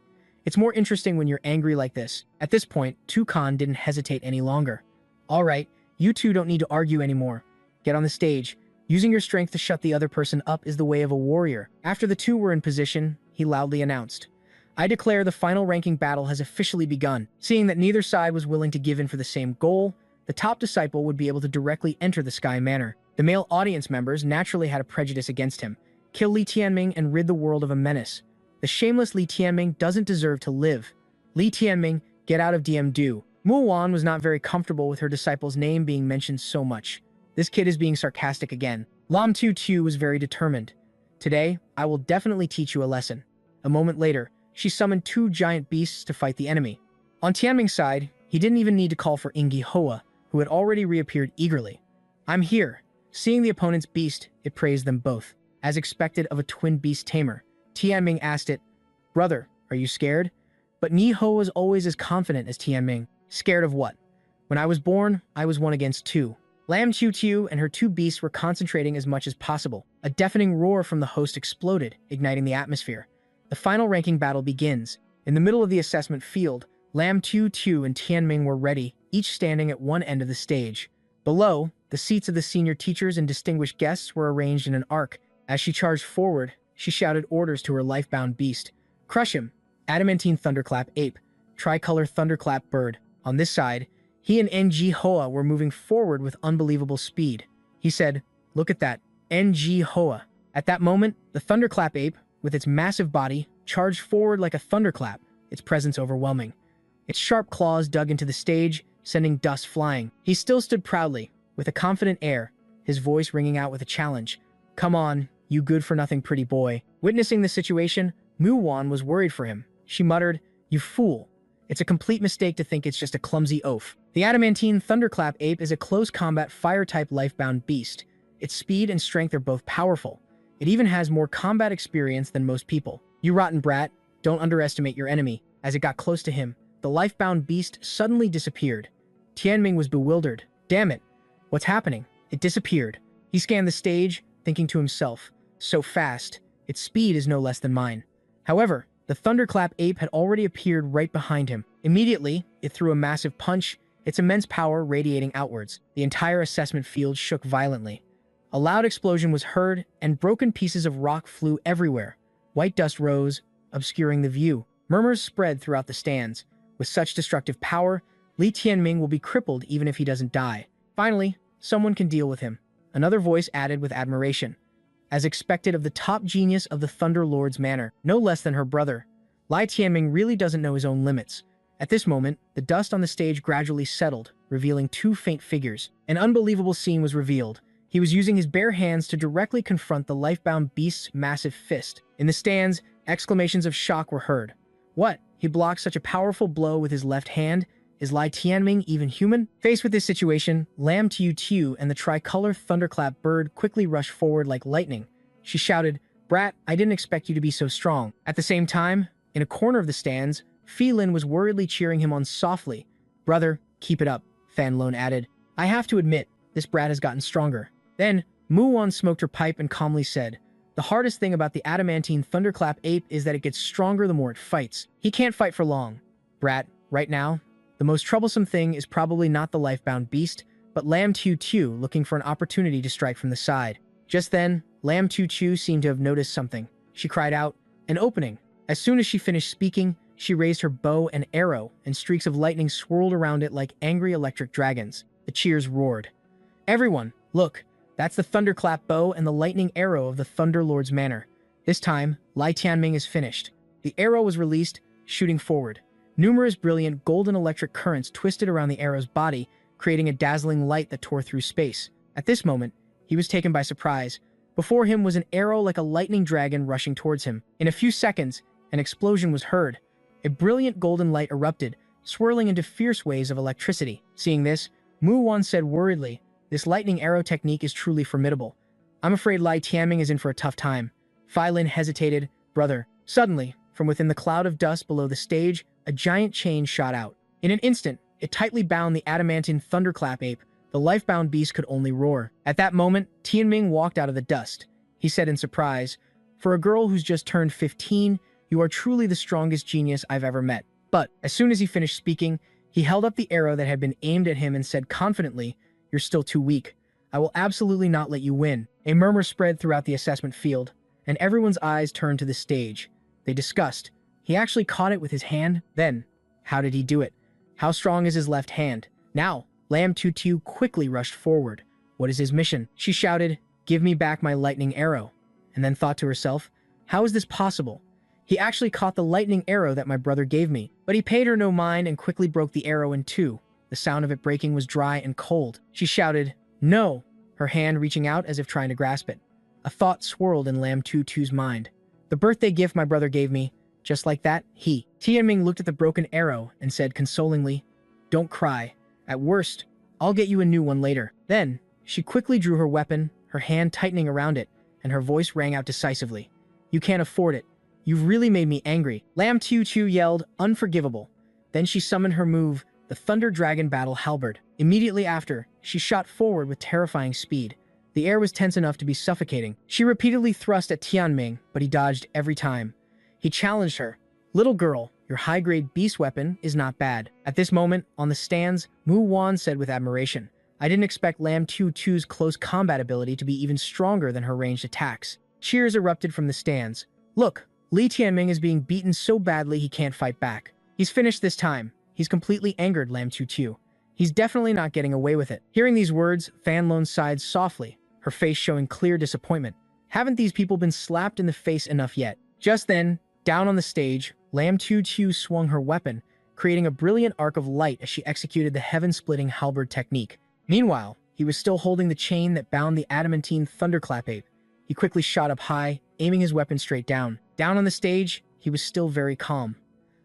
It's more interesting when you're angry like this. At this point, Tukan didn't hesitate any longer. All right, you two don't need to argue anymore. Get on the stage. Using your strength to shut the other person up is the way of a warrior. After the two were in position, he loudly announced, I declare the final ranking battle has officially begun. Seeing that neither side was willing to give in for the same goal, the top disciple would be able to directly enter the Sky Manor. The male audience members naturally had a prejudice against him. Kill Li Tianming and rid the world of a menace. The shameless Li Tianming doesn't deserve to live. Li Tianming, get out of DM-do. Mu Wan was not very comfortable with her disciple's name being mentioned so much. This kid is being sarcastic again. Lam Tiu Tiu was very determined. Today, I will definitely teach you a lesson. A moment later, she summoned two giant beasts to fight the enemy. On Tianming's side, he didn't even need to call for Ingi Hoa, who had already reappeared eagerly. I'm here. Seeing the opponent's beast, it praised them both. As expected of a twin beast tamer, Tianming asked it, Brother, are you scared? But Ni Ho was always as confident as Tianming. Scared of what? When I was born, I was 1 against 2. Lam Tiu Tiu and her two beasts were concentrating as much as possible. A deafening roar from the host exploded, igniting the atmosphere. The final ranking battle begins. In the middle of the assessment field, Lam Tiu Tiu and Tianming were ready, each standing at one end of the stage. Below, the seats of the senior teachers and distinguished guests were arranged in an arc. As she charged forward, she shouted orders to her life-bound beast. Crush him! Adamantine Thunderclap Ape, Tricolor Thunderclap Bird. On this side, he and NG Hoa were moving forward with unbelievable speed. He said, Look at that, NG Hoa. At that moment, the Thunderclap Ape, with its massive body, charged forward like a thunderclap, its presence overwhelming. Its sharp claws dug into the stage, sending dust flying. He still stood proudly, with a confident air, his voice ringing out with a challenge. Come on, you good-for-nothing pretty boy. Witnessing the situation, Mu Wan was worried for him. She muttered, You fool. It's a complete mistake to think it's just a clumsy oaf. The Adamantine Thunderclap Ape is a close-combat fire-type life-bound beast. Its speed and strength are both powerful. It even has more combat experience than most people. You rotten brat, don't underestimate your enemy. As it got close to him, the life-bound beast suddenly disappeared. Tianming was bewildered. Damn it, what's happening? It disappeared. He scanned the stage, thinking to himself, so fast, its speed is no less than mine. However, the Thunderclap Ape had already appeared right behind him. Immediately, it threw a massive punch, its immense power radiating outwards. The entire assessment field shook violently. A loud explosion was heard, and broken pieces of rock flew everywhere. White dust rose, obscuring the view. Murmurs spread throughout the stands. With such destructive power, Li Tianming will be crippled even if he doesn't die. Finally, someone can deal with him. Another voice added with admiration. As expected of the top genius of the Thunder Lord's manor, no less than her brother, Li Tianming really doesn't know his own limits. At this moment, the dust on the stage gradually settled, revealing two faint figures. An unbelievable scene was revealed. He was using his bare hands to directly confront the life-bound beast's massive fist. In the stands, exclamations of shock were heard. What? He blocked such a powerful blow with his left hand? Is Li Tianming even human? Faced with this situation, Lam Tiu Tiu and the tricolor Thunderclap Bird quickly rushed forward like lightning. She shouted, Brat, I didn't expect you to be so strong. At the same time, in a corner of the stands, Fi Lin was worriedly cheering him on softly. Brother, keep it up, Fan Lone added. I have to admit, this brat has gotten stronger. Then, Mu Wan smoked her pipe and calmly said, The hardest thing about the Adamantine Thunderclap Ape is that it gets stronger the more it fights. He can't fight for long. Brat, right now, the most troublesome thing is probably not the life-bound beast, but Lam Tu Tu looking for an opportunity to strike from the side. Just then, Lam Tu Tu seemed to have noticed something. She cried out, "An opening!" As soon as she finished speaking, she raised her bow and arrow, and streaks of lightning swirled around it like angry electric dragons. The cheers roared. "Everyone, look! That's the thunderclap bow and the lightning arrow of the Thunder Lord's manor. This time, Lai Tianming is finished." The arrow was released, shooting forward. Numerous brilliant golden electric currents twisted around the arrow's body, creating a dazzling light that tore through space. At this moment, he was taken by surprise. Before him was an arrow like a lightning dragon rushing towards him. In a few seconds, an explosion was heard. A brilliant golden light erupted, swirling into fierce waves of electricity. Seeing this, Mu Wan said worriedly, "This lightning arrow technique is truly formidable. I'm afraid Lai Tianming is in for a tough time." Fai Lin hesitated. "Brother." Suddenly, from within the cloud of dust below the stage, a giant chain shot out. In an instant, it tightly bound the adamantine thunderclap ape. The life-bound beast could only roar. At that moment, Tianming walked out of the dust. He said in surprise, "For a girl who's just turned 15, you are truly the strongest genius I've ever met." But as soon as he finished speaking, he held up the arrow that had been aimed at him and said confidently, "You're still too weak. I will absolutely not let you win." A murmur spread throughout the assessment field, and everyone's eyes turned to the stage. They discussed. He actually caught it with his hand? Then, how did he do it? How strong is his left hand? Now, Lam Tutu quickly rushed forward. What is his mission? She shouted, "Give me back my lightning arrow," and then thought to herself, how is this possible? He actually caught the lightning arrow that my brother gave me. But he paid her no mind and quickly broke the arrow in two. The sound of it breaking was dry and cold. She shouted, "No," her hand reaching out as if trying to grasp it. A thought swirled in Lam Tutu's mind. The birthday gift my brother gave me, just like that, Tianming looked at the broken arrow and said consolingly, "Don't cry. At worst, I'll get you a new one later." Then, she quickly drew her weapon, her hand tightening around it, and her voice rang out decisively. "You can't afford it. You've really made me angry." Lam Tutu yelled, "Unforgivable." Then she summoned her move, the Thunder Dragon Battle Halberd. Immediately after, she shot forward with terrifying speed. The air was tense enough to be suffocating. She repeatedly thrust at Tianming, but he dodged every time. He challenged her. "Little girl, your high-grade beast weapon is not bad." At this moment, on the stands, Mu Wan said with admiration, "I didn't expect Lam Tutu's close combat ability to be even stronger than her ranged attacks." Cheers erupted from the stands. "Look, Li Tianming is being beaten so badly he can't fight back. He's finished this time. He's completely angered Lam Tutu. He's definitely not getting away with it." Hearing these words, Fan Lone sighed softly, her face showing clear disappointment. Haven't these people been slapped in the face enough yet? Just then, down on the stage, Lam Tutu swung her weapon, creating a brilliant arc of light as she executed the heaven-splitting halberd technique. Meanwhile, he was still holding the chain that bound the adamantine thunderclap ape. He quickly shot up high, aiming his weapon straight down. Down on the stage, he was still very calm.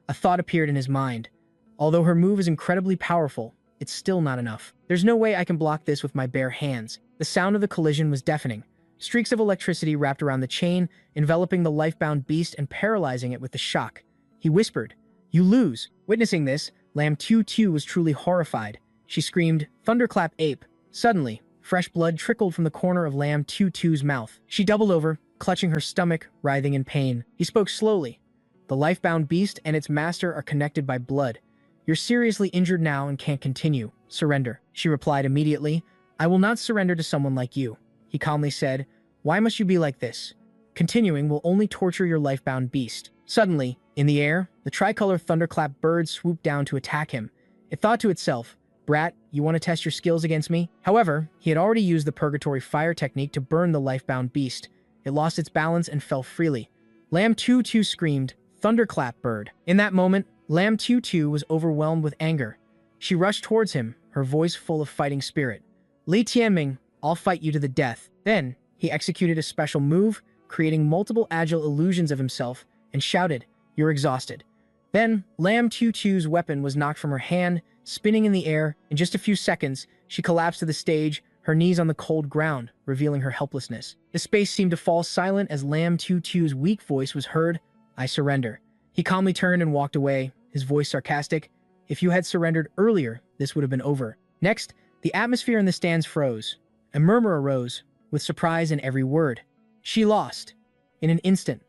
A thought appeared in his mind. Although her move is incredibly powerful, it's still not enough. There's no way I can block this with my bare hands. The sound of the collision was deafening. Streaks of electricity wrapped around the chain, enveloping the life-bound beast and paralyzing it with the shock. He whispered, "You lose." Witnessing this, Lam Tutu was truly horrified. She screamed, "Thunderclap ape." Suddenly, fresh blood trickled from the corner of Lam Tutu's mouth. She doubled over, clutching her stomach, writhing in pain. He spoke slowly. "The life-bound beast and its master are connected by blood. You're seriously injured now and can't continue. Surrender." She replied immediately, "I will not surrender to someone like you." He calmly said, "Why must you be like this? Continuing will only torture your life-bound beast." Suddenly, in the air, the tricolor thunderclap bird swooped down to attack him. It thought to itself, "Brat, you want to test your skills against me?" However, he had already used the purgatory fire technique to burn the life-bound beast. It lost its balance and fell freely. Lam Tutu screamed, "Thunderclap bird." In that moment, Lam Tutu was overwhelmed with anger. She rushed towards him, her voice full of fighting spirit. "Li Tianming, I'll fight you to the death." Then, he executed a special move, creating multiple agile illusions of himself, and shouted, "You're exhausted." Then, Lam Tutu's weapon was knocked from her hand, spinning in the air. In just a few seconds, she collapsed to the stage, her knees on the cold ground, revealing her helplessness. The space seemed to fall silent as Lam Tutu's weak voice was heard, "I surrender." He calmly turned and walked away, his voice sarcastic. "If you had surrendered earlier, this would have been over." Next, the atmosphere in the stands froze. A murmur arose, with surprise in every word. "She lost. In an instant.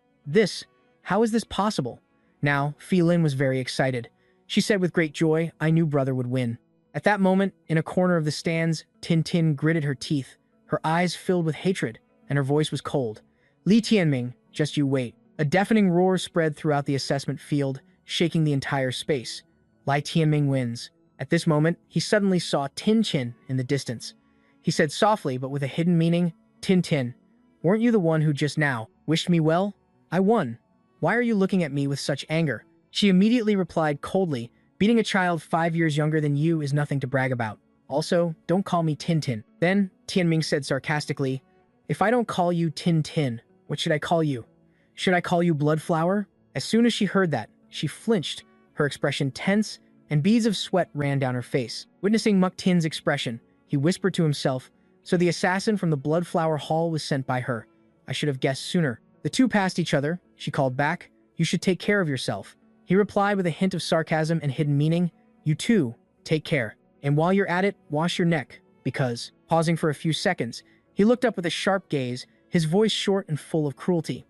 How is this possible?" Now, Phi Lin was very excited. She said with great joy, I knew brother would win. At that moment, in a corner of the stands, Tin gritted her teeth, her eyes filled with hatred, and her voice was cold. Li Tianming, just you wait. A deafening roar spread throughout the assessment field, shaking the entire space. Li Tianming wins. At this moment, he suddenly saw Tin Chin in the distance. He said softly, but with a hidden meaning, Tin, weren't you the one who just now wished me well? I won. Why are you looking at me with such anger? She immediately replied coldly, beating a child 5 years younger than you is nothing to brag about. Also, don't call me Tin. Then, Tianming said sarcastically, if I don't call you Tin, what should I call you? Should I call you Bloodflower? As soon as she heard that, she flinched, her expression tense, and beads of sweat ran down her face. Witnessing Muk Tin's expression, he whispered to himself, so the assassin from the Bloodflower Hall was sent by her. I should have guessed sooner. The two passed each other. She called back, you should take care of yourself. He replied with a hint of sarcasm and hidden meaning, you too, take care. And while you're at it, wash your neck, because, pausing for a few seconds, he looked up with a sharp gaze, his voice short and full of cruelty.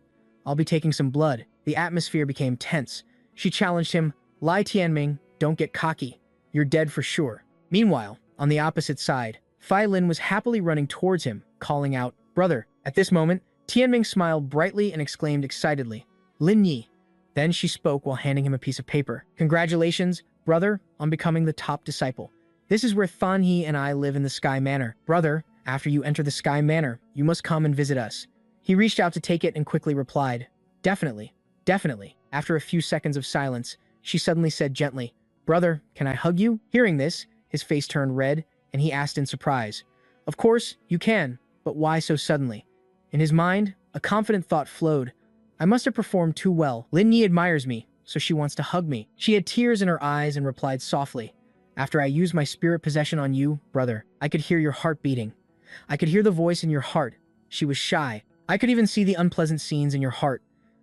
I'll be taking some blood. The atmosphere became tense. She challenged him, Li Tianming, don't get cocky. You're dead for sure. Meanwhile, on the opposite side, Fai Lin was happily running towards him, calling out, brother. At this moment, Tianming smiled brightly and exclaimed excitedly, Lin Yi. Then she spoke while handing him a piece of paper. Congratulations, brother, on becoming the top disciple. This is where Fan He and I live in the Sky Manor. Brother, after you enter the Sky Manor, you must come and visit us. He reached out to take it and quickly replied, definitely. After a few seconds of silence, she suddenly said gently, brother, can I hug you? Hearing this, his face turned red, and he asked in surprise, of course, you can, but why so suddenly? In his mind, a confident thought flowed, I must have performed too well. Lin Yi admires me, so she wants to hug me. She had tears in her eyes and replied softly, after I used my spirit possession on you, brother, I could hear your heart beating. I could hear the voice in your heart. She was shy. I could even see the unpleasant scenes in your heart.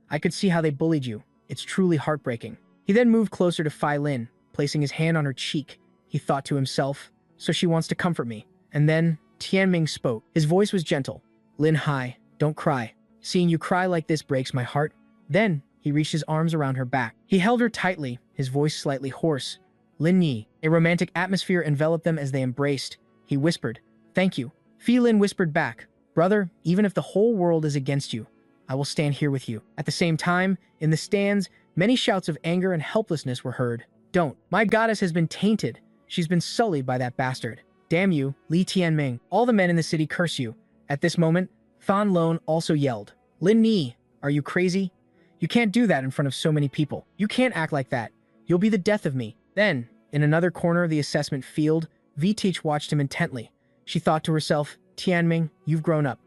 I could see how they bullied you. It's truly heartbreaking. He then moved closer to Fai Lin, placing his hand on her cheek. He thought to himself, so she wants to comfort me. And then, Tianming spoke. His voice was gentle. Lin Hai, don't cry. Seeing you cry like this breaks my heart. Then, he reached his arms around her back. He held her tightly, his voice slightly hoarse. Lin Yi. A romantic atmosphere enveloped them as they embraced. He whispered, thank you. Fei Lin whispered back, brother, even if the whole world is against you, I will stand here with you. At the same time, in the stands, many shouts of anger and helplessness were heard. Don't. My goddess has been tainted. She's been sullied by that bastard. Damn you, Li Tianming. All the men in the city curse you. At this moment, Fan Lone also yelled, Lin Yi, are you crazy? You can't do that in front of so many people. You can't act like that. You'll be the death of me. Then, in another corner of the assessment field, V-Teach watched him intently. She thought to herself, Tianming, you've grown up.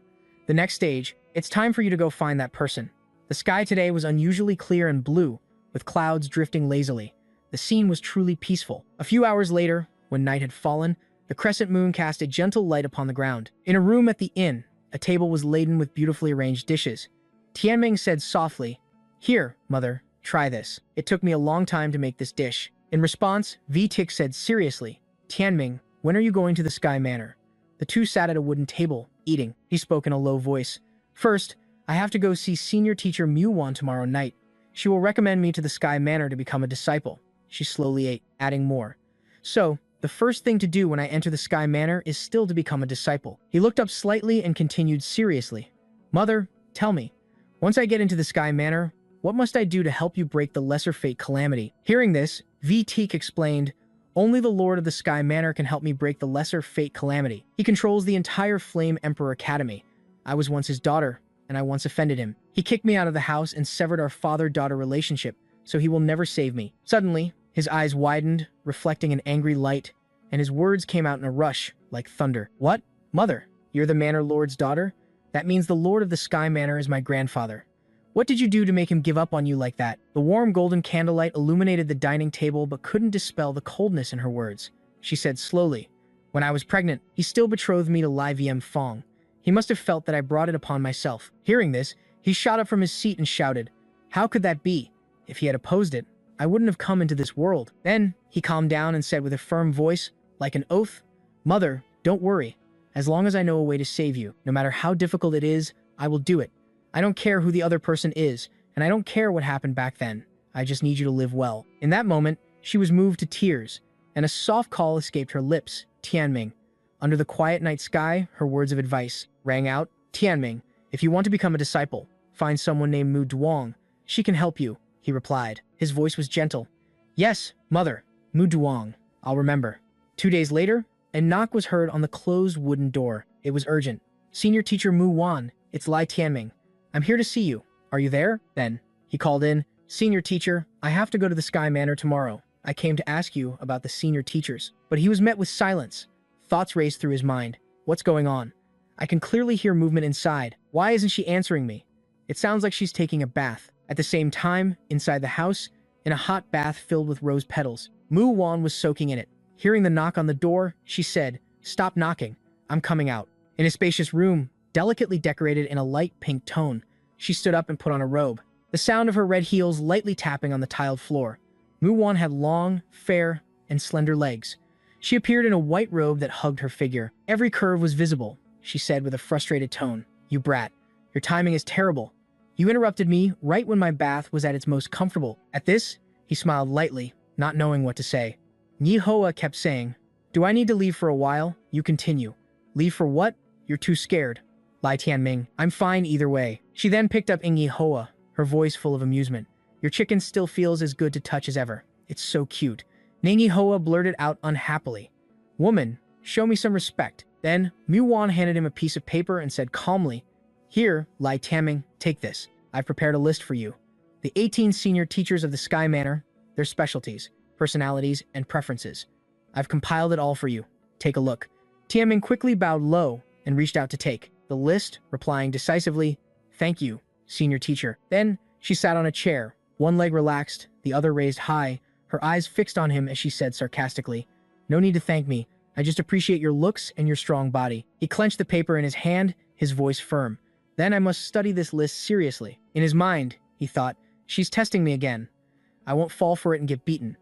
The next stage, it's time for you to go find that person. The sky today was unusually clear and blue, with clouds drifting lazily. The scene was truly peaceful. A few hours later, when night had fallen, the crescent moon cast a gentle light upon the ground. In a room at the inn, a table was laden with beautifully arranged dishes. Tianming said softly, here, mother, try this. It took me a long time to make this dish. In response, V-Tick said seriously, Tianming, when are you going to the Sky Manor? The two sat at a wooden table, eating. He spoke in a low voice. First, I have to go see senior teacher Mu-Wan tomorrow night. She will recommend me to the Sky Manor to become a disciple. She slowly ate, adding more. So, the first thing to do when I enter the Sky Manor is still to become a disciple. He looked up slightly and continued seriously. Mother, tell me, once I get into the Sky Manor, what must I do to help you break the Lesser Fate Calamity? Hearing this, V-Teak explained, only the Lord of the Sky Manor can help me break the Lesser Fate Calamity. He controls the entire Flame Emperor Academy. I was once his daughter, and I once offended him. He kicked me out of the house and severed our father-daughter relationship, so he will never save me. Suddenly, his eyes widened, reflecting an angry light, and his words came out in a rush, like thunder. What? Mother, you're the Manor Lord's daughter? That means the Lord of the Sky Manor is my grandfather. What did you do to make him give up on you like that? The warm golden candlelight illuminated the dining table but couldn't dispel the coldness in her words. She said slowly, when I was pregnant, he still betrothed me to Lai VM Fong. He must have felt that I brought it upon myself. Hearing this, he shot up from his seat and shouted, how could that be? If he had opposed it, I wouldn't have come into this world. Then, he calmed down and said with a firm voice, like an oath, Mother, don't worry. As long as I know a way to save you, no matter how difficult it is, I will do it. I don't care who the other person is, and I don't care what happened back then. I just need you to live well. In that moment, She was moved to tears, and a soft call escaped her lips. Tianming. Under the quiet night sky, her words of advice rang out. Tianming, if you want to become a disciple, find someone named Mu Duong. She can help you, he replied. His voice was gentle. Yes, mother. Mu Duong. I'll remember. 2 days later, a knock was heard on the closed wooden door. It was urgent. Senior teacher Mu Wan, it's Lai Tianming. I'm here to see you. Are you there? Then, he called in. Senior teacher, I have to go to the Sky Manor tomorrow. I came to ask you about the senior teachers. But he was met with silence. Thoughts raced through his mind. What's going on? I can clearly hear movement inside. Why isn't she answering me? It sounds like she's taking a bath. At the same time, inside the house, in a hot bath filled with rose petals, Mu Wan was soaking in it. Hearing the knock on the door, she said, Stop knocking. I'm coming out. In a spacious room, delicately decorated in a light pink tone, she stood up and put on a robe. The sound of her red heels lightly tapping on the tiled floor. Mu Wan had long, fair, and slender legs. She appeared in a white robe that hugged her figure. Every curve was visible, she said with a frustrated tone. You brat. Your timing is terrible. You interrupted me right when my bath was at its most comfortable. At this, he smiled lightly, not knowing what to say. Yi Hoa kept saying, Do I need to leave for a while? You continue. Leave for what? You're too scared. Lai Tianming, I'm fine either way. She then picked up Yi Hoa, her voice full of amusement. Your chicken still feels as good to touch as ever. It's so cute. Yi Hoa blurted out unhappily. Woman, show me some respect. Then, Mu Wan handed him a piece of paper and said calmly, Here, Lai Tianming, take this. I've prepared a list for you. The 18 senior teachers of the Sky Manor, their specialties, personalities, and preferences. I've compiled it all for you. Take a look. Tianming quickly bowed low and reached out to take the list, replying decisively, Thank you, senior teacher. Then, she sat on a chair, one leg relaxed, the other raised high, her eyes fixed on him as she said sarcastically, No need to thank me. I just appreciate your looks and your strong body. He clenched the paper in his hand, his voice firm. Then I must study this list seriously. In his mind, he thought, She's testing me again. I won't fall for it and get beaten.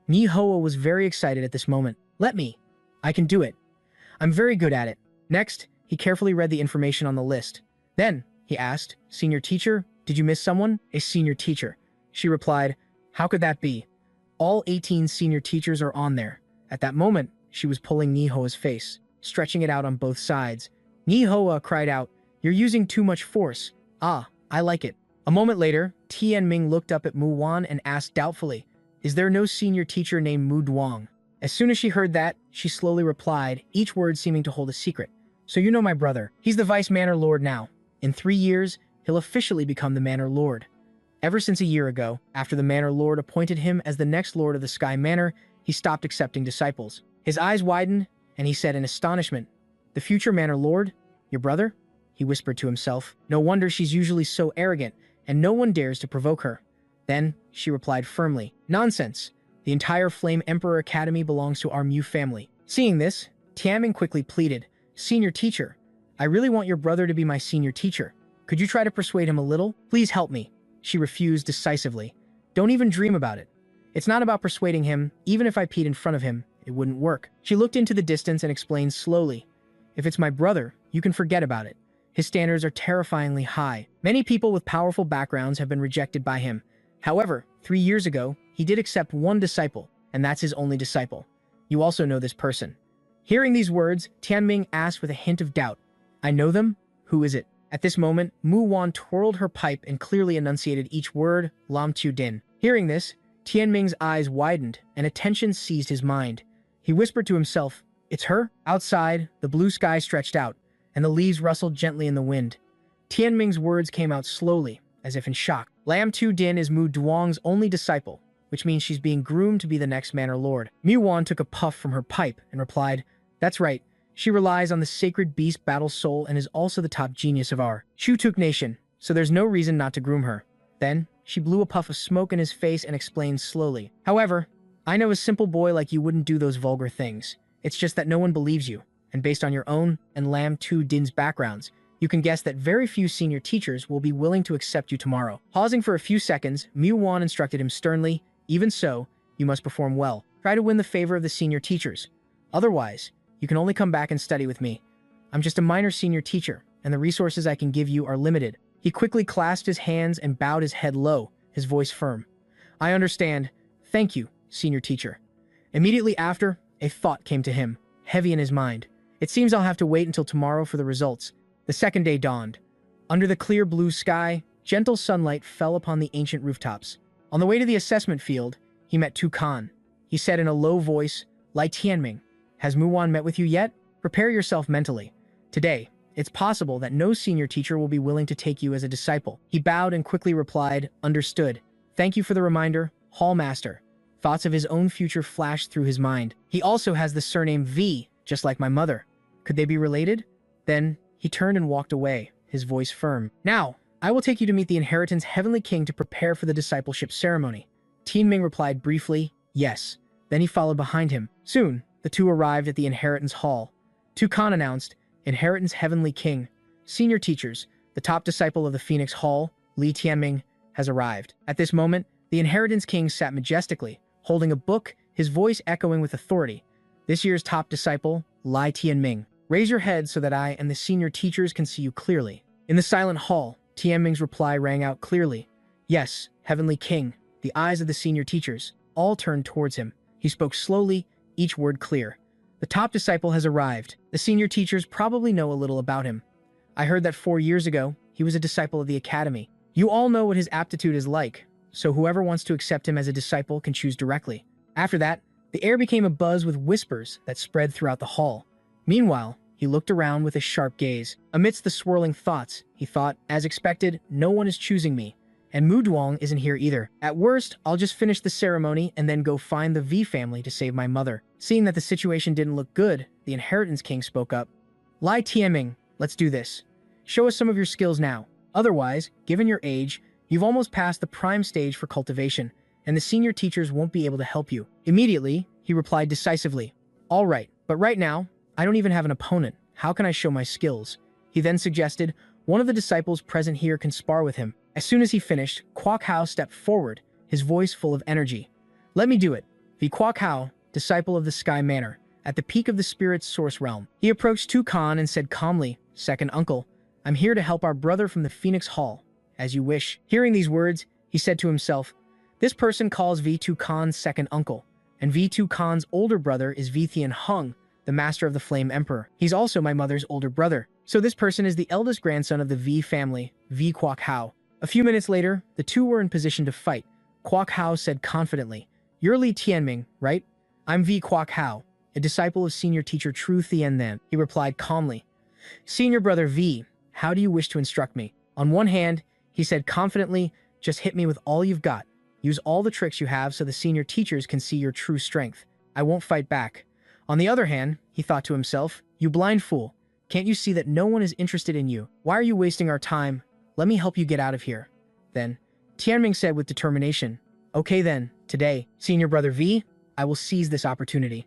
Yi Hoa was very excited at this moment. Let me. I can do it. I'm very good at it. Next, he carefully read the information on the list. Then, he asked, Senior teacher, did you miss someone? A senior teacher. She replied, How could that be? All 18 senior teachers are on there. At that moment, she was pulling Yi Hoa's face, stretching it out on both sides. Yi Hoa cried out, You're using too much force. Ah, I like it. A moment later, Tianming looked up at Mu Wan and asked doubtfully, Is there no senior teacher named Mu Duong? As soon as she heard that, she slowly replied, each word seeming to hold a secret. So you know my brother. He's the Vice Manor Lord now. In 3 years, he'll officially become the Manor Lord. Ever since a year ago, after the Manor Lord appointed him as the next Lord of the Sky Manor, he stopped accepting disciples. His eyes widened, and he said in astonishment, The future Manor Lord? Your brother? He whispered to himself. No wonder she's usually so arrogant, and no one dares to provoke her. Then, she replied firmly, Nonsense. The entire Flame Emperor Academy belongs to our Mu family. Seeing this, Tianming quickly pleaded, Senior teacher, I really want your brother to be my senior teacher. Could you try to persuade him a little? Please help me. She refused decisively. Don't even dream about it. It's not about persuading him. Even if I peed in front of him, it wouldn't work. She looked into the distance and explained slowly, If it's my brother, you can forget about it. His standards are terrifyingly high. Many people with powerful backgrounds have been rejected by him. However, 3 years ago, he did accept one disciple, and that's his only disciple. You also know this person. Hearing these words, Tianming asked with a hint of doubt, I know them? Who is it? At this moment, Mu Wan twirled her pipe and clearly enunciated each word, Lam Tu Din. Hearing this, Tianming's eyes widened, and attention seized his mind. He whispered to himself, It's her? Outside, the blue sky stretched out, and the leaves rustled gently in the wind. Tianming's words came out slowly, as if in shock. Lam Tu Din is Mu Duong's only disciple, which means she's being groomed to be the next Manor Lord. Mu Wan took a puff from her pipe and replied, That's right. She relies on the sacred beast Battle Soul and is also the top genius of our Chutuk Nation, so there's no reason not to groom her. Then, she blew a puff of smoke in his face and explained slowly, However, I know a simple boy like you wouldn't do those vulgar things. It's just that no one believes you, and based on your own and Lam Tu Din's backgrounds, you can guess that very few senior teachers will be willing to accept you tomorrow. Pausing for a few seconds, Mu Wan instructed him sternly, Even so, you must perform well. Try to win the favor of the senior teachers. Otherwise, you can only come back and study with me. I'm just a minor senior teacher, and the resources I can give you are limited. He quickly clasped his hands and bowed his head low, his voice firm. I understand. Thank you, senior teacher. Immediately after, a thought came to him, heavy in his mind. It seems I'll have to wait until tomorrow for the results. The second day dawned. Under the clear blue sky, gentle sunlight fell upon the ancient rooftops. On the way to the assessment field, he met Tu Kan. He said in a low voice, Lai Tianming, has Muwan met with you yet? Prepare yourself mentally. Today, it's possible that no senior teacher will be willing to take you as a disciple. He bowed and quickly replied, understood. Thank you for the reminder, Hall Master. Thoughts of his own future flashed through his mind. He also has the surname V, just like my mother. Could they be related? Then, he turned and walked away, his voice firm. Now, I will take you to meet the Inheritance Heavenly King to prepare for the discipleship ceremony. Tianming replied briefly, yes. Then he followed behind him. Soon, the two arrived at the Inheritance Hall. Tu Kan announced, Inheritance Heavenly King, senior teachers, the top disciple of the Phoenix Hall, Li Tianming, has arrived. At this moment, the Inheritance King sat majestically, holding a book, his voice echoing with authority. This year's top disciple, Lai Tianming. Raise your head so that I and the senior teachers can see you clearly. In the silent hall, Tianming's reply rang out clearly. Yes, Heavenly King. The eyes of the senior teachers all turned towards him. He spoke slowly, each word clear. The top disciple has arrived. The senior teachers probably know a little about him. I heard that 4 years ago, he was a disciple of the academy. You all know what his aptitude is like, so whoever wants to accept him as a disciple can choose directly. After that, the air became abuzz with whispers that spread throughout the hall. Meanwhile, he looked around with a sharp gaze. Amidst the swirling thoughts, he thought, as expected, no one is choosing me. And Mu Duong isn't here either. At worst, I'll just finish the ceremony and then go find the V family to save my mother. Seeing that the situation didn't look good, the Inheritance King spoke up. Lai Tianming, let's do this. Show us some of your skills now. Otherwise, given your age, you've almost passed the prime stage for cultivation, and the senior teachers won't be able to help you. Immediately, he replied decisively. All right, but right now, I don't even have an opponent. How can I show my skills? He then suggested, one of the disciples present here can spar with him. As soon as he finished, Kwok Hao stepped forward, his voice full of energy. Let me do it. The Kwok Hao, disciple of the Sky Manor, at the peak of the spirit's source realm. He approached Tu Kan and said calmly, Second uncle, I'm here to help our brother from the Phoenix Hall. As you wish. Hearing these words, he said to himself, this person calls V Tu Kan's second uncle, and V Tu Kan's older brother is V Thien Hung, the master of the Flame Emperor. He's also my mother's older brother. So this person is the eldest grandson of the V family, V Kwok Hao. A few minutes later, the two were in position to fight. Kwok Hao said confidently, You're Li Tianming, right? I'm V Kwok Hao, a disciple of senior teacher Tru Thien Then. He replied calmly, Senior brother V, how do you wish to instruct me? On one hand, he said confidently, just hit me with all you've got. Use all the tricks you have so the senior teachers can see your true strength. I won't fight back. On the other hand, he thought to himself, you blind fool. Can't you see that no one is interested in you? Why are you wasting our time? Let me help you get out of here. Then, Tianming said with determination, Okay then, today, senior brother V, I will seize this opportunity.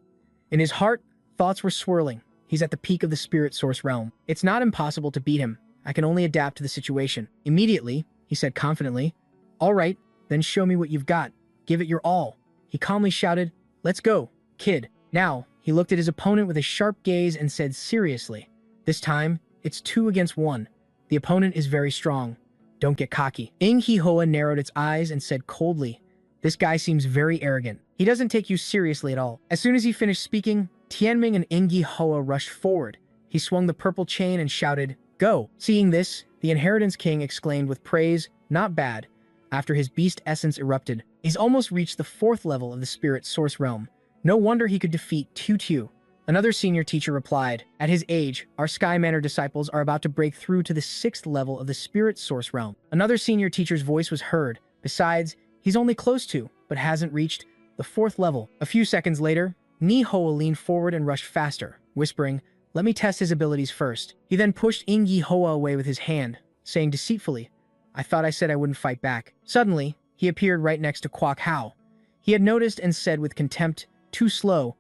In his heart, thoughts were swirling. He's at the peak of the spirit source realm. It's not impossible to beat him. I can only adapt to the situation. Immediately, he said confidently, All right, then show me what you've got. Give it your all. He calmly shouted, Let's go, kid. Now, he looked at his opponent with a sharp gaze and said seriously, This time, it's 2 against 1. The opponent is very strong. Don't get cocky. Ing He Hoa narrowed its eyes and said coldly, This guy seems very arrogant. He doesn't take you seriously at all. As soon as he finished speaking, Tianming and Ing He Hoa rushed forward. He swung the purple chain and shouted, Go! Seeing this, the Inheritance King exclaimed with praise, Not bad. After his beast essence erupted, he's almost reached the 4th level of the spirit source realm. No wonder he could defeat Tu. Another senior teacher replied, At his age, our Sky Manor disciples are about to break through to the 6th level of the spirit source realm. Another senior teacher's voice was heard. Besides, he's only close to, but hasn't reached, the 4th level. A few seconds later, Ni Hoa leaned forward and rushed faster, whispering, Let me test his abilities first. He then pushed Ing Yi Hoa away with his hand, saying deceitfully, I thought I said I wouldn't fight back. Suddenly, he appeared right next to Kwok Hao. He had noticed and said with contempt, Too slow.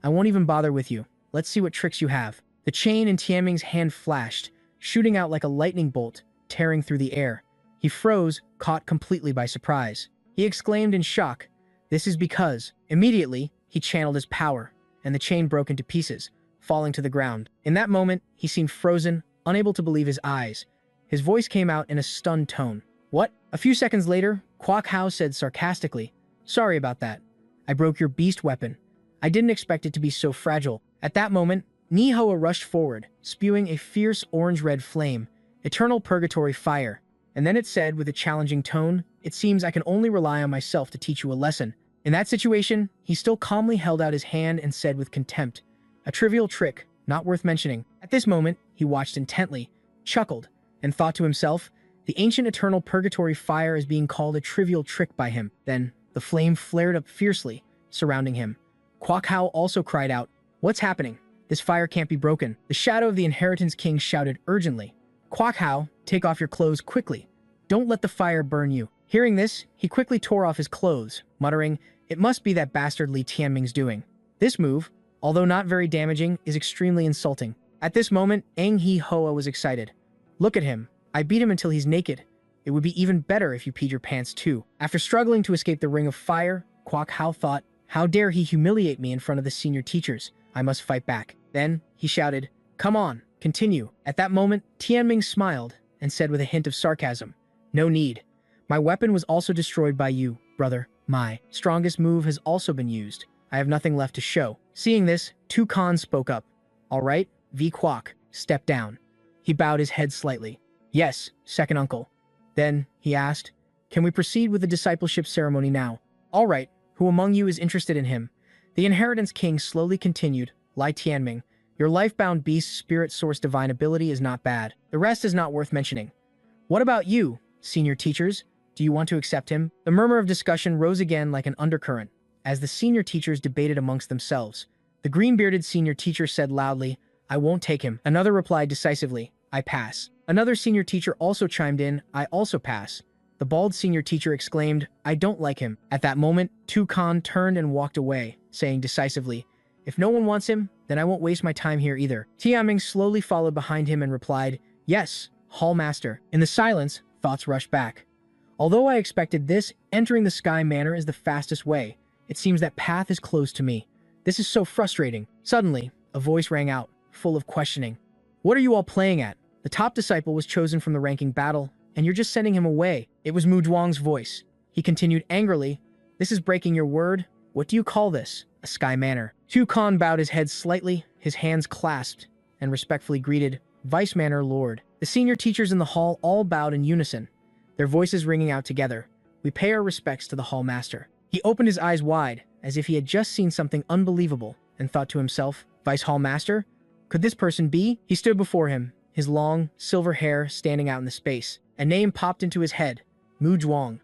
I won't even bother with you. Let's see what tricks you have. The chain in Tianming's hand flashed, shooting out like a lightning bolt, tearing through the air. He froze, caught completely by surprise. He exclaimed in shock, This is because. Immediately, he channeled his power, and the chain broke into pieces, falling to the ground. In that moment, he seemed frozen, unable to believe his eyes. His voice came out in a stunned tone. What? A few seconds later, Kwok Hao said sarcastically, Sorry about that. I broke your beast weapon. I didn't expect it to be so fragile. At that moment, Nihua rushed forward, spewing a fierce orange-red flame, eternal purgatory fire. And then it said with a challenging tone, "It seems I can only rely on myself to teach you a lesson." In that situation, he still calmly held out his hand and said with contempt, "A trivial trick, not worth mentioning." At this moment, he watched intently, chuckled, and thought to himself, the ancient eternal purgatory fire is being called a trivial trick by him. Then, the flame flared up fiercely, surrounding him. Kwok Hao also cried out, "What's happening? This fire can't be broken." The shadow of the Inheritance King shouted urgently, "Kwok Hao, take off your clothes quickly. Don't let the fire burn you." Hearing this, he quickly tore off his clothes, muttering, "It must be that bastard Li Tianming's doing." This move, although not very damaging, is extremely insulting. At this moment, Eng He Hoa was excited. "Look at him. I beat him until he's naked. It would be even better if you peed your pants too." After struggling to escape the ring of fire, Kwok Hao thought, "How dare he humiliate me in front of the senior teachers? I must fight back." Then, he shouted, "Come on, continue." At that moment, Tianming smiled and said with a hint of sarcasm, "No need. My weapon was also destroyed by you, brother. My strongest move has also been used. I have nothing left to show." Seeing this, Tukan spoke up. "All right, V Kwok, step down." He bowed his head slightly. "Yes, second uncle." Then, he asked, "Can we proceed with the discipleship ceremony now?" "All right, who among you is interested in him?" The Inheritance King slowly continued, "Lai Tianming, your life-bound beast spirit source divine ability is not bad. The rest is not worth mentioning. What about you, senior teachers? Do you want to accept him?" The murmur of discussion rose again like an undercurrent, as the senior teachers debated amongst themselves. The green-bearded senior teacher said loudly, "I won't take him." Another replied decisively, "I pass." Another senior teacher also chimed in, "I also pass." The bald senior teacher exclaimed, "I don't like him." At that moment, Tukan turned and walked away, saying decisively, "If no one wants him, then I won't waste my time here either." Tianming slowly followed behind him and replied, "Yes, Hall Master." In the silence, thoughts rushed back. Although I expected this, entering the Sky Manor is the fastest way. It seems that path is closed to me. This is so frustrating. Suddenly, a voice rang out, full of questioning. "What are you all playing at? The top disciple was chosen from the ranking battle, and you're just sending him away." It was Mu Zhuang's voice. He continued angrily, "This is breaking your word. What do you call this? A Sky Manor?" Tukan bowed his head slightly, his hands clasped, and respectfully greeted, "Vice Manor Lord." The senior teachers in the hall all bowed in unison, their voices ringing out together. "We pay our respects to the Hall Master." He opened his eyes wide, as if he had just seen something unbelievable, and thought to himself, "Vice Hall Master? Could this person be?" He stood before him, his long, silver hair standing out in the space. A name popped into his head, Mu Zhuang.